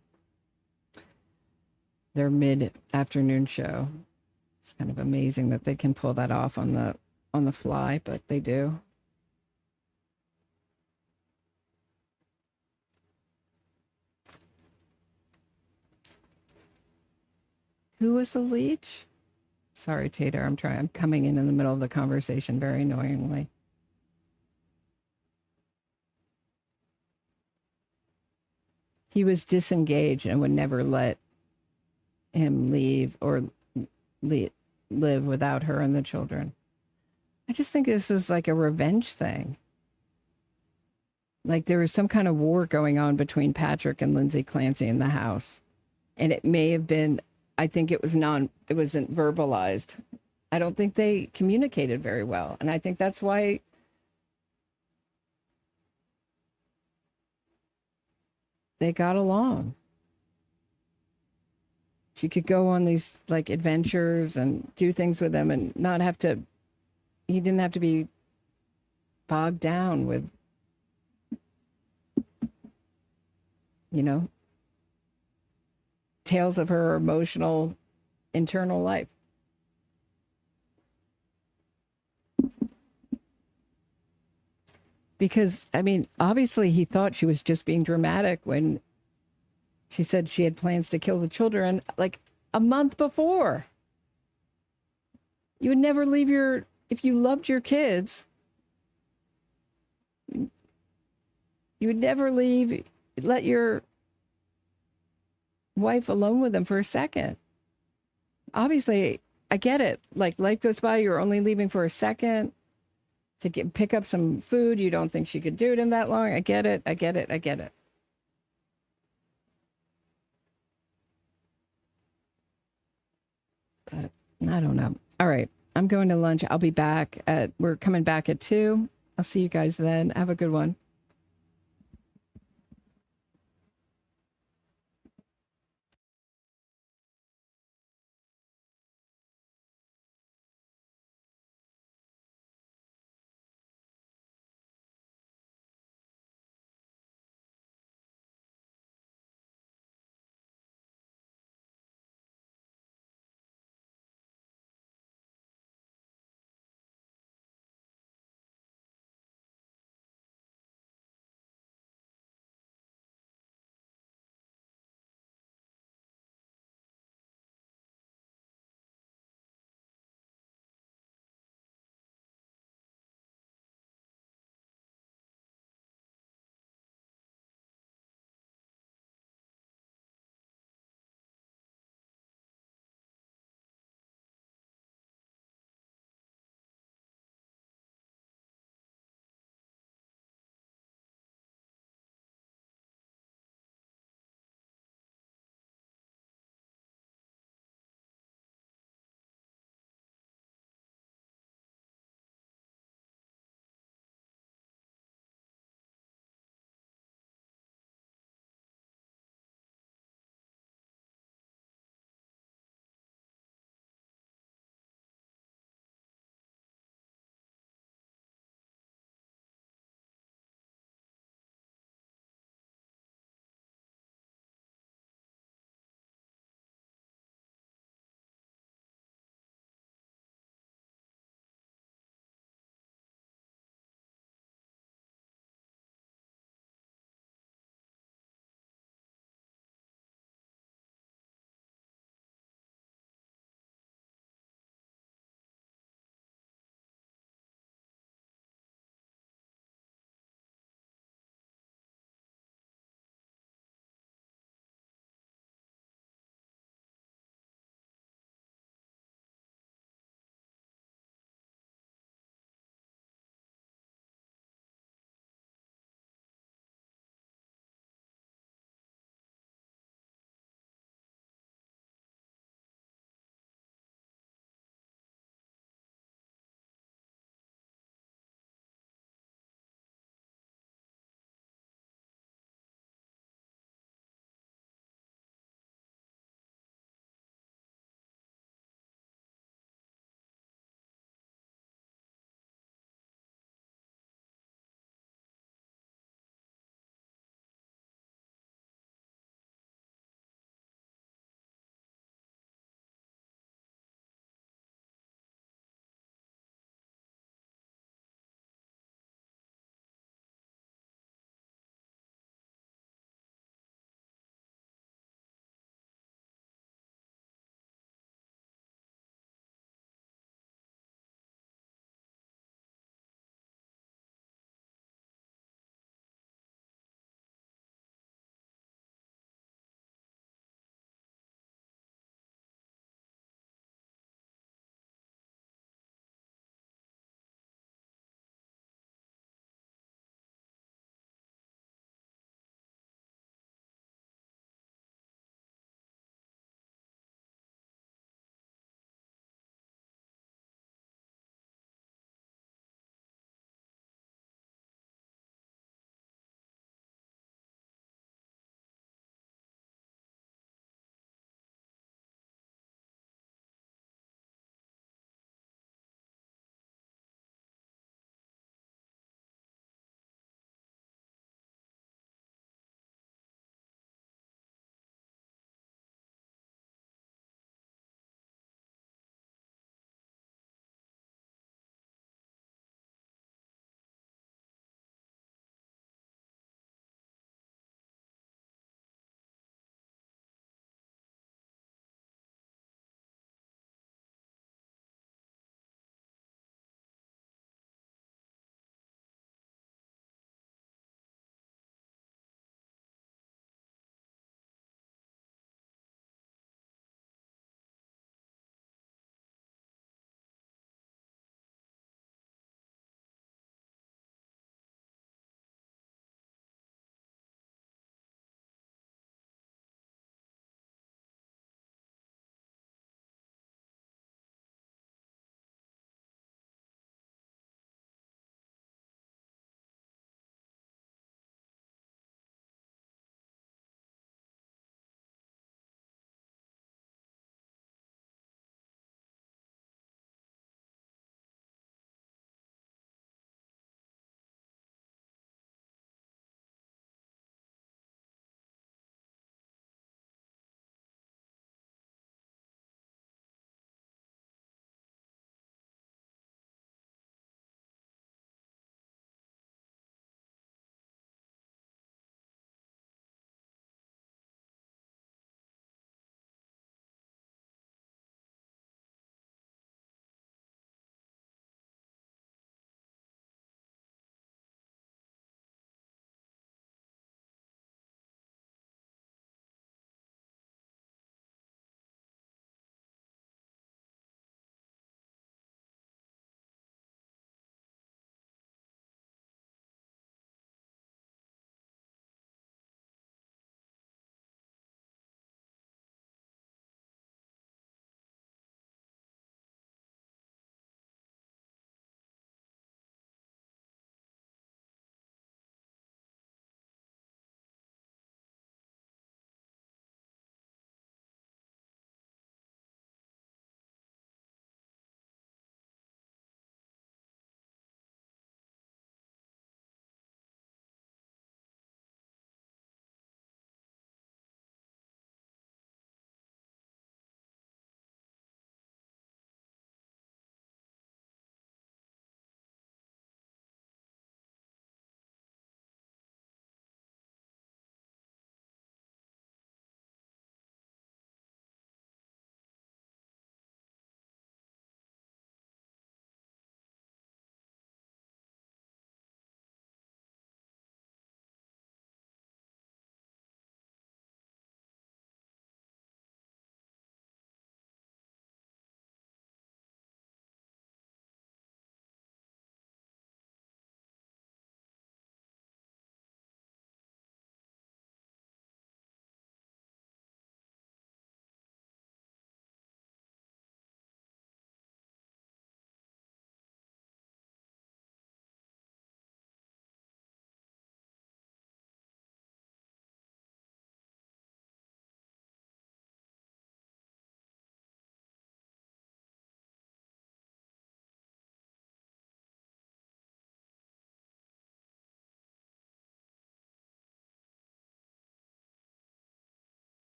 their mid-afternoon show. It's kind of amazing that they can pull that off on the fly, but they do. Who was the leech? Sorry, Tater, I'm coming in the middle of the conversation very annoyingly. He was disengaged and would never let him leave or live without her and the children. I just think this is like a revenge thing. Like there was some kind of war going on between Patrick and Lindsay Clancy in the house. And it may have been, I think it wasn't verbalized. I don't think they communicated very well. And I think that's why they got along. She could go on these like adventures and do things with him and not have to, he didn't have to be bogged down with, you know, tales of her emotional internal life. Because, I mean, obviously he thought she was just being dramatic when she said she had plans to kill the children like a month before. You would never leave if you loved your kids, you would never let your wife alone with them for a second. Obviously, I get it. Like life goes by, you're only leaving for a second to pick up some food. You don't think she could do it in that long. I get it. But I don't know. All right. I'm going to lunch. I'll be back we're coming back at 2. I'll see you guys then. Have a good one.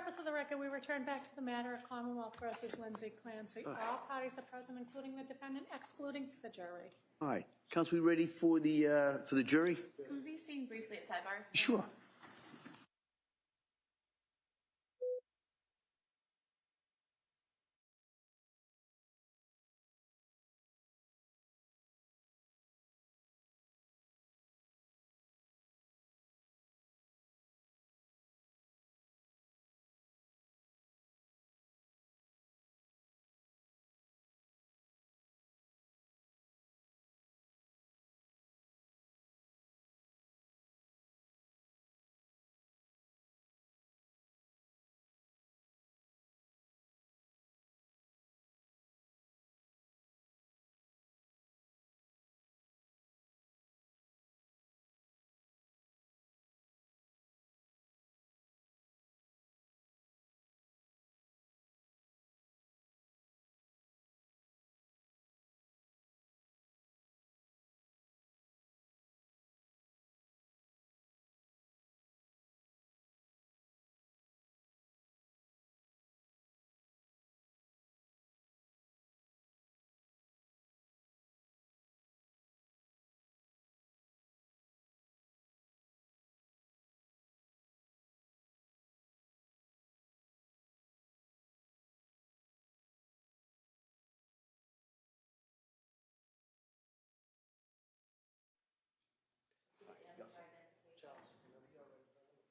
purpose of the record, we return back to the matter of Commonwealth versus Lindsay Clancy. All parties are present, including the defendant, excluding the jury. All right, counsel, we ready for the jury? Can we be seen briefly at sidebar? Sure.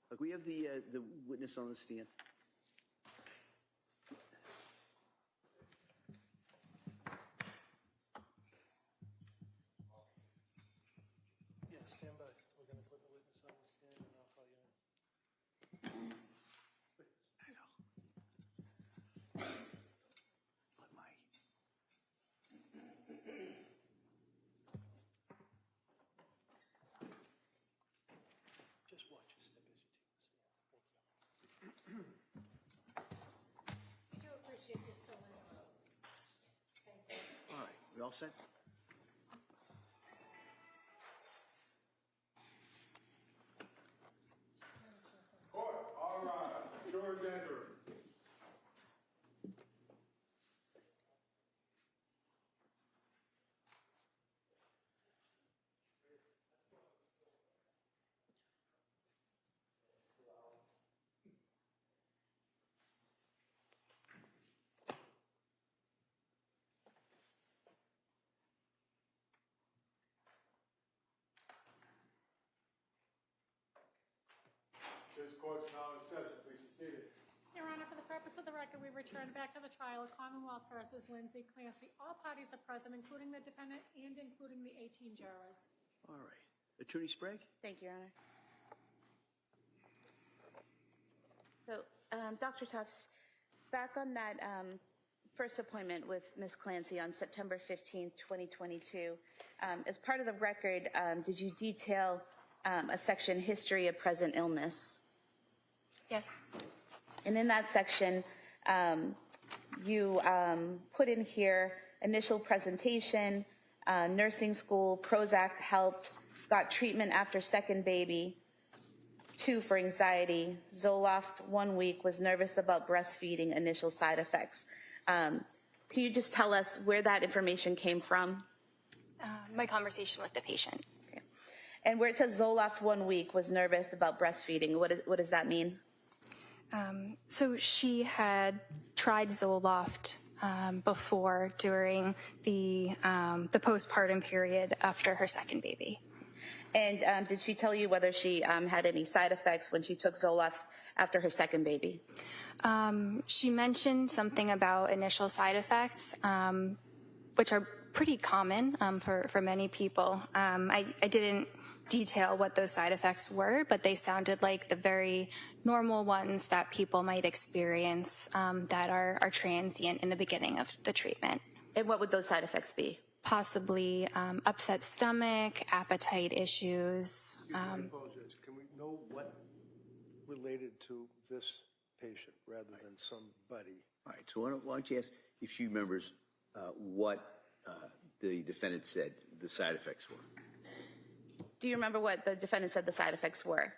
Look, we have the witness on the stand. Yeah, stand by. We're going to put the witness on the stand and I'll call you in. Just watch your step as you take the stand. Thank you. We do appreciate you still in. Thank you. All right, we all set? Court, all rise. Jurors enter. This court's now in session. Please be seated. Your Honor, for the purpose of the record, we return back to the trial of Commonwealth versus Lindsay Clancy. All parties are present, including the defendant and including the 18 jurors. All right. Attorney Sprague? Thank you, Your Honor. So, Dr. Tufts, back on that first appointment with Ms. Clancy on September 15, 2022, as part of the record, did you detail a section, history of present illness? Yes. And in that section, you put in here initial presentation, nursing school, Prozac helped, got treatment after second baby, 2 for anxiety, Zoloft 1 week, was nervous about breastfeeding, initial side effects. Can you just tell us where that information came from? My conversation with the patient. Okay. And where it says Zoloft 1 week, was nervous about breastfeeding, what does that mean? So she had tried Zoloft before during the postpartum period after her second baby. And did she tell you whether she had any side effects when she took Zoloft after her second baby? She mentioned something about initial side effects, which are pretty common for many people. I didn't detail what those side effects were, but they sounded like the very normal ones that people might experience that are transient in the beginning of the treatment. And what would those side effects be? Possibly upset stomach, appetite issues. I apologize. Can we know what related to this patient rather than somebody? All right, so why don't you ask if she remembers what the defendant said the side effects were? Do you remember what the defendant said the side effects were?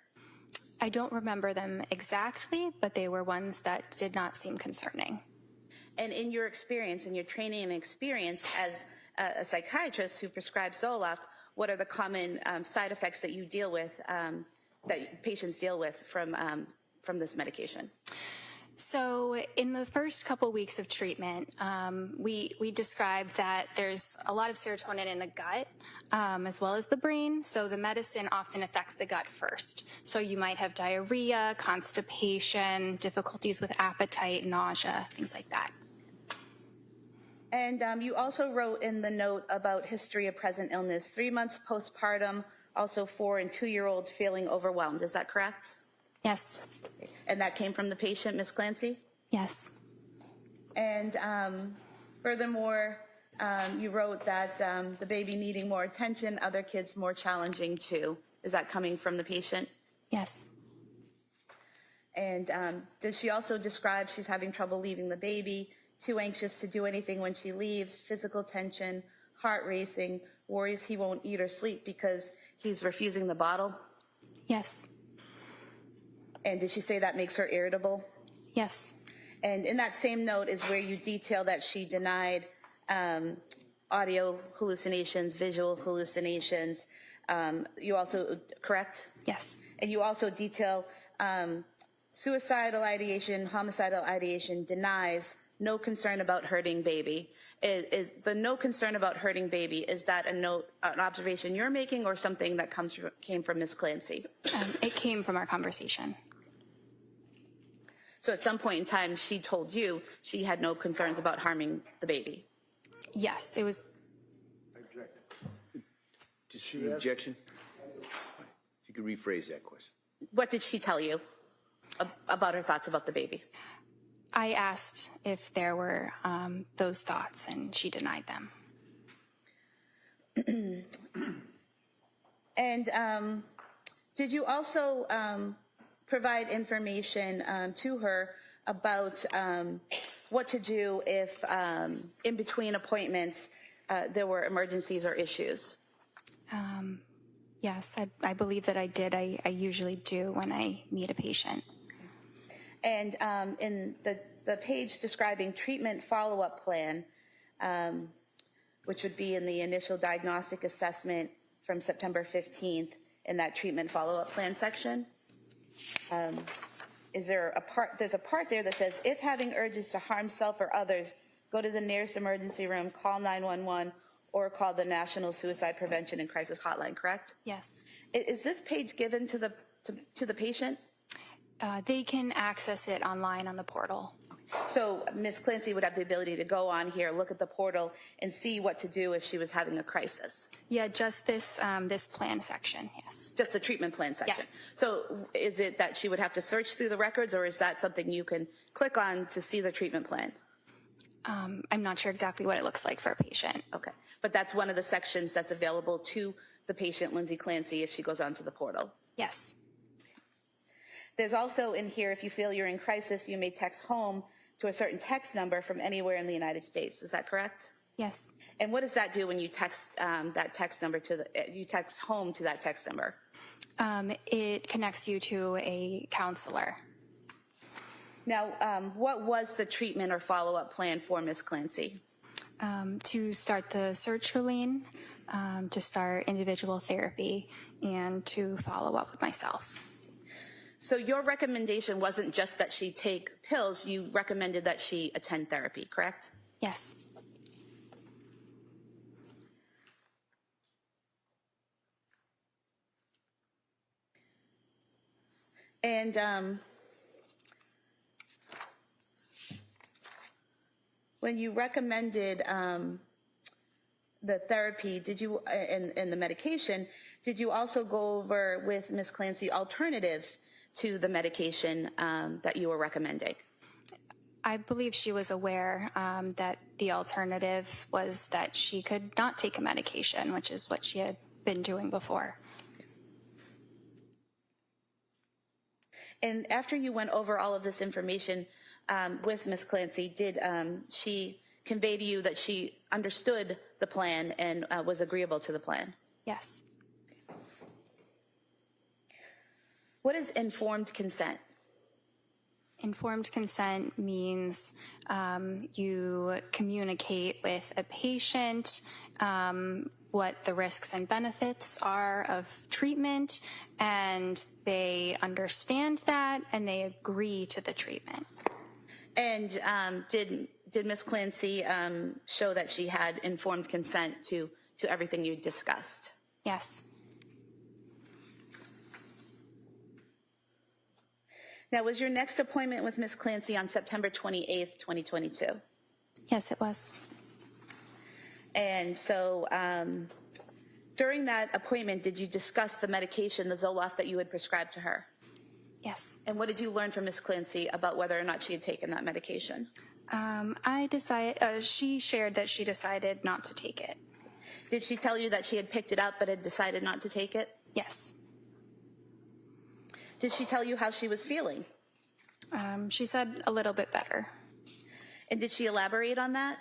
I don't remember them exactly, but they were ones that did not seem concerning. And in your experience, in your training and experience as a psychiatrist who prescribes Zoloft, what are the common side effects that you deal with, that patients deal with from this medication? So in the first couple weeks of treatment, we described that there's a lot of serotonin in the gut as well as the brain. So the medicine often affects the gut first. So you might have diarrhea, constipation, difficulties with appetite, nausea, things like that. And you also wrote in the note about history of present illness, 3 months postpartum, also 4 and 2-year-old feeling overwhelmed. Is that correct? Yes. And that came from the patient, Ms. Clancy? Yes. And furthermore, you wrote that the baby needing more attention, other kids more challenging too. Is that coming from the patient? Yes. And does she also describe she's having trouble leaving the baby, too anxious to do anything when she leaves, physical tension, heart racing, worries he won't eat or sleep because he's refusing the bottle? Yes. And did she say that makes her irritable? Yes. And in that same note is where you detail that she denied audio hallucinations, visual hallucinations. You also, correct? Yes. And you also detail suicidal ideation, homicidal ideation, denies, no concern about hurting baby. Is the no concern about hurting baby, is that an observation you're making or something that came from Ms. Clancy? It came from our conversation. So at some point in time, she told you she had no concerns about harming the baby? Yes, it was. I object. Just an objection? If you could rephrase that question. What did she tell you about her thoughts about the baby? I asked if there were those thoughts, and she denied them. And did you also provide information to her about what to do if in between appointments there were emergencies or issues? Yes, I believe that I did. I usually do when I meet a patient. And in the page describing treatment follow-up plan, which would be in the initial diagnostic assessment from September 15th in that treatment follow-up plan section, there's a part there that says, if having urges to harm self or others, go to the nearest emergency room, call 911, or call the National Suicide Prevention and Crisis Hotline, correct? Yes. Is this page given to the patient? They can access it online on the portal. So Ms. Clancy would have the ability to go on here, look at the portal, and see what to do if she was having a crisis? Yeah, just this plan section, yes. Just the treatment plan section? Yes. So is it that she would have to search through the records, or is that something you can click on to see the treatment plan? I'm not sure exactly what it looks like for a patient. Okay, but that's one of the sections that's available to the patient, Lindsay Clancy, if she goes onto the portal? Yes. There's also in here, if you feel you're in crisis, you may text home to a certain text number from anywhere in the United States. Is that correct? Yes. And what does that do when you text that text number you text home to that text number? It connects you to a counselor. Now, what was the treatment or follow-up plan for Ms. Clancy? To start the sertraline, to start individual therapy, and to follow up with myself. So your recommendation wasn't just that she take pills, you recommended that she attend therapy, correct? Yes. And when you recommended the therapy, did you, and the medication, did you also go over with Ms. Clancy alternatives to the medication that you were recommending? I believe she was aware that the alternative was that she could not take a medication, which is what she had been doing before. And after you went over all of this information with Ms. Clancy, did she convey to you that she understood the plan and was agreeable to the plan? Yes. What is informed consent? Informed consent means you communicate with a patient what the risks and benefits are of treatment, and they understand that and they agree to the treatment. And did Ms. Clancy show that she had informed consent to everything you discussed? Yes. Now, was your next appointment with Ms. Clancy on September 28th, 2022? Yes, it was. And so during that appointment, did you discuss the medication, the Zoloft, that you had prescribed to her? Yes. And what did you learn from Ms. Clancy about whether or not she had taken that medication? She shared that she decided not to take it. Did she tell you that she had picked it up but had decided not to take it? Yes. Did she tell you how she was feeling? She said a little bit better. And did she elaborate on that?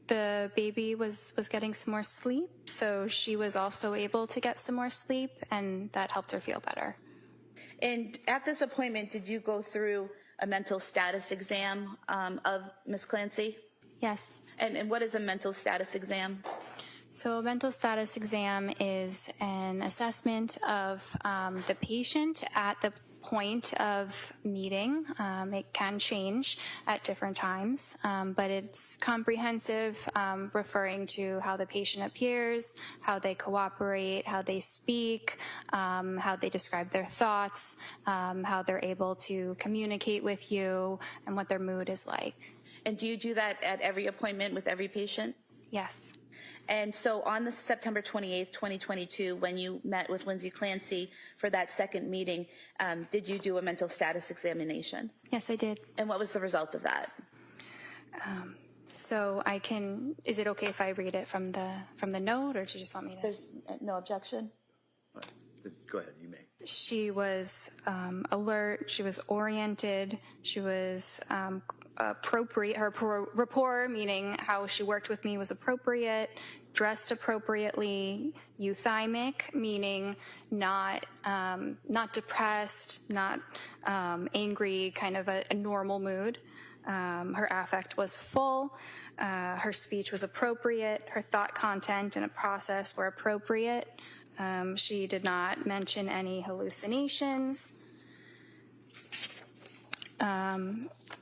The baby was getting some more sleep, so she was also able to get some more sleep, and that helped her feel better. And at this appointment, did you go through a mental status exam of Ms. Clancy? Yes. And what is a mental status exam? So a mental status exam is an assessment of the patient at the point of meeting. It can change at different times, but it's comprehensive, referring to how the patient appears, how they cooperate, how they speak, how they describe their thoughts, how they're able to communicate with you, and what their mood is like. And do you do that at every appointment with every patient? Yes. And so on the September 28th, 2022, when you met with Lindsay Clancy for that second meeting, did you do a mental status examination? Yes, I did. And what was the result of that? So I can, is it okay if I read it from the note, or do you just want me to? There's no objection? Go ahead, you may. She was alert, she was oriented, she was appropriate, her rapport, meaning how she worked with me, was appropriate, dressed appropriately, euthymic, meaning not depressed, not angry, kind of a normal mood. Her affect was full, her speech was appropriate, her thought content and a process were appropriate. She did not mention any hallucinations.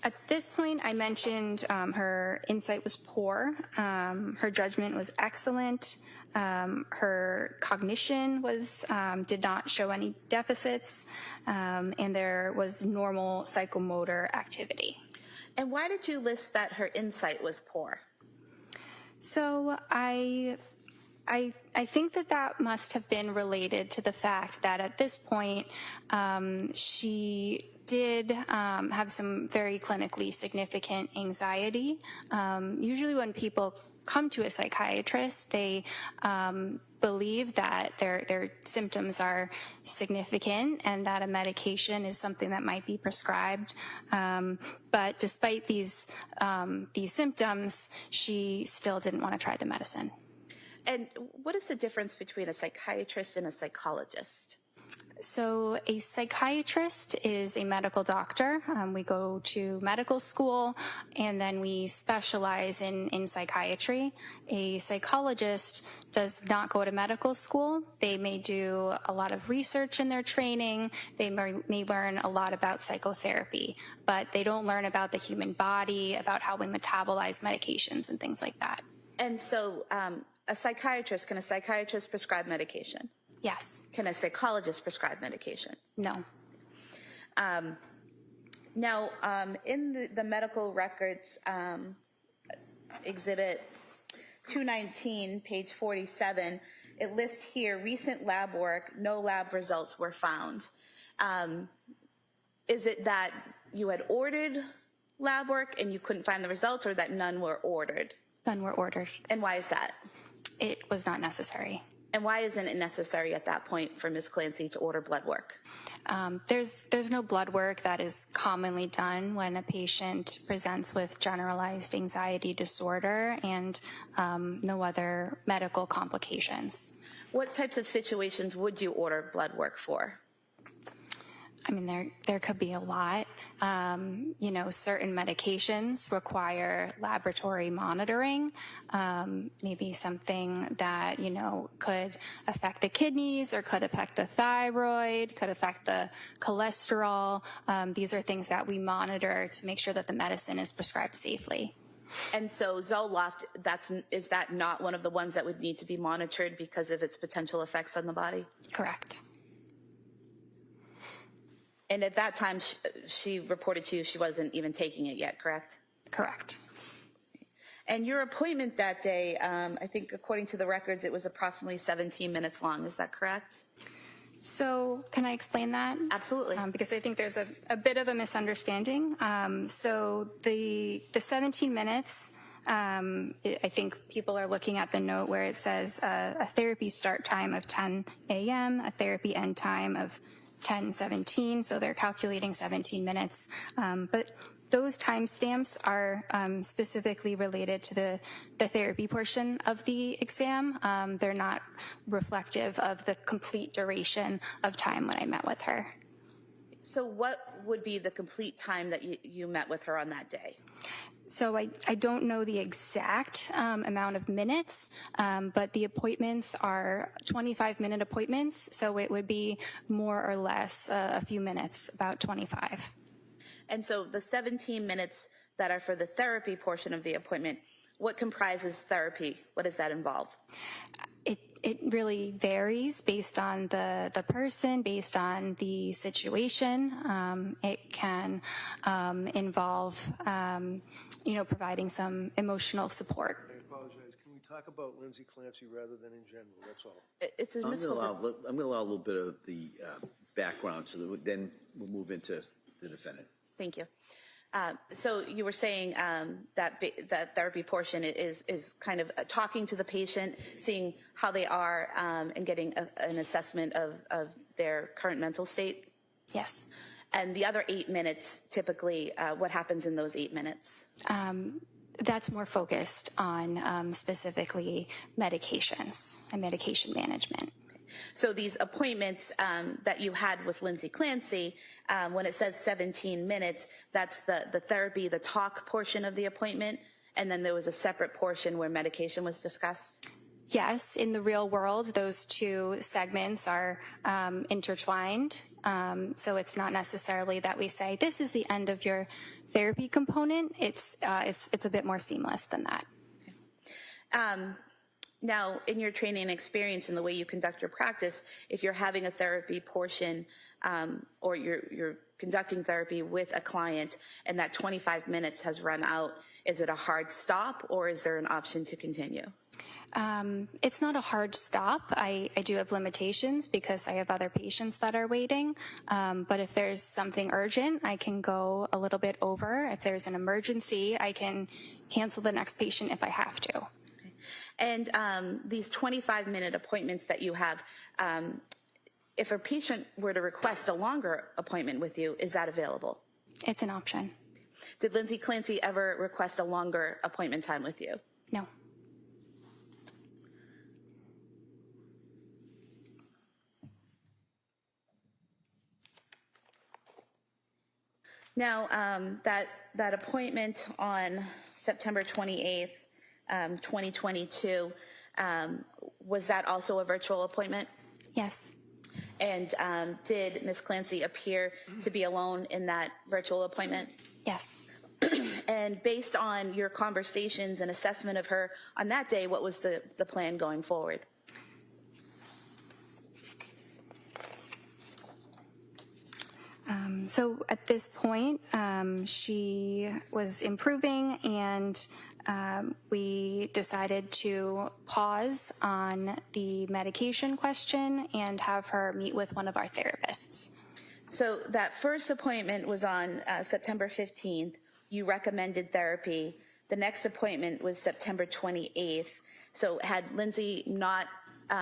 At this point, I mentioned her insight was poor, her judgment was excellent, her cognition was did not show any deficits, and there was normal psychomotor activity. And why did you list that her insight was poor? So I think that must have been related to the fact that at this point, she did have some very clinically significant anxiety. Usually when people come to a psychiatrist, they believe that their symptoms are significant and that a medication is something that might be prescribed. But despite these symptoms, she still didn't want to try the medicine. And what is the difference between a psychiatrist and a psychologist? So a psychiatrist is a medical doctor. We go to medical school and then we specialize in psychiatry. A psychologist does not go to medical school. They may do a lot of research in their training. They may learn a lot about psychotherapy, but they don't learn about the human body, about how we metabolize medications and things like that. And so can a psychiatrist prescribe medication? Yes. Can a psychologist prescribe medication? No. Now, in the medical records exhibit 219, page 47, it lists here recent lab work, no lab results were found. Is it that you had ordered lab work and you couldn't find the results, or that none were ordered? None were ordered. And why is that? It was not necessary. And why isn't it necessary at that point for Ms. Clancy to order blood work? There's no blood work that is commonly done when a patient presents with generalized anxiety disorder and no other medical complications. What types of situations would you order blood work for? I mean, there could be a lot. Certain medications require laboratory monitoring. Maybe something that, could affect the kidneys or could affect the thyroid, could affect the cholesterol. These are things that we monitor to make sure that the medicine is prescribed safely. And so Zoloft, is that not one of the ones that would need to be monitored because of its potential effects on the body? Correct. And at that time, she reported to you she wasn't even taking it yet, correct? Correct. And your appointment that day, I think according to the records, it was approximately 17 minutes long. Is that correct? So can I explain that? Absolutely. Because I think there's a bit of a misunderstanding. So the 17 minutes, I think people are looking at the note where it says a therapy start time of 10 a.m., a therapy end time of 10:17, so they're calculating 17 minutes. But those timestamps are specifically related to the therapy portion of the exam. They're not reflective of the complete duration of time when I met with her. So what would be the complete time that you met with her on that day? So I don't know the exact amount of minutes, but the appointments are 25-minute appointments, so it would be more or less a few minutes, about 25. And so the 17 minutes that are for the therapy portion of the appointment, what comprises therapy? What does that involve? It really varies based on the person, based on the situation. It can involve, providing some emotional support. I apologize. Can we talk about Lindsay Clancy rather than in general? That's all. It's I'm going to allow a little bit of the background, so that then we'll move into the defendant. Thank you. So you were saying that therapy portion is kind of talking to the patient, seeing how they are, and getting an assessment of their current mental state? Yes. And the other 8 minutes, typically, what happens in those 8 minutes? That's more focused on specifically medications and medication management. So these appointments that you had with Lindsay Clancy, when it says 17 minutes, that's the therapy, the talk portion of the appointment, and then there was a separate portion where medication was discussed? Yes, in the real world, those two segments are intertwined. So it's not necessarily that we say, this is the end of your therapy component. It's a bit more seamless than that. Okay. Now, in your training and experience in the way you conduct your practice, if you're having a therapy portion or you're conducting therapy with a client and that 25 minutes has run out, is it a hard stop or is there an option to continue? It's not a hard stop. I do have limitations because I have other patients that are waiting. But if there's something urgent, I can go a little bit over. If there's an emergency, I can cancel the next patient if I have to. And these 25-minute appointments that you have, if a patient were to request a longer appointment with you, is that available? It's an option. Did Lindsay Clancy ever request a longer appointment time with you? No. Now, that appointment on September 28th, 2022, was that also a virtual appointment? Yes. And did Ms. Clancy appear to be alone in that virtual appointment? Yes. And based on your conversations and assessment of her on that day, what was the plan going forward? So at this point, she was improving and we decided to pause on the medication question and have her meet with one of our therapists. So that first appointment was on September 15th. You recommended therapy. The next appointment was September 28th. So had Lindsay not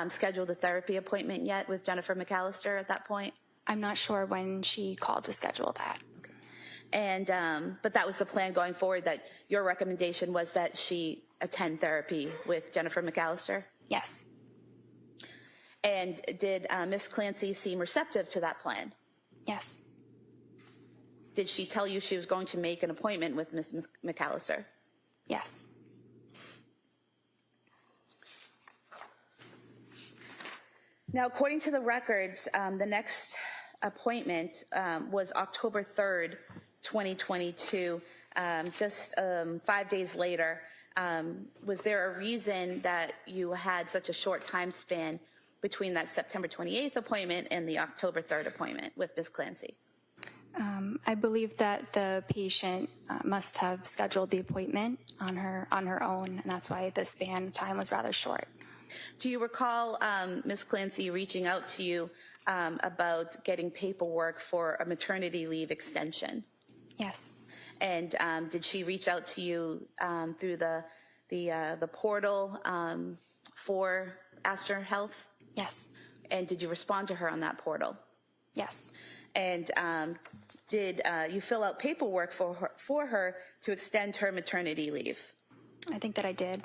scheduled a therapy appointment yet with Jennifer McAllister at that point? I'm not sure when she called to schedule that. Okay. And but that was the plan going forward, that your recommendation was that she attend therapy with Jennifer McAllister? Yes. And did Ms. Clancy seem receptive to that plan? Yes. Did she tell you she was going to make an appointment with Ms. McAllister? Yes. Now, according to the records, the next appointment was October 3rd, 2022, just 5 days later. Was there a reason that you had such a short time span between that September 28th appointment and the October 3rd appointment with Ms. Clancy? I believe that the patient must have scheduled the appointment on her own, and that's why the span of time was rather short. Do you recall Ms. Clancy reaching out to you about getting paperwork for a maternity leave extension? Yes. And did she reach out to you through the portal for Astor Health? Yes. And did you respond to her on that portal? Yes. And did you fill out paperwork for her to extend her maternity leave? I think that I did.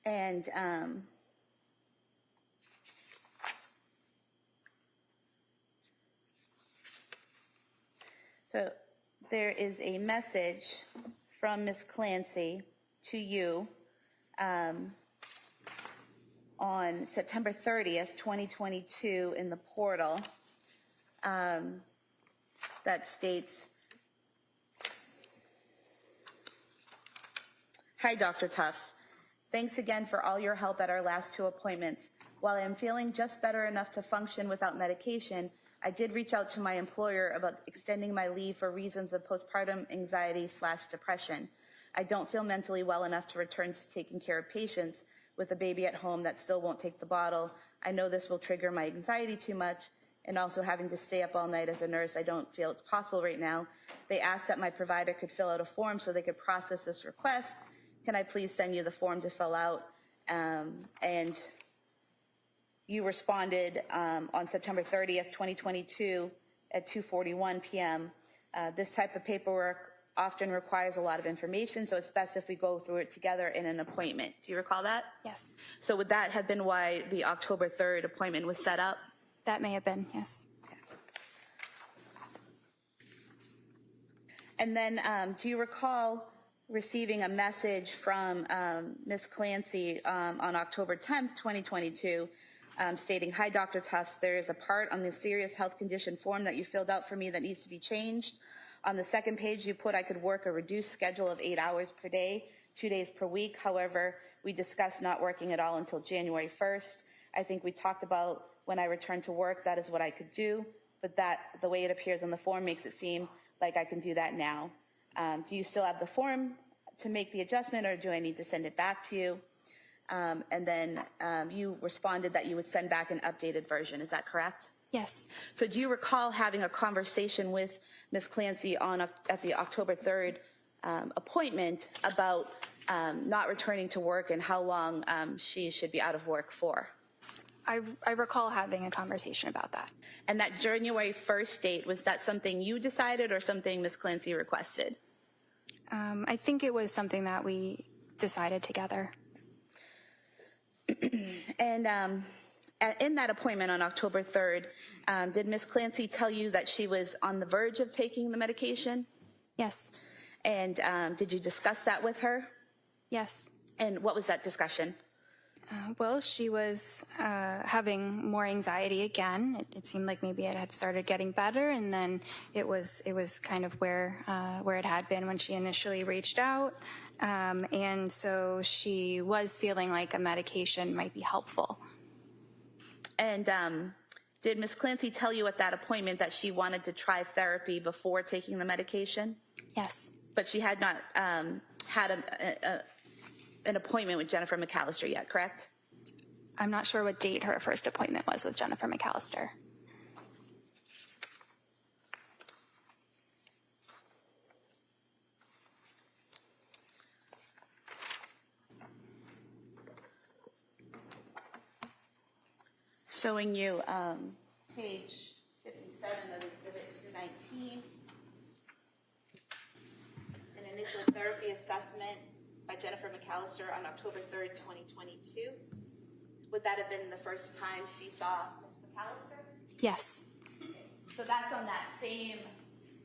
And so there is a message from Ms. Clancy to you on September 30th, 2022 in the portal that states, "Hi, Dr. Tufts. Thanks again for all your help at our last 2 appointments. While I am feeling just better enough to function without medication, I did reach out to my employer about extending my leave for reasons of postpartum anxiety/depression. I don't feel mentally well enough to return to taking care of patients with a baby at home that still won't take the bottle. I know this will trigger my anxiety too much, and also having to stay up all night as a nurse, I don't feel it's possible right now. They asked that my provider could fill out a form so they could process this request. Can I please send you the form to fill out?" And you responded on September 30th, 2022 at 2:41 p.m. This type of paperwork often requires a lot of information, so it's best if we go through it together in an appointment. Do you recall that? Yes. So would that have been why the October 3rd appointment was set up? That may have been, yes. Okay. And then do you recall receiving a message from Ms. Clancy on October 10th, 2022, stating, "Hi, Dr. Tufts, there is a part on the serious health condition form that you filled out for me that needs to be changed. On the second page, you put I could work a reduced schedule of 8 hours per day, 2 days per week. However, we discussed not working at all until January 1st. I think we talked about when I returned to work, that is what I could do, but that the way it appears on the form makes it seem like I can do that now. Do you still have the form to make the adjustment, or do I need to send it back to you?" And then you responded that you would send back an updated version. Is that correct? Yes. So do you recall having a conversation with Ms. Clancy at the October 3rd appointment about not returning to work and how long she should be out of work for? I recall having a conversation about that. And that January 1st date, was that something you decided or something Ms. Clancy requested? I think it was something that we decided together. And in that appointment on October 3rd, did Ms. Clancy tell you that she was on the verge of taking the medication? Yes. And did you discuss that with her? Yes. And what was that discussion? Well, she was having more anxiety again. It seemed like maybe it had started getting better, and then it was kind of where it had been when she initially reached out. And so she was feeling like a medication might be helpful. And did Ms. Clancy tell you at that appointment that she wanted to try therapy before taking the medication? Yes. But she had not had an appointment with Jennifer McAllister yet, correct? I'm not sure what date her first appointment was with Jennifer McAllister. showing you page 57 of Exhibit 219. An initial therapy assessment by Jennifer McAllister on October 3rd, 2022. Would that have been the first time she saw Ms. McAllister? Yes. So that's on that same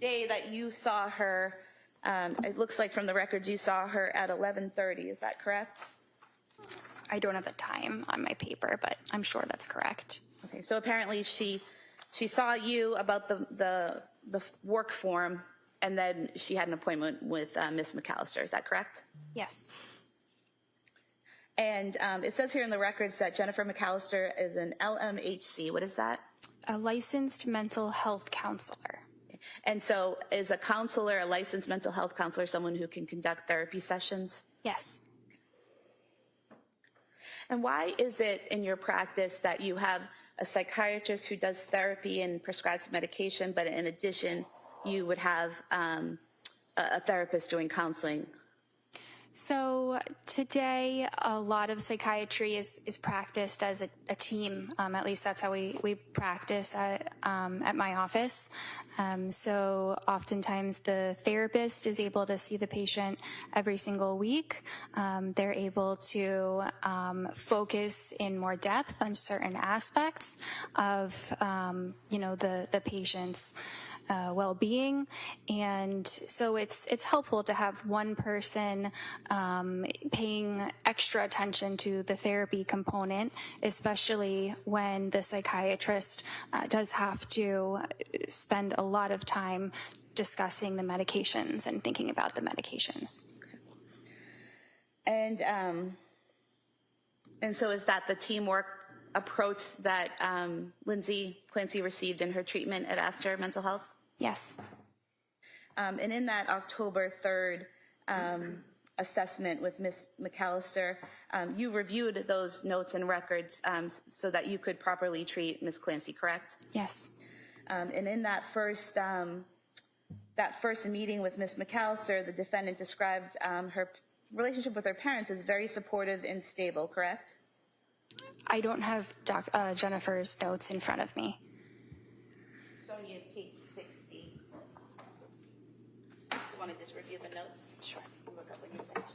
day that you saw her. It looks like from the records you saw her at 11:30. Is that correct? I don't have the time on my paper, but I'm sure that's correct. Okay, so apparently she saw you about the work form, and then she had an appointment with Ms. McAllister. Is that correct? Yes. And it says here in the records that Jennifer McAllister is an LMHC. What is that? A licensed mental health counselor. And so is a counselor, a licensed mental health counselor, someone who can conduct therapy sessions? Yes. And why is it in your practice that you have a psychiatrist who does therapy and prescribes medication, but in addition, you would have a therapist doing counseling? So today, a lot of psychiatry is practiced as a team. At least that's how we practice at my office. So oftentimes the therapist is able to see the patient every single week. They're able to focus in more depth on certain aspects of, the patient's well-being, and so it's helpful to have one person paying extra attention to the therapy component, especially when the psychiatrist does have to spend a lot of time discussing the medications and thinking about the medications. And so is that the teamwork approach that Lindsay Clancy received in her treatment at Astor Mental Health? Yes. And in that October 3rd assessment with Ms. McAllister, you reviewed those notes and records so that you could properly treat Ms. Clancy, correct? Yes. And in that first meeting with Ms. McAllister, the defendant described her relationship with her parents as very supportive and stable, correct? I don't have Jennifer's notes in front of me. Showing you page 60. You want to just review the notes? Sure. Look up when you finish.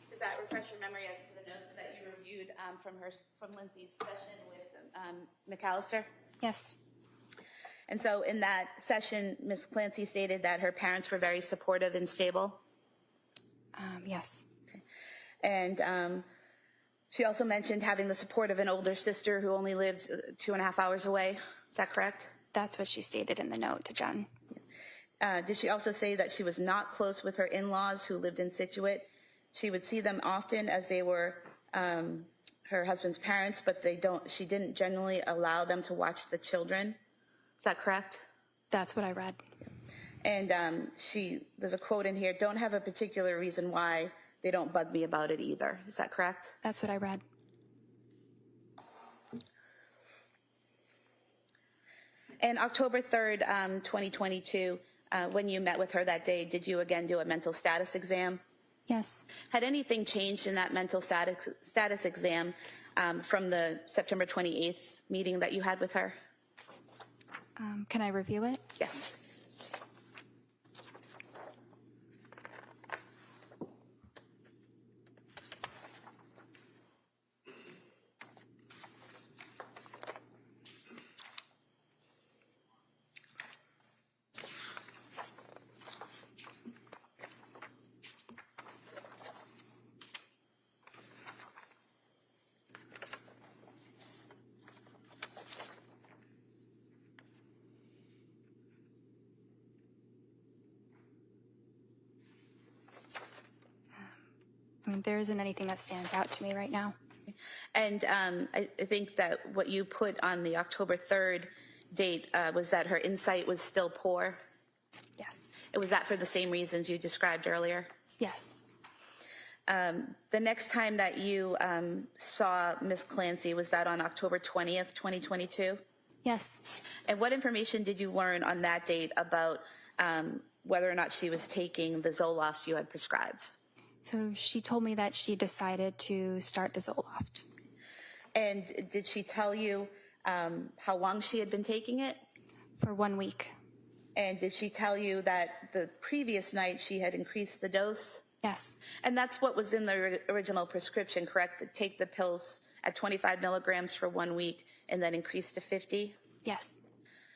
Does that refresh your memory as to the notes that you reviewed from Lindsay's session with McAllister? Yes. And so in that session, Ms. Clancy stated that her parents were very supportive and stable? Yes. Okay. And she also mentioned having the support of an older sister who only lived 2.5 hours away. Is that correct? That's what she stated in the note to Jen. Did she also say that she was not close with her in-laws who lived in Scituate? She would see them often as they were her husband's parents, but she didn't generally allow them to watch the children. Is that correct? That's what I read. And there's a quote in here, don't have a particular reason why, they don't bug me about it either. Is that correct? That's what I read. And October 3rd, 2022, when you met with her that day, did you again do a mental status exam? Yes. Had anything changed in that mental status exam from the September 28th meeting that you had with her? Can I review it? Yes. I mean, there isn't anything that stands out to me right now. And I think that what you put on the October 3rd date was that her insight was still poor. Yes. Was that for the same reasons you described earlier? Yes. The next time that you saw Ms. Clancy, was that on October 20th, 2022? Yes. And what information did you learn on that date about whether or not she was taking the Zoloft you had prescribed? So she told me that she decided to start the Zoloft. And did she tell you how long she had been taking it? For 1 week. And did she tell you that the previous night she had increased the dose? Yes. And that's what was in the original prescription, correct? To take the pills at 25 milligrams for 1 week and then increase to 50? Yes.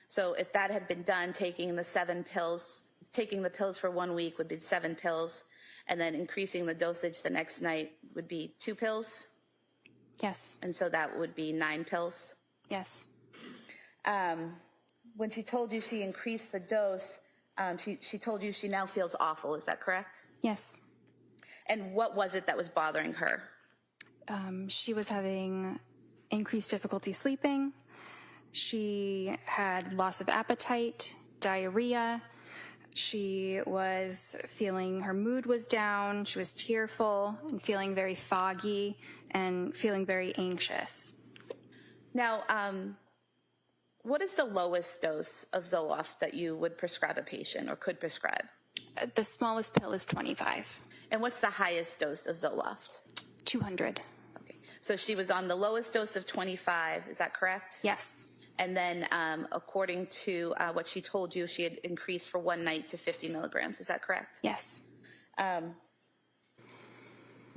So if that had been done, taking the pills for 1 week would be 7 pills, and then increasing the dosage the next night would be 2 pills? Yes. And so that would be 9 pills? Yes. When she told you she increased the dose, she told you she now feels awful, is that correct? Yes. And what was it that was bothering her? She was having increased difficulty sleeping. She had loss of appetite, diarrhea. She was feeling her mood was down. She was tearful and feeling very foggy and feeling very anxious. Now, what is the lowest dose of Zoloft that you would prescribe a patient or could prescribe? The smallest pill is 25. And what's the highest dose of Zoloft? 200. Okay. So she was on the lowest dose of 25, is that correct? Yes. And then according to what she told you, she had increased for 1 night to 50 milligrams, is that correct? Yes.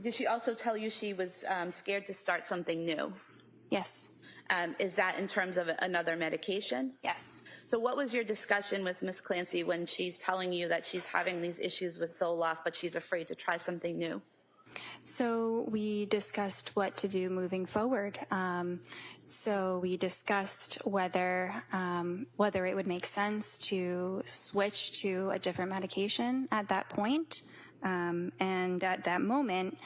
Did she also tell you she was scared to start something new? Yes. Is that in terms of another medication? Yes. So what was your discussion with Ms. Clancy when she's telling you that she's having these issues with Zoloft, but she's afraid to try something new? So we discussed what to do moving forward. So we discussed whether it would make sense to switch to a different medication at that point. And at that moment,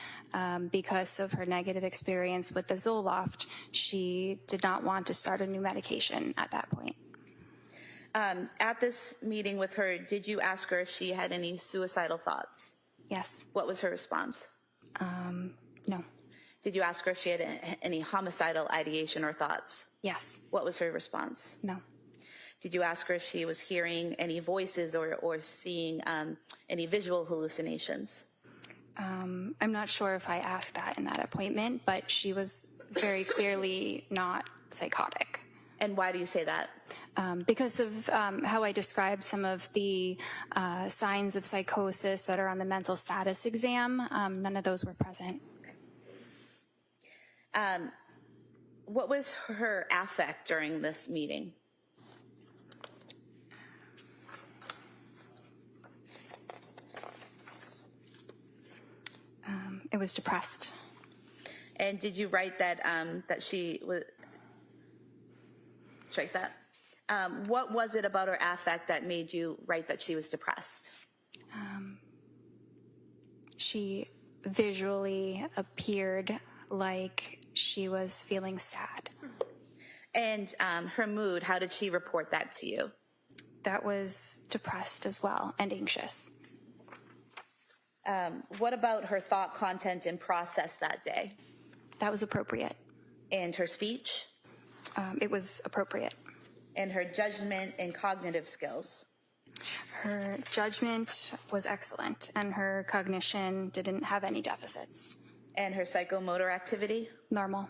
because of her negative experience with the Zoloft, she did not want to start a new medication at that point. At this meeting with her, did you ask her if she had any suicidal thoughts? Yes. What was her response? No. Did you ask her if she had any homicidal ideation or thoughts? Yes. What was her response? No. Did you ask her if she was hearing any voices or seeing any visual hallucinations? I'm not sure if I asked that in that appointment, but she was very clearly not psychotic. And why do you say that? Because of how I described some of the signs of psychosis that are on the mental status exam. None of those were present. What was her affect during this meeting? It was depressed. And did you write that that she was? Strike that. What was it about her affect that made you write that she was depressed? She visually appeared like she was feeling sad. And her mood, how did she report that to you? That was depressed as well and anxious. What about her thought content and process that day? That was appropriate. And her speech? It was appropriate. And her judgment and cognitive skills? Her judgment was excellent, and her cognition didn't have any deficits. And her psychomotor activity? Normal.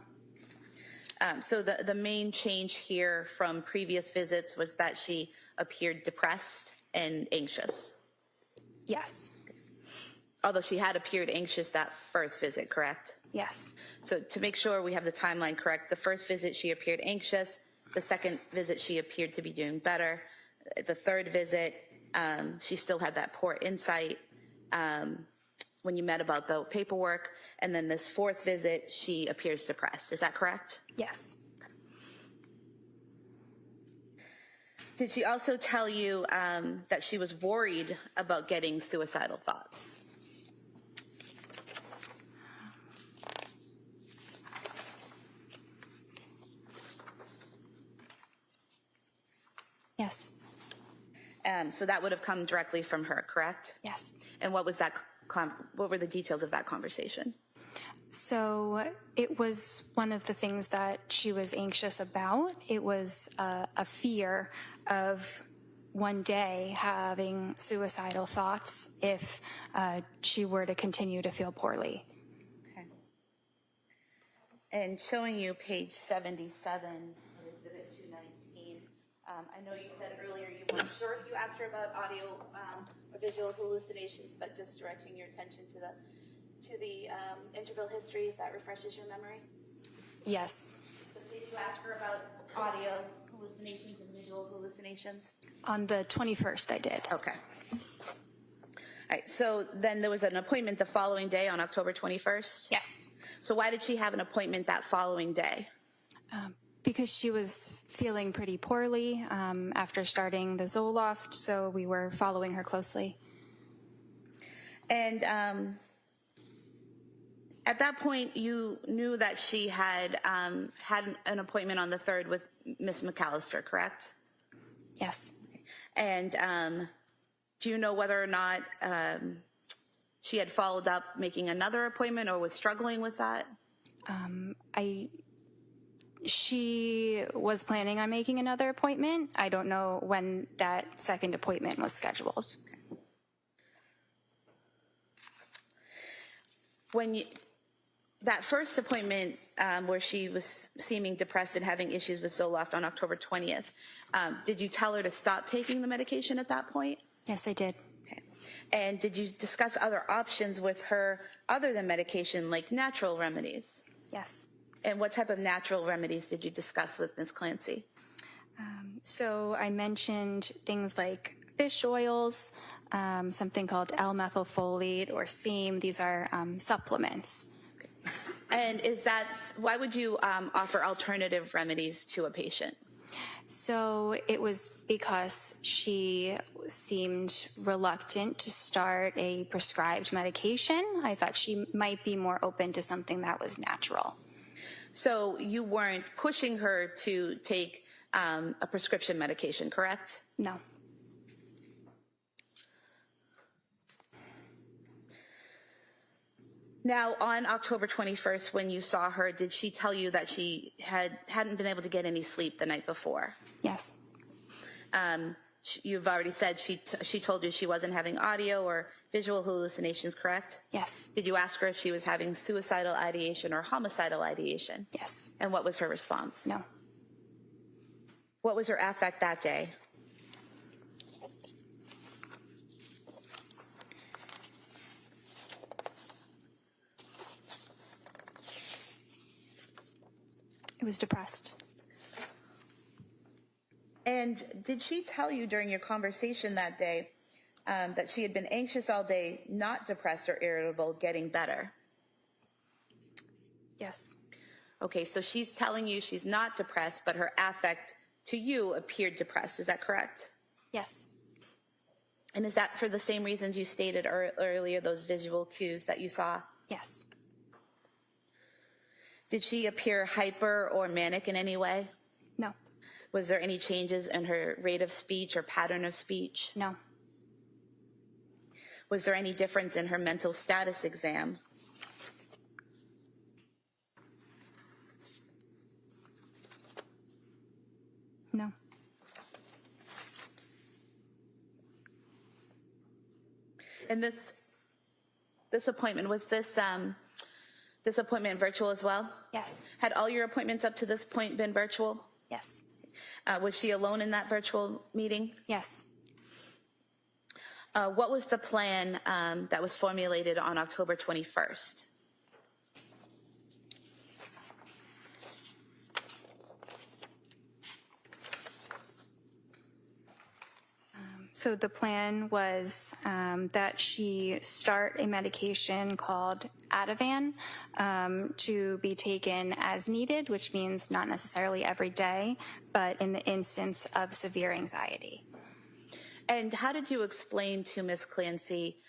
So the main change here from previous visits was that she appeared depressed and anxious? Yes. Although she had appeared anxious that first visit, correct? Yes. So to make sure we have the timeline correct, the first visit she appeared anxious, the second visit she appeared to be doing better, the third visit she still had that poor insight when you met about the paperwork, and then this fourth visit she appears depressed. Is that correct? Yes. Did she also tell you that she was worried about getting suicidal thoughts? Yes. So that would have come directly from her, correct? Yes. And what was that? What were the details of that conversation? So it was one of the things that she was anxious about. It was a fear of one day having suicidal thoughts if she were to continue to feel poorly. Okay. And showing you page 77 of Exhibit 219, I know you said earlier you weren't sure if you asked her about audio or visual hallucinations, but just directing your attention to the integral history, if that refreshes your memory. Yes. So did you ask her about audio hallucinations and visual hallucinations? On the 21st, I did. Okay. All right. So then there was an appointment the following day on October 21st? Yes. So why did she have an appointment that following day? Because she was feeling pretty poorly after starting the Zoloft, so we were following her closely. And at that point, you knew that she had had an appointment on the 3rd with Miss McAllister, correct? Yes. And do you know whether or not she had followed up making another appointment or was struggling with that? She was planning on making another appointment. I don't know when that second appointment was scheduled. When that first appointment where she was seeming depressed and having issues with Zoloft on October 20th, did you tell her to stop taking the medication at that point? Yes, I did. Okay. And did you discuss other options with her other than medication, like natural remedies? Yes. And what type of natural remedies did you discuss with Ms. Clancy? So I mentioned things like fish oils, something called L-methylfolate or SEAM. These are supplements. And why would you offer alternative remedies to a patient? So it was because she seemed reluctant to start a prescribed medication. I thought she might be more open to something that was natural. So you weren't pushing her to take a prescription medication, correct? No. Now, on October 21st, when you saw her, did she tell you that she hadn't been able to get any sleep the night before? Yes. You've already said she told you she wasn't having audio or visual hallucinations, correct? Yes. Did you ask her if she was having suicidal ideation or homicidal ideation? Yes. And what was her response? No. What was her affect that day? It was depressed. And did she tell you during your conversation that day that she had been anxious all day, not depressed or irritable, getting better? Yes. Okay, so she's telling you she's not depressed, but her affect to you appeared depressed. Is that correct? Yes. And is that for the same reasons you stated earlier, those visual cues that you saw? Yes. Did she appear hyper or manic in any way? No. Was there any changes in her rate of speech or pattern of speech? No. Was there any difference in her mental status exam? No. And this appointment, was this appointment virtual as well? Yes. Had all your appointments up to this point been virtual? Yes. Was she alone in that virtual meeting? Yes. What was the plan that was formulated on October 21st? So the plan was that she start a medication called Ativan to be taken as needed, which means not necessarily every day, but in the instance of severe anxiety. And how did you explain to Ms. Clancy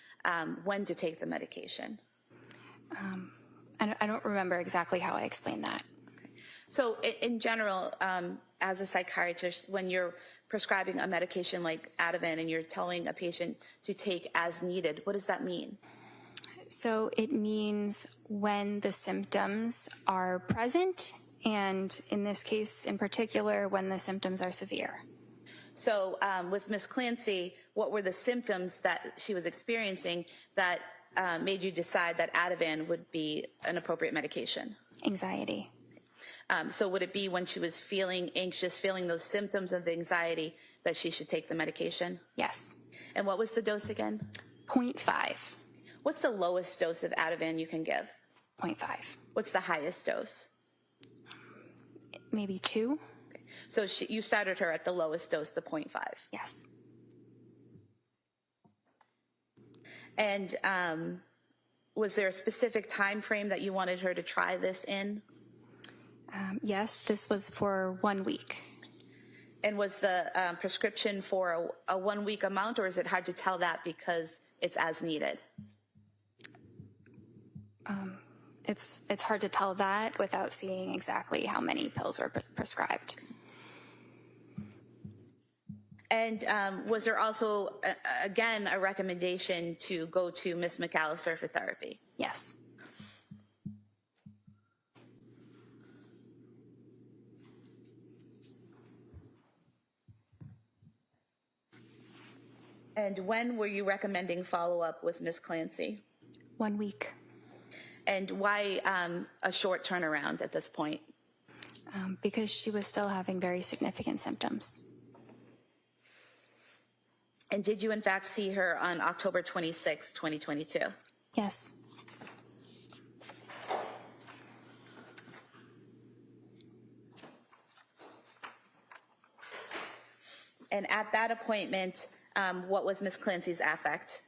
when to take the medication? I don't remember exactly how I explained that. Okay. So in general, as a psychiatrist, when you're prescribing a medication like Ativan and you're telling a patient to take as needed, what does that mean? So it means when the symptoms are present, and in this case in particular, when the symptoms are severe. So with Ms. Clancy, what were the symptoms that she was experiencing that made you decide that Ativan would be an appropriate medication? Anxiety. So would it be when she was feeling anxious, feeling those symptoms of anxiety, that she should take the medication? Yes. And what was the dose again? 0.5. What's the lowest dose of Ativan you can give? 0.5. What's the highest dose? Maybe 2. Okay. So you started her at the lowest dose, the 0.5. Yes. And was there a specific time frame that you wanted her to try this in? Yes, this was for 1 week. And was the prescription for a 1 week amount, or is it hard to tell that because it's as needed? It's hard to tell that without seeing exactly how many pills were prescribed. And was there also, again, a recommendation to go to Ms. McAllister for therapy? Yes. And when were you recommending follow-up with Ms. Clancy? 1 week. And why a short turnaround at this point? Because she was still having very significant symptoms. And did you in fact see her on October 26, 2022? Yes. And at that appointment, what was Ms. Clancy's affect?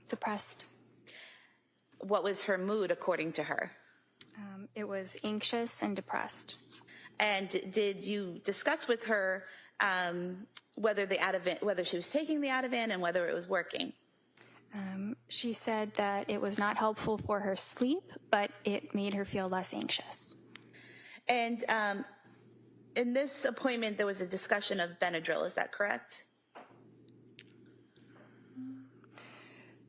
Depressed. What was her mood according to her? It was anxious and depressed. And did you discuss with her whether she was taking the Ativan and whether it was working? She said that it was not helpful for her sleep, but it made her feel less anxious. And in this appointment, there was a discussion of Benadryl. Is that correct?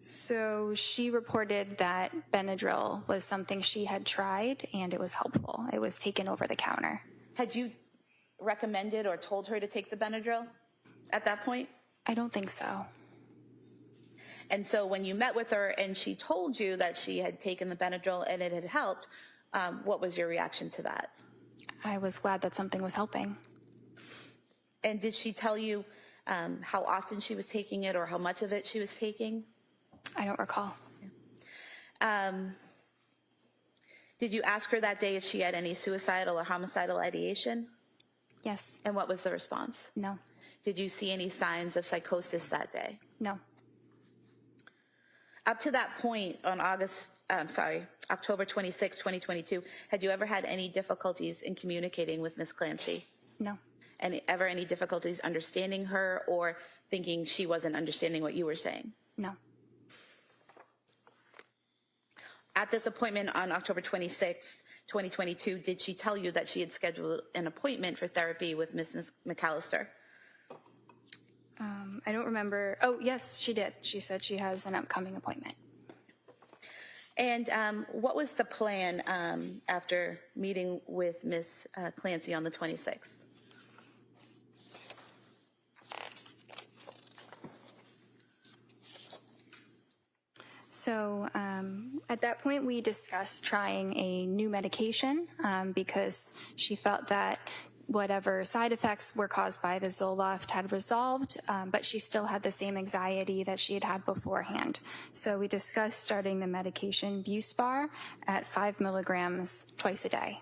So she reported that Benadryl was something she had tried and it was helpful. It was taken over the counter. Had you recommended or told her to take the Benadryl at that point? I don't think so. And so when you met with her and she told you that she had taken the Benadryl and it had helped, what was your reaction to that? I was glad that something was helping. And did she tell you how often she was taking it or how much of it she was taking? I don't recall. Did you ask her that day if she had any suicidal or homicidal ideation? Yes. And what was the response? No. Did you see any signs of psychosis that day? No. Up to that point on October 26, 2022, had you ever had any difficulties in communicating with Ms. Clancy? No. Ever any difficulties understanding her or thinking she wasn't understanding what you were saying? No. At this appointment on October 26, 2022, did she tell you that she had scheduled an appointment for therapy with Ms. McAllister? I don't remember. Oh, yes, she did. She said she has an upcoming appointment. And what was the plan after meeting with Ms. Clancy on the 26th? So at that point, we discussed trying a new medication because she felt that whatever side effects were caused by the Zoloft had resolved, but she still had the same anxiety that she had had beforehand. So we discussed starting the medication Buspar at 5 milligrams twice a day.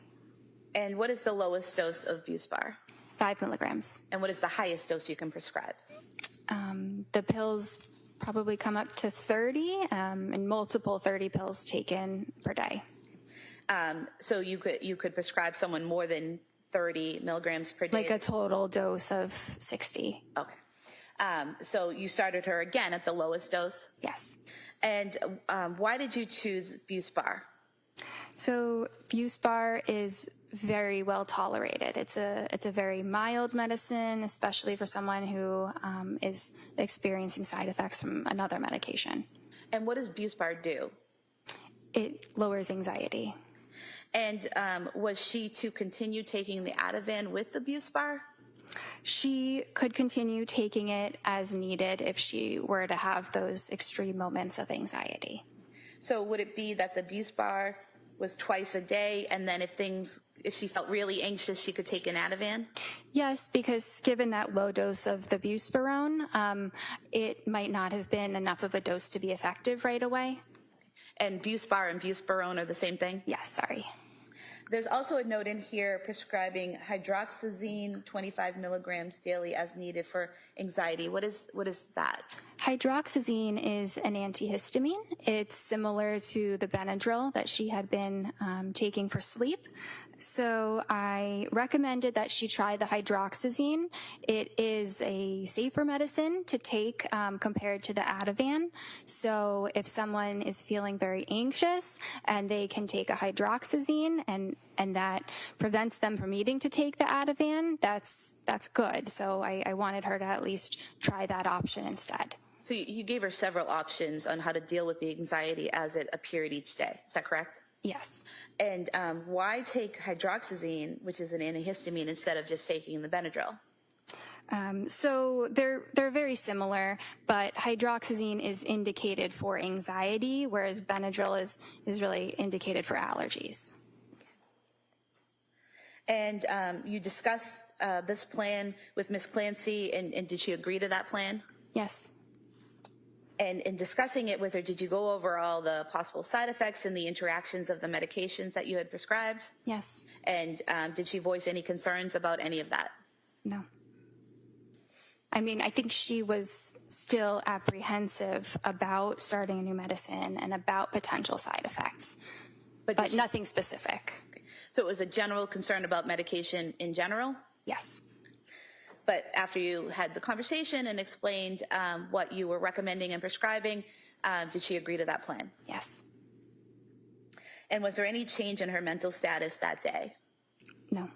And what is the lowest dose of Buspar? 5 milligrams. And what is the highest dose you can prescribe? The pills probably come up to 30 and multiple 30 pills taken per day. So you could prescribe someone more than 30 milligrams per day? Like a total dose of 60. Okay. So you started her again at the lowest dose? Yes. And why did you choose Buspar? So Buspar is very well tolerated. It's a very mild medicine, especially for someone who is experiencing side effects from another medication. And what does Buspar do? It lowers anxiety. And was she to continue taking the Ativan with the Buspar? She could continue taking it as needed if she were to have those extreme moments of anxiety. So would it be that the Buspar was twice a day, and then if she felt really anxious, she could take an Ativan? Yes, because given that low dose of the buspirone, it might not have been enough of a dose to be effective right away. And Buspar and buspirone are the same thing? Yes, sorry. There's also a note in here prescribing hydroxyzine 25 milligrams daily as needed for anxiety. What is that? Hydroxyzine is an antihistamine. It's similar to the Benadryl that she had been taking for sleep. So I recommended that she try the hydroxyzine. It is a safer medicine to take compared to the Ativan. So if someone is feeling very anxious and they can take a hydroxyzine and that prevents them from needing to take the Ativan, that's good. So I wanted her to at least try that option instead. So you gave her several options on how to deal with the anxiety as it appeared each day. Is that correct? Yes. And why take hydroxyzine, which is an antihistamine, instead of just taking the Benadryl? So they're very similar, but hydroxyzine is indicated for anxiety, whereas Benadryl is really indicated for allergies. And you discussed this plan with Ms. Clancy, and did she agree to that plan? Yes. And in discussing it with her, did you go over all the possible side effects and the interactions of the medications that you had prescribed? Yes. And did she voice any concerns about any of that? No. I mean, I think she was still apprehensive about starting a new medicine and about potential side effects, but nothing specific. Okay. So it was a general concern about medication in general? Yes. But after you had the conversation and explained what you were recommending and prescribing, did she agree to that plan? Yes. And was there any change in her mental status that day? No.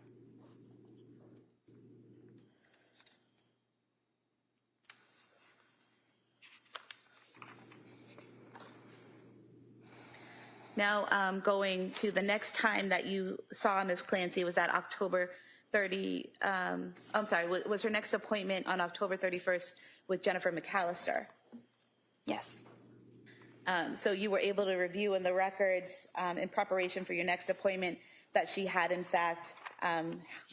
Now, going to the next time that you saw Ms. Clancy, was that October 30, was her next appointment on October 31st with Jennifer McAllister? Yes. So you were able to review in the records in preparation for your next appointment that she had, in fact,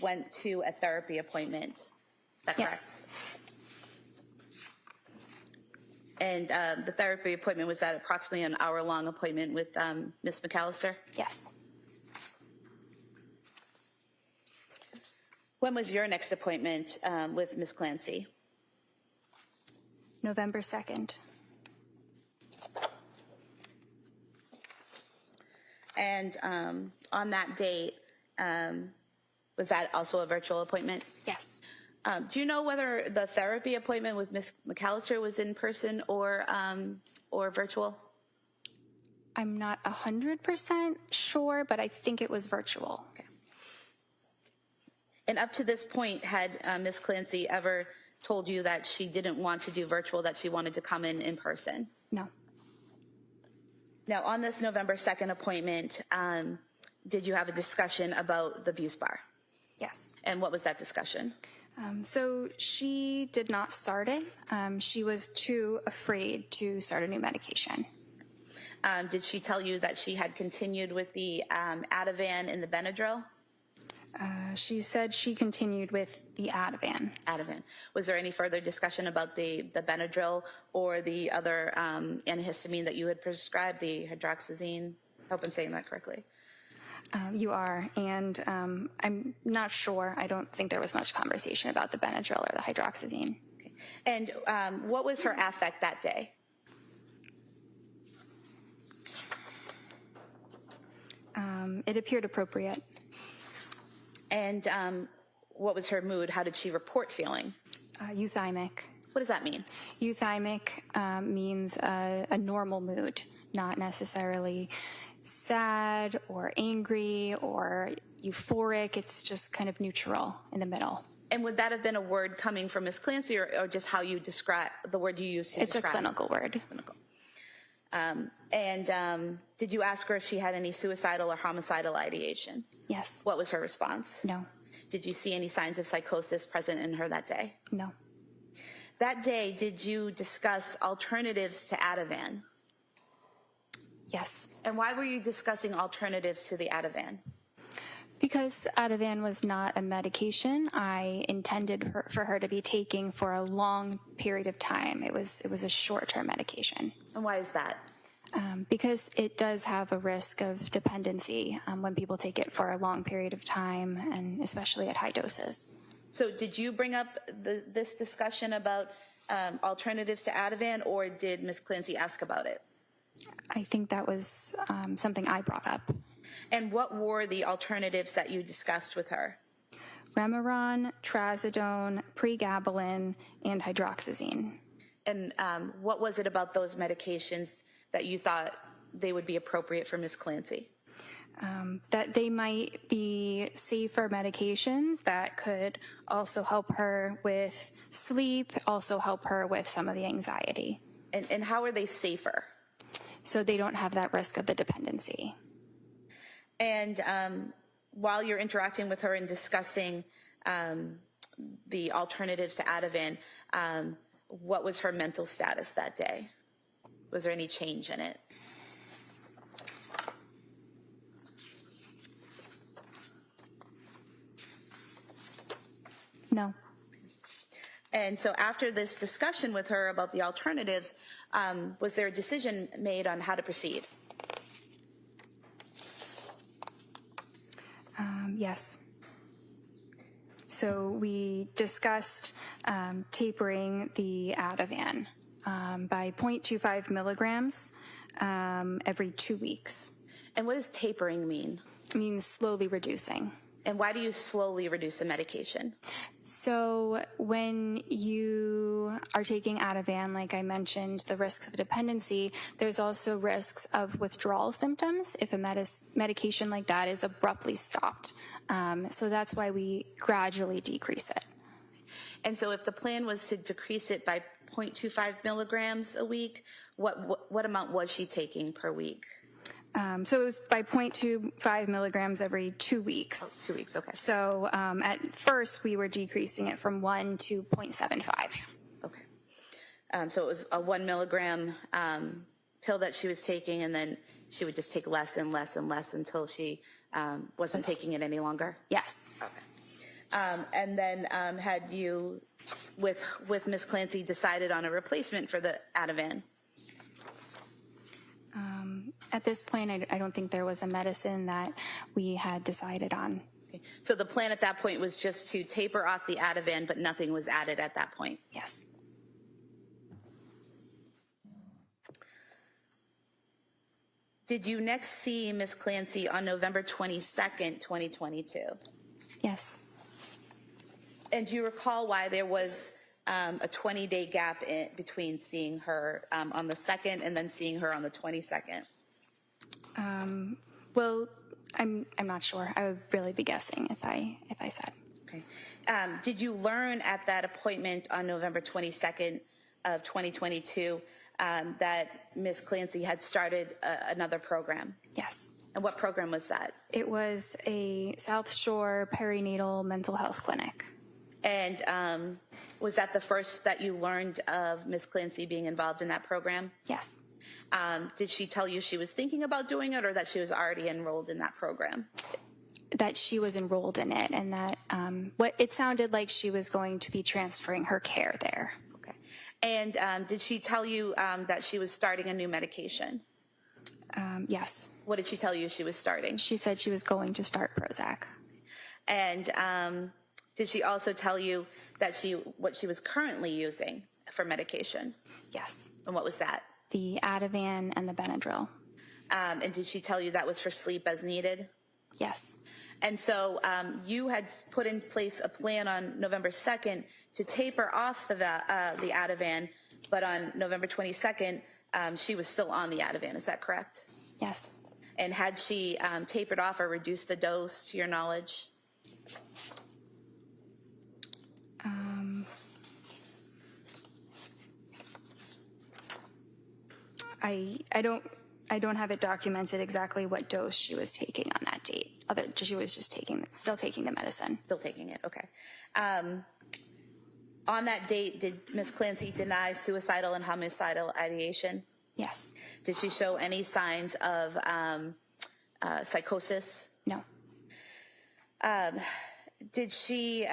went to a therapy appointment. Is that correct? Yes. And the therapy appointment, was that approximately an hour-long appointment with Ms. McAllister? Yes. When was your next appointment with Ms. Clancy? November 2nd. And on that date, was that also a virtual appointment? Yes. Do you know whether the therapy appointment with Ms. McAllister was in person or virtual? I'm not 100% sure, but I think it was virtual. Okay. And up to this point, had Ms. Clancy ever told you that she didn't want to do virtual, that she wanted to come in person? No. Now, on this November 2nd appointment, did you have a discussion about the Buspar? Yes. And what was that discussion? So she did not start it. She was too afraid to start a new medication. Did she tell you that she had continued with the Ativan and the Benadryl? She said she continued with the Ativan. Ativan. Was there any further discussion about the Benadryl or the other antihistamine that you had prescribed, the hydroxyzine? I hope I'm saying that correctly. You are, and I'm not sure. I don't think there was much conversation about the Benadryl or the hydroxyzine. Okay. And what was her affect that day? It appeared appropriate. And what was her mood? How did she report feeling? Euthymic. What does that mean? Euthymic means a normal mood, not necessarily sad or angry or euphoric. It's just kind of neutral in the middle. And would that have been a word coming from Ms. Clancy, or just how you describe the word you used to describe? It's a clinical word. Clinical. Did you ask her if she had any suicidal or homicidal ideation? Yes. What was her response? No. Did you see any signs of psychosis present in her that day? No. That day, did you discuss alternatives to Ativan? Yes. And why were you discussing alternatives to the Ativan? Because Ativan was not a medication I intended for her to be taking for a long period of time. It was a short-term medication. And why is that? Because it does have a risk of dependency when people take it for a long period of time, and especially at high doses. So did you bring up this discussion about alternatives to Ativan, or did Ms. Clancy ask about it? I think that was something I brought up. And what were the alternatives that you discussed with her? Remeron, trazodone, pregabalin, and hydroxyzine. And what was it about those medications that you thought they would be appropriate for Ms. Clancy? That they might be safer medications that could also help her with sleep, also help her with some of the anxiety. And how are they safer? So they don't have that risk of the dependency. And while you're interacting with her and discussing the alternatives to Ativan, what was her mental status that day? Was there any change in it? No. And so after this discussion with her about the alternatives, was there a decision made on how to proceed? Yes. So we discussed tapering the Ativan by 0.25 milligrams every 2 weeks. And what does tapering mean? It means slowly reducing. And why do you slowly reduce the medication? So when you are taking Ativan, like I mentioned, the risks of dependency, there's also risks of withdrawal symptoms if a medication like that is abruptly stopped. So that's why we gradually decrease it. And so if the plan was to decrease it by 0.25 milligrams a week, what amount was she taking per week? So it was by 0.25 milligrams every 2 weeks. Oh, 2 weeks, okay. So at first we were decreasing it from 1 to 0.75. Okay. So it was a 1 milligram pill that she was taking, and then she would just take less and less and less until she wasn't taking it any longer? Yes. Okay. And then had you, with Ms. Clancy, decided on a replacement for the Ativan? At this point, I don't think there was a medicine that we had decided on. Okay. So the plan at that point was just to taper off the Ativan, but nothing was added at that point? Yes. Did you next see Ms. Clancy on November 22nd, 2022? Yes. And do you recall why there was a 20-day gap between seeing her on the 2nd and then seeing her on the 22nd? Well, I'm not sure. I would really be guessing if I said. Okay. Did you learn at that appointment on November 22nd of 2022 that Ms. Clancy had started another program? Yes. And what program was that? It was a South Shore perinatal mental health clinic. And was that the first that you learned of Ms. Clancy being involved in that program? Yes. Did she tell you she was thinking about doing it, or that she was already enrolled in that program? That she was enrolled in it, and that it sounded like she was going to be transferring her care there. Okay. And did she tell you that she was starting a new medication? Yes. What did she tell you she was starting? She said she was going to start Prozac. And did she also tell you that what she was currently using for medication? Yes. And what was that? The Ativan and the Benadryl. And did she tell you that was for sleep as needed? Yes. And so you had put in place a plan on November 2nd to taper off the Ativan, but on November 22nd, she was still on the Ativan. Is that correct? Yes. And had she tapered off or reduced the dose, to your knowledge? I don't have it documented exactly what dose she was taking on that date. She was just still taking the medicine. Still taking it, okay. On that date, did Ms. Clancy deny suicidal and homicidal ideation? Yes. Did she show any signs of psychosis? No. Did she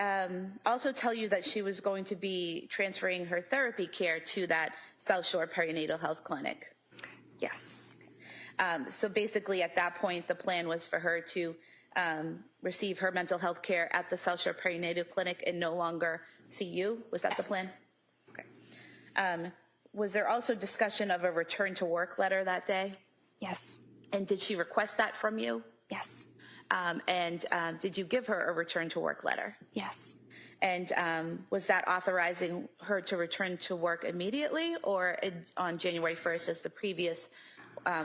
also tell you that she was going to be transferring her therapy care to that South Shore Perinatal Health Clinic? Yes. So basically at that point, the plan was for her to receive her mental health care at the South Shore Perinatal Clinic and no longer see you? Was that the plan? Okay. Was there also discussion of a return to work letter that day? Yes. And did she request that from you? Yes. And did you give her a return to work letter? Yes. And was that authorizing her to return to work immediately or on January 1st as the previous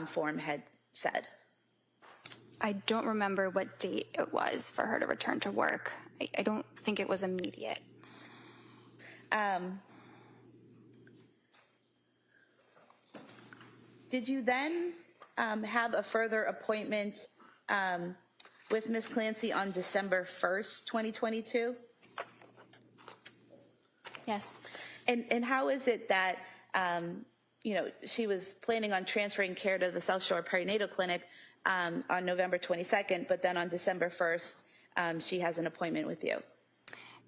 form had said? I don't remember what date it was for her to return to work. I don't think it was immediate. Did you then have a further appointment with Ms. Clancy on December 1st, 2022? Yes. And how is it that, she was planning on transferring care to the South Shore Perinatal Clinic on November 22nd, but then on December 1st, she has an appointment with you?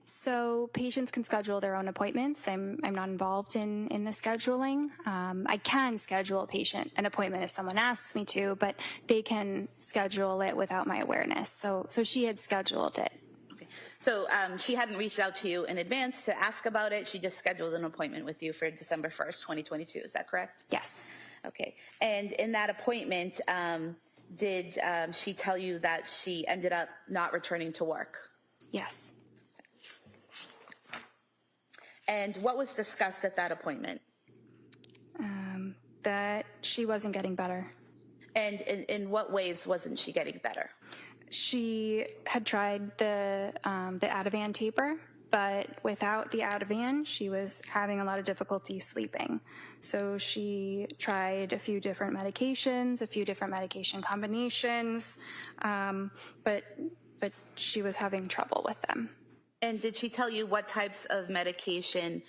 So patients can schedule their own appointments. I'm not involved in the scheduling. I can schedule an appointment if someone asks me to, but they can schedule it without my awareness. So she had scheduled it. Okay. So she hadn't reached out to you in advance to ask about it. She just scheduled an appointment with you for December 1st, 2022. Is that correct? Yes. Okay. And in that appointment, did she tell you that she ended up not returning to work? Yes. And what was discussed at that appointment? That she wasn't getting better. And in what ways wasn't she getting better? She had tried the Ativan taper, but without the Ativan, she was having a lot of difficulty sleeping. So she tried a few different medications, a few different medication combinations, but she was having trouble with them. And did she tell you what types of medication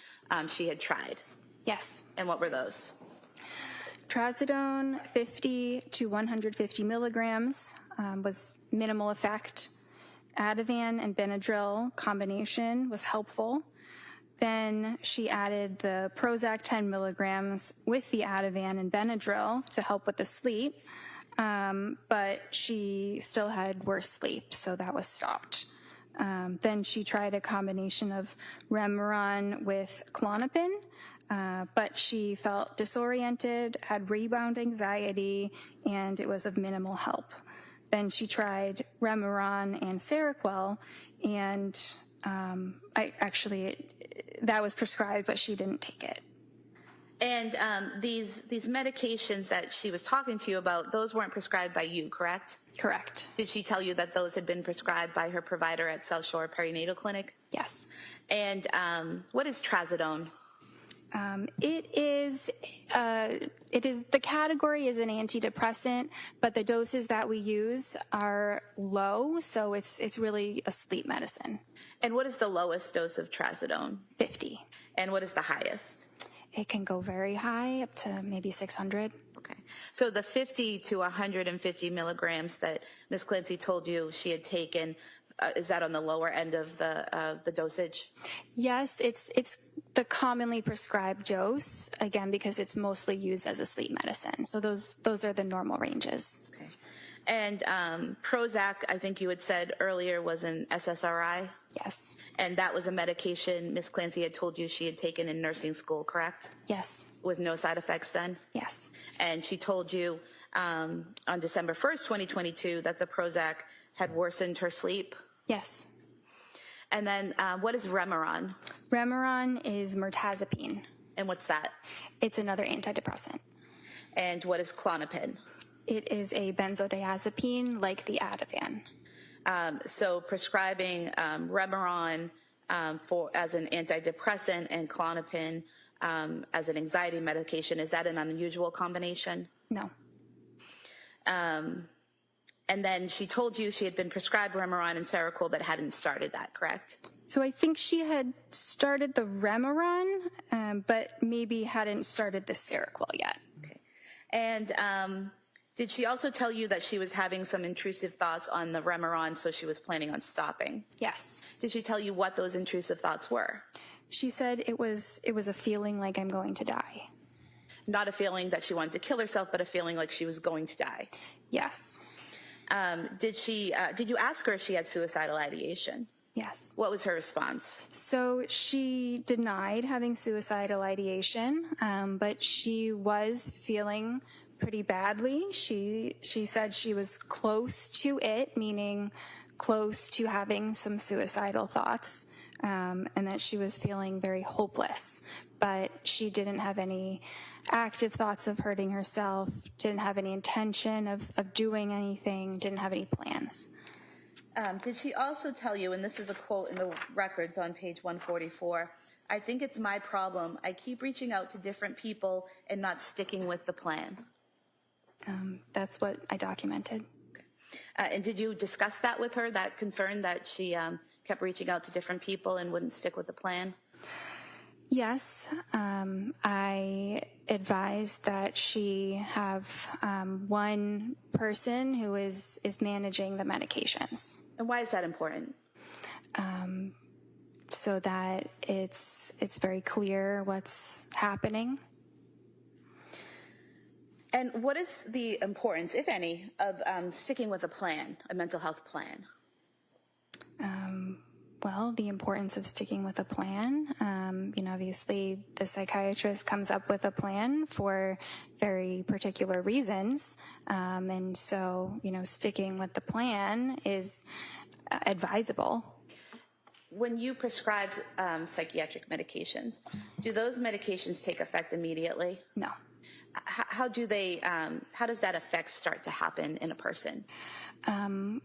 she had tried? Yes. And what were those? Trazodone, 50 to 150 milligrams, was minimal effect. Ativan and Benadryl combination was helpful. Then she added the Prozac 10 milligrams with the Ativan and Benadryl to help with the sleep, but she still had worse sleep, so that was stopped. Then she tried a combination of Remeron with Klonopin, but she felt disoriented, had rebound anxiety, and it was of minimal help. Then she tried Remeron and Seroquel, and that was prescribed, but she didn't take it. And these medications that she was talking to you about, those weren't prescribed by you, correct? Correct. Did she tell you that those had been prescribed by her provider at South Shore Perinatal Clinic? Yes. And what is Trazodone? It is the category is an antidepressant, but the doses that we use are low, so it's really a sleep medicine. And what is the lowest dose of Trazodone? 50. And what is the highest? It can go very high, up to maybe 600. Okay. So the 50 to 150 milligrams that Ms. Clancy told you she had taken, is that on the lower end of the dosage? Yes, it's the commonly prescribed dose, again, because it's mostly used as a sleep medicine. So those are the normal ranges. Okay. And Prozac, I think you had said earlier, was an SSRI? Yes. And that was a medication Ms. Clancy had told you she had taken in nursing school, correct? Yes. With no side effects then? Yes. And she told you on December 1st, 2022, that the Prozac had worsened her sleep? Yes. And then what is Remeron? Remeron is mirtazapine. And what's that? It's another antidepressant. And what is Klonopin? It is a benzodiazepine like the Ativan. So prescribing Remeron as an antidepressant and Klonopin as an anxiety medication, is that an unusual combination? No. And then she told you she had been prescribed Remeron and Seroquel but hadn't started that, correct? So I think she had started the Remeron, but maybe hadn't started the Seroquel yet. Okay. And did she also tell you that she was having some intrusive thoughts on the Remeron, so she was planning on stopping? Yes. Did she tell you what those intrusive thoughts were? She said it was a feeling like I'm going to die. Not a feeling that she wanted to kill herself, but a feeling like she was going to die. Yes. Did you ask her if she had suicidal ideation? Yes. What was her response? So she denied having suicidal ideation, but she was feeling pretty badly. She said she was close to it, meaning close to having some suicidal thoughts, and that she was feeling very hopeless. But she didn't have any active thoughts of hurting herself, didn't have any intention of doing anything, didn't have any plans. Did she also tell you, and this is a quote in the records on page 144, I think it's my problem. I keep reaching out to different people and not sticking with the plan. That's what I documented. Okay. And did you discuss that with her, that concern that she kept reaching out to different people and wouldn't stick with the plan? Yes, I advised that she have one person who is managing the medications. And why is that important? So that it's very clear what's happening. And what is the importance, if any, of sticking with a plan, a mental health plan? Well, the importance of sticking with a plan. Obviously, the psychiatrist comes up with a plan for very particular reasons. And so, sticking with the plan is advisable. When you prescribe psychiatric medications, do those medications take effect immediately? No. How does that effect start to happen in a person?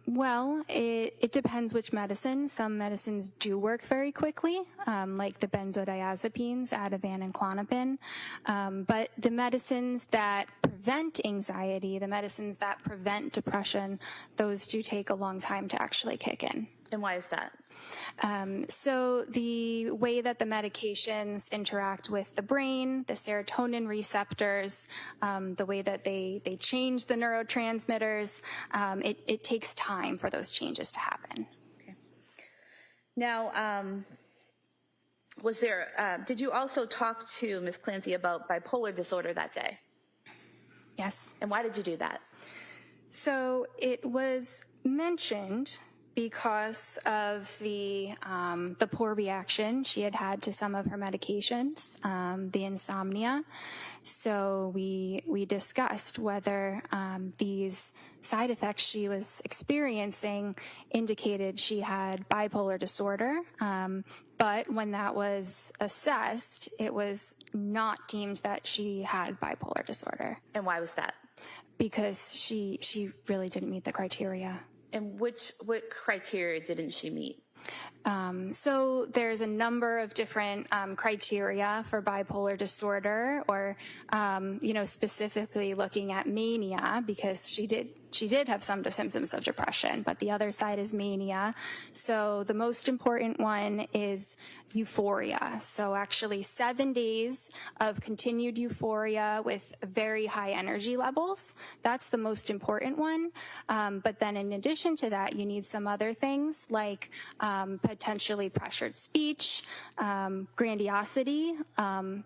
Well, it depends which medicine. Some medicines do work very quickly, like the benzodiazepines, Ativan and Klonopin. But the medicines that prevent anxiety, the medicines that prevent depression, those do take a long time to actually kick in. And why is that? So the way that the medications interact with the brain, the serotonin receptors, the way that they change the neurotransmitters, it takes time for those changes to happen. Okay. Now, did you also talk to Ms. Clancy about bipolar disorder that day? Yes. And why did you do that? So it was mentioned because of the poor reaction she had had to some of her medications, the insomnia. So we discussed whether these side effects she was experiencing indicated she had bipolar disorder. But when that was assessed, it was not deemed that she had bipolar disorder. And why was that? Because she really didn't meet the criteria. And what criteria didn't she meet? So there's a number of different criteria for bipolar disorder, or specifically looking at mania, because she did have some symptoms of depression, but the other side is mania. So the most important one is euphoria. So actually 7 days of continued euphoria with very high energy levels. That's the most important one. But then in addition to that, you need some other things like potentially pressured speech, grandiosity,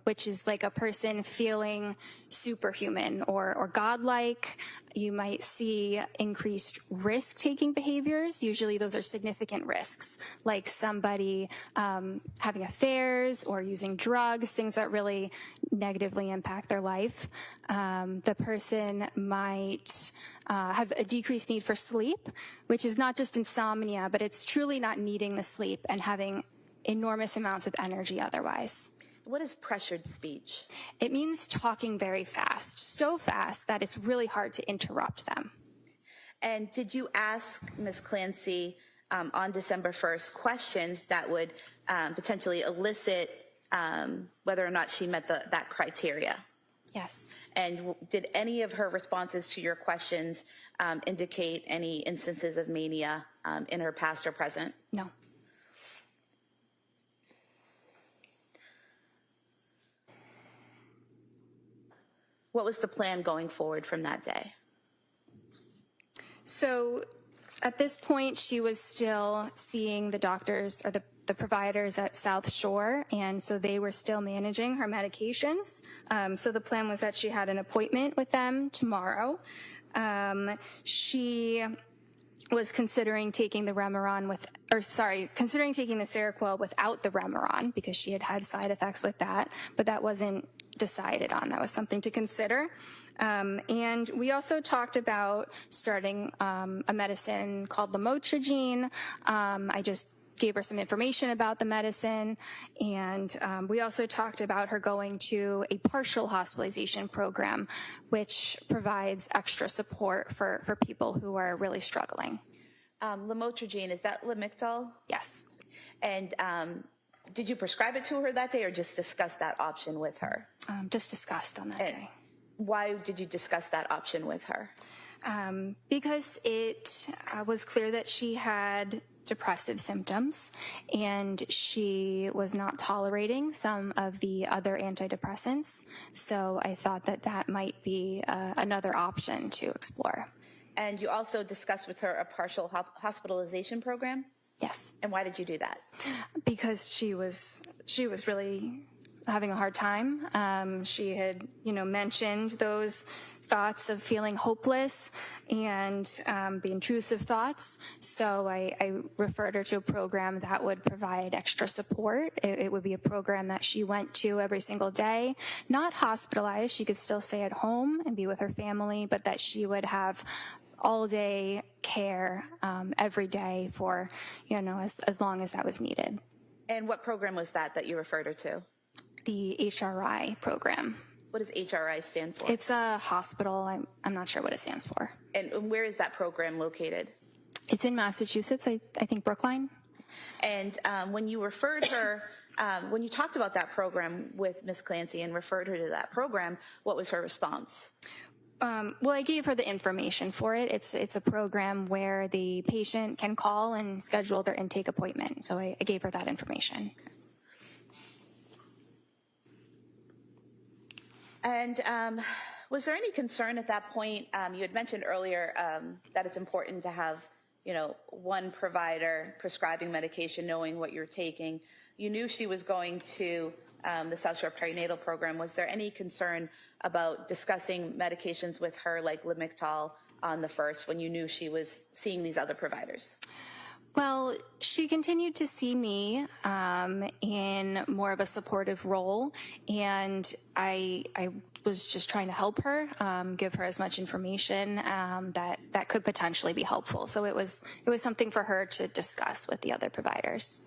which is like a person feeling superhuman or godlike. You might see increased risk-taking behaviors. Usually those are significant risks, like somebody having affairs or using drugs, things that really negatively impact their life. The person might have a decreased need for sleep, which is not just insomnia, but it's truly not needing the sleep and having enormous amounts of energy otherwise. What is pressured speech? It means talking very fast, so fast that it's really hard to interrupt them. And did you ask Ms. Clancy on December 1st questions that would potentially elicit whether or not she met that criteria? Yes. And did any of her responses to your questions indicate any instances of mania in her past or present? No. What was the plan going forward from that day? So at this point, she was still seeing the doctors or the providers at South Shore, and so they were still managing her medications. So the plan was that she had an appointment with them tomorrow. She was considering taking the considering taking the Seroquel without the Remeron because she had side effects with that, but that wasn't decided on. That was something to consider. And we also talked about starting a medicine called lamotrigine. I just gave her some information about the medicine, and we also talked about her going to a partial hospitalization program, which provides extra support for people who are really struggling. Lamotrigine, is that Lamictal? Yes. And did you prescribe it to her that day or just discuss that option with her? Just discussed on that day. Why did you discuss that option with her? Because it was clear that she had depressive symptoms and she was not tolerating some of the other antidepressants. So I thought that might be another option to explore. And you also discussed with her a partial hospitalization program? Yes. And why did you do that? Because she was really having a hard time. She had, mentioned those thoughts of feeling hopeless and the intrusive thoughts. So I referred her to a program that would provide extra support. It would be a program that she went to every single day, not hospitalized. She could still stay at home and be with her family, but that she would have all-day care every day for, as long as that was needed. And what program was that you referred her to? The HRI program. What does HRI stand for? It's a hospital. I'm not sure what it stands for. And where is that program located? It's in Massachusetts, I think Brookline. And when you referred her, when you talked about that program with Ms. Clancy and referred her to that program, what was her response? Well, I gave her the information for it. It's a program where the patient can call and schedule their intake appointment. So I gave her that information. And was there any concern at that point? You had mentioned earlier that it's important to have, one provider prescribing medication, knowing what you're taking. You knew she was going to the South Shore Perinatal Program. Was there any concern about discussing medications with her, like Lamictal, on the first, when you knew she was seeing these other providers? Well, she continued to see me in more of a supportive role, and I was just trying to help her, give her as much information that could potentially be helpful. So it was something for her to discuss with the other providers.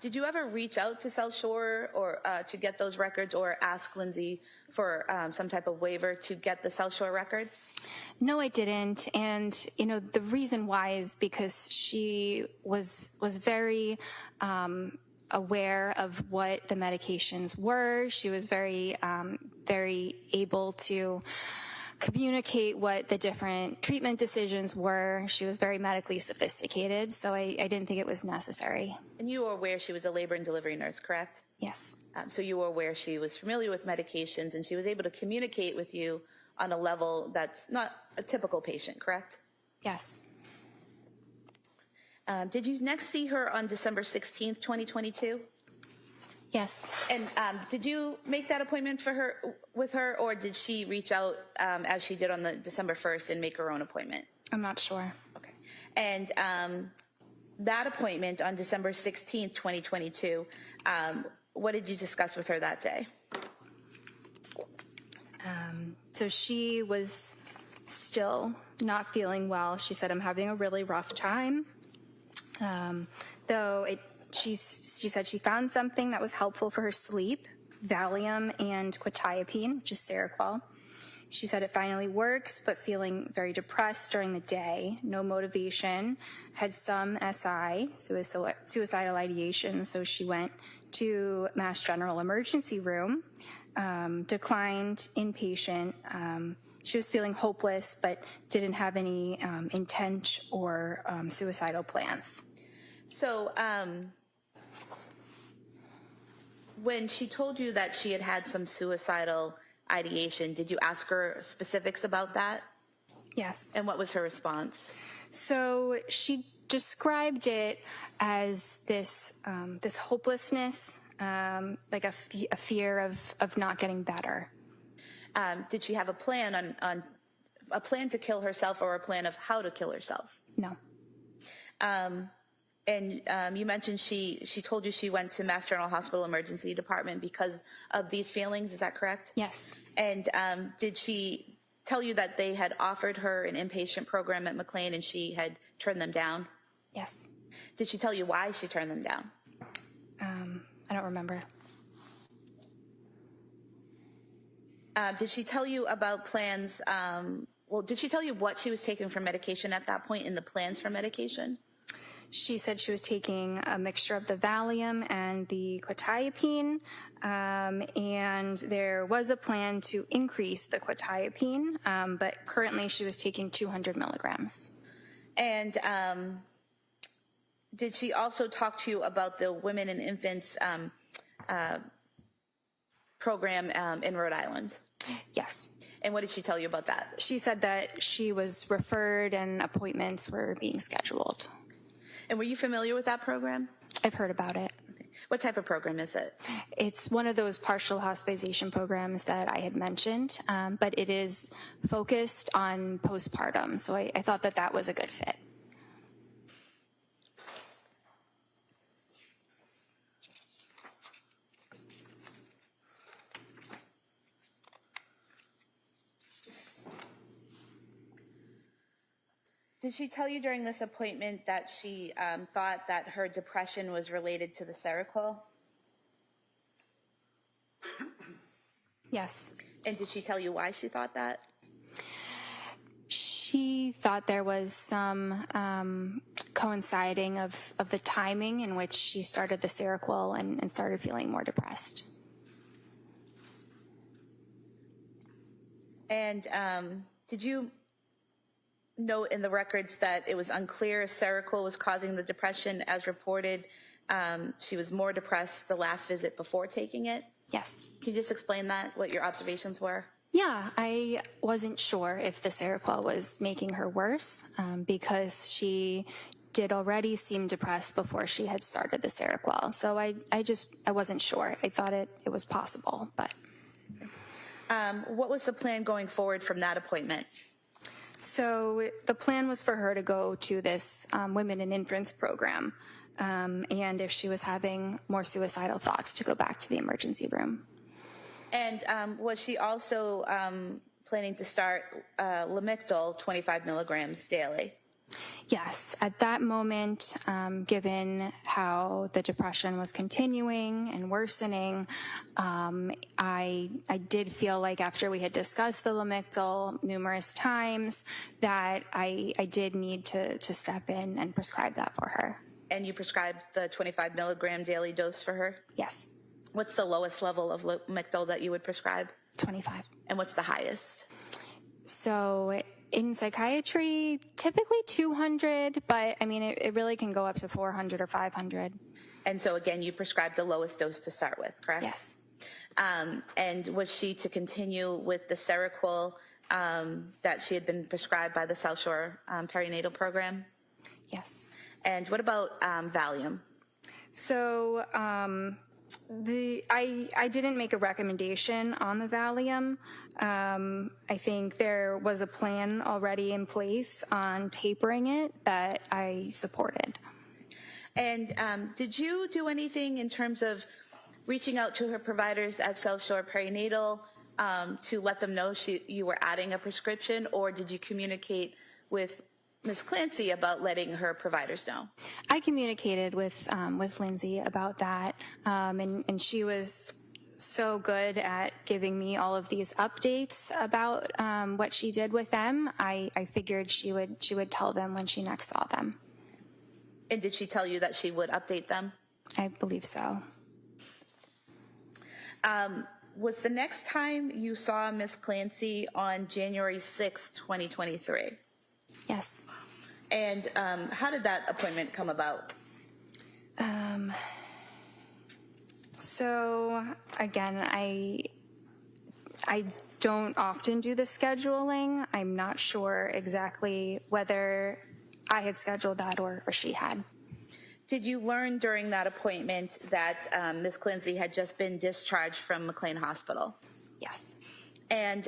Did you ever reach out to South Shore or to get those records, or ask Lindsay for some type of waiver to get the South Shore records? No, I didn't. And, the reason why is because she was very aware of what the medications were. She was very able to communicate what the different treatment decisions were. She was very medically sophisticated, so I didn't think it was necessary. And you were aware she was a labor and delivery nurse, correct? Yes. So you were aware she was familiar with medications, and she was able to communicate with you on a level that's not a typical patient, correct? Yes. Did you next see her on December 16th, 2022? Yes. And did you make that appointment with her, or did she reach out as she did on the December 1st and make her own appointment? I'm not sure. Okay. And that appointment on December 16th, 2022, what did you discuss with her that day? So she was still not feeling well. She said, I'm having a really rough time. She said she found something that was helpful for her sleep, Valium and quetiapine, which is Seroquel. She said it finally works, but feeling very depressed during the day, no motivation, had some SI, suicidal ideation, so she went to Mass General emergency room, declined inpatient. She was feeling hopeless, but didn't have any intent or suicidal plans. So when she told you that she had had some suicidal ideation, did you ask her specifics about that? Yes. And what was her response? So she described it as this hopelessness, like a fear of not getting better. Did she have a plan on a plan to kill herself or a plan of how to kill herself? No. And you mentioned she told you she went to Mass General Hospital Emergency Department because of these feelings. Is that correct? Yes. And did she tell you that they had offered her an inpatient program at McLean and she had turned them down? Yes. Did she tell you why she turned them down? I don't remember. Did she tell you about plans? Did she tell you what she was taking for medication at that point in the plans for medication? She said she was taking a mixture of the Valium and the quetiapine, and there was a plan to increase the quetiapine, but currently she was taking 200 milligrams. And did she also talk to you about the Women and Infants program in Rhode Island? Yes. And what did she tell you about that? She said that she was referred and appointments were being scheduled. And were you familiar with that program? I've heard about it. Okay. What type of program is it? It's one of those partial hospitalization programs that I had mentioned, but it is focused on postpartum, so I thought that was a good fit. Did she tell you during this appointment that she thought that her depression was related to the Seroquel? Yes. And did she tell you why she thought that? She thought there was some coinciding of the timing in which she started the Seroquel and started feeling more depressed. And did you note in the records that it was unclear if Seroquel was causing the depression as reported? She was more depressed the last visit before taking it? Yes. Can you just explain that, what your observations were? Yeah, I wasn't sure if the Seroquel was making her worse because she did already seem depressed before she had started the Seroquel. So I wasn't sure. I thought it was possible, but. What was the plan going forward from that appointment? So the plan was for her to go to this Women and Infants program, and if she was having more suicidal thoughts, to go back to the emergency room. And was she also planning to start Lamictal 25 milligrams daily? Yes. At that moment, given how the depression was continuing and worsening, I did feel like after we had discussed the Lamictal numerous times that I did need to step in and prescribe that for her. And you prescribed the 25 milligram daily dose for her? Yes. What's the lowest level of Lamictal that you would prescribe? 25. And what's the highest? So in psychiatry, typically 200, but I mean, it really can go up to 400 or 500. And so again, you prescribed the lowest dose to start with, correct? Yes. And was she to continue with the Seroquel that she had been prescribed by the South Shore perinatal program? Yes. And what about Valium? So I didn't make a recommendation on the Valium. I think there was a plan already in place on tapering it that I supported. And did you do anything in terms of reaching out to her providers at South Shore Perinatal to let them know you were adding a prescription, or did you communicate with Ms. Clancy about letting her providers know? I communicated with Lindsay about that, and she was so good at giving me all of these updates about what she did with them, I figured she would tell them when she next saw them. And did she tell you that she would update them? I believe so. Was the next time you saw Miss Clancy on January 6th, 2023? Yes. And how did that appointment come about? So again, I don't often do the scheduling. I'm not sure exactly whether I had scheduled that or she had. Did you learn during that appointment that Ms. Clancy had just been discharged from McLean Hospital? Yes. And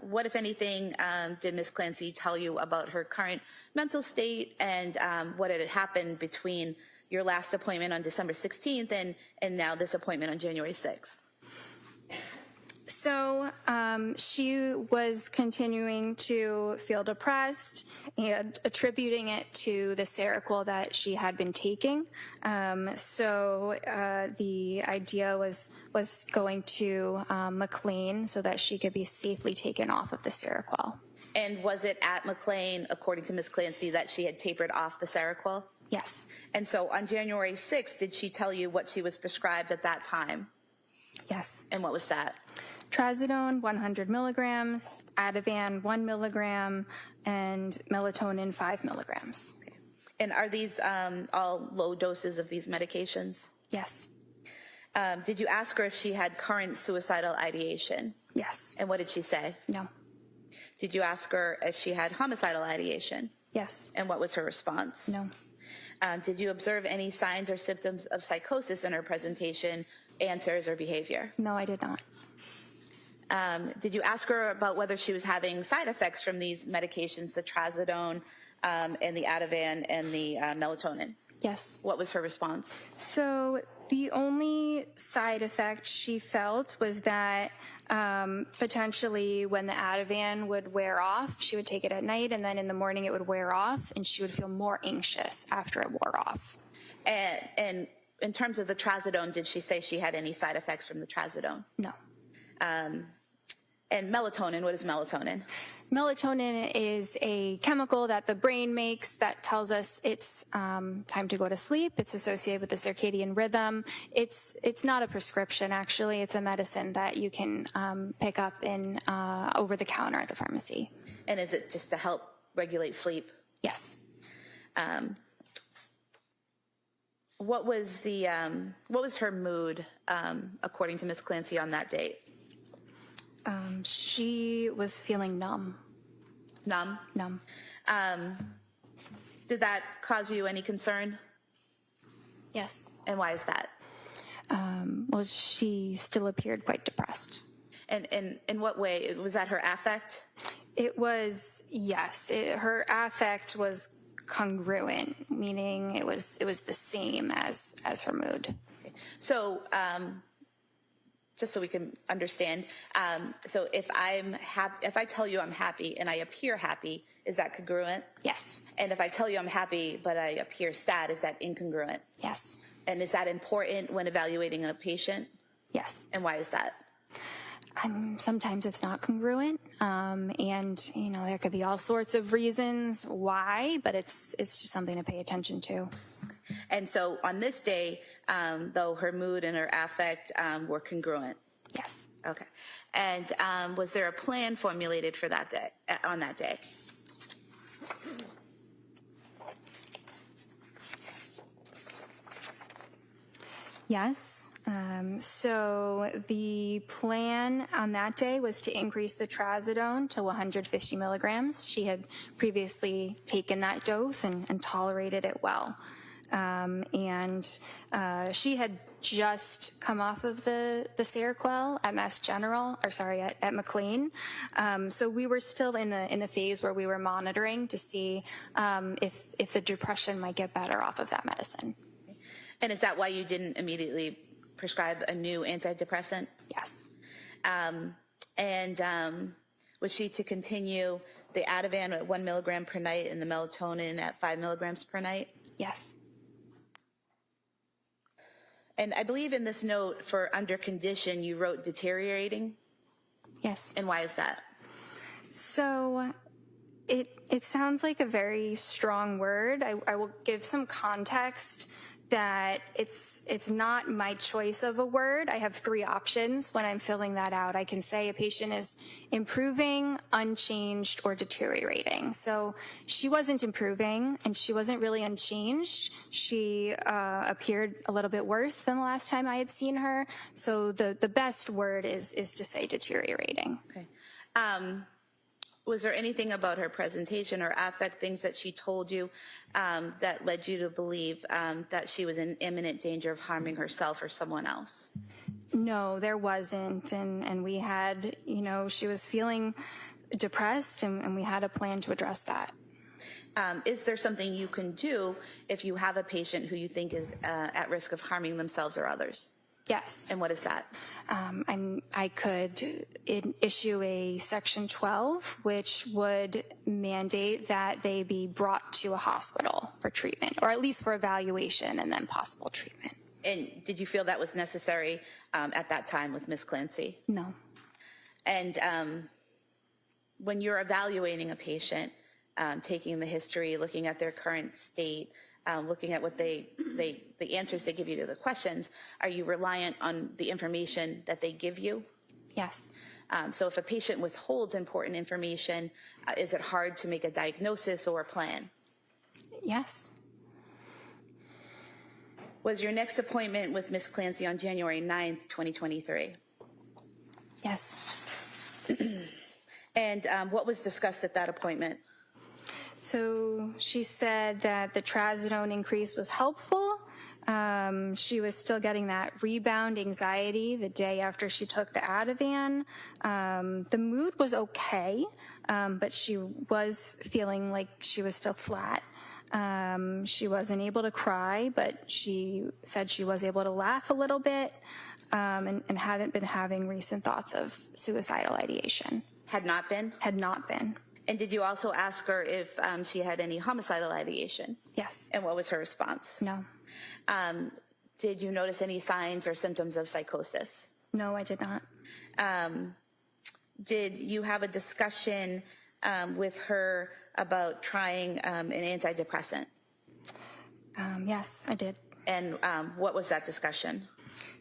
what, if anything, did Ms. Clancy tell you about her current mental state and what had happened between your last appointment on December 16th and now this appointment on January 6th? So she was continuing to feel depressed and attributing it to the Seroquel that she had been taking. So the idea was going to McLean so that she could be safely taken off of the Seroquel. And was it at McLean, according to Ms. Clancy, that she had tapered off the Seroquel? Yes. And so on January 6th, did she tell you what she was prescribed at that time? Yes. And what was that? Trazodone 100 milligrams, Ativan 1 milligram, and melatonin 5 milligrams. Okay. And are these all low doses of these medications? Yes. Did you ask her if she had current suicidal ideation? Yes. And what did she say? No. Did you ask her if she had homicidal ideation? Yes. And what was her response? No. Did you observe any signs or symptoms of psychosis in her presentation, answers, or behavior? No, I did not. Did you ask her about whether she was having side effects from these medications, the trazodone and the Ativan and the melatonin? Yes. What was her response? So the only side effect she felt was that potentially when the Ativan would wear off, she would take it at night, and then in the morning it would wear off, and she would feel more anxious after it wore off. And in terms of the trazodone, did she say she had any side effects from the trazodone? No. And melatonin, what is melatonin? Melatonin is a chemical that the brain makes that tells us it's time to go to sleep. It's associated with the circadian rhythm. It's not a prescription, actually. It's a medicine that you can pick up in over the counter at the pharmacy. And is it just to help regulate sleep? Yes. What was her mood according to Ms. Clancy on that date? She was feeling numb. Numb? Numb. Did that cause you any concern? Yes. And why is that? Well, she still appeared quite depressed. And in what way? Was that her affect? It was, yes. Her affect was congruent, meaning it was the same as her mood. Okay. So, just so we can understand, so if I tell you I'm happy and I appear happy, is that congruent? Yes. And if I tell you I'm happy but I appear sad, is that incongruent? Yes. And is that important when evaluating a patient? Yes. And why is that? Sometimes it's not congruent, and there could be all sorts of reasons why, but it's just something to pay attention to. And so on this day, though her mood and her affect were congruent. Yes. Okay. And was there a plan formulated for that day? On that day? Yes. So the plan on that day was to increase the trazodone to 150 milligrams. She had previously taken that dose and tolerated it well. And she had just come off of the Seroquel at Mass General, at McLean. So we were still in the phase where we were monitoring to see if the depression might get better off of that medicine. And is that why you didn't immediately prescribe a new antidepressant? Yes. And was she to continue the Ativan at 1 milligram per night and the melatonin at 5 milligrams per night? Yes. And I believe in this note for under condition, you wrote deteriorating. Yes. And why is that? So it sounds like a very strong word. I will give some context that it's not my choice of a word. I have three options when I'm filling that out. I can say a patient is improving, unchanged, or deteriorating. So she wasn't improving and she wasn't really unchanged. She appeared a little bit worse than the last time I had seen her. So the best word is to say deteriorating. Okay. Was there anything about her presentation or affect, things that she told you that led you to believe that she was in imminent danger of harming herself or someone else? No, there wasn't. And we had, she was feeling depressed and we had a plan to address that. Is there something you can do if you have a patient who you think is at risk of harming themselves or others? Yes. And what is that? I could issue a Section 12, which would mandate that they be brought to a hospital for treatment, or at least for evaluation and then possible treatment. And did you feel that was necessary at that time with Ms. Clancy? No. And when you're evaluating a patient, taking the history, looking at their current state, looking at what the answers they give you to the questions, are you reliant on the information that they give you? Yes. So if a patient withholds important information, is it hard to make a diagnosis or a plan? Yes. Was your next appointment with Ms. Clancy on January 9th, 2023? Yes. And what was discussed at that appointment? So she said that the trazodone increase was helpful. She was still getting that rebound anxiety the day after she took the Ativan. The mood was okay, but she was feeling like she was still flat. She wasn't able to cry, but she said she was able to laugh a little bit and hadn't been having recent thoughts of suicidal ideation. Had not been? Had not been. And did you also ask her if she had any homicidal ideation? Yes. And what was her response? No. Did you notice any signs or symptoms of psychosis? No, I did not. Did you have a discussion with her about trying an antidepressant? Yes, I did. And what was that discussion?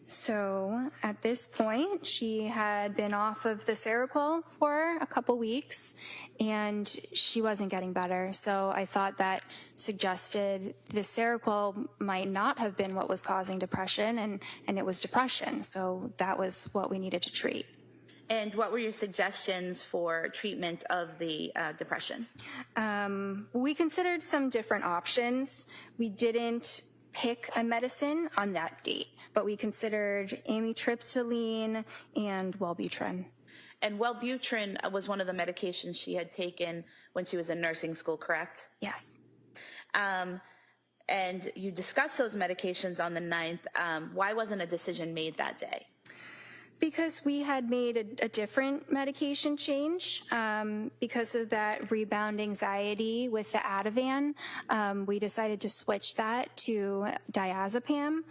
So at this point, she had been off of the Seroquel for a couple weeks and she wasn't getting better. So I thought that suggested the Seroquel might not have been what was causing depression and it was depression. So that was what we needed to treat. And what were your suggestions for treatment of the depression? We considered some different options. We didn't pick a medicine on that date, but we considered amitriptyline and Wellbutrin. And Wellbutrin was one of the medications she had taken when she was in nursing school, correct? Yes. And you discussed those medications on the 9th. Why wasn't a decision made that day? Because we had made a different medication change because of that rebound anxiety with the Ativan. We decided to switch that to diazepam,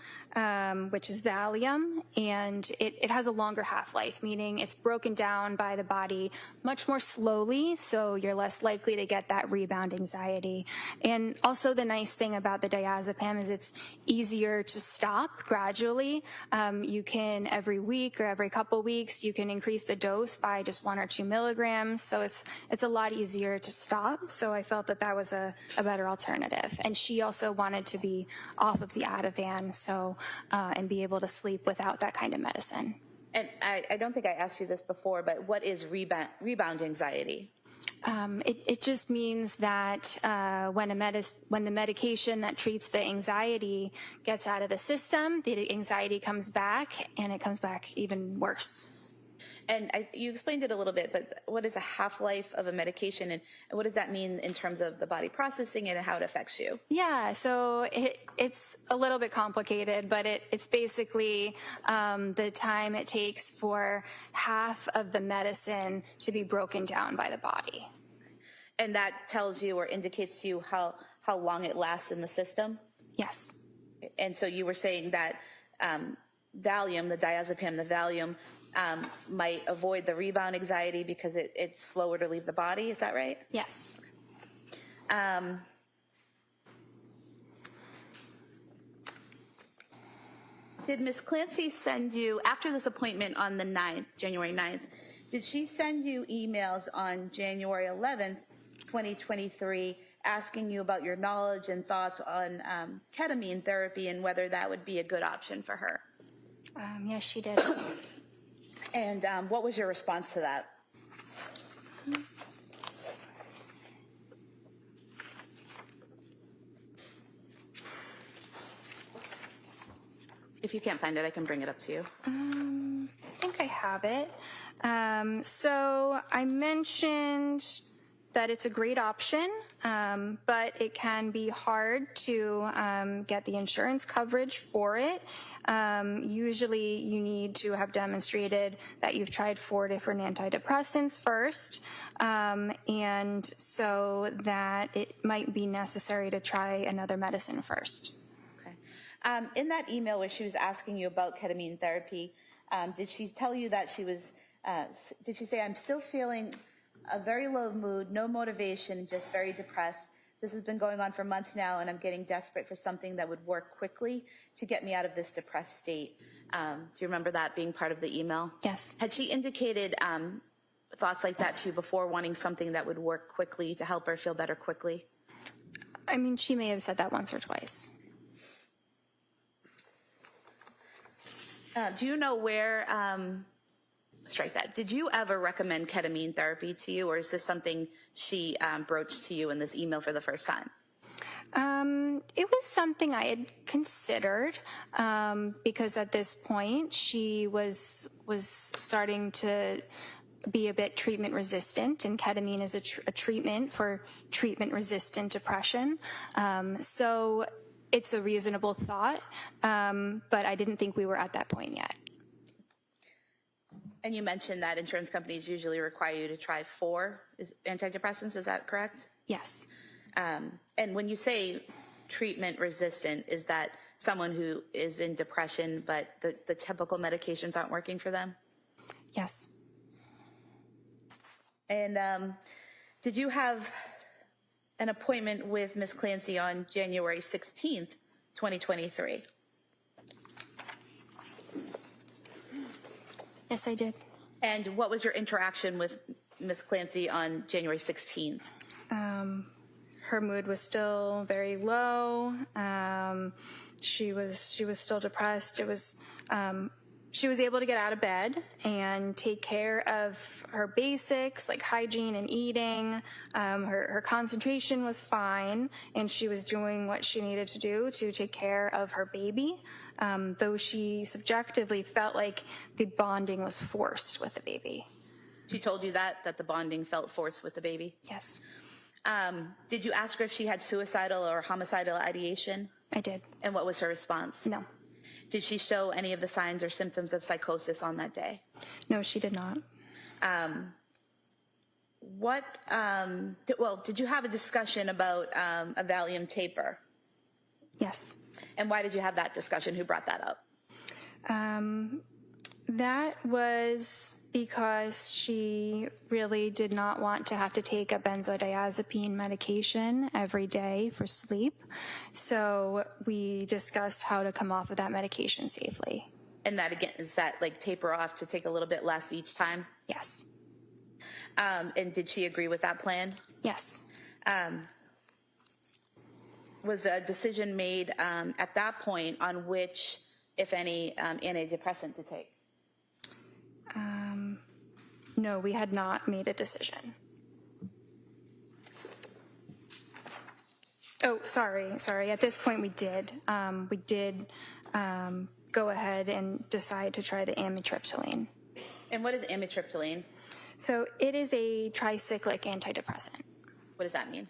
which is Valium, and it has a longer half-life, meaning it's broken down by the body much more slowly, so you're less likely to get that rebound anxiety. And also the nice thing about the diazepam is it's easier to stop gradually. You can every week or every couple weeks, you can increase the dose by just 1 or 2 milligrams. So it's a lot easier to stop. So I felt that was a better alternative. And she also wanted to be off of the Ativan, so and be able to sleep without that kind of medicine. And I don't think I asked you this before, but what is rebound anxiety? It just means that when the medication that treats the anxiety gets out of the system, the anxiety comes back, and it comes back even worse. And you explained it a little bit, but what is a half-life of a medication, and what does that mean in terms of the body processing it and how it affects you? Yeah, so it's a little bit complicated, but it's basically the time it takes for half of the medicine to be broken down by the body. And that tells you or indicates to you how long it lasts in the system? Yes. And so you were saying that Valium, the diazepam, the Valium, might avoid the rebound anxiety because it's slower to leave the body. Is that right? Yes. Did Ms. Clancy send you, after this appointment on the 9th, January 9th, did she send you emails on January 11th, 2023, asking you about your knowledge and thoughts on ketamine therapy and whether that would be a good option for her? Yes, she did. And what was your response to that? If you can't find it, I can bring it up to you. I think I have it. So I mentioned that it's a great option, but it can be hard to get the insurance coverage for it. Usually you need to have demonstrated that you've tried 4 different antidepressants first, and so that it might be necessary to try another medicine first. In that email where she was asking you about ketamine therapy, did she tell you that she was, did she say, I'm still feeling a very low mood, no motivation, just very depressed. This has been going on for months now, and I'm getting desperate for something that would work quickly to get me out of this depressed state. Do you remember that being part of the email? Yes. Had she indicated thoughts like that to you before, wanting something that would work quickly to help her feel better quickly? I mean, she may have said that once or twice. Do you know where, strike that, did you ever recommend ketamine therapy to you, or is this something she broached to you in this email for the first time? It was something I had considered because at this point she was starting to be a bit treatment resistant, and ketamine is a treatment for treatment resistant depression. So it's a reasonable thought, but I didn't think we were at that point yet. And you mentioned that insurance companies usually require you to try 4 antidepressants, is that correct? Yes. And when you say treatment resistant, is that someone who is in depression, but the typical medications aren't working for them? Yes. And did you have an appointment with Ms. Clancy on January 16th, 2023? Yes, I did. And what was your interaction with Ms. Clancy on January 16th? Her mood was still very low. She was still depressed. It was she was able to get out of bed and take care of her basics like hygiene and eating. Her concentration was fine, and she was doing what she needed to do to take care of her baby, though she subjectively felt like the bonding was forced with the baby. She told you that the bonding felt forced with the baby? Yes. Did you ask her if she had suicidal or homicidal ideation? I did. And what was her response? No. Did she show any of the signs or symptoms of psychosis on that day? No, she did not. Did you have a discussion about a Valium taper? Yes. And why did you have that discussion? Who brought that up? That was because she really did not want to have to take a benzodiazepine medication every day for sleep. So we discussed how to come off of that medication safely. And that, again, is that like taper off to take a little bit less each time? Yes. And did she agree with that plan? Yes. Was a decision made at that point on which, if any, antidepressant to take? No, we had not made a decision. Oh, sorry. At this point, we did. We did go ahead and decide to try the amitriptyline. And what is amitriptyline? So it is a tricyclic antidepressant. What does that mean?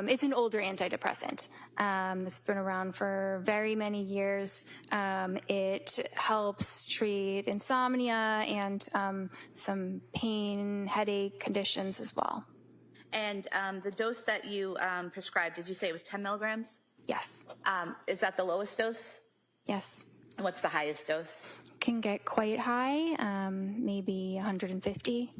It's an older antidepressant that's been around for very many years. It helps treat insomnia and some pain, headache conditions as well. And the dose that you prescribed, did you say it was 10 milligrams? Yes. Is that the lowest dose? Yes. What's the highest dose? Can get quite high, maybe 150.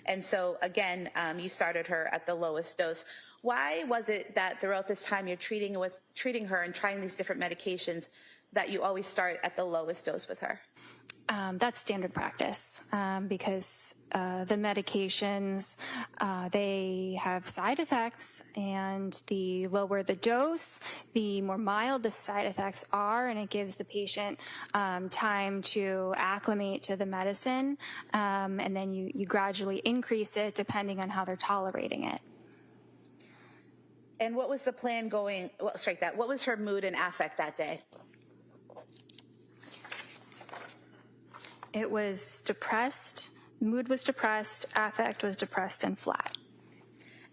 And so again, you started her at the lowest dose. Why was it that throughout this time you're treating her and trying these different medications that you always start at the lowest dose with her? That's standard practice because the medications, they have side effects, and the lower the dose, the more mild the side effects are, and it gives the patient time to acclimate to the medicine, and then you gradually increase it depending on how they're tolerating it. And what was the plan going, well, strike that, what was her mood and affect that day? It was depressed, mood was depressed, affect was depressed and flat.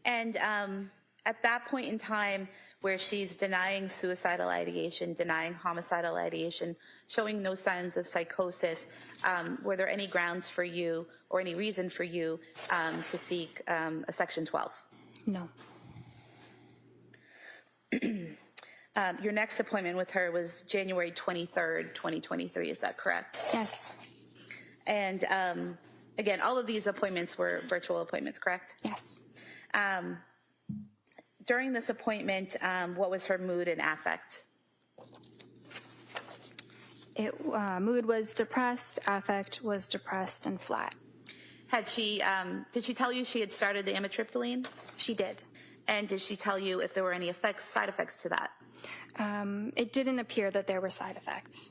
And at that point in time where she's denying suicidal ideation, denying homicidal ideation, showing no signs of psychosis, were there any grounds for you or any reason for you to seek a Section 12? No. Your next appointment with her was January 23rd, 2023, is that correct? Yes. And again, all of these appointments were virtual appointments, correct? Yes. During this appointment, what was her mood and affect? Mood was depressed, affect was depressed and flat. Did she tell you she had started the amitriptyline? She did. And did she tell you if there were any side effects to that? It didn't appear that there were side effects.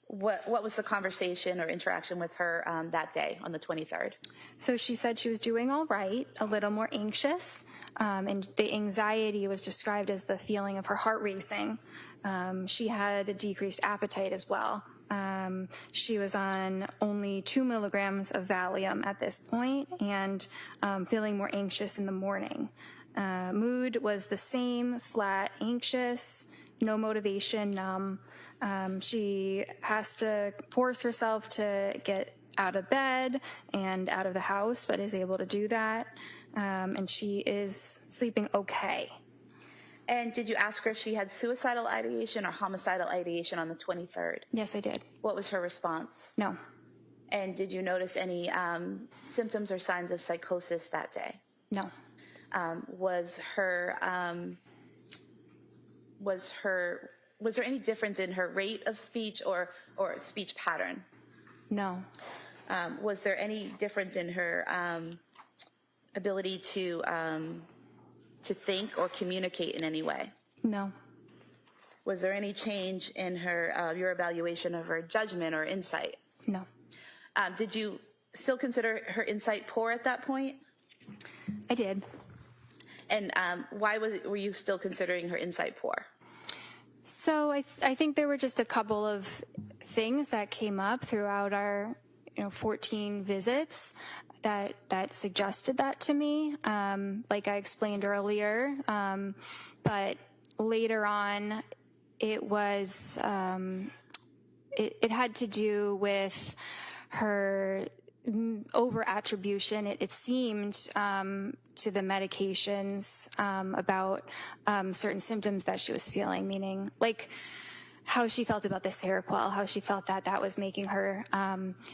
What was the conversation or interaction with her that day on the 23rd? So she said she was doing all right, a little more anxious, and the anxiety was described as the feeling of her heart racing. She had a decreased appetite as well. She was on only 2 milligrams of Valium at this point and feeling more anxious in the morning. Mood was the same, flat, anxious, no motivation, numb. She has to force herself to get out of bed and out of the house, but is able to do that. And she is sleeping okay. And did you ask her if she had suicidal ideation or homicidal ideation on the 23rd? Yes, I did. What was her response? No. And did you notice any symptoms or signs of psychosis that day? No. Was there any difference in her rate of speech or speech pattern? No. Was there any difference in her ability to think or communicate in any way? No. Was there any change in her your evaluation of her judgment or insight? No. Did you still consider her insight poor at that point? I did. And why were you still considering her insight poor? So I think there were just a couple of things that came up throughout our 14 visits that suggested that to me, like I explained earlier. But later on, it was it had to do with her over-attribution, it seemed, to the medications about certain symptoms that she was feeling, meaning like how she felt about the Seroquel, how she felt that was making her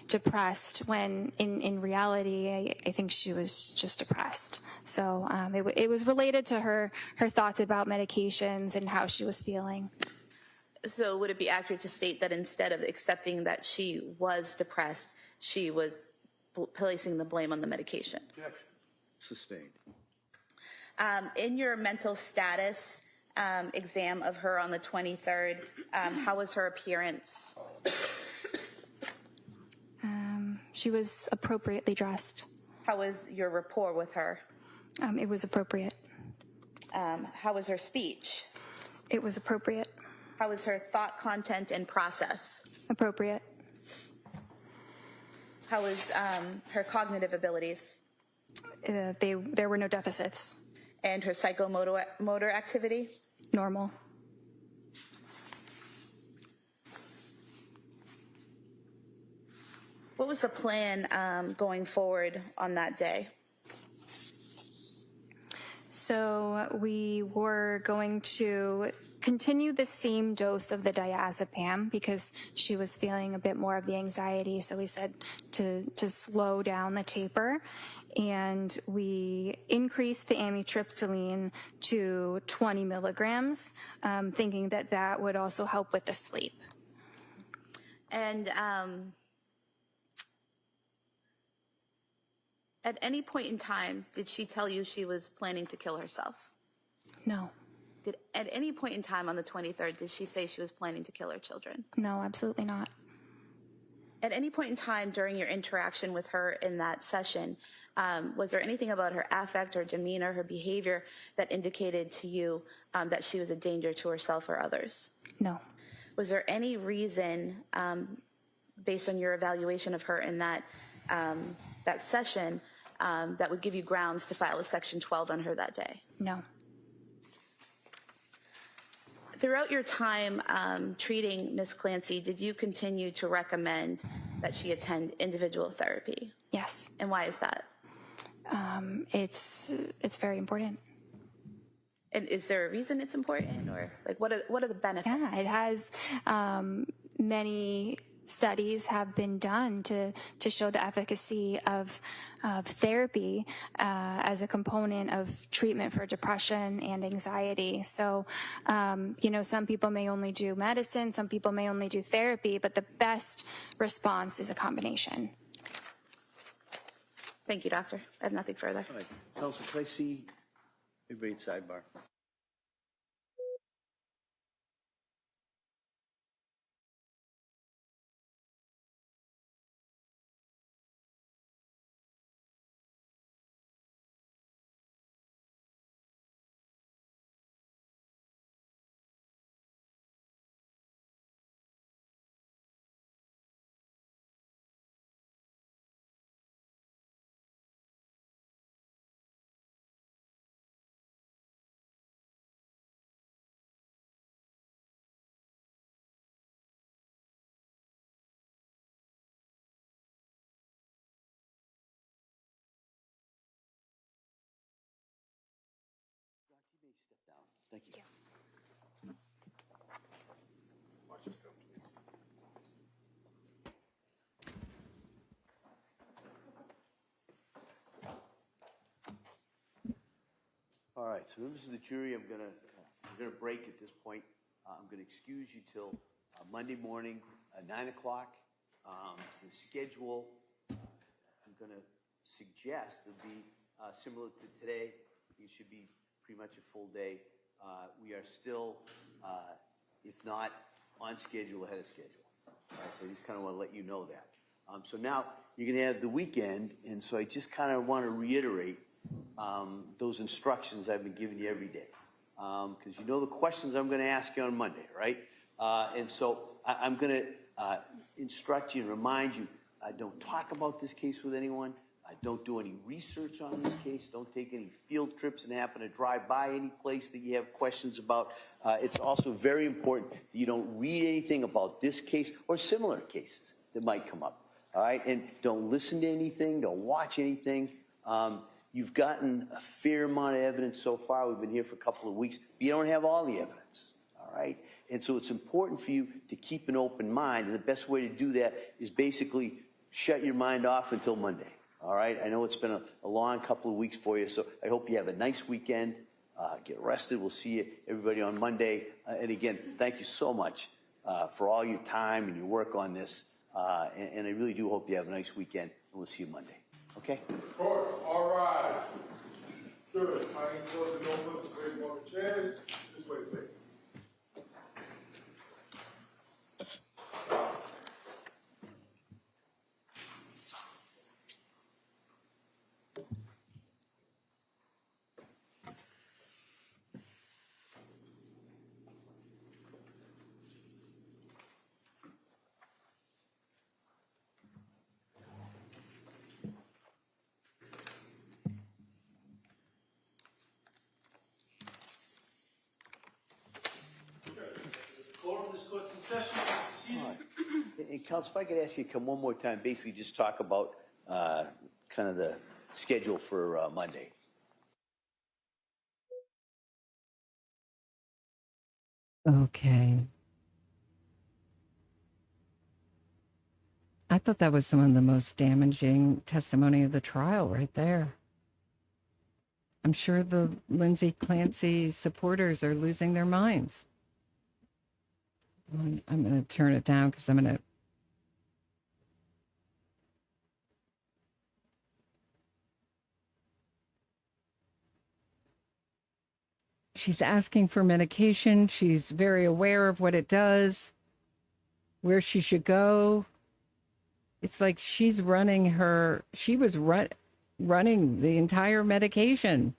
depressed, when in reality, I think she was just depressed. So it was related to her thoughts about medications and how she was feeling. So would it be accurate to state that instead of accepting that she was depressed, she was placing the blame on the medication? Objection. Sustained. In your mental status exam of her on the 23rd, how was her appearance? She was appropriately dressed. How was your rapport with her? It was appropriate. How was her speech? It was appropriate. How was her thought content and process? Appropriate. How was her cognitive abilities? There were no deficits. And her psychomotor activity? Normal. What was the plan going forward on that day? So we were going to continue the same dose of the diazepam because she was feeling a bit more of the anxiety. So we said to slow down the taper, and we increased the amitriptyline to 20 milligrams, thinking that that would also help with the sleep. And at any point in time, did she tell you she was planning to kill herself? No. At any point in time on the 23rd, did she say she was planning to kill her children? No, absolutely not. At any point in time during your interaction with her in that session, was there anything about her affect or demeanor, her behavior, that indicated to you that she was a danger to herself or others? No. Was there any reason, based on your evaluation of her in that session, that would give you grounds to file a Section 12 on her that day? No. Throughout your time treating Ms. Clancy, did you continue to recommend that she attend individual therapy? Yes. And why is that? It's very important. And is there a reason it's important, or like what are the benefits? Yeah, it has many studies have been done to show the efficacy of therapy as a component of treatment for depression and anxiety. So, some people may only do medicine, some people may only do therapy, but the best response is a combination. Thank you, doctor. I have nothing further. All right. Counsel, can I see everybody at sidebar? Thank you. Watch this down, please. All right, so members of the jury, I'm gonna break at this point. I'm gonna excuse you till Monday morning, 9 o'clock. The schedule, I'm gonna suggest it'll be similar to today. It should be pretty much a full day. We are still, if not on schedule, ahead of schedule. All right, so I just kind of want to let you know that. So now you're going to have the weekend, and so I just kind of want to reiterate those instructions I've been giving you every day. Because you know the questions I'm going to ask you on Monday, right? And so I'm going to instruct you and remind you, don't talk about this case with anyone. Don't do any research on this case. Don't take any field trips and happen to drive by any place that you have questions about. It's also very important that you don't read anything about this case or similar cases that might come up. All right? And don't listen to anything. Don't watch anything. You've gotten a fair amount of evidence so far. We've been here for a couple of weeks. But you don't have all the evidence. All right? And so it's important for you to keep an open mind. And the best way to do that is basically shut your mind off until Monday. All right, I know it's been a long couple of weeks for you, so I hope you have a nice weekend. Get rested. We'll see you, everybody, on Monday. And again, thank you so much for all your time and your work on this. And I really do hope you have a nice weekend, and we'll see you Monday. Okay? Court, all rise. Good. I ain't closing no books, please. Walk the chairs. This way, please. This court's in session. Proceed. And Counsel, if I could ask you to come one more time, basically just talk about kind of the schedule for Monday. Okay. I thought that was some of the most damaging testimony of the trial right there. I'm sure the Lindsay Clancy supporters are losing their minds. I'm going to turn it down because I'm going to. She's asking for medication. She's very aware of what it does, where she should go. It's like she was running the entire medication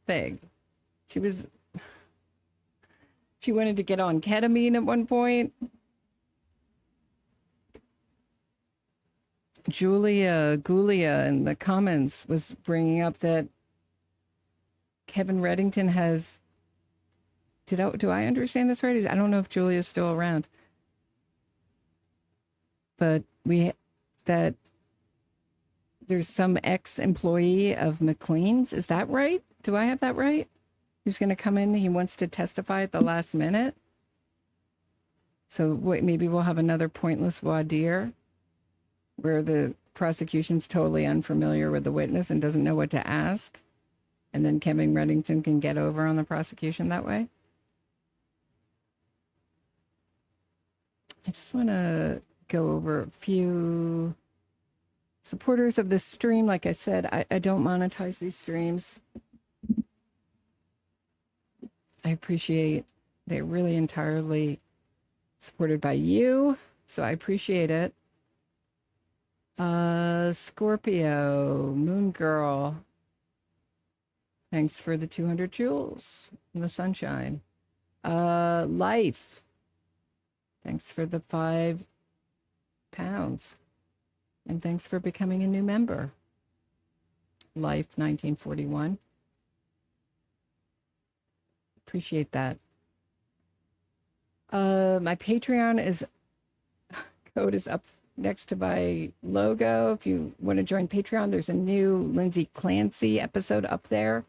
thing. She wanted to get on ketamine at one point. Julia Gulia in the comments was bringing up that Kevin Reddington has, do I understand this right? I don't know if Julia's still around. But that there's some ex-employee of McLean's. Is that right? Do I have that right? Who's going to come in? He wants to testify at the last minute. So maybe we'll have another pointless voir dire where the prosecution's totally unfamiliar with the witness and doesn't know what to ask. And then Kevin Reddington can get over on the prosecution that way. I just want to go over a few supporters of this stream. Like I said, I don't monetize these streams. I appreciate they're really entirely supported by you, so I appreciate it. Scorpio, Moon Girl, thanks for the 200 jewels in the sunshine. Life, thanks for the 5 pounds. And thanks for becoming a new member. Life 1941. Appreciate that. My Patreon code is up next to my logo. If you want to join Patreon, there's a new Lindsay Clancy episode up there.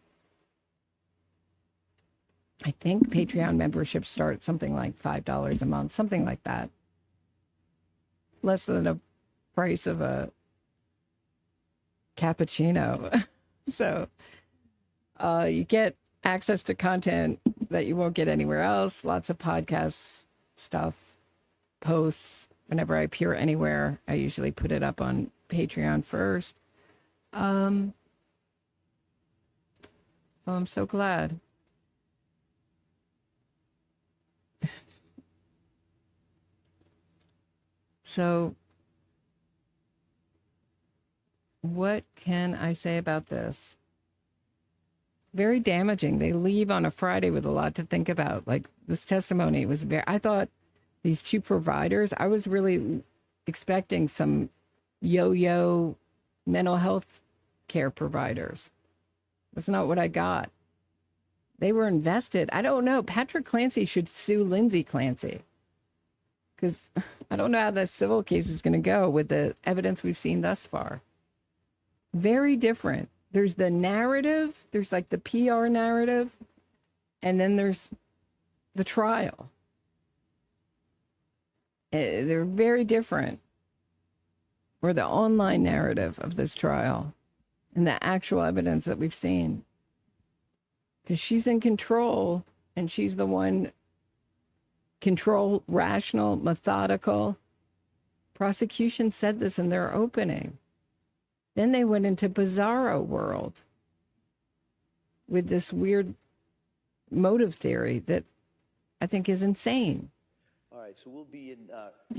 I think Patreon memberships start at something like $5 a month, something like that. Less than a price of a cappuccino. So you get access to content that you won't get anywhere else. Lots of podcasts, stuff, posts. Whenever I appear anywhere, I usually put it up on Patreon first. I'm so glad. So what can I say about this? Very damaging. They leave on a Friday with a lot to think about. Like this testimony was I thought these two providers, I was really expecting some yo-yo mental health care providers. That's not what I got. They were invested. I don't know. Patrick Clancy should sue Lindsay Clancy. Because I don't know how that civil case is going to go with the evidence we've seen thus far. Very different. There's the narrative, there's like the PR narrative, and then there's the trial. They're very different. Or the online narrative of this trial and the actual evidence that we've seen. Because she's in control, and she's the one control, rational, methodical. Prosecution said this in their opening. Then they went into bizarro world with this weird motive theory that I think is insane. All right, so we'll be in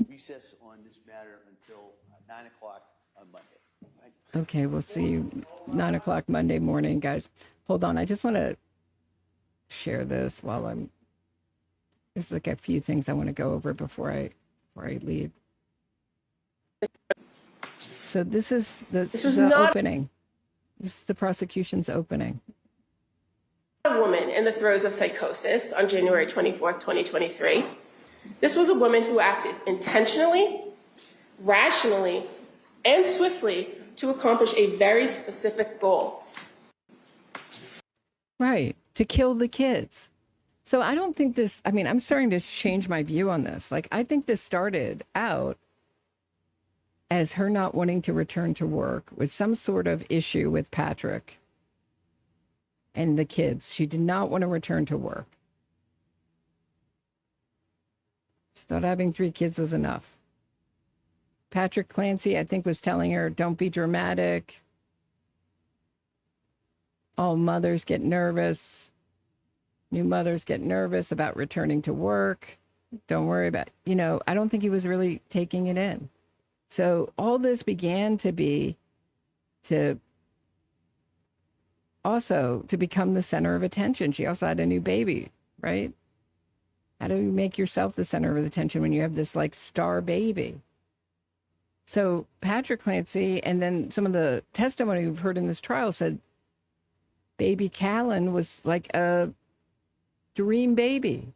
recess on this matter until 9 o'clock on Monday. Right? Okay, we'll see you 9 o'clock Monday morning, guys. Hold on, I just want to share this while there's like a few things I want to go over before I leave. So this is the opening. This is the prosecution's opening. A woman in the throes of psychosis on January 24th, 2023. This was a woman who acted intentionally, rationally, and swiftly to accomplish a very specific goal. Right, to kill the kids. So I don't think this, I mean, I'm starting to change my view on this. Like, I think this started out as her not wanting to return to work with some sort of issue with Patrick and the kids. She did not want to return to work. She thought having 3 kids was enough. Patrick Clancy, I think, was telling her, don't be dramatic. All mothers get nervous. New mothers get nervous about returning to work. Don't worry about, I don't think he was really taking it in. So all this began to become the center of attention. She also had a new baby, right? How do you make yourself the center of attention when you have this like star baby? So Patrick Clancy, and then some of the testimony we've heard in this trial said baby Callan was like a dream baby.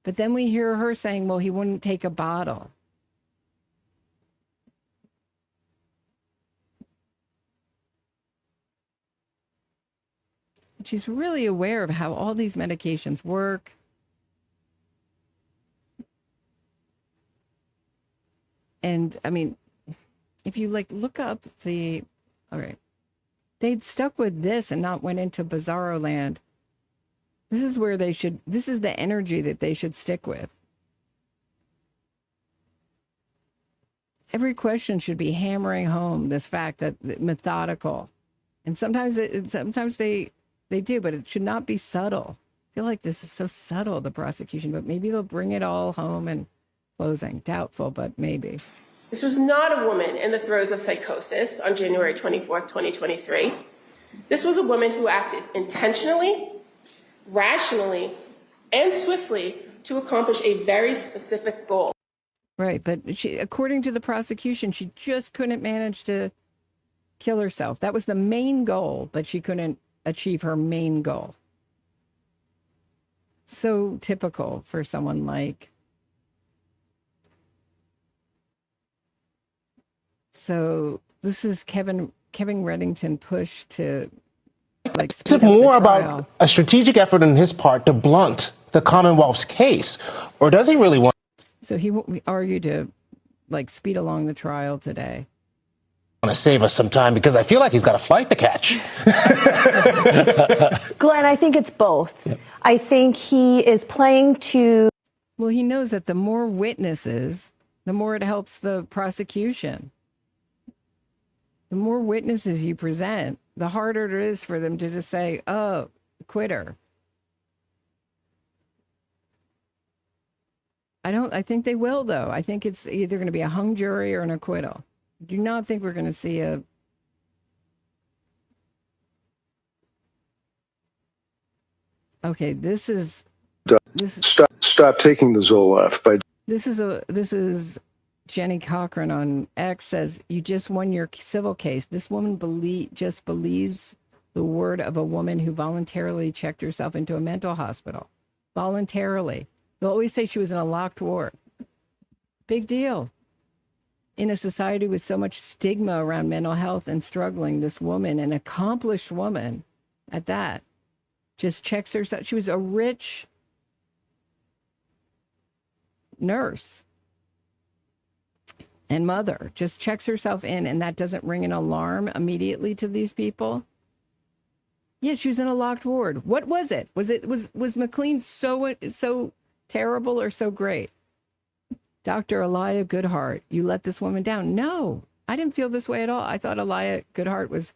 But then we hear her saying, well, he wouldn't take a bottle. She's really aware of how all these medications work. And I mean, if you look up all right, they'd stuck with this and not went into Bizarro land. This is where this is the energy that they should stick with. Every question should be hammering home this fact that methodical. And sometimes they do, but it should not be subtle. I feel like this is so subtle, the prosecution, but maybe they'll bring it all home in closing. Doubtful, but maybe. This was not a woman in the throes of psychosis on January 24th, 2023. This was a woman who acted intentionally, rationally, and swiftly to accomplish a very specific goal. Right, but she, according to the prosecution, she just couldn't manage to kill herself. That was the main goal, but she couldn't achieve her main goal. So typical for someone like. So this is Kevin Reddington push to speed up more the trial. about a strategic effort on his part to blunt the Commonwealth's case, or does he really want? So he argued to speed along the trial today. Want to save us some time because I feel like he's got a flight to catch. Glenn, I think it's both. Yep. I think he is playing to. Well, he knows that the more witnesses, the more it helps the prosecution. The more witnesses you present, the harder it is for them to just say, oh, quitter. I think they will, though. I think it's either going to be a hung jury or an acquittal. I do not think we're going to see a. Okay, this is. Stop taking the Zoloft. This is Jenny Cochran on X says, you just won your civil case. This woman just believes the word of a woman who voluntarily checked herself into a mental hospital. Voluntarily. They'll always say she was in a locked ward. Big deal. In a society with so much stigma around mental health and struggling, this woman, an accomplished woman at that, just checks herself. She was a rich nurse and mother, just checks herself in, and that doesn't ring an alarm immediately to these people. Yeah, she was in a locked ward. What was it? Was McLean so terrible or so great? Dr. Elia Goodhart, you let this woman down. No, I didn't feel this way at all. I thought Elia Goodhart was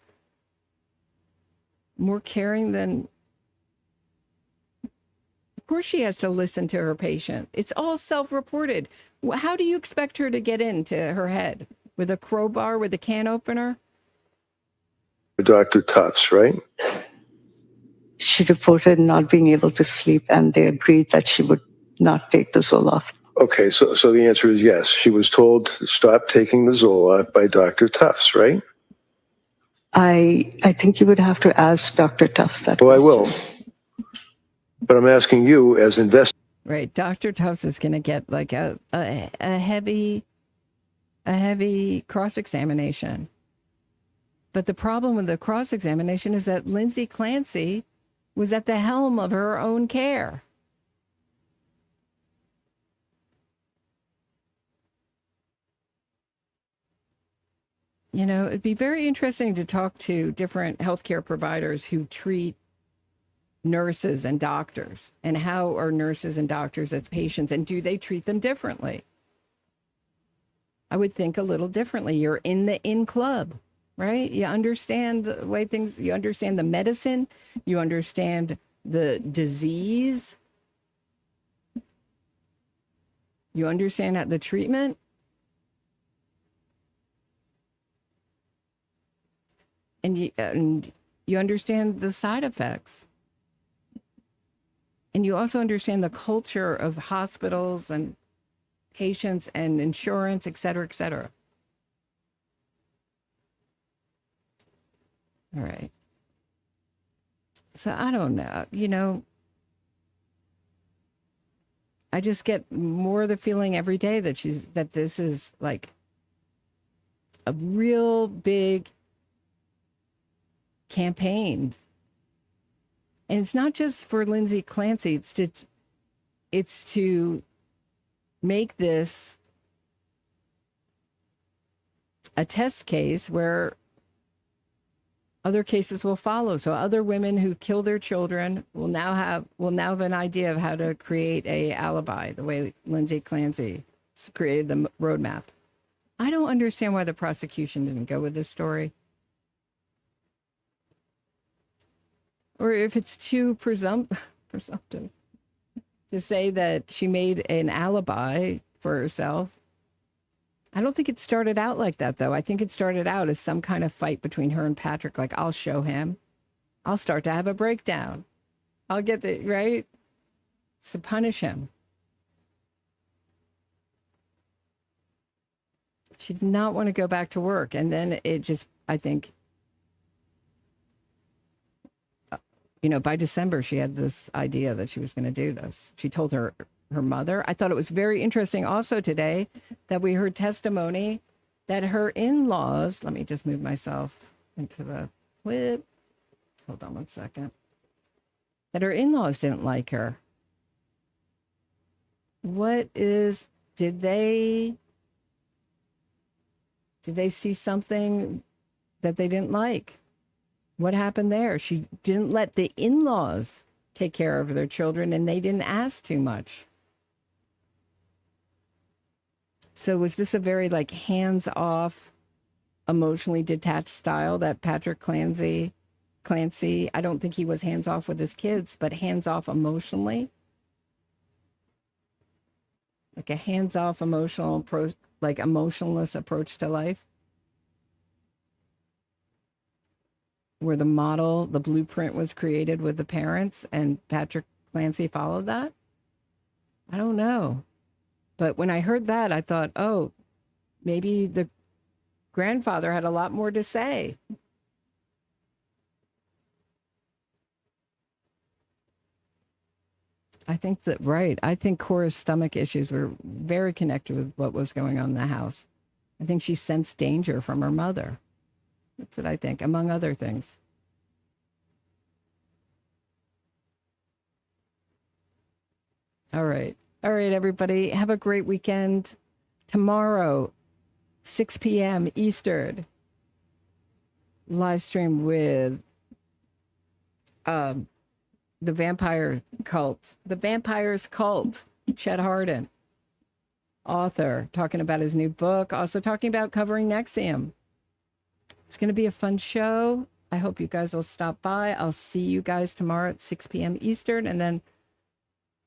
more caring than. Of course she has to listen to her patient. It's all self-reported. How do you expect her to get into her head? With a crowbar, with a can opener? Dr. Tufts, right? She reported not being able to sleep, and they agreed that she would not take the Zoloft. Okay, so the answer is yes. She was told to stop taking the Zoloft by Dr. Tufts, right? I think you would have to ask Dr. Tufts that. Well, I will. But I'm asking you as investigator. Right, Dr. Tufts is going to get like a heavy cross-examination. But the problem with the cross-examination is that Lindsay Clancy was at the helm of her own care. You know, it'd be very interesting to talk to different healthcare providers who treat nurses and doctors, and how are nurses and doctors as patients, and do they treat them differently? I would think a little differently. You're in the club, right? You understand the way things, you understand the medicine, you understand the disease, you understand the treatment. And you understand the side effects. And you also understand the culture of hospitals and patients and insurance, et cetera, et cetera. All right. So I don't know, you know, I just get more of the feeling every day that this is like a real big campaign. And it's not just for Lindsay Clancy, it's to make this a test case where other cases will follow. So other women who kill their children will now have an idea of how to create a alibi, the way Lindsay Clancy created the roadmap. I don't understand why the prosecution didn't go with this story. Or if it's too presumptive to say that she made an alibi for herself. I don't think it started out like that, though. I think it started out as some kind of fight between her and Patrick. Like, I'll show him. I'll start to have a breakdown. I'll get the, right? To punish him. She did not want to go back to work. And then it just, I think, you know, by December, she had this idea that she was going to do this. She told her mother. I thought it was very interesting also today that we heard testimony that her in-laws, let me just move myself into the clip. Hold on one second. That her in-laws didn't like her. Did they see something that they didn't like? What happened there? She didn't let the in-laws take care of their children, and they didn't ask too much. So was this a very like hands-off, emotionally detached style that Patrick Clancy, I don't think he was hands-off with his kids, but hands-off emotionally? Like a hands-off emotional approach, like emotionless approach to life? Where the blueprint was created with the parents and Patrick Clancy followed that? I don't know. But when I heard that, I thought, oh, maybe the grandfather had a lot more to say. I think that, right. I think Cora's stomach issues were very connected with what was going on in the house. I think she sensed danger from her mother. That's what I think, among other things. All right. All right, everybody. Have a great weekend. Tomorrow, 6 p.m. Eastern, live stream with the Vampire Cult. The Vampire's Cult. Chet Hardin, author, talking about his new book, also talking about covering NXIVM. It's going to be a fun show. I hope you guys will stop by. I'll see you guys tomorrow at 6 p.m. Eastern, and then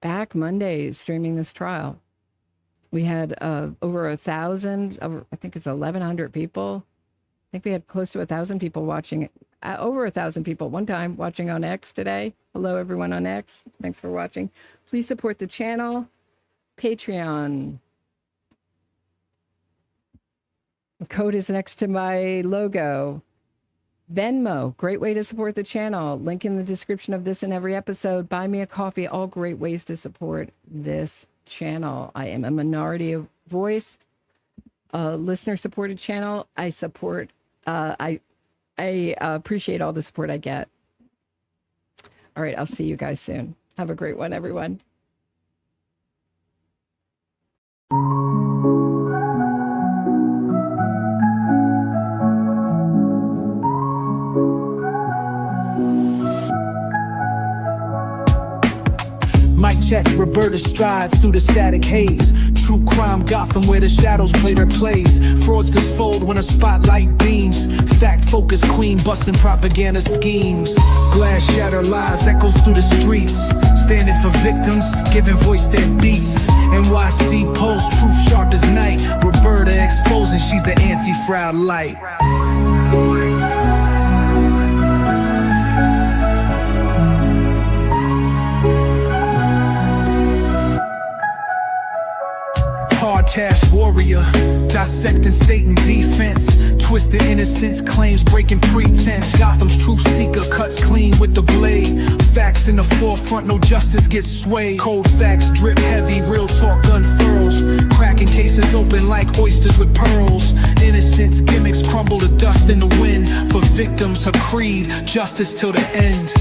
back Monday streaming this trial. We had over 1,000, I think it's 1,100 people. I think we had close to 1,000 people watching, over 1,000 people one time watching on X today. Hello, everyone on X. Thanks for watching. Please support the channel. Patreon. The code is next to my logo. Venmo, great way to support the channel. Link in the description of this and every episode. Buy me a coffee, all great ways to support this channel. I am a minority of voice, listener-supported channel. I support, I appreciate all the support I get. All right, I'll see you guys soon. Have a great one, everyone. check, Roberta strides through the static haze. True crime Gotham where the shadows play their plays. Fraudsters fold when a spotlight beams. Fact-focused queen busting propaganda schemes. Glass shatter lies, echoes through the streets. Standing for victims, giving voice their beats. NYC Pulse, truth sharp as night. Roberta exposing, she's the anti-fraud light. Hard task warrior, dissecting state and defense. Twisted innocence, claims breaking pretense. Gotham's truth seeker cuts clean with the blade. Facts in the forefront, no justice gets swayed. Cold facts drip heavy, real talk unfurls. Cracking cases open like oysters with pearls. Innocence gimmicks crumble to dust in the wind. For victims, her creed, justice till the end.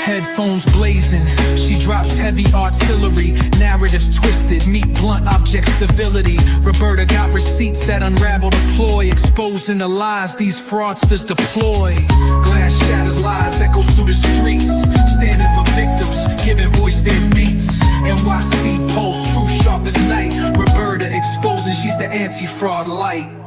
Headphones blazing, she drops heavy artillery. Narratives twisted, meet blunt object civility. Roberta got receipts that unravel the ploy. Exposing the lies these fraudsters deploy. Glass shatters lies, echoes through the streets. Standing for victims, giving voice their beats. NYC Pulse, truth sharp as night. Roberta exposing, she's the anti-fraud light.